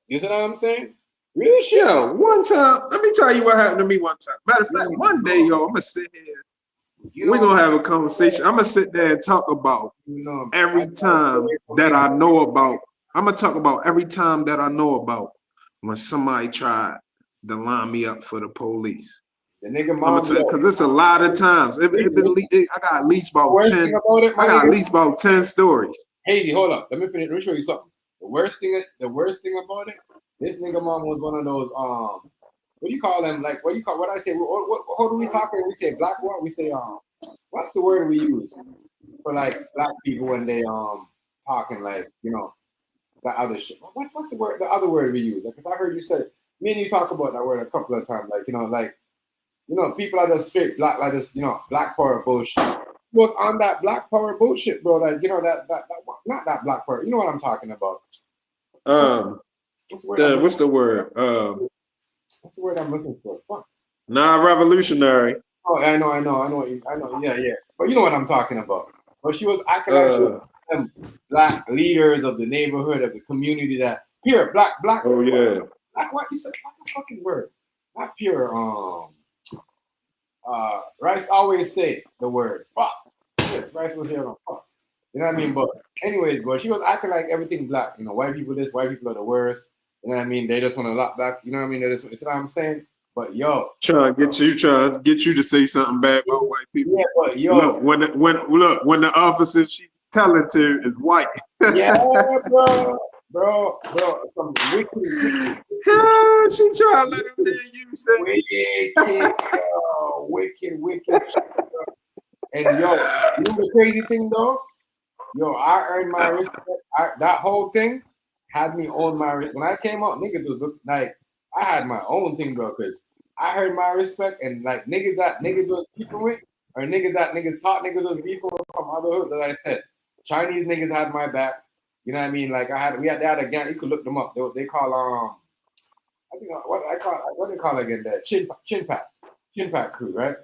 You see what I'm saying? Real shit. Yo, one time, let me tell you what happened to me one time. Matter of fact, one day, yo, I'm gonna sit here. We're gonna have a conversation. I'm gonna sit there and talk about every time that I know about. I'm gonna talk about every time that I know about when somebody tried to line me up for the police. The nigga mom, because it's a lot of times. I got at least about 10. I got at least about 10 stories. Hazy, hold up. Let me finish. Let me show you something. The worst thing about it, this nigga mom was one of those what do you call them? Like what I say? What do we talk? We say black what? We say what's the word we use for like black people when they talking like, you know, that other shit. What's the word? The other word we use? Because I heard you say, me and you talk about that word a couple of times. Like, people are just straight black, like this, black power bullshit. It was on that black power bullshit, bro. Like, that not that black power. You know what I'm talking about? What's the word? What's the word I'm looking for? Fuck. Non-revolutionary. Oh, I know. Yeah. But you know what I'm talking about. But she was acting like she was them black leaders of the neighborhood, of the community that pure black. Oh yeah. Black what you said? What the fucking word? Not pure. Rice always say the word fuck. Yes, Rice was here on fuck. You know what I mean? But anyways, but she was acting like everything black. You know, white people this, white people are the worst. You know what I mean? They just want to lock back. You know what I mean? You know what I'm saying? But yo, trying to get you to say something bad about white people. Yeah, but yo, when the officer she's telling to is white. Yeah, bro, some wicked. She trying to let him hear you say wicked shit, bro. And yo, you know the crazy thing though? Yo, I earned my respect. That whole thing had me on my respect. When I came out, niggas was like, I had my own thing, bro, because I heard my respect and like niggas was beefing with, or niggas thought niggas was beefing with from other hoods. As I said, Chinese niggas had my back. You know what I mean? Like they had a gang. You could look them up. They call I think what they call again that chin pack crew, right?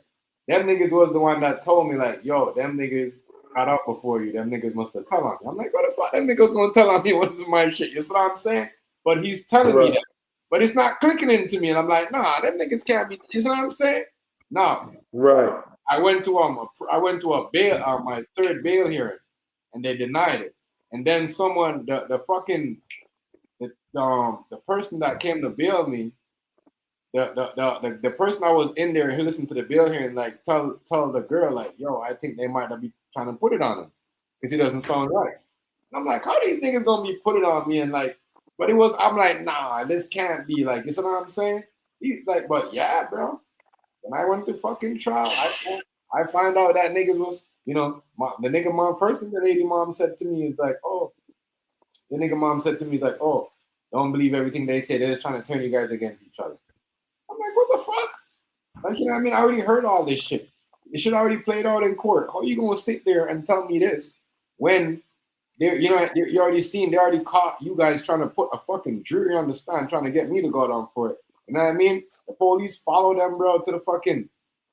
Them niggas was the one that told me like, yo, them niggas got up before you. Them niggas must have tell on me. I'm like, what the fuck? Them niggas gonna tell on me what is my shit? You see what I'm saying? But he's telling me that. But it's not clicking into me, and I'm like, nah, them niggas can't be. You see what I'm saying? No. Right. I went to a bail, my third bail hearing, and they denied it. And then someone, the person that came to bail me, the person I was in there who listened to the bail hearing, like tell the girl like, yo, I think they might not be trying to put it on him because he doesn't sound right. And I'm like, how these niggas gonna be put it on me? And like, but I'm like, nah, this can't be like, you see what I'm saying? He's like, but yeah, bro. When I went to fucking trial, I find out that niggas was, the nigga mom, first thing the lady mom said to me is like, oh, don't believe everything they say. They're just trying to turn you guys against each other. I'm like, what the fuck? Like, you know what I mean? I already heard all this shit. This shit already played out in court. How are you gonna sit there and tell me this when you already caught you guys trying to put a fucking jury on the stand, trying to get me to go down for it. You know what I mean? The police follow them, bro, to the fucking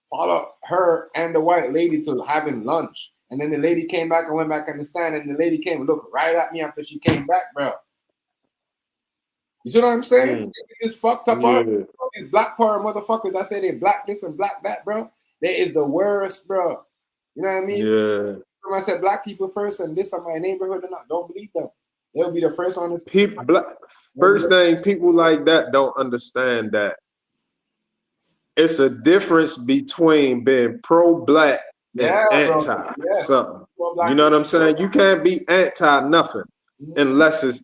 followed her and the white lady to having lunch. And then the lady came back and went back in the stand, and the lady came and looked right at me after she came back, bro. You see what I'm saying? It's just fucked up. Yeah. These black power motherfuckers that say they black this and black that, bro. They is the worst, bro. You know what I mean? Yeah. When I said black people first and this in my neighborhood, and don't believe them. They'll be the first one to say. People, first thing, people like that don't understand that it's a difference between being pro-black and anti-something. You know what I'm saying? You can't be anti-nothing unless it's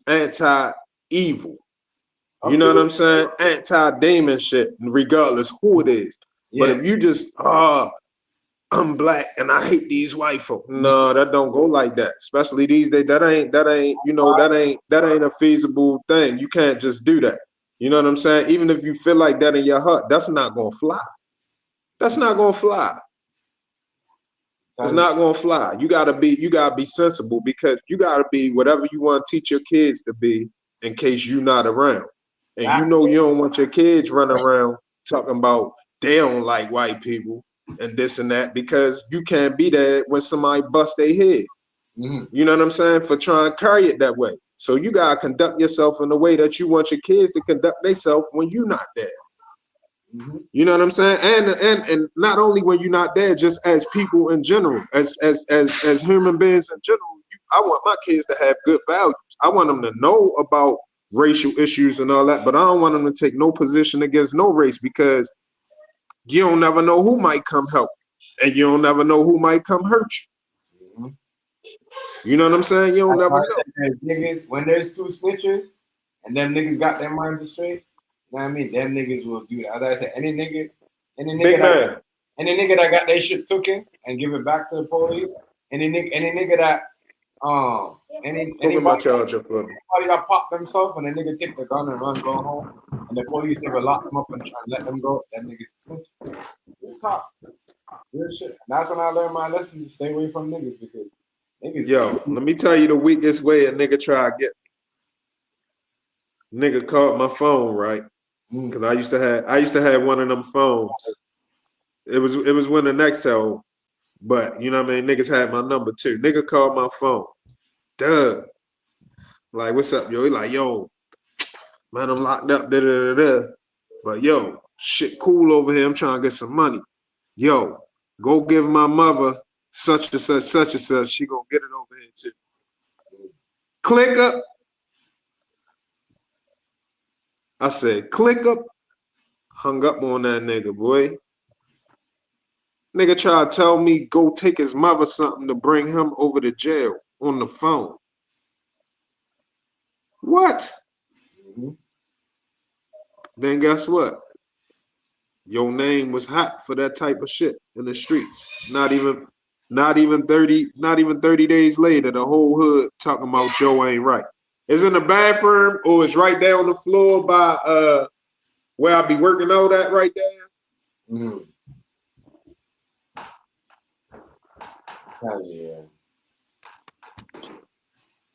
anti-evil. You know what I'm saying? Anti-demon shit, regardless who it is. But if you just, I'm black and I hate these white folk. No, that don't go like that. Especially these days. That ain't a feasible thing. You can't just do that. You know what I'm saying? Even if you feel like that in your heart, that's not gonna fly. That's not gonna fly. It's not gonna fly. You gotta be sensible, because you gotta be whatever you want to teach your kids to be in case you're not around. And you know you don't want your kids running around talking about they don't like white people and this and that, because you can't be there when somebody busts their head. You know what I'm saying? For trying to carry it that way. So you gotta conduct yourself in the way that you want your kids to conduct themselves when you're not there. You know what I'm saying? And not only when you're not there, just as people in general, as human beings in general. I want my kids to have good values. I want them to know about racial issues and all that, but I don't want them to take no position against no race, because you don't never know who might come help you, and you don't never know who might come hurt you. You know what I'm saying? You don't never know. Niggas, when there's two snitches and them niggas got their minds straight, you know what I mean? Them niggas will do that. As I said, any nigga that got their shit taken and give it back to the police, any nigga that anybody that pop themselves and a nigga take the gun and go home, and the police never lock them up and try and let them go, that nigga's snitch. Real talk. Real shit. That's when I learned my lesson to stay away from niggas, because niggas. Yo, let me tell you the weakest way a nigga try to get me. Nigga called my phone, right? Because I used to have one of them phones. It was when the Nextel, but you know what I mean, niggas had my number too. Nigga called my phone. Duh. Like, what's up, yo? He like, yo, man, I'm locked up, da-da-da-da. But yo, shit cool over here. I'm trying to get some money. Yo, go give my mother such and such, such and such. She gonna get it over here too. Click up. I said, click up. Hung up on that nigga, boy. Nigga tried to tell me go take his mother something to bring him over to jail on the phone. What? Then guess what? Your name was hot for that type of shit in the streets. Not even 30 days later, the whole hood talking about Joe ain't right. It's in the bathroom, or it's right there on the floor by where I be working out at right there. Hell yeah.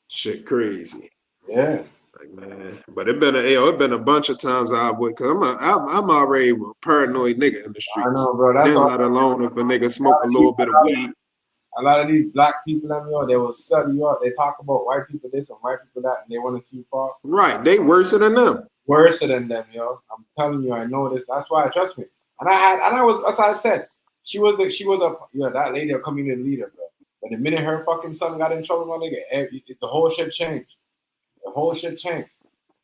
Shit crazy. Yeah. Like, man, but it been a bunch of times I would, cause I'm already a paranoid nigga in the streets. I know, bro. That's then let alone if a nigga smoke a little bit of weed. A lot of these black people, they will sell you up. They talk about white people this and white people that, and they want to see you fall. Right, they worse than them. Worse than them, yo. I'm telling you, I know this. That's why, trust me. And I was, as I said, she was that lady, a community leader, bro. But the minute her fucking son got in trouble, my nigga, the whole shit changed. The whole shit changed.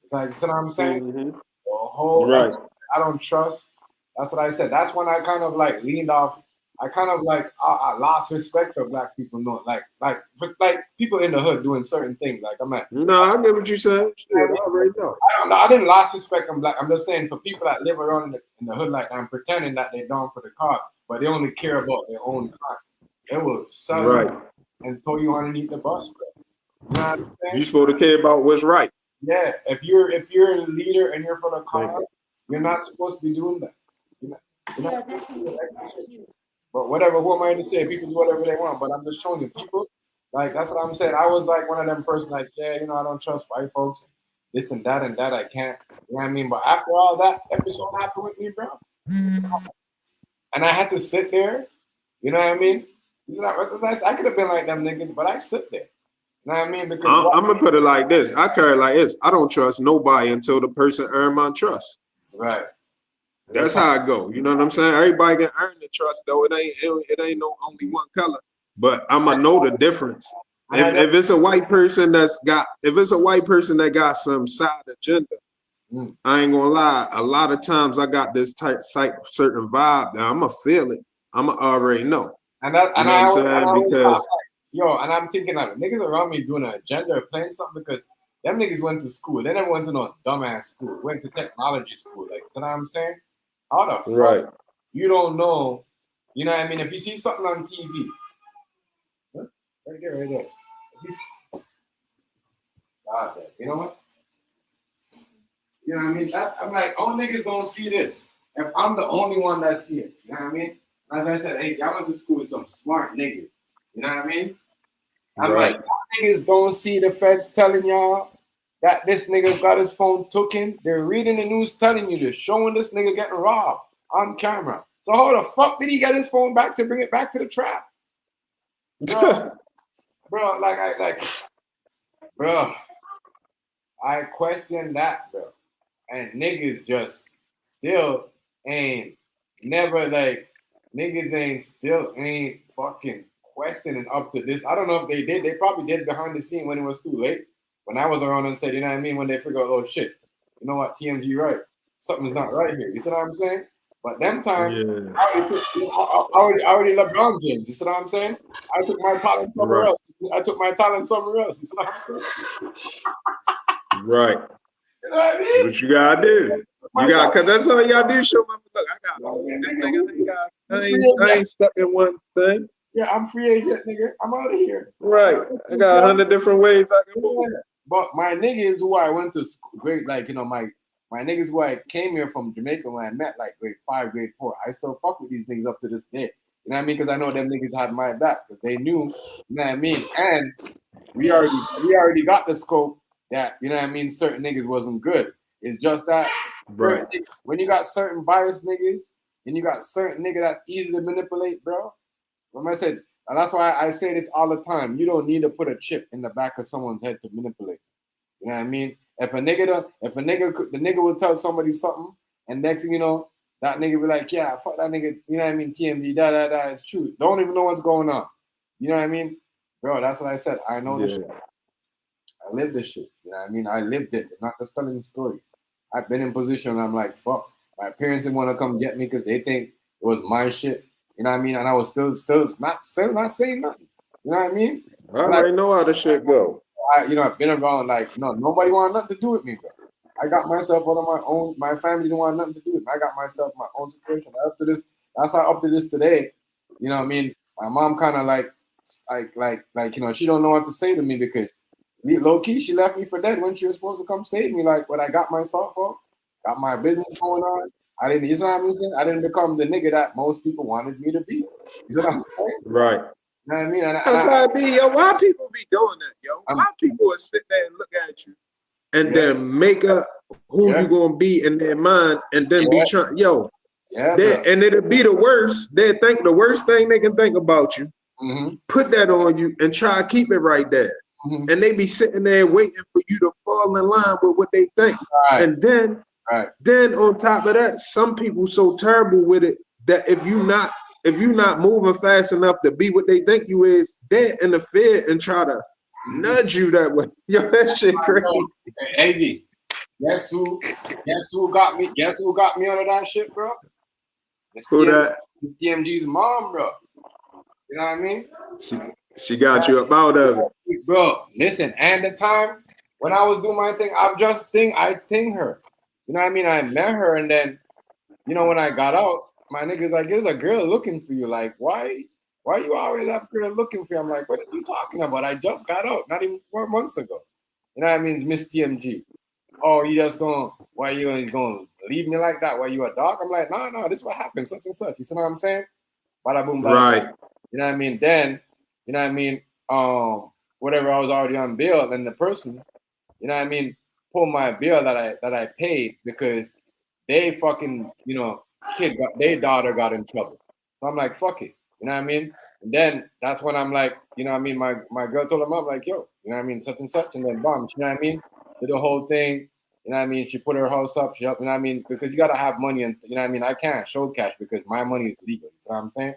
It's like, you see what I'm saying? The whole, right. I don't trust. That's what I said. That's when I kind of like leaned off. I kind of like I lost respect for black people. No, like people in the hood doing certain things. Like I'm like, no, I get what you said. I already know. I don't know. I didn't lost respect on black. I'm just saying for people that live around in the hood, like I'm pretending that they're down for the cause, but they only care about their own crime. They will sell you and throw you underneath the bus. Bro. You know what I'm saying? You're supposed to care about what's right. Yeah, if you're a leader and you're for the cause, you're not supposed to be doing that. You're not supposed to do that. But whatever, who am I to say? People do whatever they want. But I'm just showing you, people, like that's what I'm saying. I was like one of them persons, like, yeah, I don't trust white folks. this and that, I can't. You know what I mean? But after all that episode happened with me, bro, and I had to sit there. You know what I mean? I could have been like them niggas, but I sit there. You know what I mean? Because I'm gonna put it like this. I carry it like this. I don't trust nobody until the person earn my trust. Right. That's how I go. You know what I'm saying? Everybody can earn the trust though. It ain't no only one color. But I'ma know the difference. If it's a white person that got some side agenda, I ain't gonna lie. A lot of times I got this certain vibe that I'ma feel it. I'ma already know. And I'm thinking of niggas around me doing an agenda or playing something because them niggas went to school. They never went to no dumbass school. Went to technology school. Like, you know what I'm saying? How the fuck you don't know? You know what I mean? If you see something on TV, right there. God, you know what? You know what I mean? I'm like, all niggas don't see this. If I'm the only one that see it, you know what I mean? As I said, hey, y'all went to school with some smart niggas. You know what I mean? I'm like, y'all niggas don't see the feds telling y'all that this nigga got his phone taken. They're reading the news telling you this, showing this nigga getting robbed on camera. So how the fuck did he get his phone back to bring it back to the trap? Bro, I question that, bro. And niggas just still ain't never niggas ain't fucking questioning up to this. I don't know if they did. They probably did behind the scene when it was too late. When I was around and said, you know what I mean? When they figure out, oh shit, you know what, TMG right. Something's not right here. You see what I'm saying? But them times, I already LeBron James. You see what I'm saying? I took my talent somewhere else. You see what I'm saying? Right. You know what I mean? That's what you gotta do. Cause that's all y'all do. Show my look. I ain't stuck in one thing. Yeah, I'm free agent, nigga. I'm out of here. Right. I got 100 different ways I can move. But my niggas who I went to grade, my niggas who I came here from Jamaica when I met, like grade 5, grade 4, I still fuck with these niggas up to this day. You know what I mean? Because I know them niggas had my back because they knew, you know what I mean? And we already got the scope that, you know what I mean, certain niggas wasn't good. It's just that when you got certain biased niggas and you got certain nigga that's easy to manipulate, bro. When I said, and that's why I say this all the time, you don't need to put a chip in the back of someone's head to manipulate. You know what I mean? The nigga will tell somebody something, and next thing you know, that nigga be like, yeah, fuck that nigga, you know what I mean? TMD, it's true. Don't even know what's going on. You know what I mean? Bro, that's what I said. I know this shit. I live this shit. You know what I mean? I lived it. I'm not just telling the story. I've been in position where I'm like, fuck. My parents didn't want to come get me because they think it was my shit. You know what I mean? And I was still not saying nothing. You know what I mean? I already know how the shit go. I've been around nobody wanted nothing to do with me, bro. I got myself out of my own. My family didn't want nothing to do with me. I got myself my own situation. That's why up to this today, you know what I mean? My mom kind of she don't know what to say to me because low key she left me for dead when she was supposed to come save me. Like what I got myself up, got my business going on. You know what I'm saying? I didn't become the nigga that most people wanted me to be. You know what I'm saying? Right. You know what I mean? That's how it be, yo. Why people be doing that, yo? Why people would sit there and look at you and then make up who you gonna be in their mind and then be trying, yo. Yeah. And it'll be the worst. They think the worst thing they can think about you, put that on you and try to keep it right there. And they be sitting there waiting for you to fall in line with what they think. And then on top of that, some people so terrible with it that if you not moving fast enough to be what they think you is, they interfere and try to nudge you that way. Yo, that shit crazy. Hey, guess who got me? Guess who got me out of that shit, bro? It's DMG's mom, bro. You know what I mean? She got you up out of it. Bro, listen, and the time when I was doing my thing, I think her. You know what I mean? I met her, and then, you know, when I got out, my nigga's like, there's a girl looking for you. Like, why you always have a girl looking for you? I'm like, what are you talking about? I just got out, not even 4 months ago. You know what I mean? Miss TMG. Oh, why you going to leave me like that? Why you a dog? I'm like, no, this is what happened, such and such. You see what I'm saying? Bada boom, bada right. Bada. You know what I mean? Then, you know what I mean? Whatever, I was already on bail, and the person, you know what I mean, pull my bill that I paid because they fucking, their daughter got in trouble. So I'm like, fuck it. You know what I mean? And then that's when I'm like, you know what I mean? My girl told her mom, like, yo, you know what I mean? Such and such. And then bomb, you know what I mean? Did the whole thing. You know what I mean? She put her house up. She helped, you know what I mean? Because you got to have money. And, you know what I mean? I can't show cash because my money is legal. You know what I'm saying?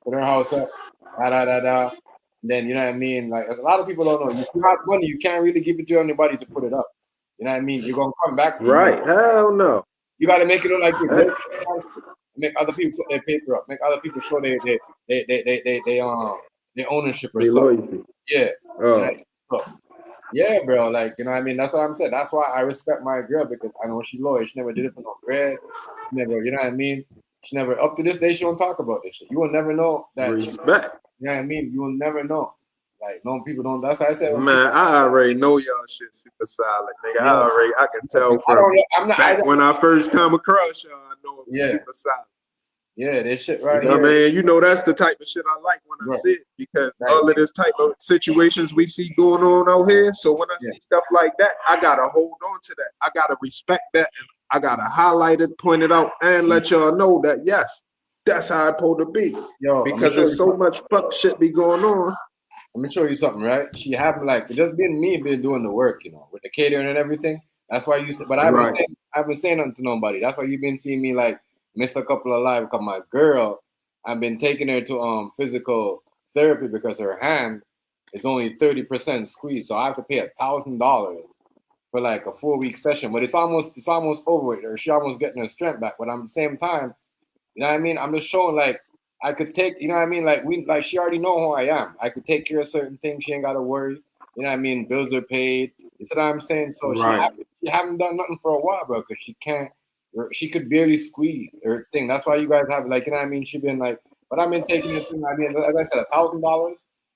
Put her house up. And then, you know what I mean? Like, a lot of people don't know. If you have money, you can't really give it to anybody to put it up. You know what I mean? You're going to come back. Right. Hell no. You got to make it look like you're good. Make other people put their paper up. Make other people show their ownership or something. Yeah. So, yeah, bro. Like, you know what I mean? That's what I'm saying. That's why I respect my girl because I know she's loyal. She never did it for no bread. She never, you know what I mean? She never, up to this day, she don't talk about this shit. You will never know that. Respect. You know what I mean? You will never know. Like, no people don't. That's why I said. Man, I already know y'all shit super solid, nigga. Yeah. I can tell from when I first come across y'all, I know it was super solid. Yeah, this shit right here. Man, you know that's the type of shit I like when I see it because all of this type of situations we see going on out here. So when I see stuff like that, I gotta hold on to that. I gotta respect that, and I gotta highlight it, point it out, and let y'all know that yes, that's how it's supposed to be. Because there's so much fuck shit be going on. Let me show you something, right? She happened like just been me been doing the work, with the catering and everything. That's why you said, but I haven't saying nothing to nobody. That's why you've been seeing me like miss a couple of lives because my girl, I've been taking her to physical therapy because her hand is only 30% squeezed. So I have to pay $1,000 for like a 4-week session. But it's almost over with her. She almost getting her strength back. But at the same time, you know what I mean? I'm just showing like I could take, you know what I mean? Like she already know who I am. I could take care of certain things. She ain't gotta worry. You know what I mean? Bills are paid. You see what I'm saying? So she haven't done nothing for a while, bro, because she could barely squeeze her thing. That's why you guys have like, you know what I mean? She been like, but I've been taking this thing. I mean, as I said, $1,000,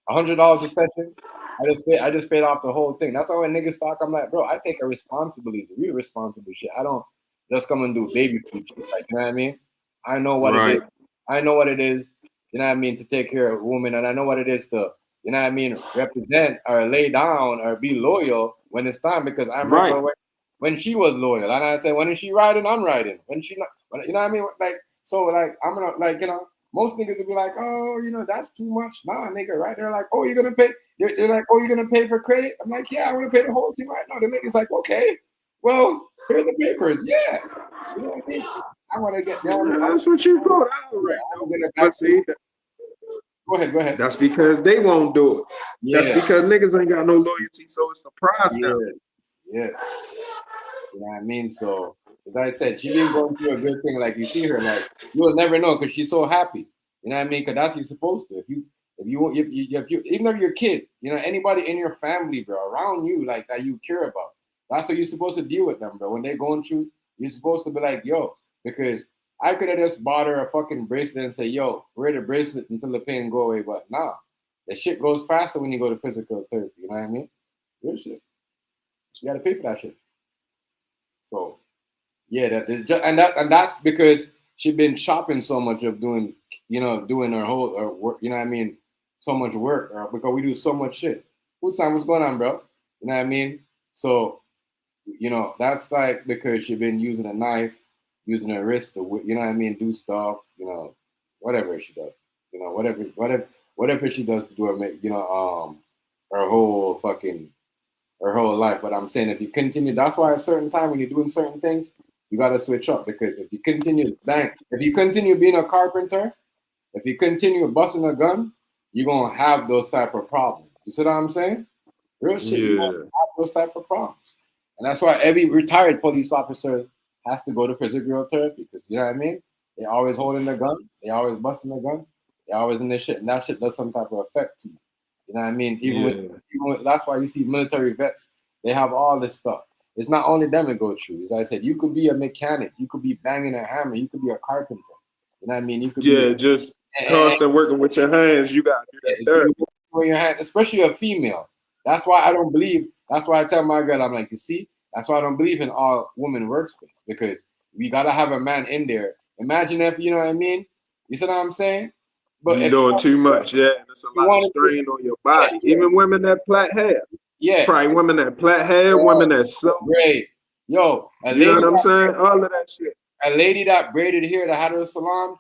$100 a session. I just paid off the whole thing. That's why when niggas talk, I'm like, bro, I take a responsibility, real responsible shit. I don't just come and do baby food shit. Like, you know what I mean? I know what it is. I know what it is, you know what I mean, to take care of a woman, and I know what it is to, you know what I mean, represent or lay down or be loyal when it's time because I remember when she was loyal. And I said, when is she riding, I'm riding. When she not, you know what I mean? Like, so like, I'm gonna, like, most niggas will be like, oh, that's too much. Nah, nigga, right? They're like, oh, you're gonna pay. They're like, oh, you're gonna pay for credit? I'm like, yeah, I want to pay the whole thing right now. The nigga's like, okay, well, here's the papers. Yeah. You know what I mean? I want to get down. That's what you thought. Go ahead. That's because they won't do it. Yeah. That's because niggas ain't got no loyalty, so it's a surprise now. Yeah. You know what I mean? So, as I said, she been going through a good thing. Like, you see her, like, you'll never know because she's so happy. You know what I mean? Because that's what you're supposed to. If you even if you're a kid, anybody in your family, bro, around you, like, that you care about, that's what you're supposed to deal with them, bro. When they're going through, you're supposed to be like, yo, because I could have just bought her a fucking bracelet and say, yo, wear the bracelet until the pain go away. But nah, the shit goes faster when you go to physical therapy. You know what I mean? Real shit. You got to pay for that shit. So, yeah, and that's because she's been shopping so much of doing her whole work. You know what I mean? So much work because we do so much shit. What's going on, bro? You know what I mean? So, that's like because she's been using a knife, using her wrist to, you know what I mean, do stuff, whatever she does, whatever she does to do her, her whole life. But I'm saying if you continue, that's why at a certain time when you're doing certain things, you got to switch up because if you continue being a carpenter, if you continue busting a gun, you're going to have those type of problems. You see what I'm saying? Real shit, you're going to have those type of problems. And that's why every retired police officer has to go to physical therapy because, you know what I mean? They always holding their gun. They always busting their gun. They always in this shit. And that shit does some type of effect to you. You know what I mean? Even with, that's why you see military vets, they have all this stuff. It's not only them that go through. As I said, you could be a mechanic. You could be banging a hammer. You could be a carpenter. You know what I mean? You could be just constant working with your hands. You got to do that therapy. With your hand, especially a female. That's why I don't believe. That's why I tell my girl, I'm like, you see, that's why I don't believe in all women workspace because we gotta have a man in there. Imagine if you know what I mean. You see what I'm saying? But you're doing too much, there's a lot of strain on your body. Even women that plait hair. Yeah. Probably women that plait hair, women that sew. Great. Yo, You know what I'm saying? All of that shit. A lady that braided hair that had her salon,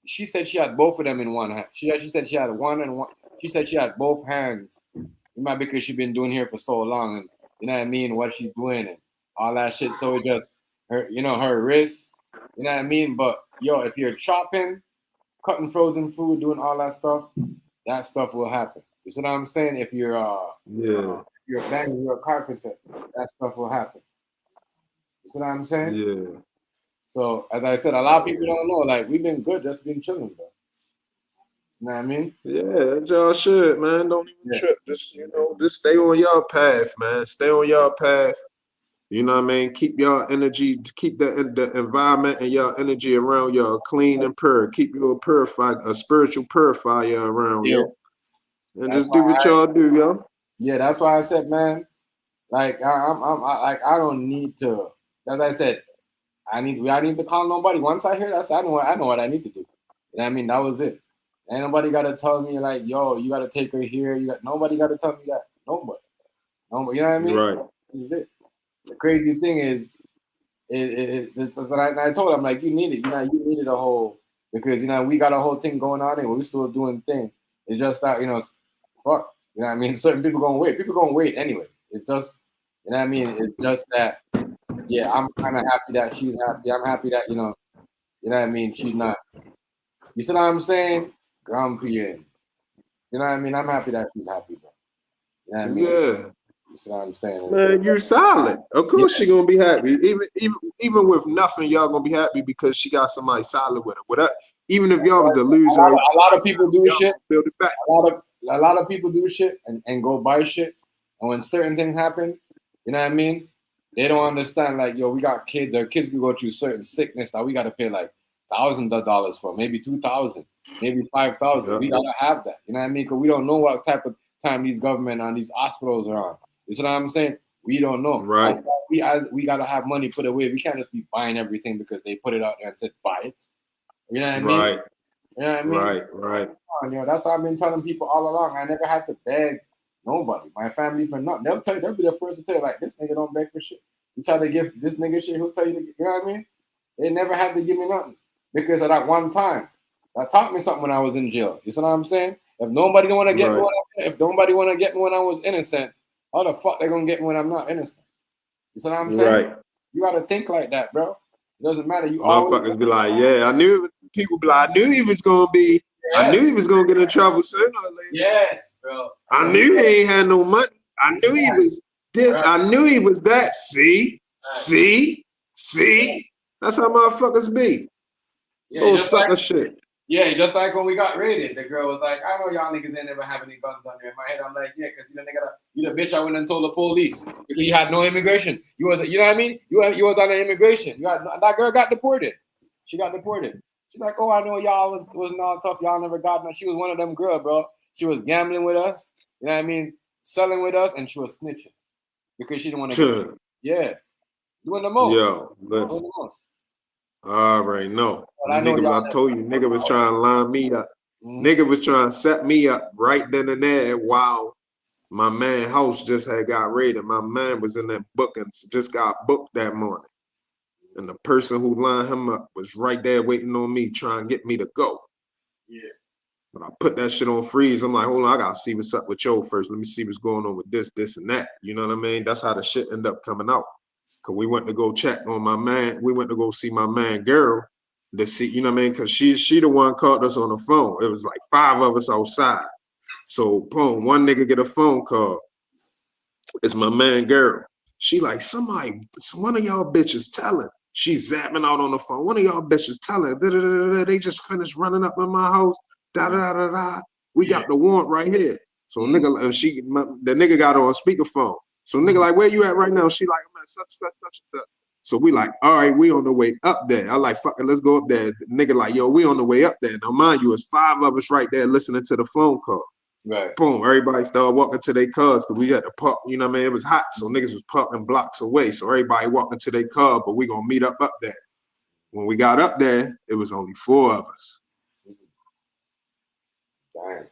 she said she had both of them in one hand. She said she had one and one. She said she had both hands. It might be because she's been doing hair for so long, and you know what I mean, what she's doing and all that shit. So it just her, her wrist. You know what I mean? But yo, if you're chopping, cutting frozen food, doing all that stuff will happen. You see what I'm saying? If you're you're a banker, you're a carpenter, that stuff will happen. You see what I'm saying? Yeah. So as I said, a lot of people don't know. Like we've been good, just been chilling, bro. You know what I mean? Yeah, y'all should, man. Don't even trip. Just just stay on your path, man. Stay on your path. You know what I mean? Keep your energy, keep the environment and your energy around y'all clean and pure. Keep you a spiritual purifier around, yo. And That's just do what y'all do, yo. Yeah, that's why I said, man. Like I don't need to. As I said, I need to call nobody. Once I hear that, I know what I need to do. You know what I mean? That was it. Ain't nobody gotta tell me like, yo, you gotta take her here. Nobody gotta tell me that. Nobody. You know what I mean? Right. This is it. The crazy thing is, this is what I told him, like, you need it. You needed a whole, because we got a whole thing going on and we're still doing things. It's just that fuck. You know what I mean? Certain people gonna wait. People gonna wait anyway. It's just, you know what I mean? It's just that. Yeah, I'm kind of happy that she's happy. I'm happy that you know what I mean. She's not. You see what I'm saying? Grumpy and you know what I mean. I'm happy that she's happy, bro. You know what I mean? Yeah. You see what I'm saying? Man, you're solid. Of course she gonna be happy. Even with nothing, y'all gonna be happy because she got somebody solid with her. Without, even if y'all was the loser, a lot of people do shit. Build it back. A lot of people do shit and go buy shit. And when certain things happen, you know what I mean? They don't understand, like, yo, we got kids. Our kids can go through certain sickness that we got to pay like thousands of dollars for, maybe 2,000, maybe 5,000. Yeah. We got to have that. You know what I mean? Because we don't know what type of time these government and these hospitals are on. You see what I'm saying? We don't know. Right. We got to have money put away. We can't just be buying everything because they put it out there and said, buy it. You know what I mean? Right. You know what I mean? Right. That's what I've been telling people all along. I never had to beg nobody, my family, for nothing. They'll be the first to tell you, like, this nigga don't beg for shit. You try to give this nigga shit, he'll tell you, you know what I mean? They never had to give me nothing because of that one time. That taught me something when I was in jail. You see what I'm saying? If nobody want to get me if nobody want to get me when I was innocent, how the fuck they gonna get me when I'm not innocent? You see what I'm saying? Right. You gotta think like that, bro. It doesn't matter. You motherfuckers be like, yeah, I knew. People be like, I knew he was gonna be. Yes. I knew he was gonna get in trouble sooner or later. Yes, bro. I knew he ain't had no money. I knew he was this. I knew he was that. See. That's how motherfuckers be. Yeah, oh, sucker shit. Yeah, just like when we got raided, the girl was like, I know y'all niggas ain't never have any guns on there. In my head, I'm like, yeah, because you the bitch I went and told the police. You had no immigration. You know what I mean? You was on the immigration. That girl got deported. She got deported. She's like, oh, I know y'all was not tough. Y'all never got none. She was one of them girls, bro. She was gambling with us. You know what I mean? Selling with us, and she was snitching because she didn't want to. Yeah, doing the most. Yo, listen. I already know. I told you, nigga was trying to line me up. Mm-hmm. Nigga was trying to set me up right then and there while my man house just had got raided. My man was in that booking, just got booked that morning. And the person who lined him up was right there waiting on me, trying to get me to go. Yeah. But I put that shit on freeze. I'm like, hold on, I gotta see what's up with Joe first. Let me see what's going on with this, and that. You know what I mean? That's how the shit ended up coming out. Cause we went to go check on my man. We went to go see my man girl to see, you know what I mean? Cause she the one called us on the phone. It was like 5 of us outside. So boom, one nigga get a phone call. It's my man girl. She like, one of y'all bitches telling. She's zapping out on the phone. One of y'all bitches telling. They just finished running up in my house. We got the warrant right here. So nigga, and the nigga got on speakerphone. So nigga like, where you at right now? She like, I'm at such. So we like, all right, we on the way up there. I like, fuck it, let's go up there. The nigga like, yo, we on the way up there. Now mind you, it's 5 of us right there listening to the phone call. Right. Boom, everybody started walking to their cars because we had to park, you know what I mean? It was hot, so niggas was parking blocks away. So everybody walking to their car, but we gonna meet up there. When we got up there, it was only 4 of us. Damn.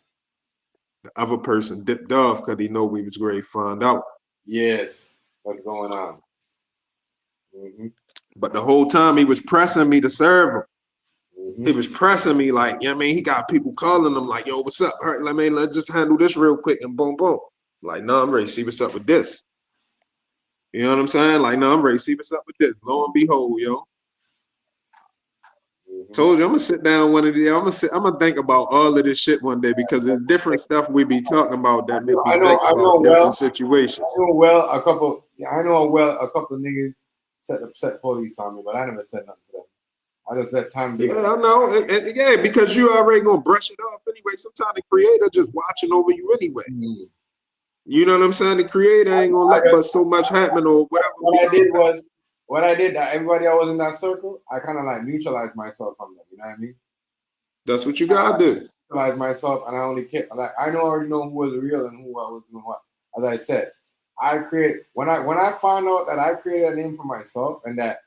The other person dipped off because he know we was ready to find out. Yes, what's going on? Mm-hmm. But the whole time he was pressing me to serve him. Mm-hmm. He was pressing me like, you know what I mean? He got people calling him like, yo, what's up? All right, let's just handle this real quick and boom, boom. Like, no, I'm ready to see what's up with this. You know what I'm saying? Like, no, I'm ready to see what's up with this. Lo and behold, yo. Told you I'm gonna sit down one of the. I'm gonna think about all of this shit one day because there's different stuff we be talking about that make me think about different situations. I know a couple of niggas set police on me, but I never said nothing to them. I just let time be. Yeah, I know. Yeah, because you already gonna brush it off anyway. Sometimes the creator just watching over you anyway. Mm-hmm. You know what I'm saying? The creator ain't gonna let but so much happen or whatever. What I did, everybody I was in that circle, I kind of like neutralized myself from them. You know what I mean? That's what you gotta do. Neutralize myself, and I only care. Like I already know who was real and who I was doing what. As I said, I created when I found out that I created a name for myself and that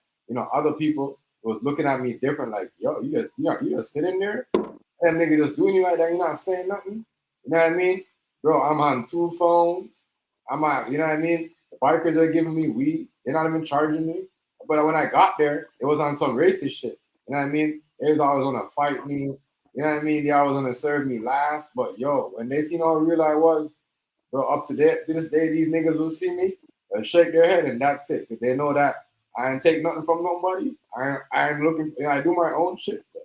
other people was looking at me different. Like, yo, you just sitting there, that nigga just doing you like that. You're not saying nothing. You know what I mean? Bro, I'm on 2 phones. I'm on, you know what I mean? The bikers are giving me weed. They're not even charging me. But when I got there, it was on some racist shit. You know what I mean? They was always gonna fight me. You know what I mean? They always gonna serve me last. But yo, when they seen how real I was, bro, up to this day, these niggas will see me and shake their head, and that's it. Cause they know that I ain't take nothing from nobody. I ain't looking. I do my own shit. Bro.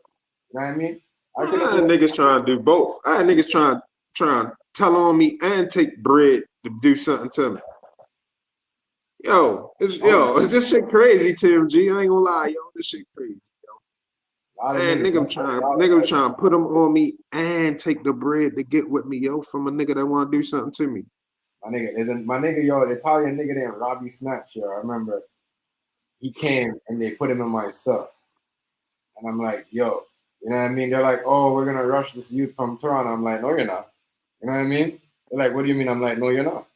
You know what I mean? I had niggas trying to do both. I had niggas trying to tell on me and take bread to do something to me. Yo, this shit crazy, Tim G. I ain't gonna lie, yo, this shit crazy, yo. And nigga trying to put them on me and take the bread to get with me, yo, from a nigga that want to do something to me. My nigga, yo, the Italian nigga named Robbie Snatch, yo. I remember he came and they put him in my stuff, and I'm like, yo, you know what I mean? They're like, oh, we're gonna rush this youth from Toronto. I'm like, no, you're not. You know what I mean? They're like, what do you mean? I'm like, no, you're not.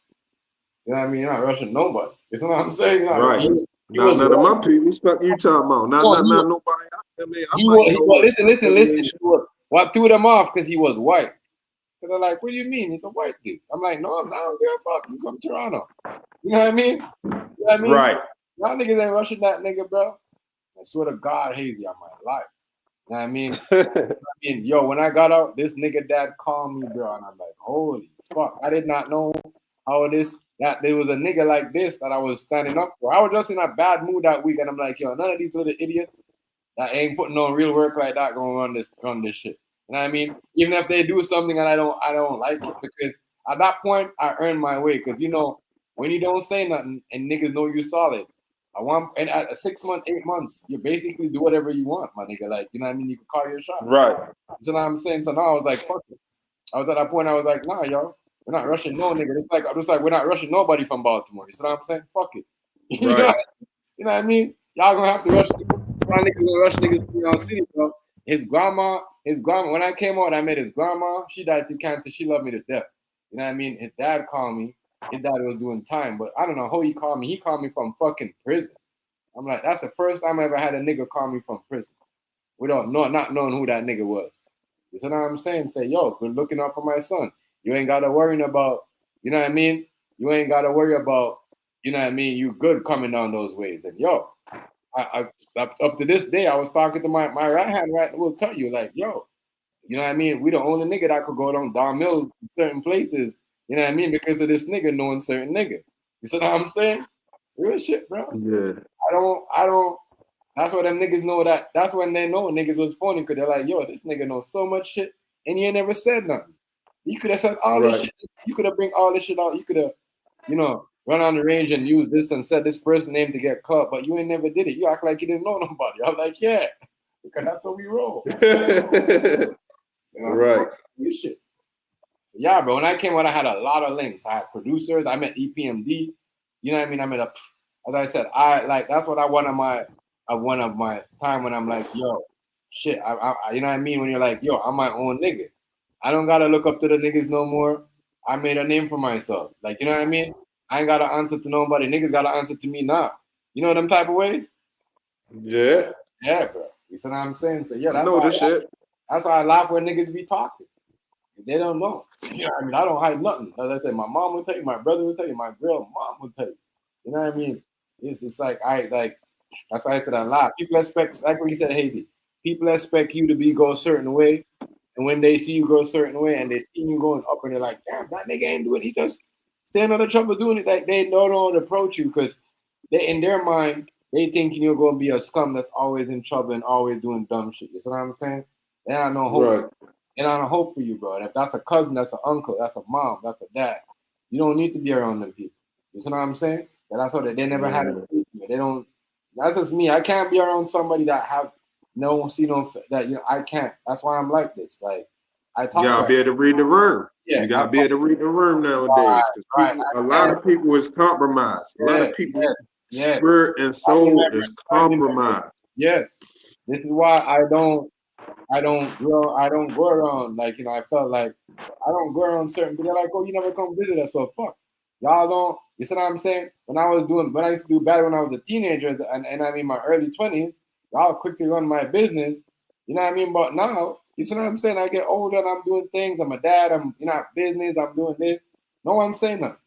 You know what I mean? You're not rushing nobody. You know what I'm saying? Right. None of my people. What you talking about? Not nobody. Listen. What threw them off? Because he was white. So they're like, what do you mean? He's a white dude. I'm like, no, I'm not. I don't give a fuck. He's from Toronto. You know what I mean? You know what I mean? Right. Y'all niggas ain't rushing that nigga, bro. I swear to God, Hazy, on my life. You know what I mean? Yo, when I got out, this nigga dad called me, bro, and I'm like, holy fuck. I did not know that there was a nigga like this that I was standing up for. I was just in a bad mood that week, and I'm like, yo, none of these little idiots that ain't putting on real work like that gonna run this shit. You know what I mean? Even if they do something and I don't like it, because at that point I earned my way. Because when you don't say nothing and niggas know you solid, and at 6 months, 8 months, you basically do whatever you want, my nigga. Like, you know what I mean? You can call your shot. Right. You know what I'm saying? So now I was like, fuck it. I was at that point, I was like, nah, yo, we're not rushing no nigga. It's like we're not rushing nobody from Baltimore. You know what I'm saying? Fuck it. Right. You know what I mean? Y'all gonna have to rush niggas gonna rush niggas to New City, bro. His grandma, when I came out, I met his grandma. She died through cancer. She loved me to death. You know what I mean? His dad called me. His dad was doing time, but I don't know how he called me. He called me from fucking prison. I'm like, that's the first time I ever had a nigga call me from prison without not knowing who that nigga was. You know what I'm saying? Say, yo, good looking out for my son. You ain't got to worry about, you know what I mean? You ain't got to worry about, you know what I mean? You good coming down those ways. And yo, I up to this day, I was talking to my right hand will tell you, like, yo, you know what I mean? We the only nigga that could go down Don Mills in certain places, you know what I mean? Because of this nigga knowing certain nigga. You see what I'm saying? Real shit, bro. Yeah. I don't. That's why them niggas know that. That's when they know niggas was phony, because they're like, yo, this nigga knows so much shit, and he ain't never said nothing. You could have said all this shit. You could have bring all this shit out. You could have, run on the range and use this and said this person name to get caught, but you ain't never did it. You act like you didn't know nobody. I'm like, yeah, because that's how we roll. Right. This shit. So yeah, bro. When I came out, I had a lot of links. I had producers. I met EPMD. You know what I mean? I met as I said, that's what I wanted one of my time when I'm like, yo, shit, I you know what I mean? When you're like, yo, I'm my own nigga. I don't gotta look up to the niggas no more. I made a name for myself. Like, you know what I mean? I ain't gotta answer to nobody. Niggas gotta answer to me now. You know them type of ways? Yeah. Yeah, bro. You see what I'm saying? So yeah, I know this shit. That's why I laugh when niggas be talking. They don't know. You know what I mean? I don't hide nothing. As I said, my mom will tell you, my brother will tell you, my girl mom will tell you. You know what I mean? It's like that's why I said a lot. People expect, like what you said, Hazy. People expect you to go a certain way, and when they see you go a certain way, and they see you going up, and they're like, "Damn, that nigga ain't doing it. He just staying out of trouble doing it." Like they don't approach you because they, in their mind, they thinking you're going to be a scum that's always in trouble and always doing dumb shit. You see what I'm saying? They don't know hope. Right. And I don't hope for you, bro. And if that's a cousin, that's an uncle, that's a mom, that's a dad, you don't need to be around them people. You see what I'm saying? And that's what they never had it. They don't. That's just me. I can't be around somebody that have that I can't. That's why I'm like this. Like I talk. You gotta about, be able to read the room. Yeah, you gotta be able to read the room nowadays. Because a lot of people is compromised. A lot of people spirit and soul is compromised. Yes. This is why I don't go around like I felt like I don't go around certain people. They're like, oh, you never come visit us, so fuck. Y'all don't. You see what I'm saying? When I used to do bad when I was a teenager and I mean my early 20s, y'all quick to run my business. You know what I mean? But now, you see what I'm saying? I get older and I'm doing things. I'm a dad. I'm business. I'm doing this. No one's saying nothing.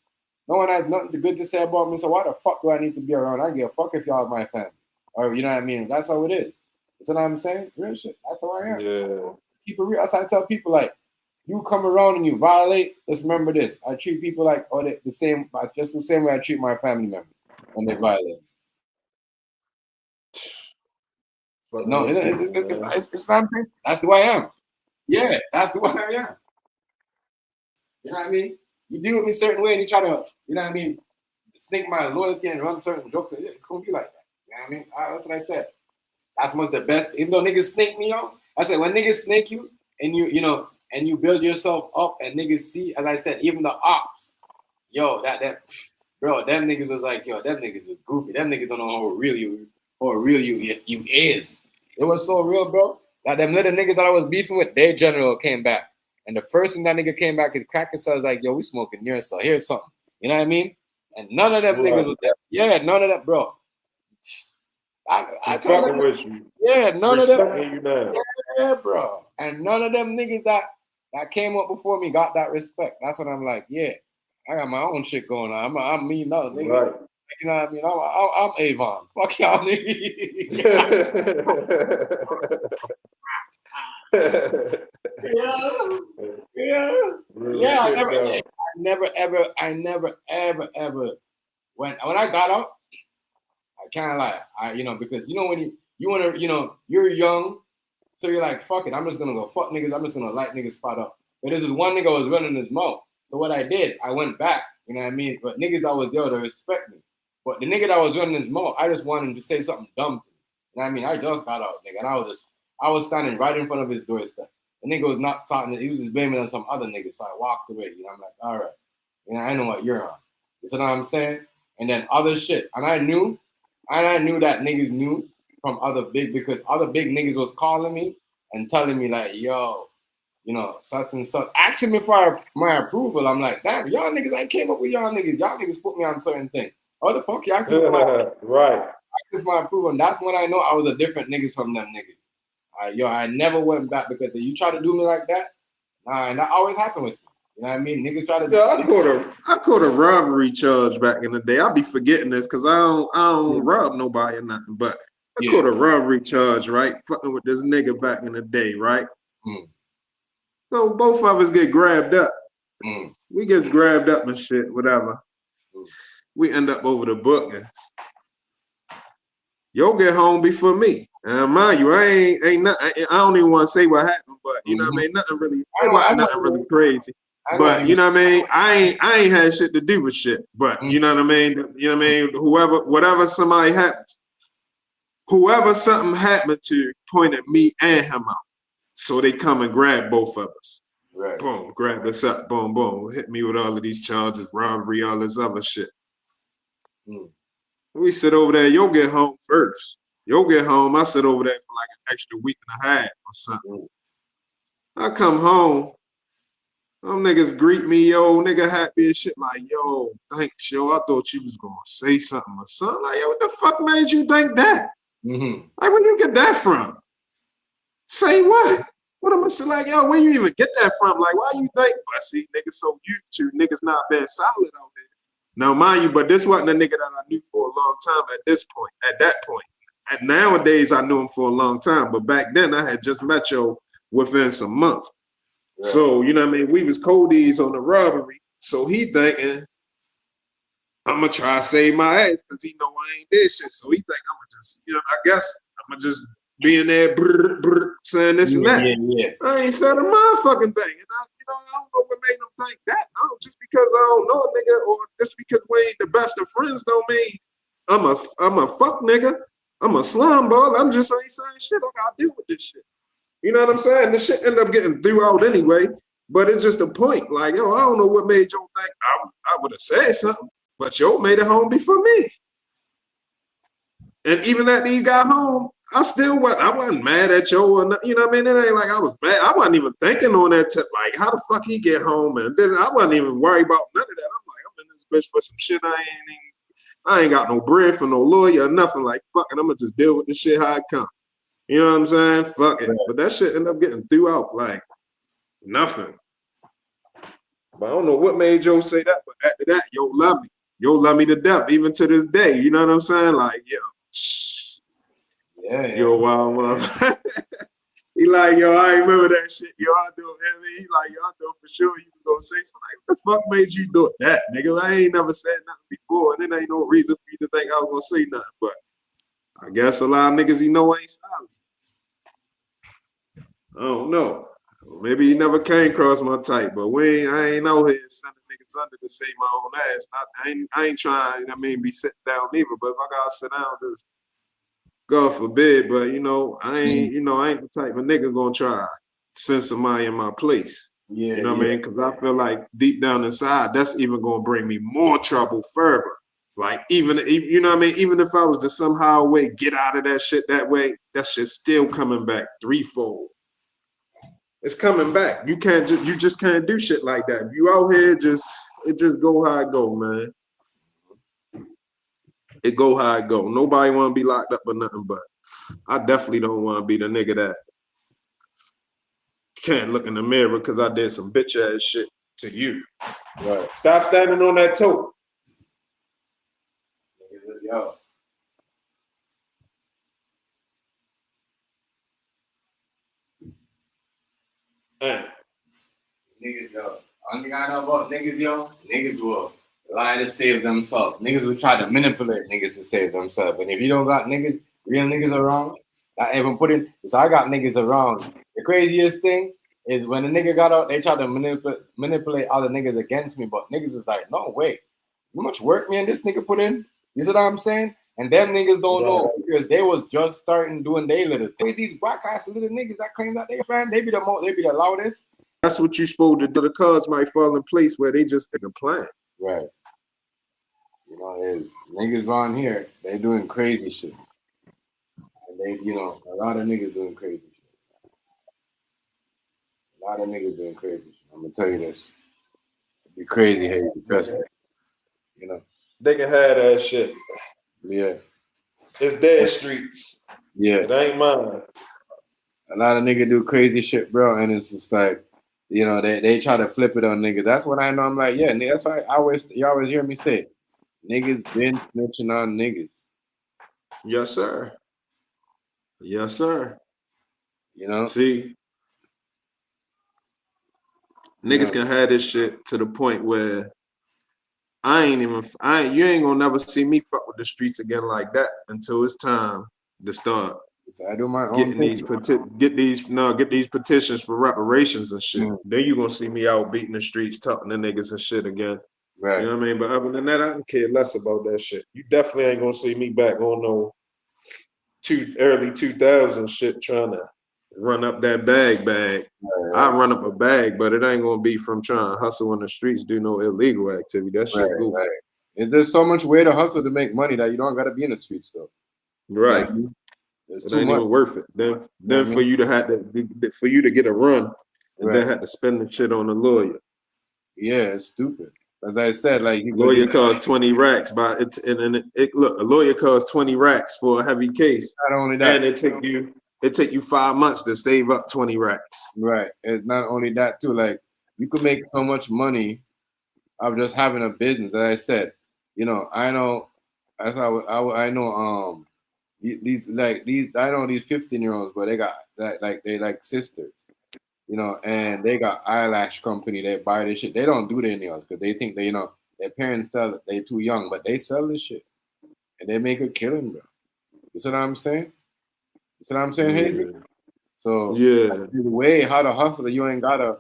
No one has nothing good to say about me. So why the fuck do I need to be around? I don't give a fuck if y'all are my family. Or you know what I mean? That's how it is. You see what I'm saying? Real shit. That's how I am. Yeah. Keep it real. That's how I tell people, like, you come around and you violate, just remember this. I treat people like just the same way I treat my family members when they violate. No, it's not. That's who I am. Yeah, that's who I am. You know what I mean? You deal with me a certain way and you try to, you know what I mean, snake my loyalty and run certain jokes. It's gonna be like that. You know what I mean? That's what I said. That's one of the best. Even though niggas snake me out, I said when niggas snake you and and you build yourself up and niggas see, as I said, even the ops, yo, bro, them niggas was like, yo, them niggas is goofy. Them niggas don't know how real you is. It was so real, bro. Like them little niggas that I was beefing with, their general came back. And the first thing that nigga came back is cracking cells like, yo, we smoking near so here's something. You know what I mean? And none of them niggas was there. Yeah, none of them, bro. I told them, with you. Yeah, none of them. You now. Yeah, bro. And none of them niggas that came up before me got that respect. That's what I'm like. Yeah, I got my own shit going on. I'm me, no nigga. Right. You know what I mean? I'm Avon. Fuck y'all niggas. Yeah. I never ever when I got out. I can't lie. Because when you want to, you're young, so you're like, fuck it, I'm just gonna go fuck niggas. I'm just gonna light niggas spot up. But this is one nigga was running his mouth. So what I did, I went back. You know what I mean? But niggas that was there to respect me. But the nigga that was running his mouth, I just wanted him to say something dumb to me. You know what I mean? I just got out, nigga, and I was standing right in front of his doorstep. The nigga was not talking. He was just blaming on some other nigga. So I walked away. I'm like, all right, I know what you're on. You know what I'm saying? And then other shit, and I knew that niggas knew from because other big niggas was calling me and telling me like, yo, such and such, asking me for my approval. I'm like, damn, y'all niggas, I came up with y'all niggas. Y'all niggas put me on certain things. Oh, the fuck you asking for my right? Asking for my approval, and that's when I know I was a different niggas from them niggas. I never went back because if you try to do me like that, and that always happened with me. You know what I mean? Niggas try to. Yeah, I caught a robbery charge back in the day. I'll be forgetting this because I don't rob nobody or nothing. But I caught a robbery charge, right? Fucking with this nigga back in the day, right? So both of us get grabbed up. We get grabbed up and shit, whatever. We end up over the bookings. You'll get home before me. Mind you, I ain't nothing. I don't even want to say what happened, but you know what I mean. Nothing really. It wasn't nothing really crazy. But you know what I mean. I ain't had shit to do with shit. But you know what I mean. You know what I mean. Whatever somebody happens, whoever something happened to, pointed me and him out. So they come and grab both of us. Right. Boom, grab us up. Boom, boom. Hit me with all of these charges, robbery, all this other shit. We sit over there. You'll get home first. You'll get home. I sit over there for like an extra week and a half or something. I come home. Them niggas greet me, yo, nigga happy as shit. Like, yo, thanks, yo. I thought you was gonna say something or something. Like, yo, what the fuck made you think that? Like, where you get that from? Say what? But I'm just like, yo, where you even get that from? Like, why you think? I see niggas so used to niggas not being solid out there. Now, mind you, but this wasn't a nigga that I knew for a long time at that point. And nowadays, I knew him for a long time. But back then, I had just met yo within some months. Right. So, you know what I mean? We was Cody's on the robbery. So he thinking, I'm going to try to save my ass because he know I ain't did shit. So he think I'm going to just, I guess I'm going to just be in there saying this and that. Yeah. I ain't said a motherfucking thing. And I don't know what made them think that. No, just because I don't know a nigga or just because we ain't the best of friends don't mean I'm a fuck nigga. I'm a slum ball. I'm just ain't saying shit. I gotta deal with this shit. You know what I'm saying? This shit end up getting threw out anyway. But it's just a point. Like, yo, I don't know what made you think I would have said something, but yo made it home before me. And even after he got home, I wasn't mad at yo or nothing. You know what I mean? It ain't like I was mad. I wasn't even thinking on that like how the fuck he get home, and then I wasn't even worried about none of that. I'm like, I'm in this bitch for some shit I ain't got no bread for no lawyer or nothing. Like, fuck it, I'm gonna just deal with this shit how it come. You know what I'm saying? Fuck it. But that shit ended up getting threw out like nothing. But I don't know what made Joe say that, but after that, yo love me. Yo love me to death, even to this day. You know what I'm saying? Like, yo. Yeah. Yo, wow. He like, yo, I remember that shit. Yo, I do it. I mean, he like, yo, I know for sure you was gonna say something. Like, what the fuck made you do it? That, nigga? I ain't never said nothing before, and then ain't no reason for you to think I was gonna say nothing. But I guess a lot of niggas ain't solid. I don't know. Maybe he never came across my type, but I ain't out here sending niggas under to save my own ass. I ain't trying, be sitting down either. But if I gotta sit down, just God forbid. But I ain't the type of nigga gonna try to send somebody in my place. Yeah, you know what I mean? Because I feel like deep down inside, that's even gonna bring me more trouble further. Like even even if I was to somehow get out of that shit that way, that shit's still coming back threefold. It's coming back. You just can't do shit like that. If you out here, it just go how it go, man. It go how it go. Nobody want to be locked up or nothing, but I definitely don't want to be the nigga that can't look in the mirror because I did some bitch ass shit to you. Right. Stop standing on that toe. Yo. Niggas, yo. Only thing I know about niggas, yo, niggas will lie to save themselves. Niggas will try to manipulate niggas to save themselves. And if you don't got niggas, real niggas around, I even put in, so I got niggas around. The craziest thing is when the nigga got out, they try to manipulate other niggas against me, but niggas is like, no, wait, how much work me and this nigga put in? You see what I'm saying? And them niggas don't know because they was just starting doing their little thing. These black ass little niggas that claim that they fan, they be the loudest. That's what you supposed to do. The cards might fall in place where they just take a plan. Right. There's niggas around here, they doing crazy shit. And they, a lot of niggas doing crazy shit. A lot of niggas doing crazy shit. I'm gonna tell you this. It'd be crazy here, trust me. They can have that shit. Yeah. It's their streets. Yeah. It ain't mine. A lot of niggas do crazy shit, bro, and it's just like, they try to flip it on niggas. That's what I know. I'm like, yeah, nigga, that's why you always hear me say, niggas been snitching on niggas. Yes, sir. Yes, sir. See, niggas can have this shit to the point where you ain't gonna never see me fuck with the streets again like that until it's time to start. I do my own thing. Get these petitions for reparations and shit. Then you gonna see me out beating the streets, talking to niggas and shit again. Right. You know what I mean? But other than that, I don't care less about that shit. You definitely ain't gonna see me back on no early 2000s shit trying to run up that bag. Right. I run up a bag, but it ain't gonna be from trying to hustle in the streets, do no illegal activity. That shit goofy. Right. There's so much way to hustle to make money that you don't gotta be in the streets though. Right. It ain't even worth it. Then for you to get a run, and then have to spend the shit on a lawyer. Yeah, it's stupid. As I said, like lawyer costs 20 racks look, a lawyer costs 20 racks for a heavy case. Not only that, and it take you it take you 5 months to save up 20 racks. Right. It's not only that too. Like you could make so much money of just having a business. As I said, you know, I know. As I know. These I know these 15-year-olds, but they got they like sisters, you know, and they got eyelash company. They buy this shit. They don't do their nails because they think they their parents sell it. They too young, but they sell this shit and they make a killing, bro. You see what I'm saying? You see what I'm saying, Hazy? So Yeah. the way how to hustle, you ain't gotta.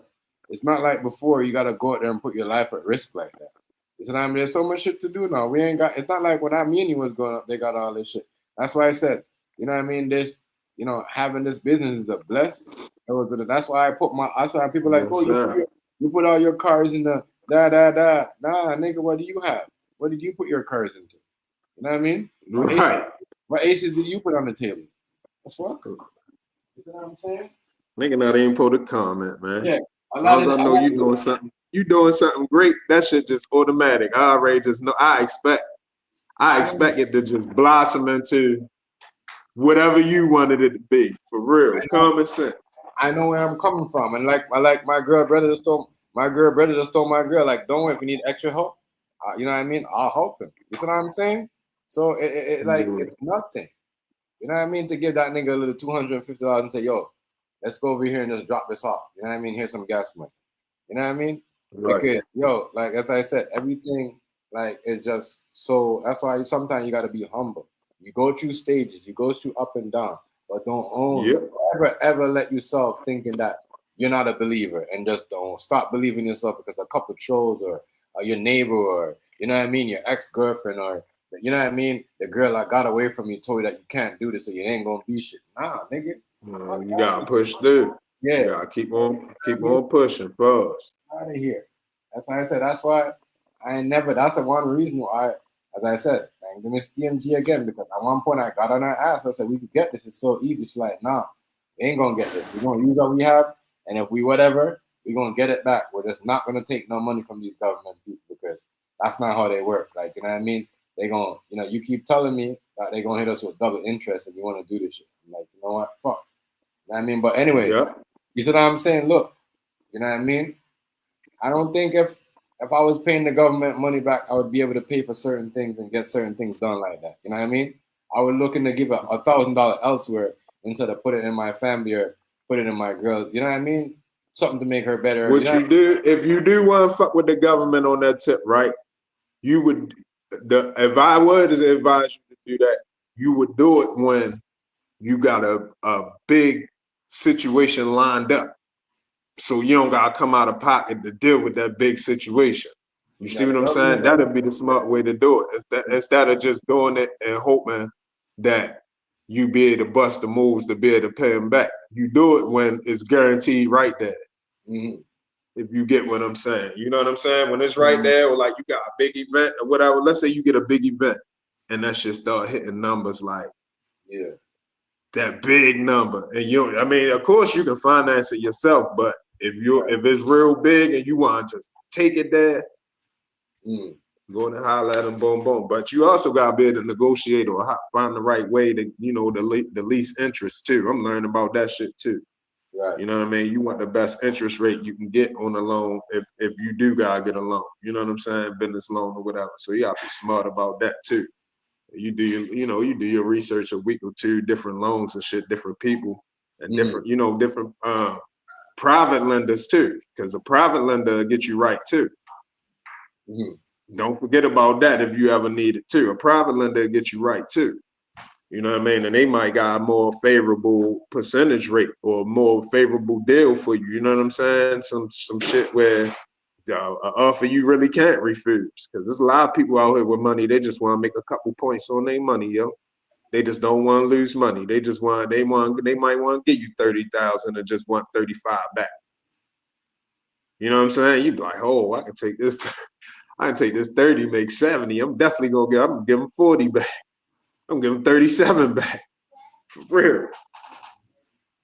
It's not like before. You gotta go out there and put your life at risk like that. You see what I mean? There's so much shit to do now. We ain't got. It's not like when me and you was growing up. They got all this shit. That's why I said, you know what I mean. This, having this business is a blessing. That's why I put my. That's why people like, oh, you put all your cars in the da. Nah, nigga, what do you have? What did you put your cars into? You know what I mean? Right. What aces did you put on the table? The fuck. You know what I'm saying? Nigga, not even put a comment, man. Yeah. As long as I know you doing something. You doing something great. That shit just automatic. I already just know. I expect it to just blossom into whatever you wanted it to be. For real. Common sense. I know where I'm coming from, and I like my girl brother just stole my girl. Like, don't worry, if you need extra help, you know what I mean. I'll help him. You see what I'm saying? So it's nothing. You know what I mean? To give that nigga a little $250 and say, yo, let's go over here and just drop this off. You know what I mean? Here's some gas money. You know what I mean? Right. Because like as I said, everything is just so. That's why sometimes you got to be humble. You go through stages. You go through up and down, but don't ever let yourself thinking that you're not a believer, and just don't stop believing yourself because a couple trolls or your neighbor or you know what I mean, your ex-girlfriend or you know what I mean, the girl that got away from you told you that you can't do this, so you ain't gonna be shit. Nah, nigga. You gotta push through. Yeah. You gotta keep on pushing, bros. Out of here. That's why I said. That's why I ain't never. That's the one reason why, as I said, I ain't gonna TMG again because at one point I got on her ass. I said we could get this. It's so easy. She's like, nah, we ain't gonna get this. We're gonna use what we have, and if we whatever, we're gonna get it back. We're just not gonna take no money from these government people because that's not how they work. Like you know what I mean? They gonna, you keep telling me that they gonna hit us with double interest if we want to do this shit. I'm like, you know what? Fuck. You know what I mean? But anyways, you see what I'm saying? Look, you know what I mean? I don't think if I was paying the government money back, I would be able to pay for certain things and get certain things done like that. You know what I mean? I would looking to give $1,000 elsewhere instead of put it in my family or put it in my girl. You know what I mean? Something to make her better. What you do, if you do want to fuck with the government on that tip, right? You would, if I would advise you to do that, you would do it when you got a big situation lined up. So you don't gotta come out of pocket to deal with that big situation. You see what I'm saying? That'd be the smart way to do it. Instead of just doing it and hoping that you be able to bust the moves to be able to pay them back. You do it when it's guaranteed right there. Mm-hmm. If you get what I'm saying. You know what I'm saying? When it's right there, or like you got a big event or whatever. Let's say you get a big event and that shit start hitting numbers like that big number. And I mean, of course you can finance it yourself, but if it's real big and you want to just take it there, go and holler at them, boom, boom. But you also gotta be able to negotiate or find the right way to, the least interest too. I'm learning about that shit too. Right. You know what I mean? You want the best interest rate you can get on a loan if you do gotta get a loan. You know what I'm saying? Business loan or whatever. So you gotta be smart about that too. You do your research a week or two, different loans and shit, different people and different private lenders too, because a private lender will get you right too. Don't forget about that if you ever need it too. A private lender will get you right too. You know what I mean? And they might got a more favorable percentage rate or more favorable deal for you. You know what I'm saying? Some shit where an offer you really can't refuse. Because there's a lot of people out here with money. They just want to make a couple points on their money, yo. They just don't want to lose money. They might want to give you 30,000 and just want 35 back. You know what I'm saying? You'd be like, oh, I can take this 30, make 70. I'm gonna give them 40 back. I'm giving 37 back. For real.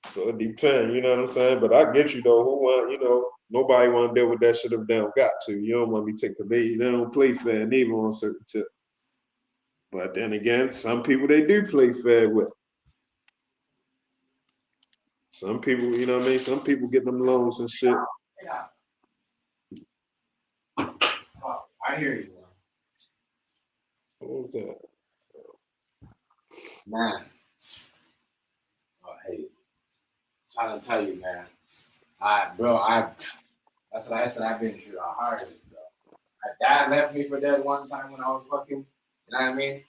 So it depends, you know what I'm saying? But I get you though. Nobody want to deal with that shit if they don't got to. You don't want to be taking the lead. They don't play fair neither on certain tip. But then again, some people they do play fair with. Some people, you know what I mean? Some people get them loans and shit. Yeah. Oh, I hear you, What was that? man. Oh, hey, trying to tell you, man. That's what I said. I've been through the hardest, bro. My dad left me for dead one time when I was fucking. You know what I mean?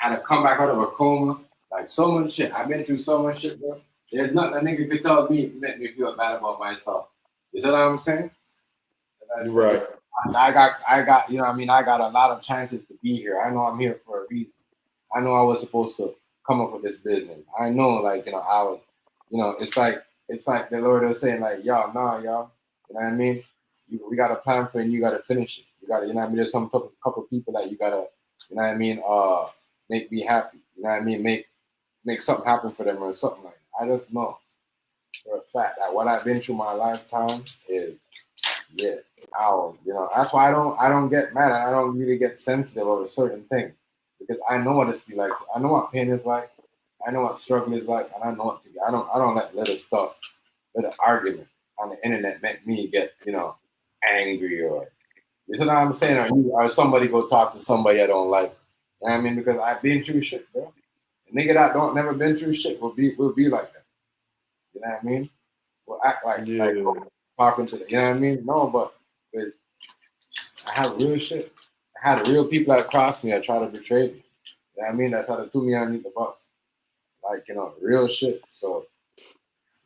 I had to come back out of a coma. Like so much shit. I've been through so much shit, bro. There's nothing a nigga could tell me to make me feel bad about myself. You see what I'm saying? You're right. I got, you know what I mean? I got a lot of chances to be here. I know I'm here for a reason. I know I was supposed to come up with this business. I know, like, you know, I was, you know, it's like the Lord was saying, like, y'all, you know what I mean? We got a plan for it and you got to finish it. You got to, you know what I mean? There's some couple people that you got to, you know what I mean, make me happy. You know what I mean? Make something happen for them or something like that. I just know for a fact that what I've been through my lifetime is, yeah, you know, that's why I don't get mad and I don't really get sensitive over certain things because I know what it's be like. I know what pain is like. I know what struggle is like, and I know what to get. I don't let little stuff, little argument on the internet make me get, you know, angry or you know what I'm saying, or somebody go talk to somebody I don't like. You know what I mean? Because I've been through shit, bro. A nigga that don't never been through shit will be like that. You know what I mean? Will act like talking to the, you know what I mean? No, but I have real shit. I had real people that crossed me that try to betray me. You know what I mean? That's how they threw me underneath the bus. Like, you know, real shit. So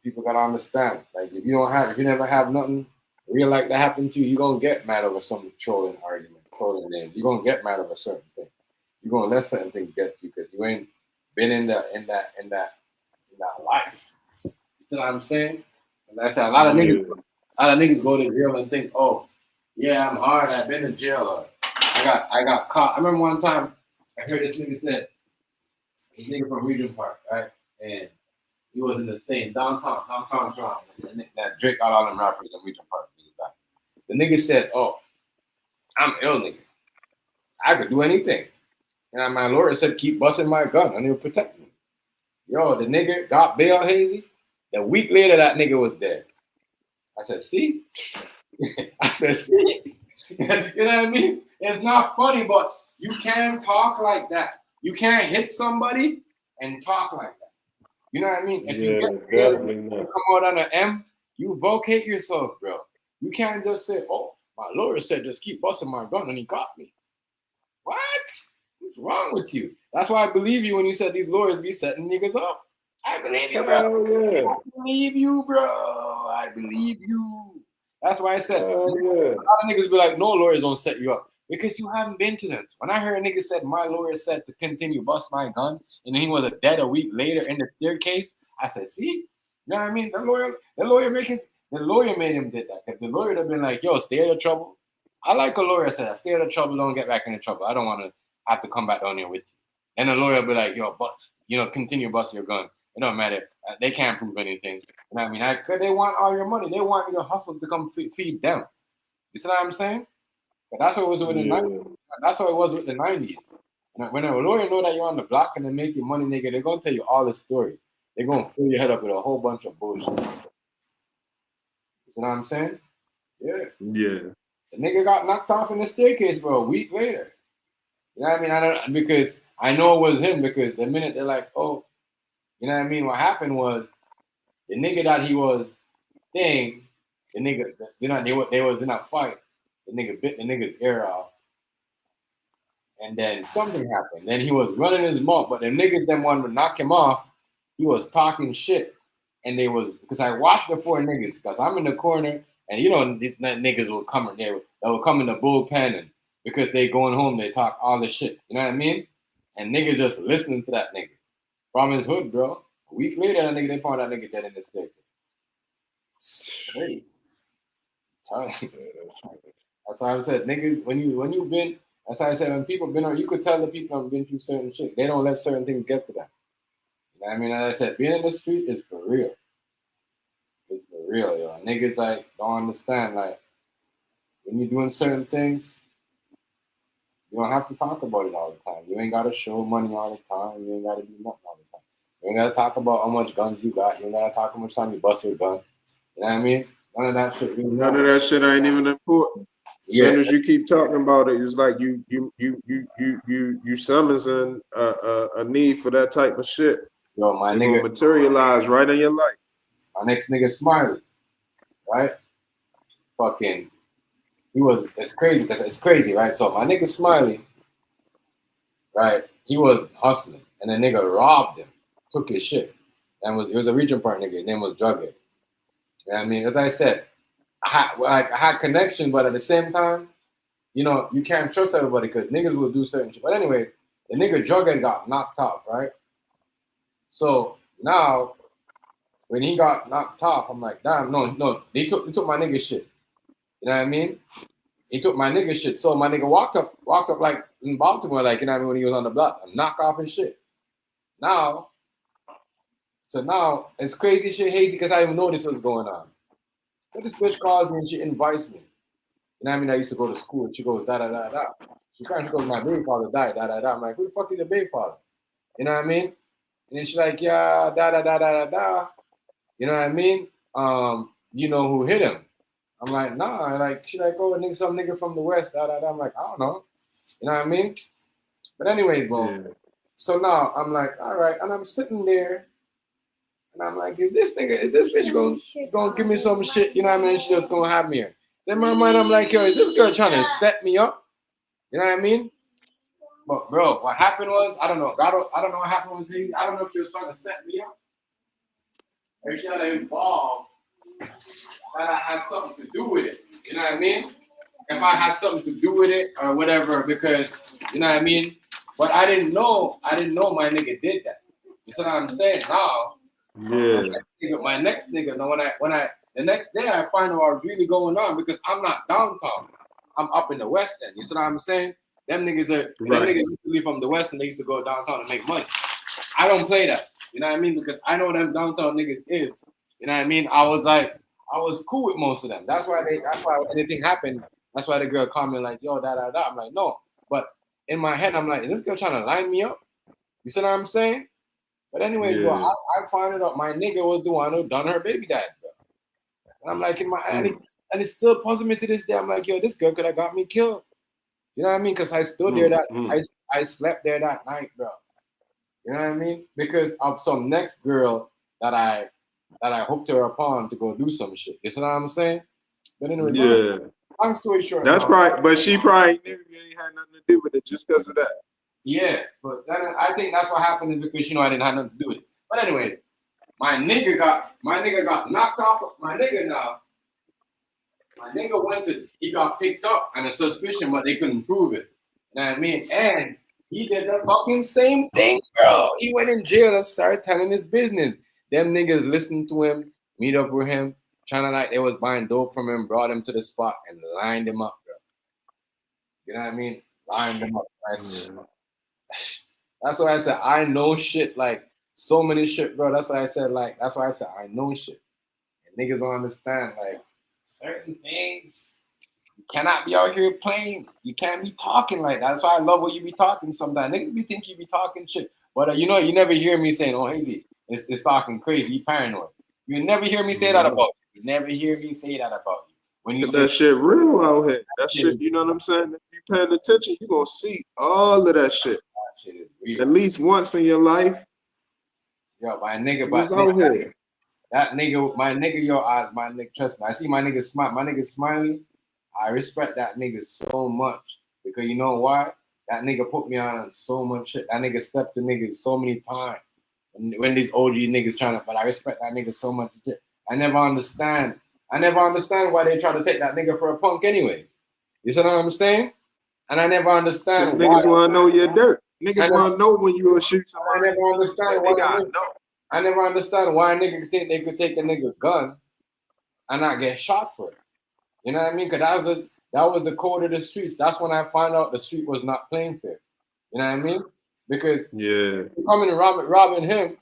people gotta understand. Like if you never have nothing real like that happen to you, you're gonna get mad over some trolling argument, trolling name. You're gonna get mad over certain thing. You're gonna let certain things get to you because you ain't been in that life. You see what I'm saying? And that's how a lot of niggas go to jail and think, oh, yeah, I'm hard, I've been in jail or I got caught. I remember one time I heard this nigga from Regent Park, right? And he was in the same downtown Toronto. That Drake got all them rappers in Regent Park. The nigga said, oh, I'm ill, nigga. I could do anything. And my lawyer said, keep busting my gun and he'll protect me. Yo, the nigga got bail, Hazy. A week later, that nigga was dead. I said, see? I said, see? You know what I mean? It's not funny, but you can't talk like that. You can't hit somebody and talk like that. You know what I mean? If you get bail and you come out on an M, you vocate yourself, bro. You can't just say, oh, my lawyer said just keep busting my gun and he got me. What? What's wrong with you? That's why I believe you when you said these lawyers be setting niggas up. I believe you, bro. I believe you, bro. I believe you. That's why I said, a lot of niggas be like, no lawyers don't set you up. Because you haven't been to them. When I heard a nigga said, my lawyer said to continue bust my gun, and then he was dead a week later in the staircase, I said, see? You know what I mean? The lawyer made him did that. If the lawyer would have been like, yo, stay out of trouble. I like a lawyer said, stay out of trouble, don't get back into trouble. I don't want to have to come back down here with you. And the lawyer will be like, yo, but continue busting your gun. It don't matter. They can't prove anything. You know what I mean? Because they want all your money. They want you to hustle to come feed them. You see what I'm saying? But that's what it was with the 90s. That's what it was with the 90s. When a lawyer know that you're on the block and they make you money, nigga, they're going to tell you all the story. They're going to fill your head up with a whole bunch of bullshit. You see what I'm saying? Yeah. Yeah. The nigga got knocked off in the staircase, bro, a week later. You know what I mean? Because I know it was him because the minute they're like, oh, you know what I mean? What happened was the nigga that he was thing, the nigga, they was in a fight. The nigga bit the nigga's ear off. And then something happened. Then he was running his mouth, but the niggas then wanted to knock him off. He was talking shit. And because I watched the four niggas, because I'm in the corner, and you know, these niggas will come in there. They will come in the bullpen, and because they going home, they talk all this shit. You know what I mean? And niggas just listening to that nigga from his hood, bro. A week later, they found that nigga dead in the staircase. Hey. That's why I said, niggas, when you've been, that's why I said, when people been on, you could tell the people have been through certain shit. They don't let certain things get to them. You know what I mean? As I said, being in the street is for real. It's for real, yo. Niggas like don't understand. Like when you're doing certain things, you don't have to talk about it all the time. You ain't gotta show money all the time. You ain't gotta do nothing all the time. You ain't gotta talk about how much guns you got. You ain't gotta talk how much time you bust your gun. You know what I mean? None of that shit. Really None of that shit ain't even important. As soon as you keep talking about it, it's like you summoning a need for that type of shit. Yo, my It nigga will materialize right in your life. My next nigga Smiley, right? Fucking, it's crazy, right? So my nigga Smiley, right? He was hustling, and the nigga robbed him, took his shit, and it was a region part nigga. His name was Jughead. You know what I mean? As I said, I had connection, but at the same time, you know, you can't trust everybody because niggas will do certain shit. But anyways, the nigga Jughead got knocked off, right? So now, when he got knocked off, I'm like, damn, no, they took my nigga shit. You know what I mean? He took my nigga shit. So my nigga walked up like in Baltimore, like, you know what I mean, when he was on the block, and knock off his shit. Now it's crazy shit hazy because I didn't even know this was going on. So this bitch calls me and she invites me. You know what I mean? I used to go to school and she goes, da da da da. She goes, my baby father died, da da da. I'm like, who the fuck is the baby father? You know what I mean? And then she's like, yeah, da da da da da da. You know what I mean? You know who hit him? I'm like, nah. Like, she like, oh, some nigga from the West, da da da. I'm like, I don't know. You know what I mean? But anyway, bro. Yeah. So now I'm like, all right, and I'm sitting there, and I'm like, is this bitch gonna give me some shit? You know what I mean? She just gonna have me here. Then in my mind, I'm like, yo, is this girl trying to set me up? You know what I mean? But bro, what happened was, I don't know. I don't know what happened was I don't know if she was trying to set me up. Or she had to involve that I had something to do with it. You know what I mean? If I had something to do with it or whatever, because you know what I mean? But I didn't know my nigga did that. You see what I'm saying? Now, my next nigga, the next day I find out what's really going on because I'm not downtown. I'm up in the West End. You see what I'm saying? Them niggas used to be from the West and they used to go downtown and make money. I don't play that. You know what I mean? Because I know them downtown niggas is. You know what I mean? I was cool with most of them. That's why when anything happened, that's why the girl called me like, yo, da da da. I'm like, no. But in my head, I'm like, is this girl trying to line me up? You see what I'm saying? But anyway, bro, I found out my nigga was the one who done her baby dad, bro. And I'm like, and it still puzzles me to this day. I'm like, yo, this girl could have got me killed. You know what I mean? Because I stood there I slept there that night, bro. You know what I mean? Because of some next girl that I hooked her upon to go do some shit. You see what I'm saying? But anyway, long story short. That's right. But she probably knew you ain't had nothing to do with it just because of that. Yeah, but I think that's what happened is because I didn't have nothing to do with it. But anyway, my nigga got knocked off. My nigga he got picked up on a suspicion, but they couldn't prove it. You know what I mean? And he did the fucking same thing, bro. He went in jail and started telling his business. Them niggas listened to him, meet up with him, trying to like they was buying dope from him, brought him to the spot and lined him up, bro. You know what I mean? Lined him up. That's why I said I know shit, like so many shit, bro. That's why I said I know shit. And niggas don't understand, like, certain things. You cannot be out here playing. You can't be talking like that. That's why I love when you be talking sometimes. Niggas be think you be talking shit. But you never hear me saying, oh, Hazy, it's talking crazy. You paranoid. You never hear me say that about you. You never hear me say that about you. When you say that shit real out here. That shit, you know what I'm saying? If you paying attention, you gonna see all of that shit. That shit is real. At least once in your life. Yo, my nigga, trust me. I see my nigga Smiley. I respect that nigga so much because you know why? That nigga put me on so much shit. That nigga stepped the niggas so many times. When these OG niggas trying to, but I respect that nigga so much. I never understand why they try to take that nigga for a punk anyways. You see what I'm saying? And I never understand why. Niggas want to know your dirt. Niggas want to know when you will shoot somebody. I never understand why a nigga could think they could take a nigga gun and not get shot for it. You know what I mean? Because that was the code of the streets. That's when I found out the street was not playing fair. You know what I mean? Because coming and robbing him,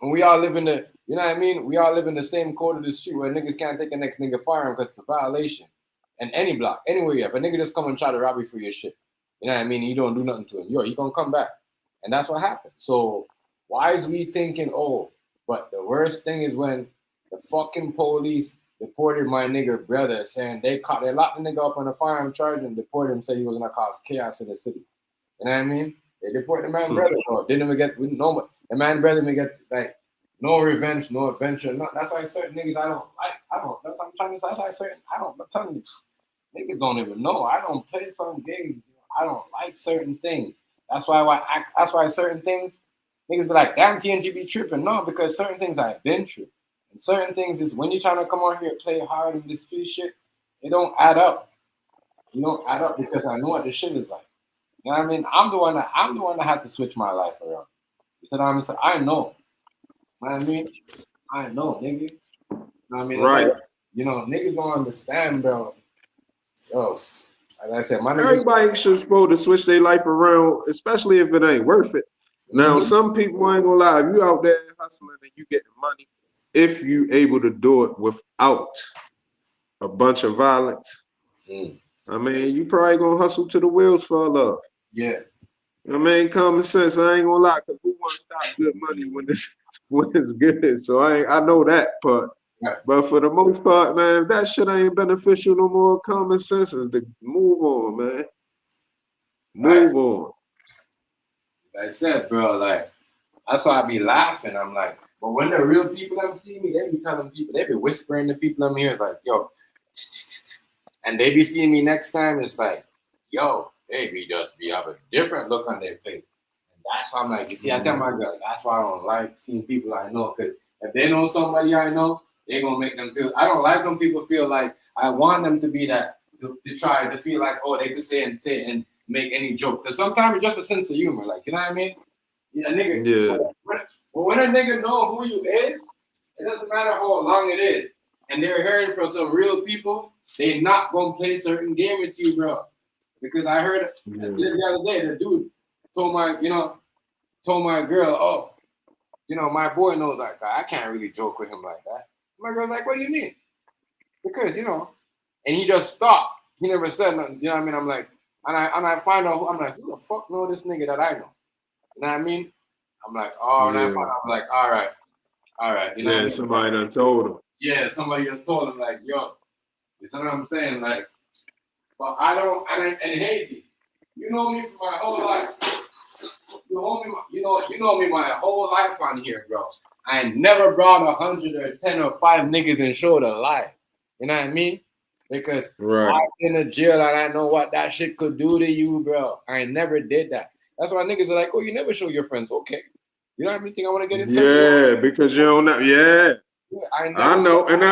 and we all live in the, you know what I mean? We all live in the same code of the street where niggas can't take a next nigga firearm because it's a violation. And any block, anywhere you have, a nigga just come and try to rob you for your shit. You know what I mean? You don't do nothing to him. Yo, he gonna come back. And that's what happened. So Why is we thinking, oh, but the worst thing is when the fucking police deported my nigger brother, saying they locked the nigga up on a firearm charge and deported him, said he was gonna cause chaos in the city. You know what I mean? They deported the man brother, bro. Didn't even get no. The man brother didn't get like no revenge, no adventure. No, that's why certain niggas I don't like. That's what I'm trying to say. That's why certain I'm telling you, niggas don't even know. I don't play some games. I don't like certain things. That's why certain things niggas be like, damn, TNG be tripping. No, because certain things I've been through. And certain things is when you're trying to come out here and play hard in this street shit, it don't add up. You don't add up because I know what this shit is like. You know what I mean? I'm the one that had to switch my life around. You know what I mean? So I know. You know what I mean? I know, nigga. You know what I mean? Right. Like, you know, niggas don't understand, bro. Oh, like I said, my niggas. Everybody should supposed to switch their life around, especially if it ain't worth it. Now, some people ain't gonna lie. If you out there hustling and you getting money, if you able to do it without a bunch of violence, I mean, you probably gonna hustle till the wheels fall off. Yeah. I mean, common sense. I ain't gonna lie, because who wants to stop good money when it's good? So I know that part. Right. But for the most part, man, if that shit ain't beneficial no more, common sense is to move on, man. Move on. Like I said, bro, like that's why I be laughing. I'm like, but when the real people them see me, they be telling people, they be whispering to people I'm here, like, yo, and they be seeing me next time. It's like, yo, they be have a different look on their face. And that's why I'm like, you see, I tell my girl, that's why I don't like seeing people I know, because if they know somebody I know, they gonna make them feel. I don't like when people feel like I want them to be that to try to feel like, oh, they could say and make any joke. Because sometimes it's just a sense of humor, like, you know what I mean? Yeah, nigga. Yeah. But when a nigga know who you is, it doesn't matter how long it is, and they're hearing from some real people, they not gonna play certain game with you, bro. Because I heard the other day, the dude told my girl, oh, you know, my boy knows that guy. I can't really joke with him like that. My girl's like, what do you mean? Because, you know, and he just stopped. He never said nothing. You know what I mean? I'm like, and I find out, I'm like, who the fuck know this nigga that I know? You know what I mean? I'm like, oh, and I find out, I'm like, all right. You know what I mean? Somebody done told him. Yeah, somebody just told him, like, yo, you know what I'm saying? Like, but I don't, and Hazy, you know me for my whole life. You know me my whole life on here, bro. I never brought 100 or 10 or 5 niggas and showed a lie. You know what I mean? Because I've been in jail and I know what that shit could do to you, bro. I never did that. That's why niggas are like, oh, you never show your friends. Okay. You know what I mean? Think I want to get inside? Yeah, because you don't know. Yeah. I know. And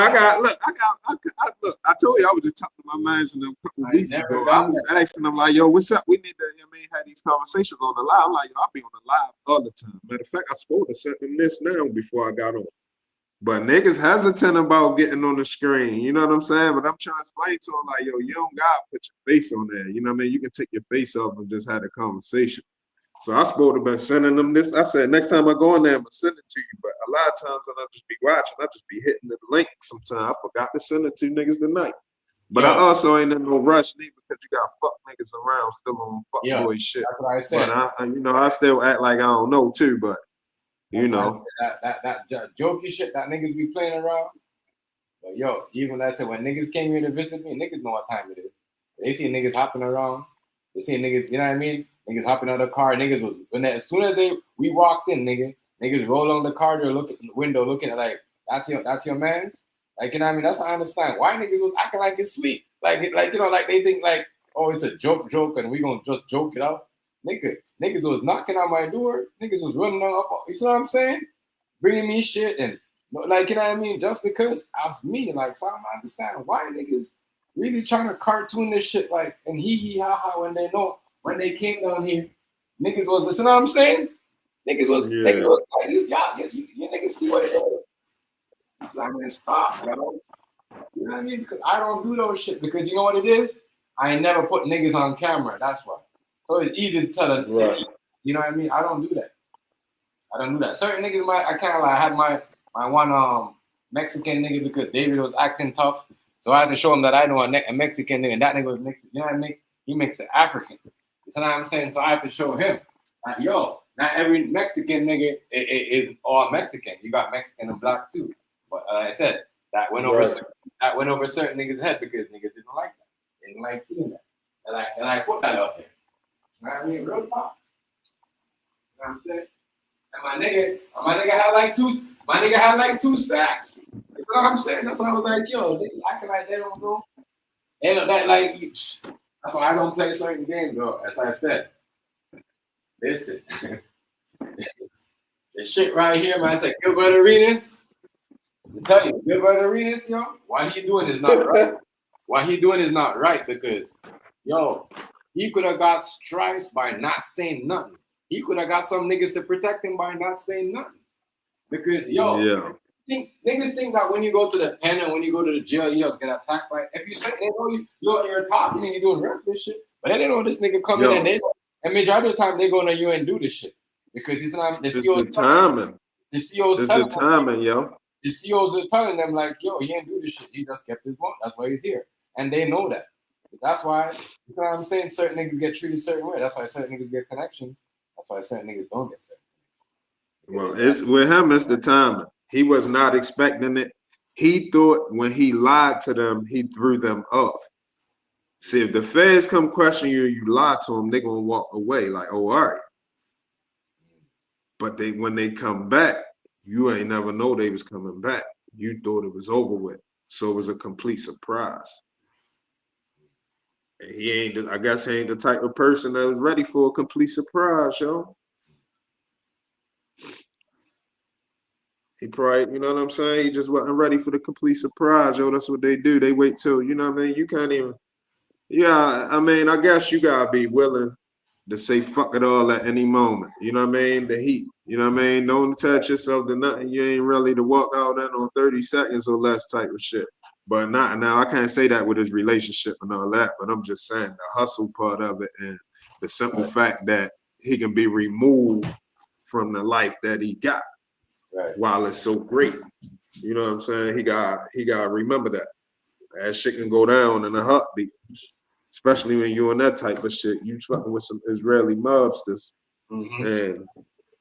look, I told you I was just talking to my mans a couple weeks ago. I was asking them, like, yo, what's up? We need to have these conversations on the live. I'm like, yo, I'll be on the live all the time. Matter of fact, I supposed to send them this now before I got on. But niggas hesitant about getting on the screen. You know what I'm saying? But I'm trying to explain to them, like, yo, you don't gotta put your face on there. You know what I mean? You can take your face off and just have a conversation. So I supposed to have been sending them this. I said, next time I go in there, I'm going to send it to you. But a lot of times when I just be watching, I just be hitting the link sometimes. I forgot to send it to niggas tonight. But I also ain't in no rush neither because you got fuck niggas around still on fuck boy shit. That's what I said. But I still act like I don't know too, but you know. That jokey shit that niggas be playing around. But yo, even like I said, when niggas came here to visit me, niggas know what time it is. They see niggas hopping around. They see niggas, you know what I mean? Niggas hopping out of the car. Niggas was as soon as we walked in, niggas roll on the car door, look at the window, looking at like that's your man's. Like, you know what I mean? That's what I understand. Why niggas was acting like it's sweet? Like you know, like they think like, oh, it's a joke, and we gonna just joke it out. Niggas was knocking on my door. Niggas was running up. You know what I'm saying? Bringing me shit and like, you know what I mean? Just because I was me, like, so I don't understand why niggas really trying to cartoon this shit like and hee ha ha when they know. When they came down here, niggas was, listen to what I'm saying? Niggas was like, you niggas see what it is. It's not gonna stop, bro. You know what I mean? Because I don't do those shit. Because you know what it is? I ain't never put niggas on camera. That's why. So it's easy to tell them. Right. You know what I mean? I don't do that. Certain niggas I kind of like had my one Mexican nigga because David was acting tough. So I had to show him that I know a Mexican nigga and that nigga was Mexican. You know what I mean? He makes it African. You know what I'm saying? So I have to show him, like, yo, not every Mexican nigga is all Mexican. You got Mexican and black too. But like I said, that went over certain niggas' head because niggas didn't like that. They didn't like seeing that. And I put that out there. You know what I mean? Real talk. You know what I'm saying? And my nigga had like two stacks. That's what I'm saying. That's why I was like, yo, they acting like they don't know. They don't that like that's why I don't play certain games, bro. As I said. Listen. The shit right here, man. I said Gilbert Arenas. I tell you, Gilbert Arenas, yo, what he doing is not right. What he doing is not right because, yo, he could have got stripes by not saying nothing. He could have got some niggas to protect him by not saying nothing. Because, yo, niggas think that when you go to the pen and when you go to the jail, you just get attacked by. If you say they know you're talking and you're doing the rest of this shit, but they didn't know this nigga coming and they, and majority of the time they go to you and do this shit because it's not the CO's timing. The CO's it's the timing, yo. The COs are telling them like, yo, he didn't do this shit. He just kept his money. That's why he's here, and they know that. That's why. You know what I'm saying? Certain niggas get treated a certain way. That's why certain niggas get connections. That's why certain niggas don't get certain. Well, it's with him. It's the timing. He was not expecting it. He thought when he lied to them, he threw them up. See, if the feds come question you, you lie to them, they're gonna walk away like, oh, all right. But when they come back, you ain't never know they was coming back. You thought it was over with, so it was a complete surprise. And I guess he ain't the type of person that was ready for a complete surprise, yo. He probably, you know what I'm saying? He just wasn't ready for the complete surprise, yo. That's what they do. They wait till, you know what I mean? You can't even, I mean, I guess you gotta be willing to say fuck it all at any moment. You know what I mean? The heat. You know what I mean? Don't attach yourself to nothing. You ain't really to walk out in on 30 seconds or less type of shit. But not now, I can't say that with his relationship and all that, but I'm just saying the hustle part of it and the simple fact that he can be removed from the life that he got while it's so great. You know what I'm saying? He got to remember that. That shit can go down in a heartbeat. Especially when you're on that type of shit. You fucking with some Israeli mobsters. Mm-hmm. And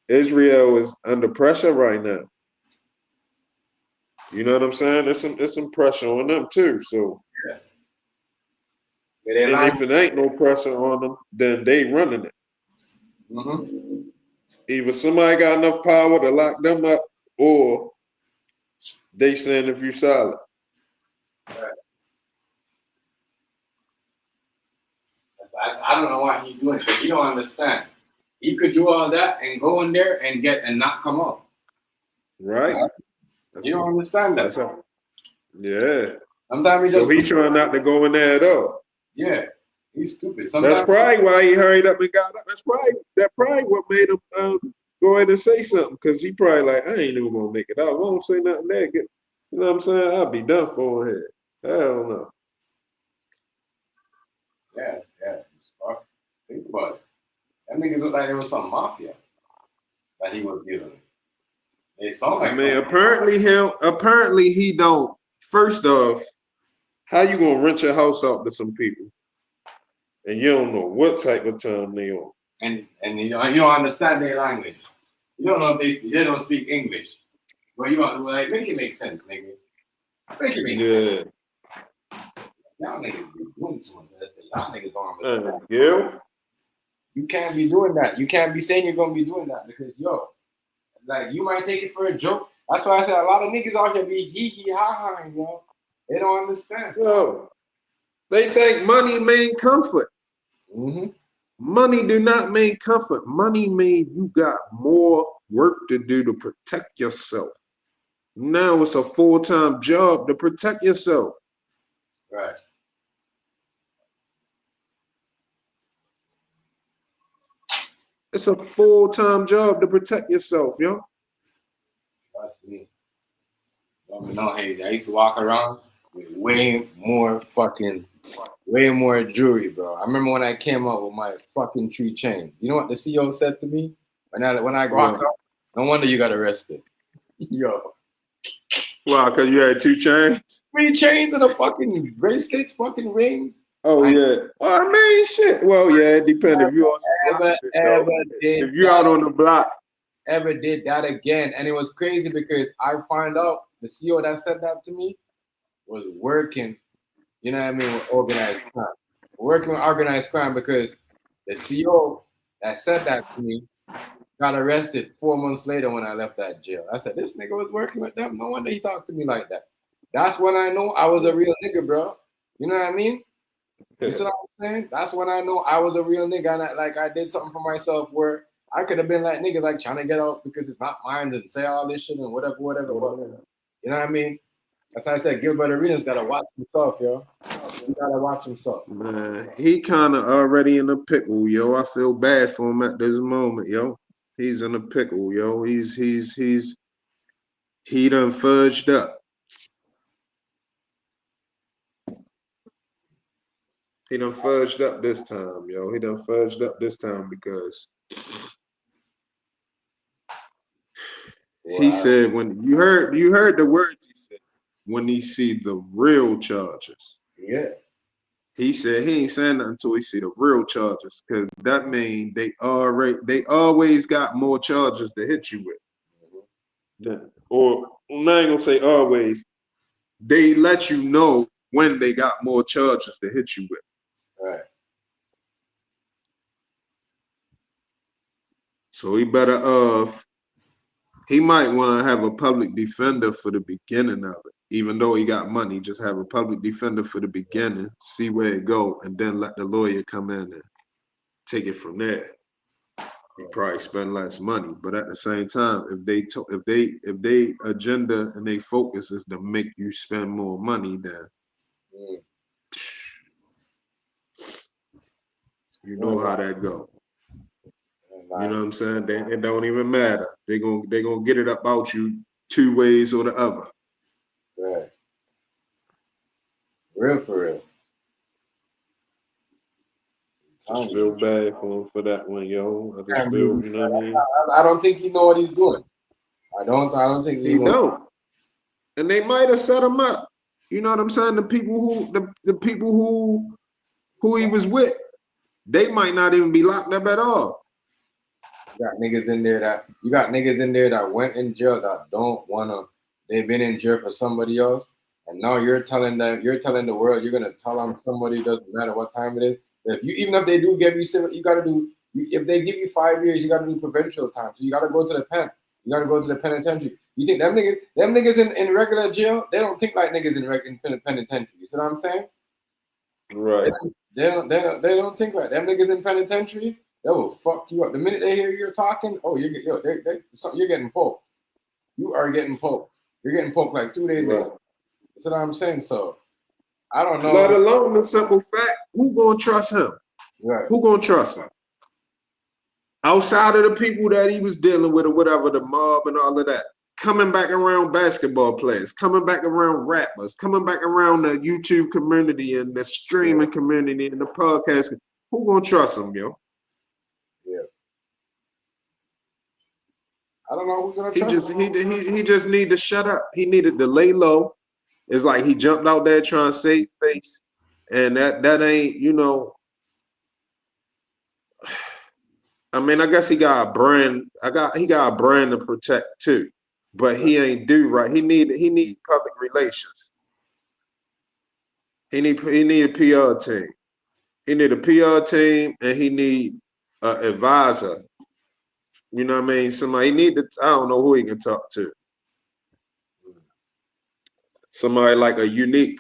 Israel is under pressure right now. You know what I'm saying? There's some pressure on them too. So and if it ain't no pressure on them, then they running it. Mm-hmm. Either somebody got enough power to lock them up or they saying if you solid. I don't know why he's doing it, but you don't understand. He could do all that and go in there and not come out. Right. You don't understand that. Yeah. Sometimes he trying not to go in there at all. Yeah. He's stupid. That's probably why he hurried up and got up. That's probably what made him go ahead and say something, because he probably like, I ain't even gonna make it out. I won't say nothing negative. You know what I'm saying? I'll be done for here. I don't know. Yeah. Think about it. That niggas look like there was some mafia that he was dealing with. They sound like apparently he don't. First off, how you gonna rent your house out to some people and you don't know what type of time they on? And you don't understand their language. You don't know if they don't speak English. But you want like make it make sense, nigga. Make it make sense. Y'all niggas be doing too much. Y'all niggas don't understand. You can't be doing that. You can't be saying you're gonna be doing that because like you might take it for a joke. That's why I said a lot of niggas out here be hee ha ha, yo. They don't understand. Yo, they think money mean comfort. Mm-hmm. Money do not mean comfort. Money mean you got more work to do to protect yourself. Now it's a full-time job to protect yourself. Right. It's a full-time job to protect yourself, yo. Trust me. No, hey, I used to walk around with way more jewelry, bro. I remember when I came up with my fucking 3 chains. You know what the CEO said to me? When I walked up, no wonder you got arrested. Yo. Wow, because you had 2 chains? 3 chains and a fucking bracelets, fucking rings. Oh yeah. Well, I mean, shit. Well, yeah, it depends if you on some block shit, though. If you out on the block, ever did that again. And it was crazy because I find out the CEO that said that to me was working, you know what I mean, with organized crime. Working with organized crime because the CEO that said that to me got arrested 4 months later when I left that jail. I said, this nigga was working with them. No wonder he talked to me like that. That's when I know I was a real nigga, bro. You know what I mean? You see what I'm saying? That's when I know I was a real nigga and I did something for myself where I could have been like nigga, like trying to get out because it's not mine and say all this shit and whatever. But, you know what I mean? That's why I said Gilbert Arenas gotta watch himself, yo. He gotta watch himself. man, he kind of already in a pickle, yo. I feel bad for him at this moment, yo. He's in a pickle, yo. He done fudged up. He done fudged up this time, yo. He done fudged up this time because he said when you heard the words he said when he see the real charges. Yeah. He said he ain't saying nothing until he see the real charges, because that mean they always got more charges to hit you with. Or I'm not gonna say always. They let you know when they got more charges to hit you with. Right. So he better he might want to have a public defender for the beginning of it. Even though he got money, just have a public defender for the beginning, see where it go, and then let the lawyer come in and take it from there. You probably spend less money, but at the same time, if they agenda and they focus is to make you spend more money, then you know how that go. You know what I'm saying? It don't even matter. They gonna get it about you two ways or the other. Right. Real for real. Just feel bad for him for that one, yo. I just feel, you know what I mean? I don't think he know what he's doing. I don't think he don't. And they might have set him up. You know what I'm saying? The people who he was with, they might not even be locked up at all. You got niggas in there that went in jail that don't wanna. They've been in jail for somebody else, and now you're telling the world you're gonna tell them somebody doesn't matter what time it is. Even if they do give you civil, you gotta do. If they give you 5 years, you gotta do provincial time. So you gotta go to the pen. You gotta go to the penitentiary. You think them niggas in regular jail? They don't think like niggas in penitentiary. You see what I'm saying? Right. They don't think like them niggas in penitentiary. They will fuck you up. The minute they hear you're talking, oh, you're getting poked. You are getting poked. You're getting poked like 2 days later. That's what I'm saying. So I don't know. Let alone the simple fact, who gonna trust him? Right. Who gonna trust him? Outside of the people that he was dealing with or whatever, the mob and all of that. Coming back around basketball players, coming back around rappers, coming back around the YouTube community and the streaming community and the podcast. Who gonna trust him, yo? Yeah. I don't know who's gonna trust him. He just need to shut up. He needed to lay low. It's like he jumped out there trying to save face, and that ain't, you know. I mean, I guess he got a brand. He got a brand to protect too, but he ain't do right. He need public relations. He need a PR team. He need a PR team, and he need an advisor. You know what I mean? Somebody I don't know who he can talk to. Somebody like a unique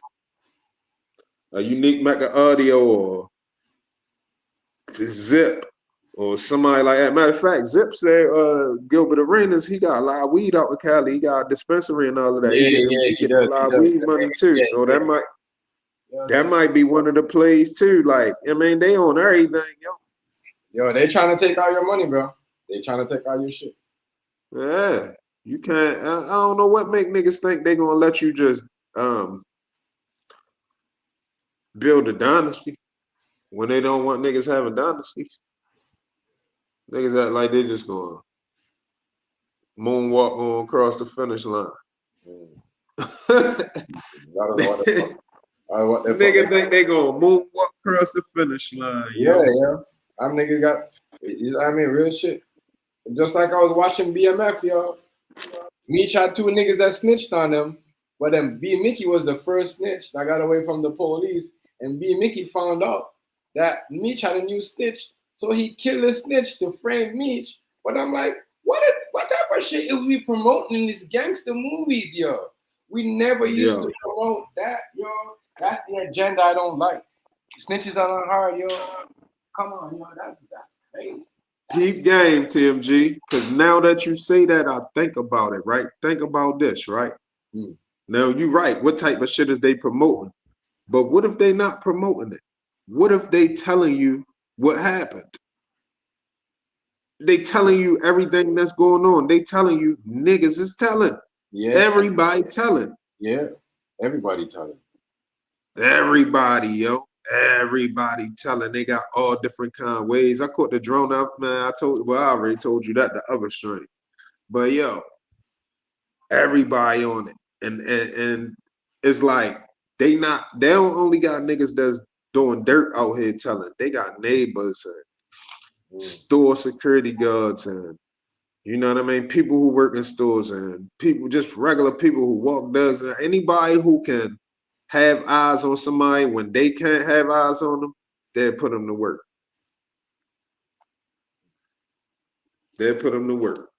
Mecca Audio or Zip or somebody like that. Matter of fact, Zip said Gilbert Arenas, he got a lot of weed out in Cali. He got a dispensary and all of that. He get a lot of weed money too. So that might be one of the plays too. Like, I mean, they own everything, yo. Yo, they trying to take all your money, bro. They trying to take all your shit. Yeah. You can't, I don't know what make niggas think they gonna let you just build a dynasty when they don't want niggas having dynasties. Niggas act like they just gonna moonwalk on across the finish line. What the fuck? Nigga think they gonna moonwalk across the finish line. Yeah, yo. yeah. I'm nigga got. I mean, real shit. Just like I was watching BMF, yo. Meech had two niggas that snitched on him, but then B Mickey was the first snitch that got away from the police, and B Mickey found out that Meech had a new snitch, so he killed the snitch to frame Meech. But I'm like, what type of shit is we promoting in these gangster movies, yo? We never used to promote that, yo. That's the agenda I don't like. Snitches are not hard, yo. Come on, yo. That's crazy. Keep game, TMG, because now that you say that, I think about it, right? Think about this, right? Now, you're right. What type of shit is they promoting? But what if they not promoting it? What if they telling you what happened? They telling you everything that's going on. They telling you niggas is telling. Yeah. Everybody telling. Yeah. Everybody telling. Everybody, yo. Everybody telling. They got all different kind of ways. I caught the drone out, man. I already told you that the other string. But yo, everybody on it. And it's like they don't only got niggas that's doing dirt out here telling. They got neighbors and store security guards and you know what I mean? People who work in stores and people, just regular people who walk does. Anybody who can have eyes on somebody when they can't have eyes on them, they'll put them to work. They'll put them to work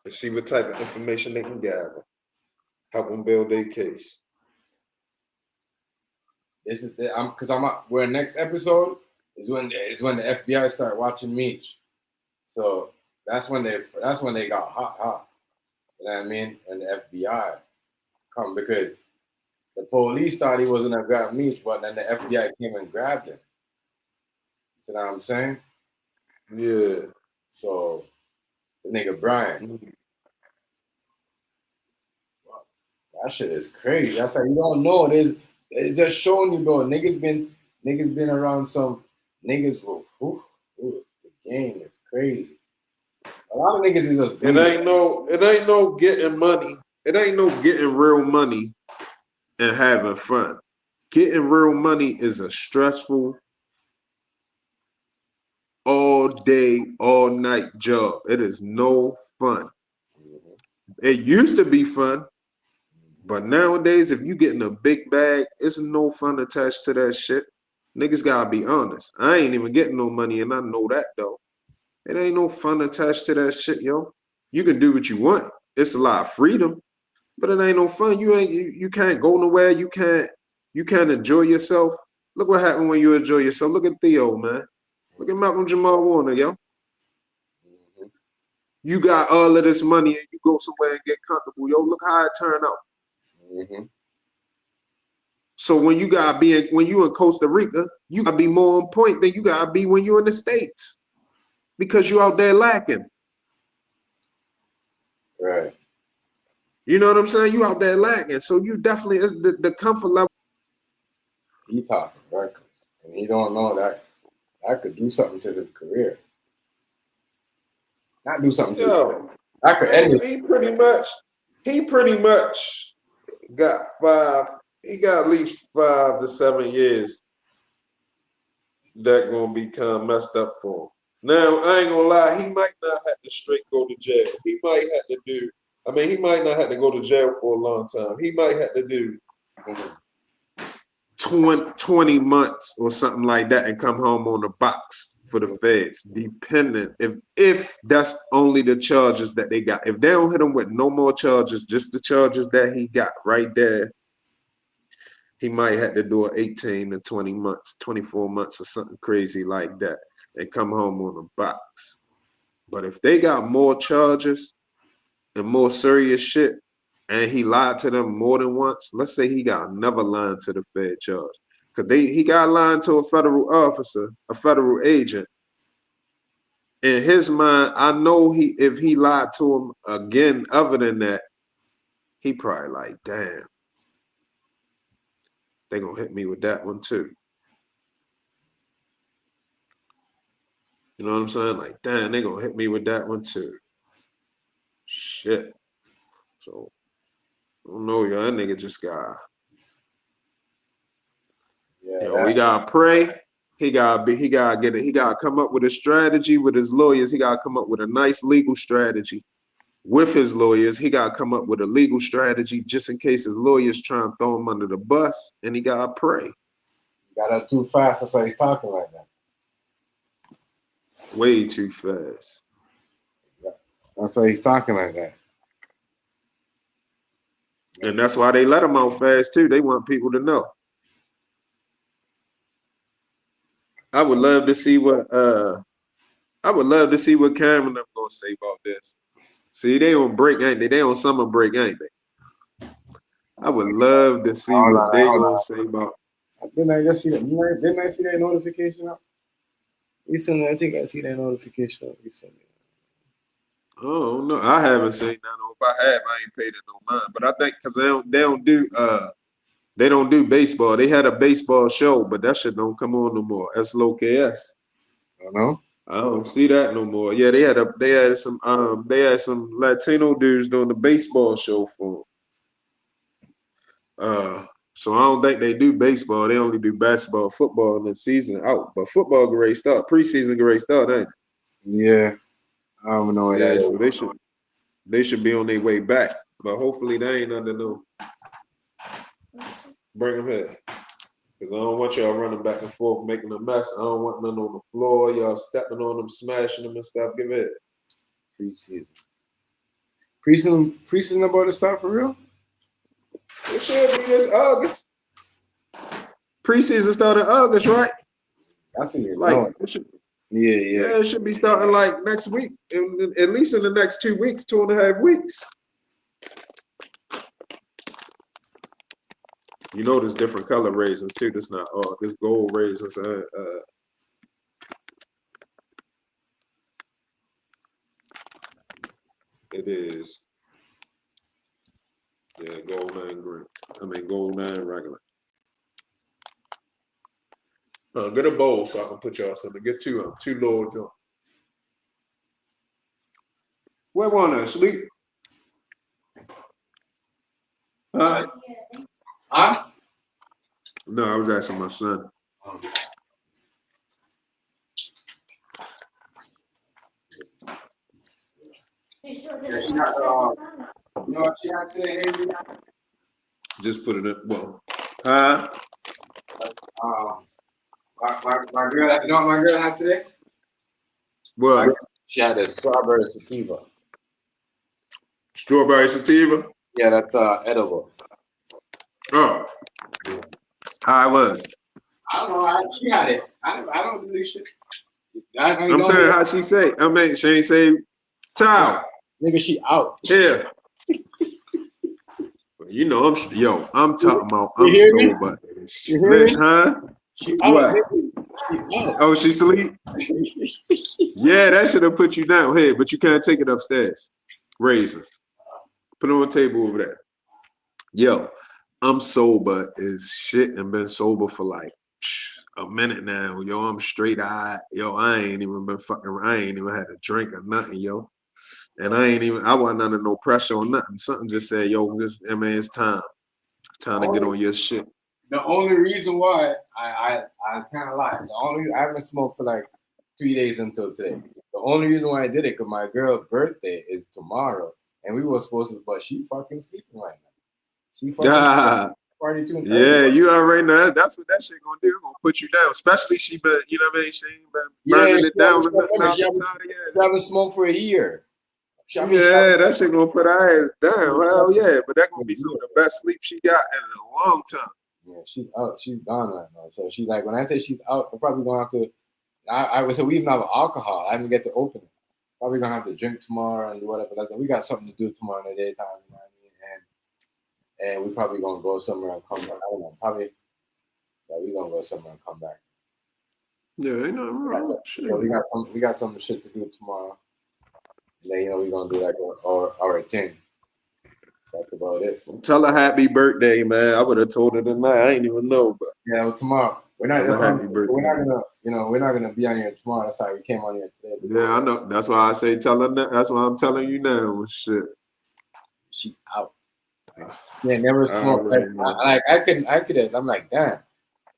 and see what type of information they can gather. Help them build their case. This is because we're next episode is when the FBI start watching Meech. So that's when they got hot. You know what I mean? And the FBI come because the police thought he was gonna grab Meech, but then the FBI came and grabbed him. You know what I'm saying? Yeah. So the nigga Brian. That shit is crazy. That's like you don't know. It's just showing you, bro. Niggas been around some niggas. The game is crazy. A lot of niggas is just. It ain't no getting money. It ain't no getting real money and having fun. Getting real money is a stressful, all day, all night job. It is no fun. It used to be fun, but nowadays, if you getting a big bag, it's no fun attached to that shit. Niggas gotta be honest. I ain't even getting no money, and I know that though. It ain't no fun attached to that shit, yo. You can do what you want. It's a lot of freedom, but it ain't no fun. You can't go nowhere. You can't enjoy yourself. Look what happened when you enjoy yourself. Look at Theo, man. Look at Malcolm Jamal Warner, yo. You got all of this money and you go somewhere and get comfortable, yo. Look how it turned out. So when you in Costa Rica, you gotta be more on point than you gotta be when you're in the States, because you out there lacking. Right. You know what I'm saying? You out there lacking, so you definitely the comfort level. He talking records, and he don't know that I could do something to his career. Not do something to I could end it. He pretty much got at least 5 to 7 years that gonna become messed up for him. Now, I ain't gonna lie, he might not have to straight go to jail. He might not have to go to jail for a long time. He might have to do 20 months or something like that and come home on the box for the feds, dependent if that's only the charges that they got. If they don't hit him with no more charges, just the charges that he got right there, he might have to do 18 to 20 months, 24 months or something crazy like that and come home on the box. But if they got more charges and more serious shit and he lied to them more than once, let's say he got another line to the Fed charge. Because he got lying to a federal officer, a federal agent. In his mind, I know if he lied to him again, other than that, he probably like, damn, they gonna hit me with that one too. You know what I'm saying? Like, damn, they gonna hit me with that one too. Shit. So, I don't know, y'all. That nigga just got Yeah, You know, we gotta pray. He gotta come up with a strategy with his lawyers. He gotta come up with a nice legal strategy with his lawyers. He gotta come up with a legal strategy just in case his lawyers try and throw him under the bus. And he gotta pray. Got up too fast. That's why he's talking like that. Way too fast. That's why he's talking like that. And that's why they let him out fast too. They want people to know. I would love to see what Cameron I'm gonna say about this. See, they on break, ain't they? They on summer break, ain't they? I would love to see what they gonna say about. Didn't I just see that? Didn't I see that notification up? Recently, I think I see that notification up recently. Oh no, I haven't seen that. If I have, I ain't paid it no mind. But I think because they don't do baseball. They had a baseball show, but that shit don't come on no more. That's low KS. I don't know. I don't see that no more. Yeah, they had some Latino dudes doing the baseball show for them. So I don't think they do baseball. They only do basketball, football in the season out. But football great start. Preseason great start, ain't it? Yeah. I don't know what that is. So they should be on their way back. But hopefully they ain't under no. Bring them here. Because I don't want y'all running back and forth, making a mess. I don't want none on the floor. Y'all stepping on them, smashing them and stuff. Give it. Preseason about to start for real? It should be this August. Preseason started August, right? I think it's like it should, yeah. It should be starting like next week, at least in the next 2 weeks, 2.5 weeks. You know, there's different color raisins too. This not this gold raisins. It is. Yeah, gold 9 green. I mean gold 9 regular. Get a bowl so I can put y'all something. Get two lower to. Where one asleep? Huh? No, I was asking my son. Just put it in. Well, huh? My girl, you know what my girl had today? What? She had a strawberry sativa. Strawberry sativa? Yeah, that's edible. Oh. How it was? I don't know. She had it. I don't do this shit. I'm saying how she say. I mean, she ain't say, "Child." Nigga, she out. Yeah. You know, I'm talking about. I'm sober. Huh? She out. What? She out. Oh, she sleep? Yeah, that should have put you down here, but you can't take it upstairs. Raisins. Put it on the table over there. Yo, I'm sober as shit and been sober for like a minute now. Yo, I'm straight eyed. Yo, I ain't even been fucking around. I ain't even had a drink or nothing, yo. And I wasn't under no pressure or nothing. Something just said, yo, it's time. It's time to get on your shit. The only reason why I kind of lied. I haven't smoked for like 3 days until today. The only reason why I did it because my girl's birthday is tomorrow, and we were supposed to, but she fucking sleeping right now. She fucking party too. Yeah, you already know that's what that shit gonna do. It's gonna put you down. Especially she been, you know what I mean? She ain't been burning it down. She haven't smoked for a year. That shit gonna put her ass down. Hell yeah, but that gonna be some of the best sleep she got in a long time. Yeah, she's out. She's gone right now. So she's like, when I say she's out, we're probably gonna have to. I would say we even have alcohol. I didn't get to open it. Probably gonna have to drink tomorrow and do whatever. We got something to do tomorrow in the daytime. You know what I mean? And we probably gonna go somewhere and come back. I don't know. Probably. Yeah, we gonna go somewhere and come back. Yeah, ain't nothing wrong. We got some shit to do tomorrow. And then we're gonna do like our thing. That's about it. Tell her happy birthday, man. I would have told her tonight. I ain't even know, but yeah, well, tomorrow. We're not gonna be on here tomorrow. That's how we came on here today. Yeah, I know. That's why I say tell her that. That's why I'm telling you now. Shit. She out. Yeah, never smoked. I could. I'm like, damn.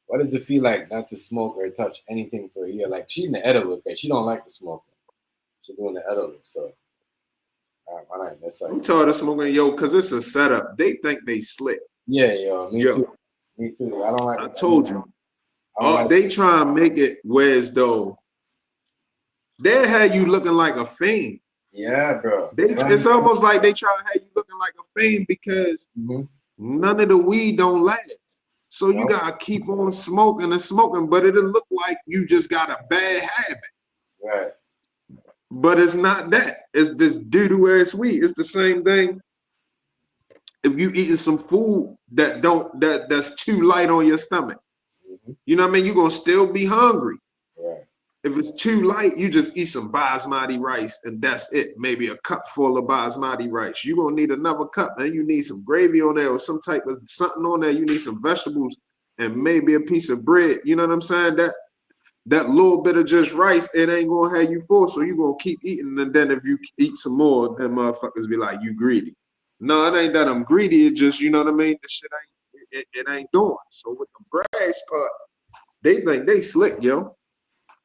What does it feel like not to smoke or touch anything for a year? Like she in the edible because she don't like the smoke. She's doing the edible, so. That's like, I'm tired of smoking, yo, because it's a setup. They think they slick. Yeah, yo, me too. Me too. I don't like. I told you. Like they try and make it whereas though they had you looking like a fiend. Yeah, bro. It's almost like they try to have you looking like a fiend because none of the weed don't last. So you gotta keep on smoking and smoking, but it'll look like you just got a bad habit. Right. But it's not that. It's this doo-doo ass weed. It's the same thing. If you eating some food that's too light on your stomach, you know what I mean? You're gonna still be hungry. Right. If it's too light, you just eat some basmati rice and that's it. Maybe a cup full of basmati rice. You're gonna need another cup, and you need some gravy on there or some type of something on there. You need some vegetables and maybe a piece of bread. You know what I'm saying? That little bit of just rice, it ain't gonna have you full, so you're gonna keep eating, and then if you eat some more, then motherfuckers be like, you greedy. No, it ain't that I'm greedy, it just, you know what I mean? The shit it ain't doing. So with the brass part, they think they slick, yo.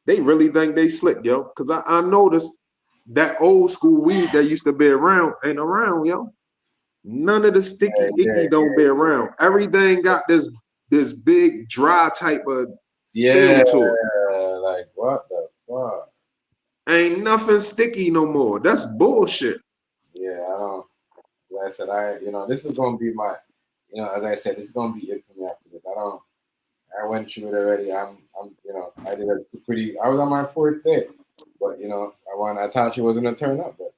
They really think they slick, yo. Cause I noticed that old school weed that used to be around ain't around, yo. None of the sticky icky don't be around. Everything got this big dry type of feel to it. Like what the fuck? Ain't nothing sticky no more. That's bullshit. Yeah, I don't. Like I said, this is gonna be my, as I said, this is gonna be it for me after this. I went through it already. I was on my 4th day, but I thought she was gonna turn up, but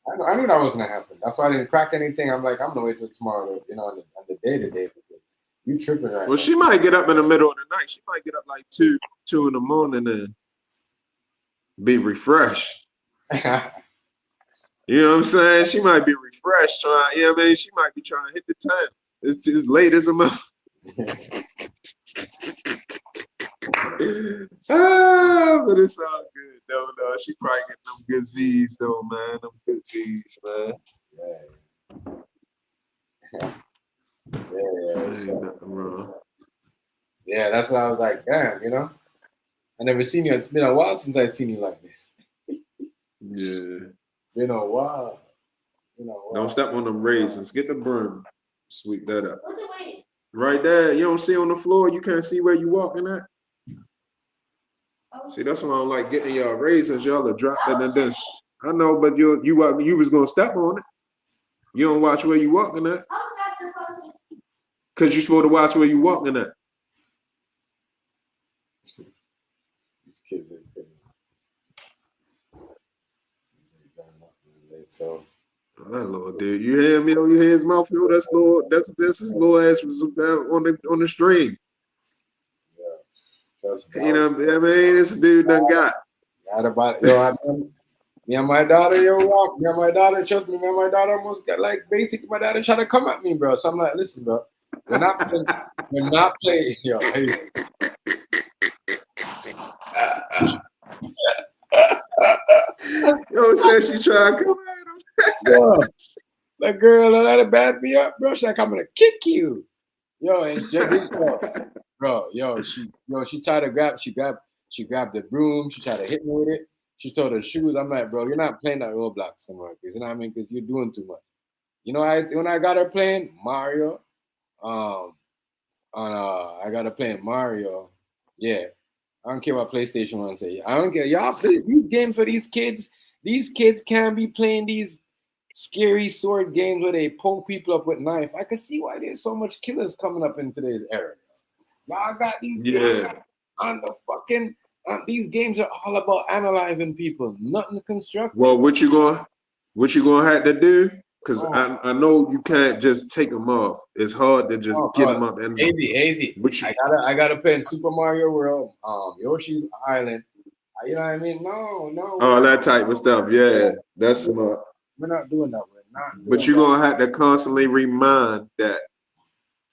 I knew that was gonna happen. That's why I didn't crack anything. I'm like, I'm gonna wait till tomorrow, on the day to day. You tripping right Well, now. she might get up in the middle of the night. She might get up like 2 in the morning and be refreshed. You know what I'm saying? She might be refreshed trying, you know what I mean? She might be trying to hit the time. It's just late as a month. But it's all good though. No, she probably get them good Z's though, man. Them good Z's, man. Yeah. Nothing wrong. Yeah, that's why I was like, damn, I never seen you. It's been a while since I seen you like this. Yeah. Been a while. Don't step on them raisins. Get the broom. Sweep that up. Right there. You don't see on the floor. You can't see where you walking at. See, that's why I don't like getting y'all raisins. Y'all are dropping and this. I know, but you was gonna step on it. You don't watch where you walking at. Cause you're supposed to watch where you walking at. These kids are kidding. So that little dude, you hear me? You hear his mouth? That's little. That's his little ass was on the string. Yeah. You know what I mean? This dude done got. Not about it. Yo, me and my daughter, me and my daughter, trust me, my daughter almost got basically my daughter trying to come at me, bro. So I'm like, listen, bro, we're not playing, yo. Hey. Yo, said she trying to come at him. Yo, that girl let her bat me up, bro. She's like, I'm gonna kick you. Yo, and just, bro, she tried to grab the broom, she tried to hit me with it. She told her shoes. I'm like, bro, you're not playing that Roblox somewhere, you know what I mean? Because you're doing too much. When I got her playing Mario, I got her playing Mario. Yeah, I don't care what PlayStation 1 say. I don't care. Y'all play these games for these kids. These kids can't be playing these scary sword games where they pull people up with knife. I can see why there's so much killers coming up in today's era. Y'all got these games on the fucking. These games are all about analyzing people, nothing constructive. Well, what you gonna have to do? Because I know you can't just take them off. It's hard to just get them up. And easy. I gotta play in Super Mario World, Yoshi's Island. You know what I mean? No. Oh, that type of stuff. Yeah, that's smart. We're not doing that. But you're gonna have to constantly remind that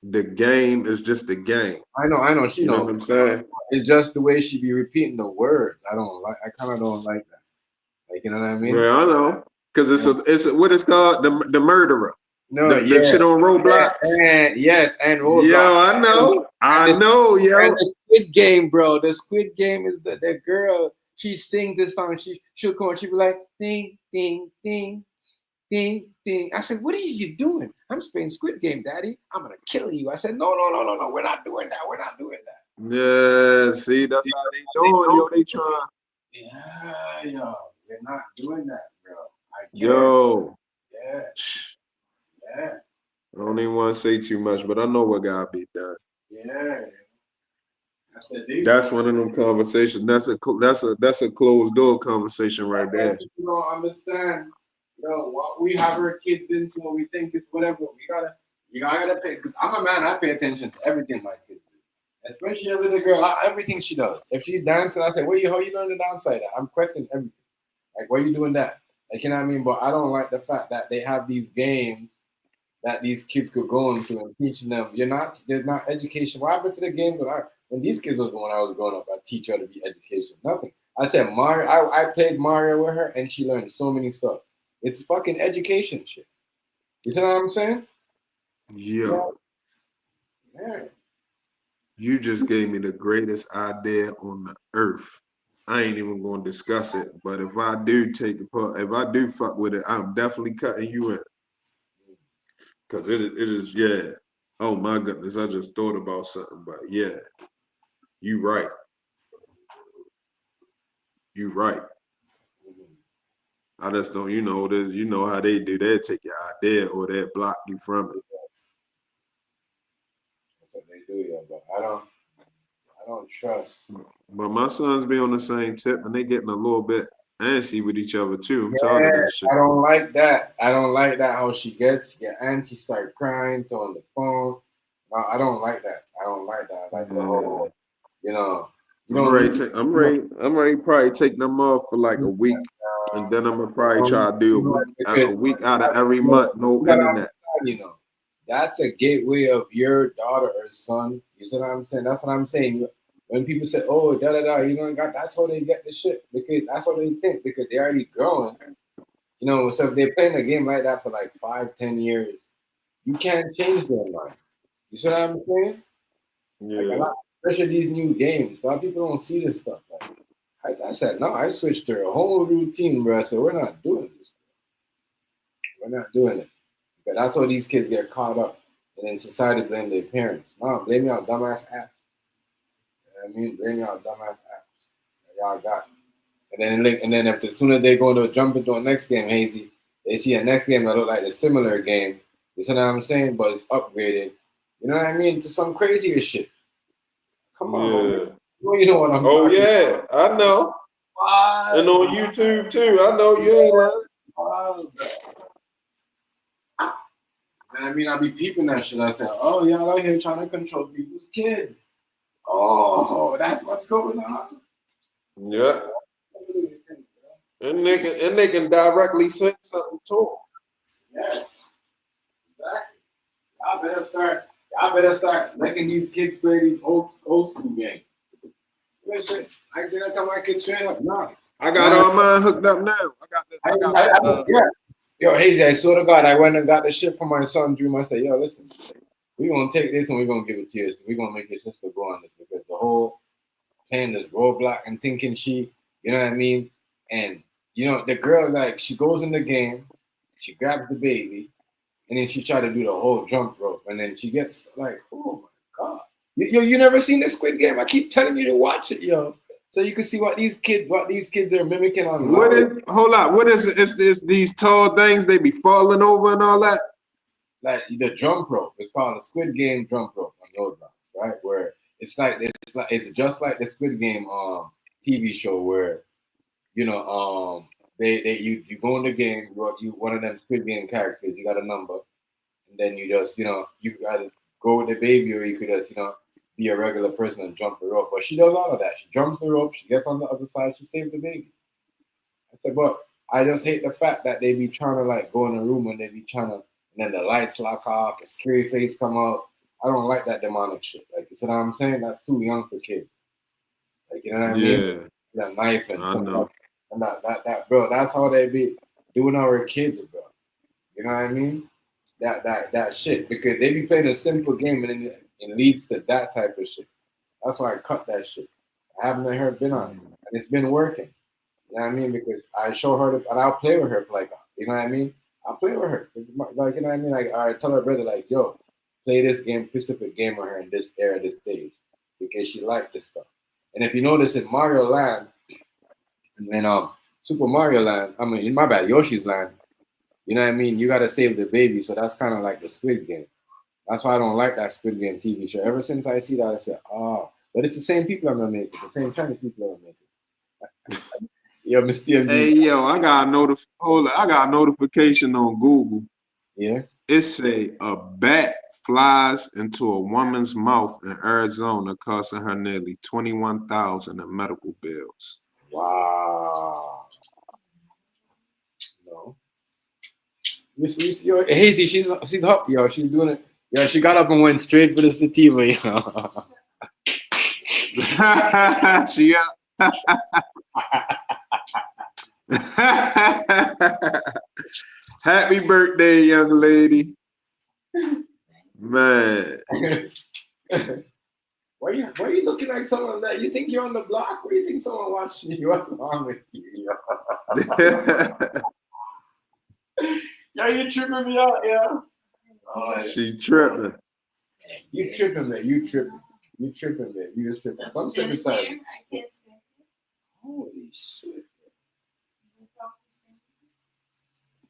the game is just a game. I know. She knows what I'm saying. It's just the way she be repeating the words. I kind of don't like that. You know what I mean? Yeah, I know. Because it's what it's called, the murderer. No, The shit on Roblox. And Roblox. Yo, I know, yo. And the Squid Game, bro. The Squid Game is the girl. She sings this song. She'll come and she'll be like, ding, ding, ding, ding, ding. I said, what are you doing? I'm playing Squid Game, Daddy. I'm gonna kill you. I said, no. We're not doing that. We're not doing that. Yeah, see, that's how they doing, yo. They trying. Yeah, yo. We're not doing that, bro. Yo. Yeah. Yeah. I don't even want to say too much, but I know what gotta be done. Yeah. That's one of them conversations. That's a closed door conversation right there. People don't understand, what we have our kids into, what we think is whatever. You gotta pay. Because I'm a man, I pay attention to everything my kids do, especially every little girl. Everything she does. If she's dancing, I say, how you learn to dance like that? I'm questioning everything. Like, why are you doing that? Like, you know what I mean? But I don't like the fact that they have these games that these kids could go into and teaching them. They're not education. What happened to the games when these kids was when I was growing up? I teach her to be education. Nothing. I said Mario. I played Mario with her, and she learned so many stuff. It's fucking education shit. You see what I'm saying? Yo. Yeah. You just gave me the greatest idea on the earth. I ain't even gonna discuss it. But if I do fuck with it, I'm definitely cutting you in. Cause it is, yeah. Oh my goodness, I just thought about something, but yeah, you right. You right. I just don't, you know how they do. They take your idea or they block you from it. That's what they do, yeah. But I don't trust. But my sons be on the same tip, and they getting a little bit antsy with each other too. I'm tired of that shit. I don't like that. I don't like that how she gets. Your auntie start crying, throwing the phone. No, I don't like that. I like the whole, I'm ready to probably take them off for like a week, and then I'm gonna probably try to do a week out of every month, no internet. That's a gateway of your daughter or son. You see what I'm saying? That's what I'm saying. When people say, "Oh, that's how they get the shit," because that's what they think because they're already growing. So if they're playing a game like that for like 5-10 years, you can't change their mind. You see what I'm saying? Yeah. Especially these new games. A lot of people don't see this stuff. Like I said, no, I switched to a whole routine, bro. So we're not doing this. We're not doing it. Because that's how these kids get caught up. And then society blame their parents. No, blame y'all dumbass apps. You know what I mean? Blame y'all dumbass apps that y'all got. And then as soon as they go to jump into a next game, Hazy, they see a next game that look like a similar game. You see what I'm saying? But it's upgraded. You know what I mean? To some crazier shit. Come on, man. You know what I'm talking about. I know. Wow. And on YouTube too. I know you ain't lying. Wow. I mean, I be peeping that shit. I said, oh, y'all out here trying to control people's kids. Oh, that's what's going on. Yeah. And they can directly send something to them. Yeah. Exactly. Y'all better start letting these kids play these old school games. I didn't tell my kids straight up. No. I got all mine hooked up now. Yeah. Yo, Hazy, I swear to God, I went and got the shit for my son, Dream. I said, yo, listen, we're going to take this and we're going to give it to you. We're going to make your sister go on this because the whole playing this roadblock and thinking you know what I mean? And, the girl, like, she goes in the game, she grabs the baby, and then she try to do the whole jump rope. And then she gets like, oh, my God. You never seen the Squid Game? I keep telling you to watch it, yo. So you can see what these kids are mimicking on. What is it? It's these tall things they be falling over and all that? Like the jump rope. It's called the Squid Game jump rope on Roadblock, right? Where it's just like the Squid Game TV show where you go in the game, you one of them Squid Game characters, you got a number, and then you just you gotta go with the baby, or you could just be a regular person and jump the rope. But she does all of that. She jumps the rope, she gets on the other side, she saves the baby. I said, but I just hate the fact that they be trying to like go in the room and they be trying to, and then the lights lock off, the scary face come out. I don't like that demonic shit. Like, you know what I'm saying? That's too young for kids. Like, you know what I mean? That knife and stuff. And that bro, that's how they be doing our kids, bro. You know what I mean? that shit because they be playing a simple game and then it leads to that type of shit. That's why I cut that shit. I haven't let her been on it, and it's been working. You know what I mean? Because I show her, and I'll play with her for like, you know what I mean? I'll play with her, like you know what I mean? Like I tell her brother, like, yo, play this game, specific game with her in this era, this stage, because she liked this stuff. And if you notice in Mario Land, and Super Mario Land, I mean, my bad, Yoshi's Land. You know what I mean? You gotta save the baby, so that's kind of like the Squid Game. That's why I don't like that Squid Game TV show. Ever since I see that, I said, oh, but it's the same people I'm gonna make it, the same Chinese people I'm gonna make it. Yo, Mr. Hey, yo, I got a notification on Google. Yeah. It say a bat flies into a woman's mouth in Arizona, costing her nearly $21,000 in medical bills. Wow. No. Yo, Hazy, she's up, yo. She's doing it. Yo, she got up and went straight for the sativa, yo. She Happy birthday, young lady. Man. Why you looking like someone that you think you're on the block? Why you think someone watching you? What's wrong with you? Yeah, you tripping me out, yeah. Oh, she tripping. You tripping, man. You tripping. You tripping, man. You just tripping. Come sit beside me. Holy shit.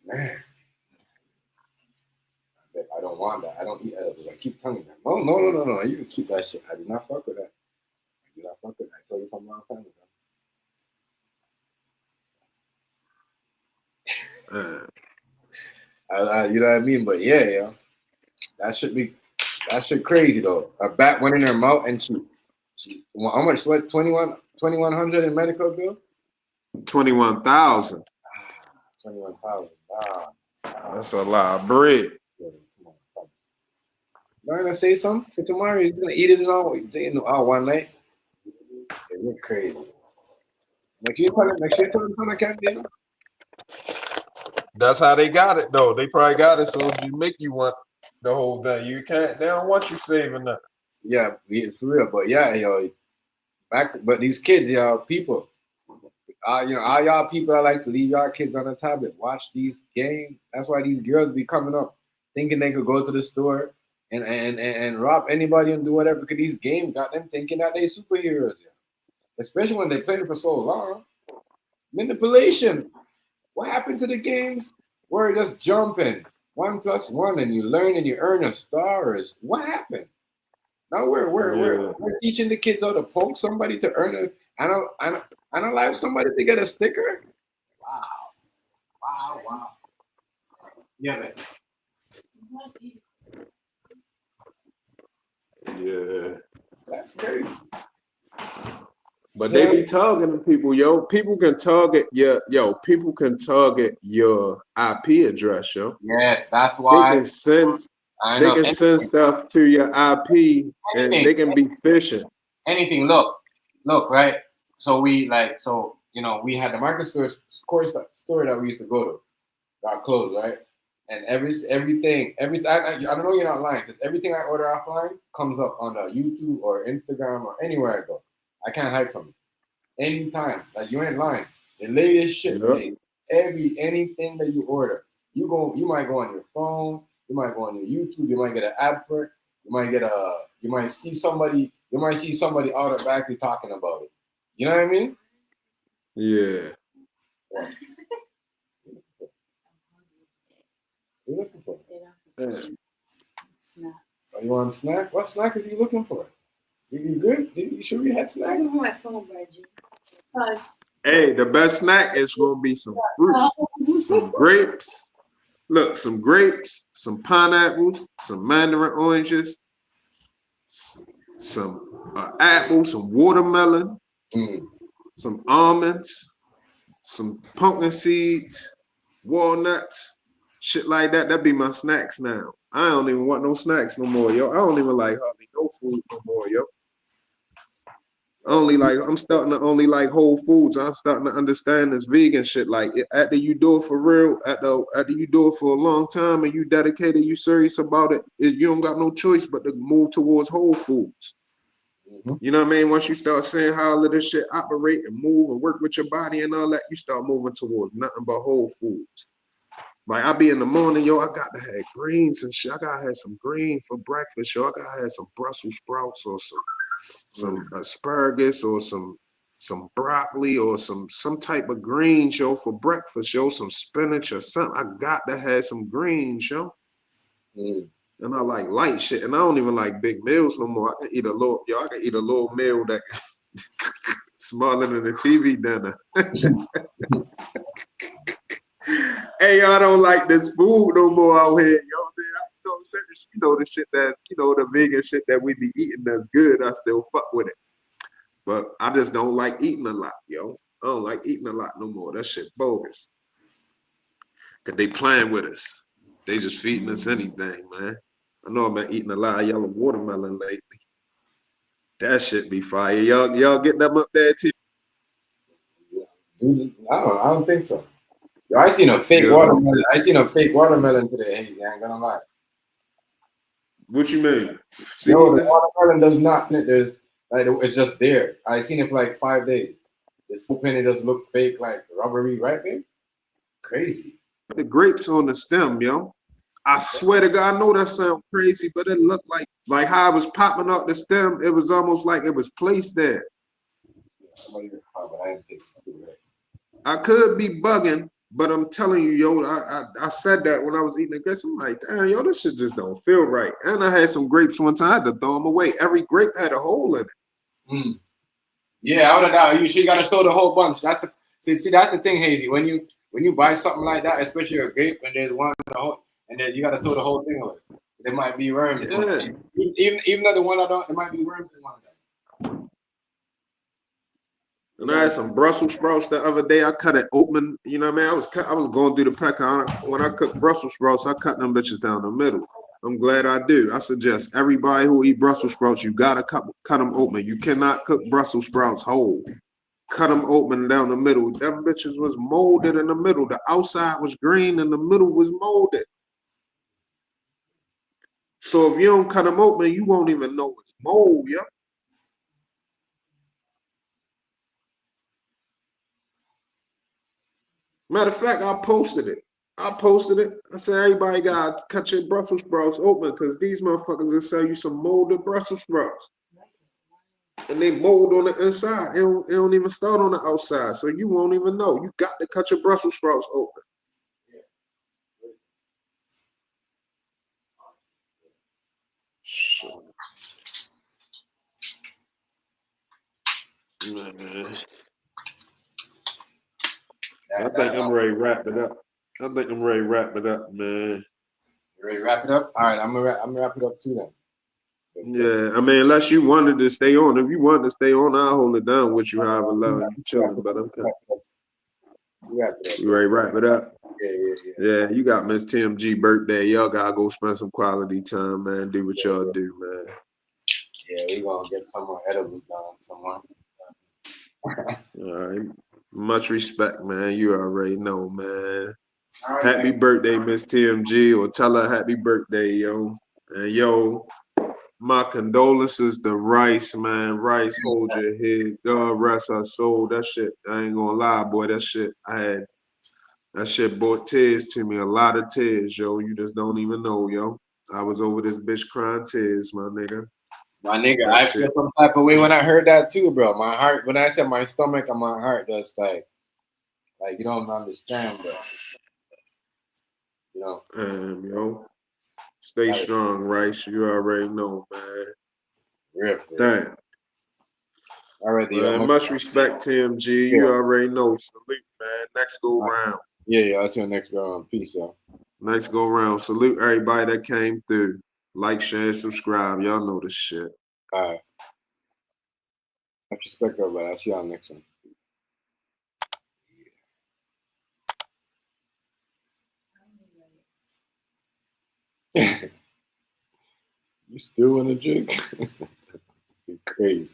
Man. I don't want that. I don't eat edibles. I keep telling them. No. You can keep that shit. I do not fuck with that. I do not fuck with that. I told you from a long time ago. You know what I mean? But yeah. That shit crazy though. A bat went in her mouth and she how much? What? 2,100 in medical bills? 21,000. 21,000. Wow. That's a lot of bread. I'm gonna say something for tomorrow. He's gonna eat it all one night. It look crazy. Next year, tell him I can't do it. That's how they got it though. They probably got it so they make you want the whole thing. You can't. They don't want you saving that. Yeah, for real. But yeah, yo, but these kids, y'all, people, all y'all people that like to leave y'all kids on the tablet, watch these games. That's why these girls be coming up thinking they could go to the store and rob anybody and do whatever, because these games got them thinking that they superheroes, yeah. Especially when they played it for so long. Manipulation. What happened to the games? We're just jumping 1+1 and you learn and you earn a star. What happened? Now we're teaching the kids how to poke somebody to earn analyze somebody to get a sticker. Wow. Yeah, man. Yeah. That's crazy. But they be targeting people, yo. People can target your IP address, yo. Yes, that's why they can send stuff to your IP and they can be phishing. Anything. Look, right? So we had the market store that we used to go to. Got closed, right? And everything. I don't know you're not lying, because everything I order offline comes up on YouTube or Instagram or anywhere I go. I can't hide from it. Anytime. Like, you ain't lying. The latest shit, anything that you order. You might go on your phone, you might go on your YouTube, you might get an ad for it, you might see somebody automatically talking about it. You know what I mean? Yeah. What are you looking for? Snacks. Oh, you want a snack? What snack is he looking for? You good? You sure you had snacks? I'm on my phone, Reggie. Hey, the best snack is gonna be some fruit, some grapes. Look, some grapes, some pineapples, some mandarin oranges, some apples, some watermelon, some almonds, some pumpkin seeds, walnuts, shit like that. That'd be my snacks now. I don't even want no snacks no more, yo. I don't even like hardly no food no more, yo. I'm starting to only like Whole Foods. I'm starting to understand this vegan shit. Like after you do it for real, after you do it for a long time and you dedicated, you serious about it, you don't got no choice but to move towards Whole Foods. You know what I mean? Once you start seeing how all of this shit operate and move and work with your body and all that, you start moving towards nothing but Whole Foods. Like I be in the morning, yo, I got to have greens and shit. I gotta have some green for breakfast, yo. I gotta have some Brussels sprouts or some asparagus or some broccoli or some type of greens, yo, for breakfast, yo. Some spinach or something. I got to have some greens, yo. And I like light shit, and I don't even like big meals no more. I can eat a little meal that smaller than a TV dinner. Hey, y'all don't like this food no more out here, yo. You know the shit that the vegan shit that we be eating that's good. I still fuck with it, but I just don't like eating a lot, yo. I don't like eating a lot no more. That shit bogus. Cause they playing with us. They just feeding us anything, man. I know I've been eating a lot of yellow watermelon lately. That shit be fire. Y'all get them up there too? I don't think so. Yo, I seen a fake watermelon. I seen a fake watermelon today, Hazy. I ain't gonna lie. What you mean? Yo, the watermelon does not. There's like it's just there. I seen it for like 5 days. This penny does look fake, like rubbery, right, babe? Crazy. The grapes on the stem, yo. I swear to God, I know that sounds crazy, but it looked like how it was popping up the stem. It was almost like it was placed there. I could be bugging, but I'm telling you, yo, I said that when I was eating the grapes. I'm like, damn, yo, this shit just don't feel right. And I had some grapes one time. I had to throw them away. Every grape had a hole in it. Yeah, I would have doubt. You gotta throw the whole bunch. That's the thing, Hazy. When you buy something like that, especially a grape, and there's one in the whole, and then you gotta throw the whole thing away. There might be worms. Yeah. Even though the one I don't, there might be worms in one of them. And I had some Brussels sprouts the other day. I cut it open. You know what I mean? I was going through the pecker. When I cook Brussels sprouts, I cut them bitches down the middle. I'm glad I do. I suggest everybody who eat Brussels sprouts, you gotta cut them open. You cannot cook Brussels sprouts whole. Cut them open down the middle. Them bitches was molded in the middle. The outside was green and the middle was molded. So if you don't cut them open, you won't even know it's mold, yo. Matter of fact, I posted it. I said, everybody got to cut your Brussels sprouts open because these motherfuckers will sell you some molded Brussels sprouts. And they mold on the inside. It don't even start on the outside. So you won't even know. You got to cut your Brussels sprouts open. Man. I think I'm ready to wrap it up. man. You ready to wrap it up? All right, I'm gonna wrap it up too then. Yeah, I mean, unless you wanted to stay on. If you wanted to stay on, I'll hold it down with you however long you chilling. But okay. You ready to wrap it up? Yeah, you got Miss TMG birthday. Y'all gotta go spend some quality time, man. Do what y'all do, man. Yeah, we gonna get someone edibles down somewhere. All right. Much respect, man. You already know, man. Right, happy man. birthday, Miss TMG, or tell her happy birthday, yo. And yo, my condolences to Rice, man. Rice, hold your head. God rest her soul. That shit, I ain't gonna lie, boy. That shit brought tears to me. A lot of tears, yo. You just don't even know, yo. I was over this bitch crying tears, my nigga. My nigga, I feel some type of way when I heard that too, bro. My heart, when I said my stomach and my heart, just like you don't understand, bro. You know. Yo. Stay strong, Rice. You already know, man. Real. Damn. Already. Man, much respect, TMG. You already know. Salute, man. Next go round. Yeah, I'll see you next go round. Peace, y'all. Next go round. Salute everybody that came through. Like, share, subscribe. Y'all know this shit. All right. Much respect, everybody. I'll see y'all next one. You still want to drink? You're crazy.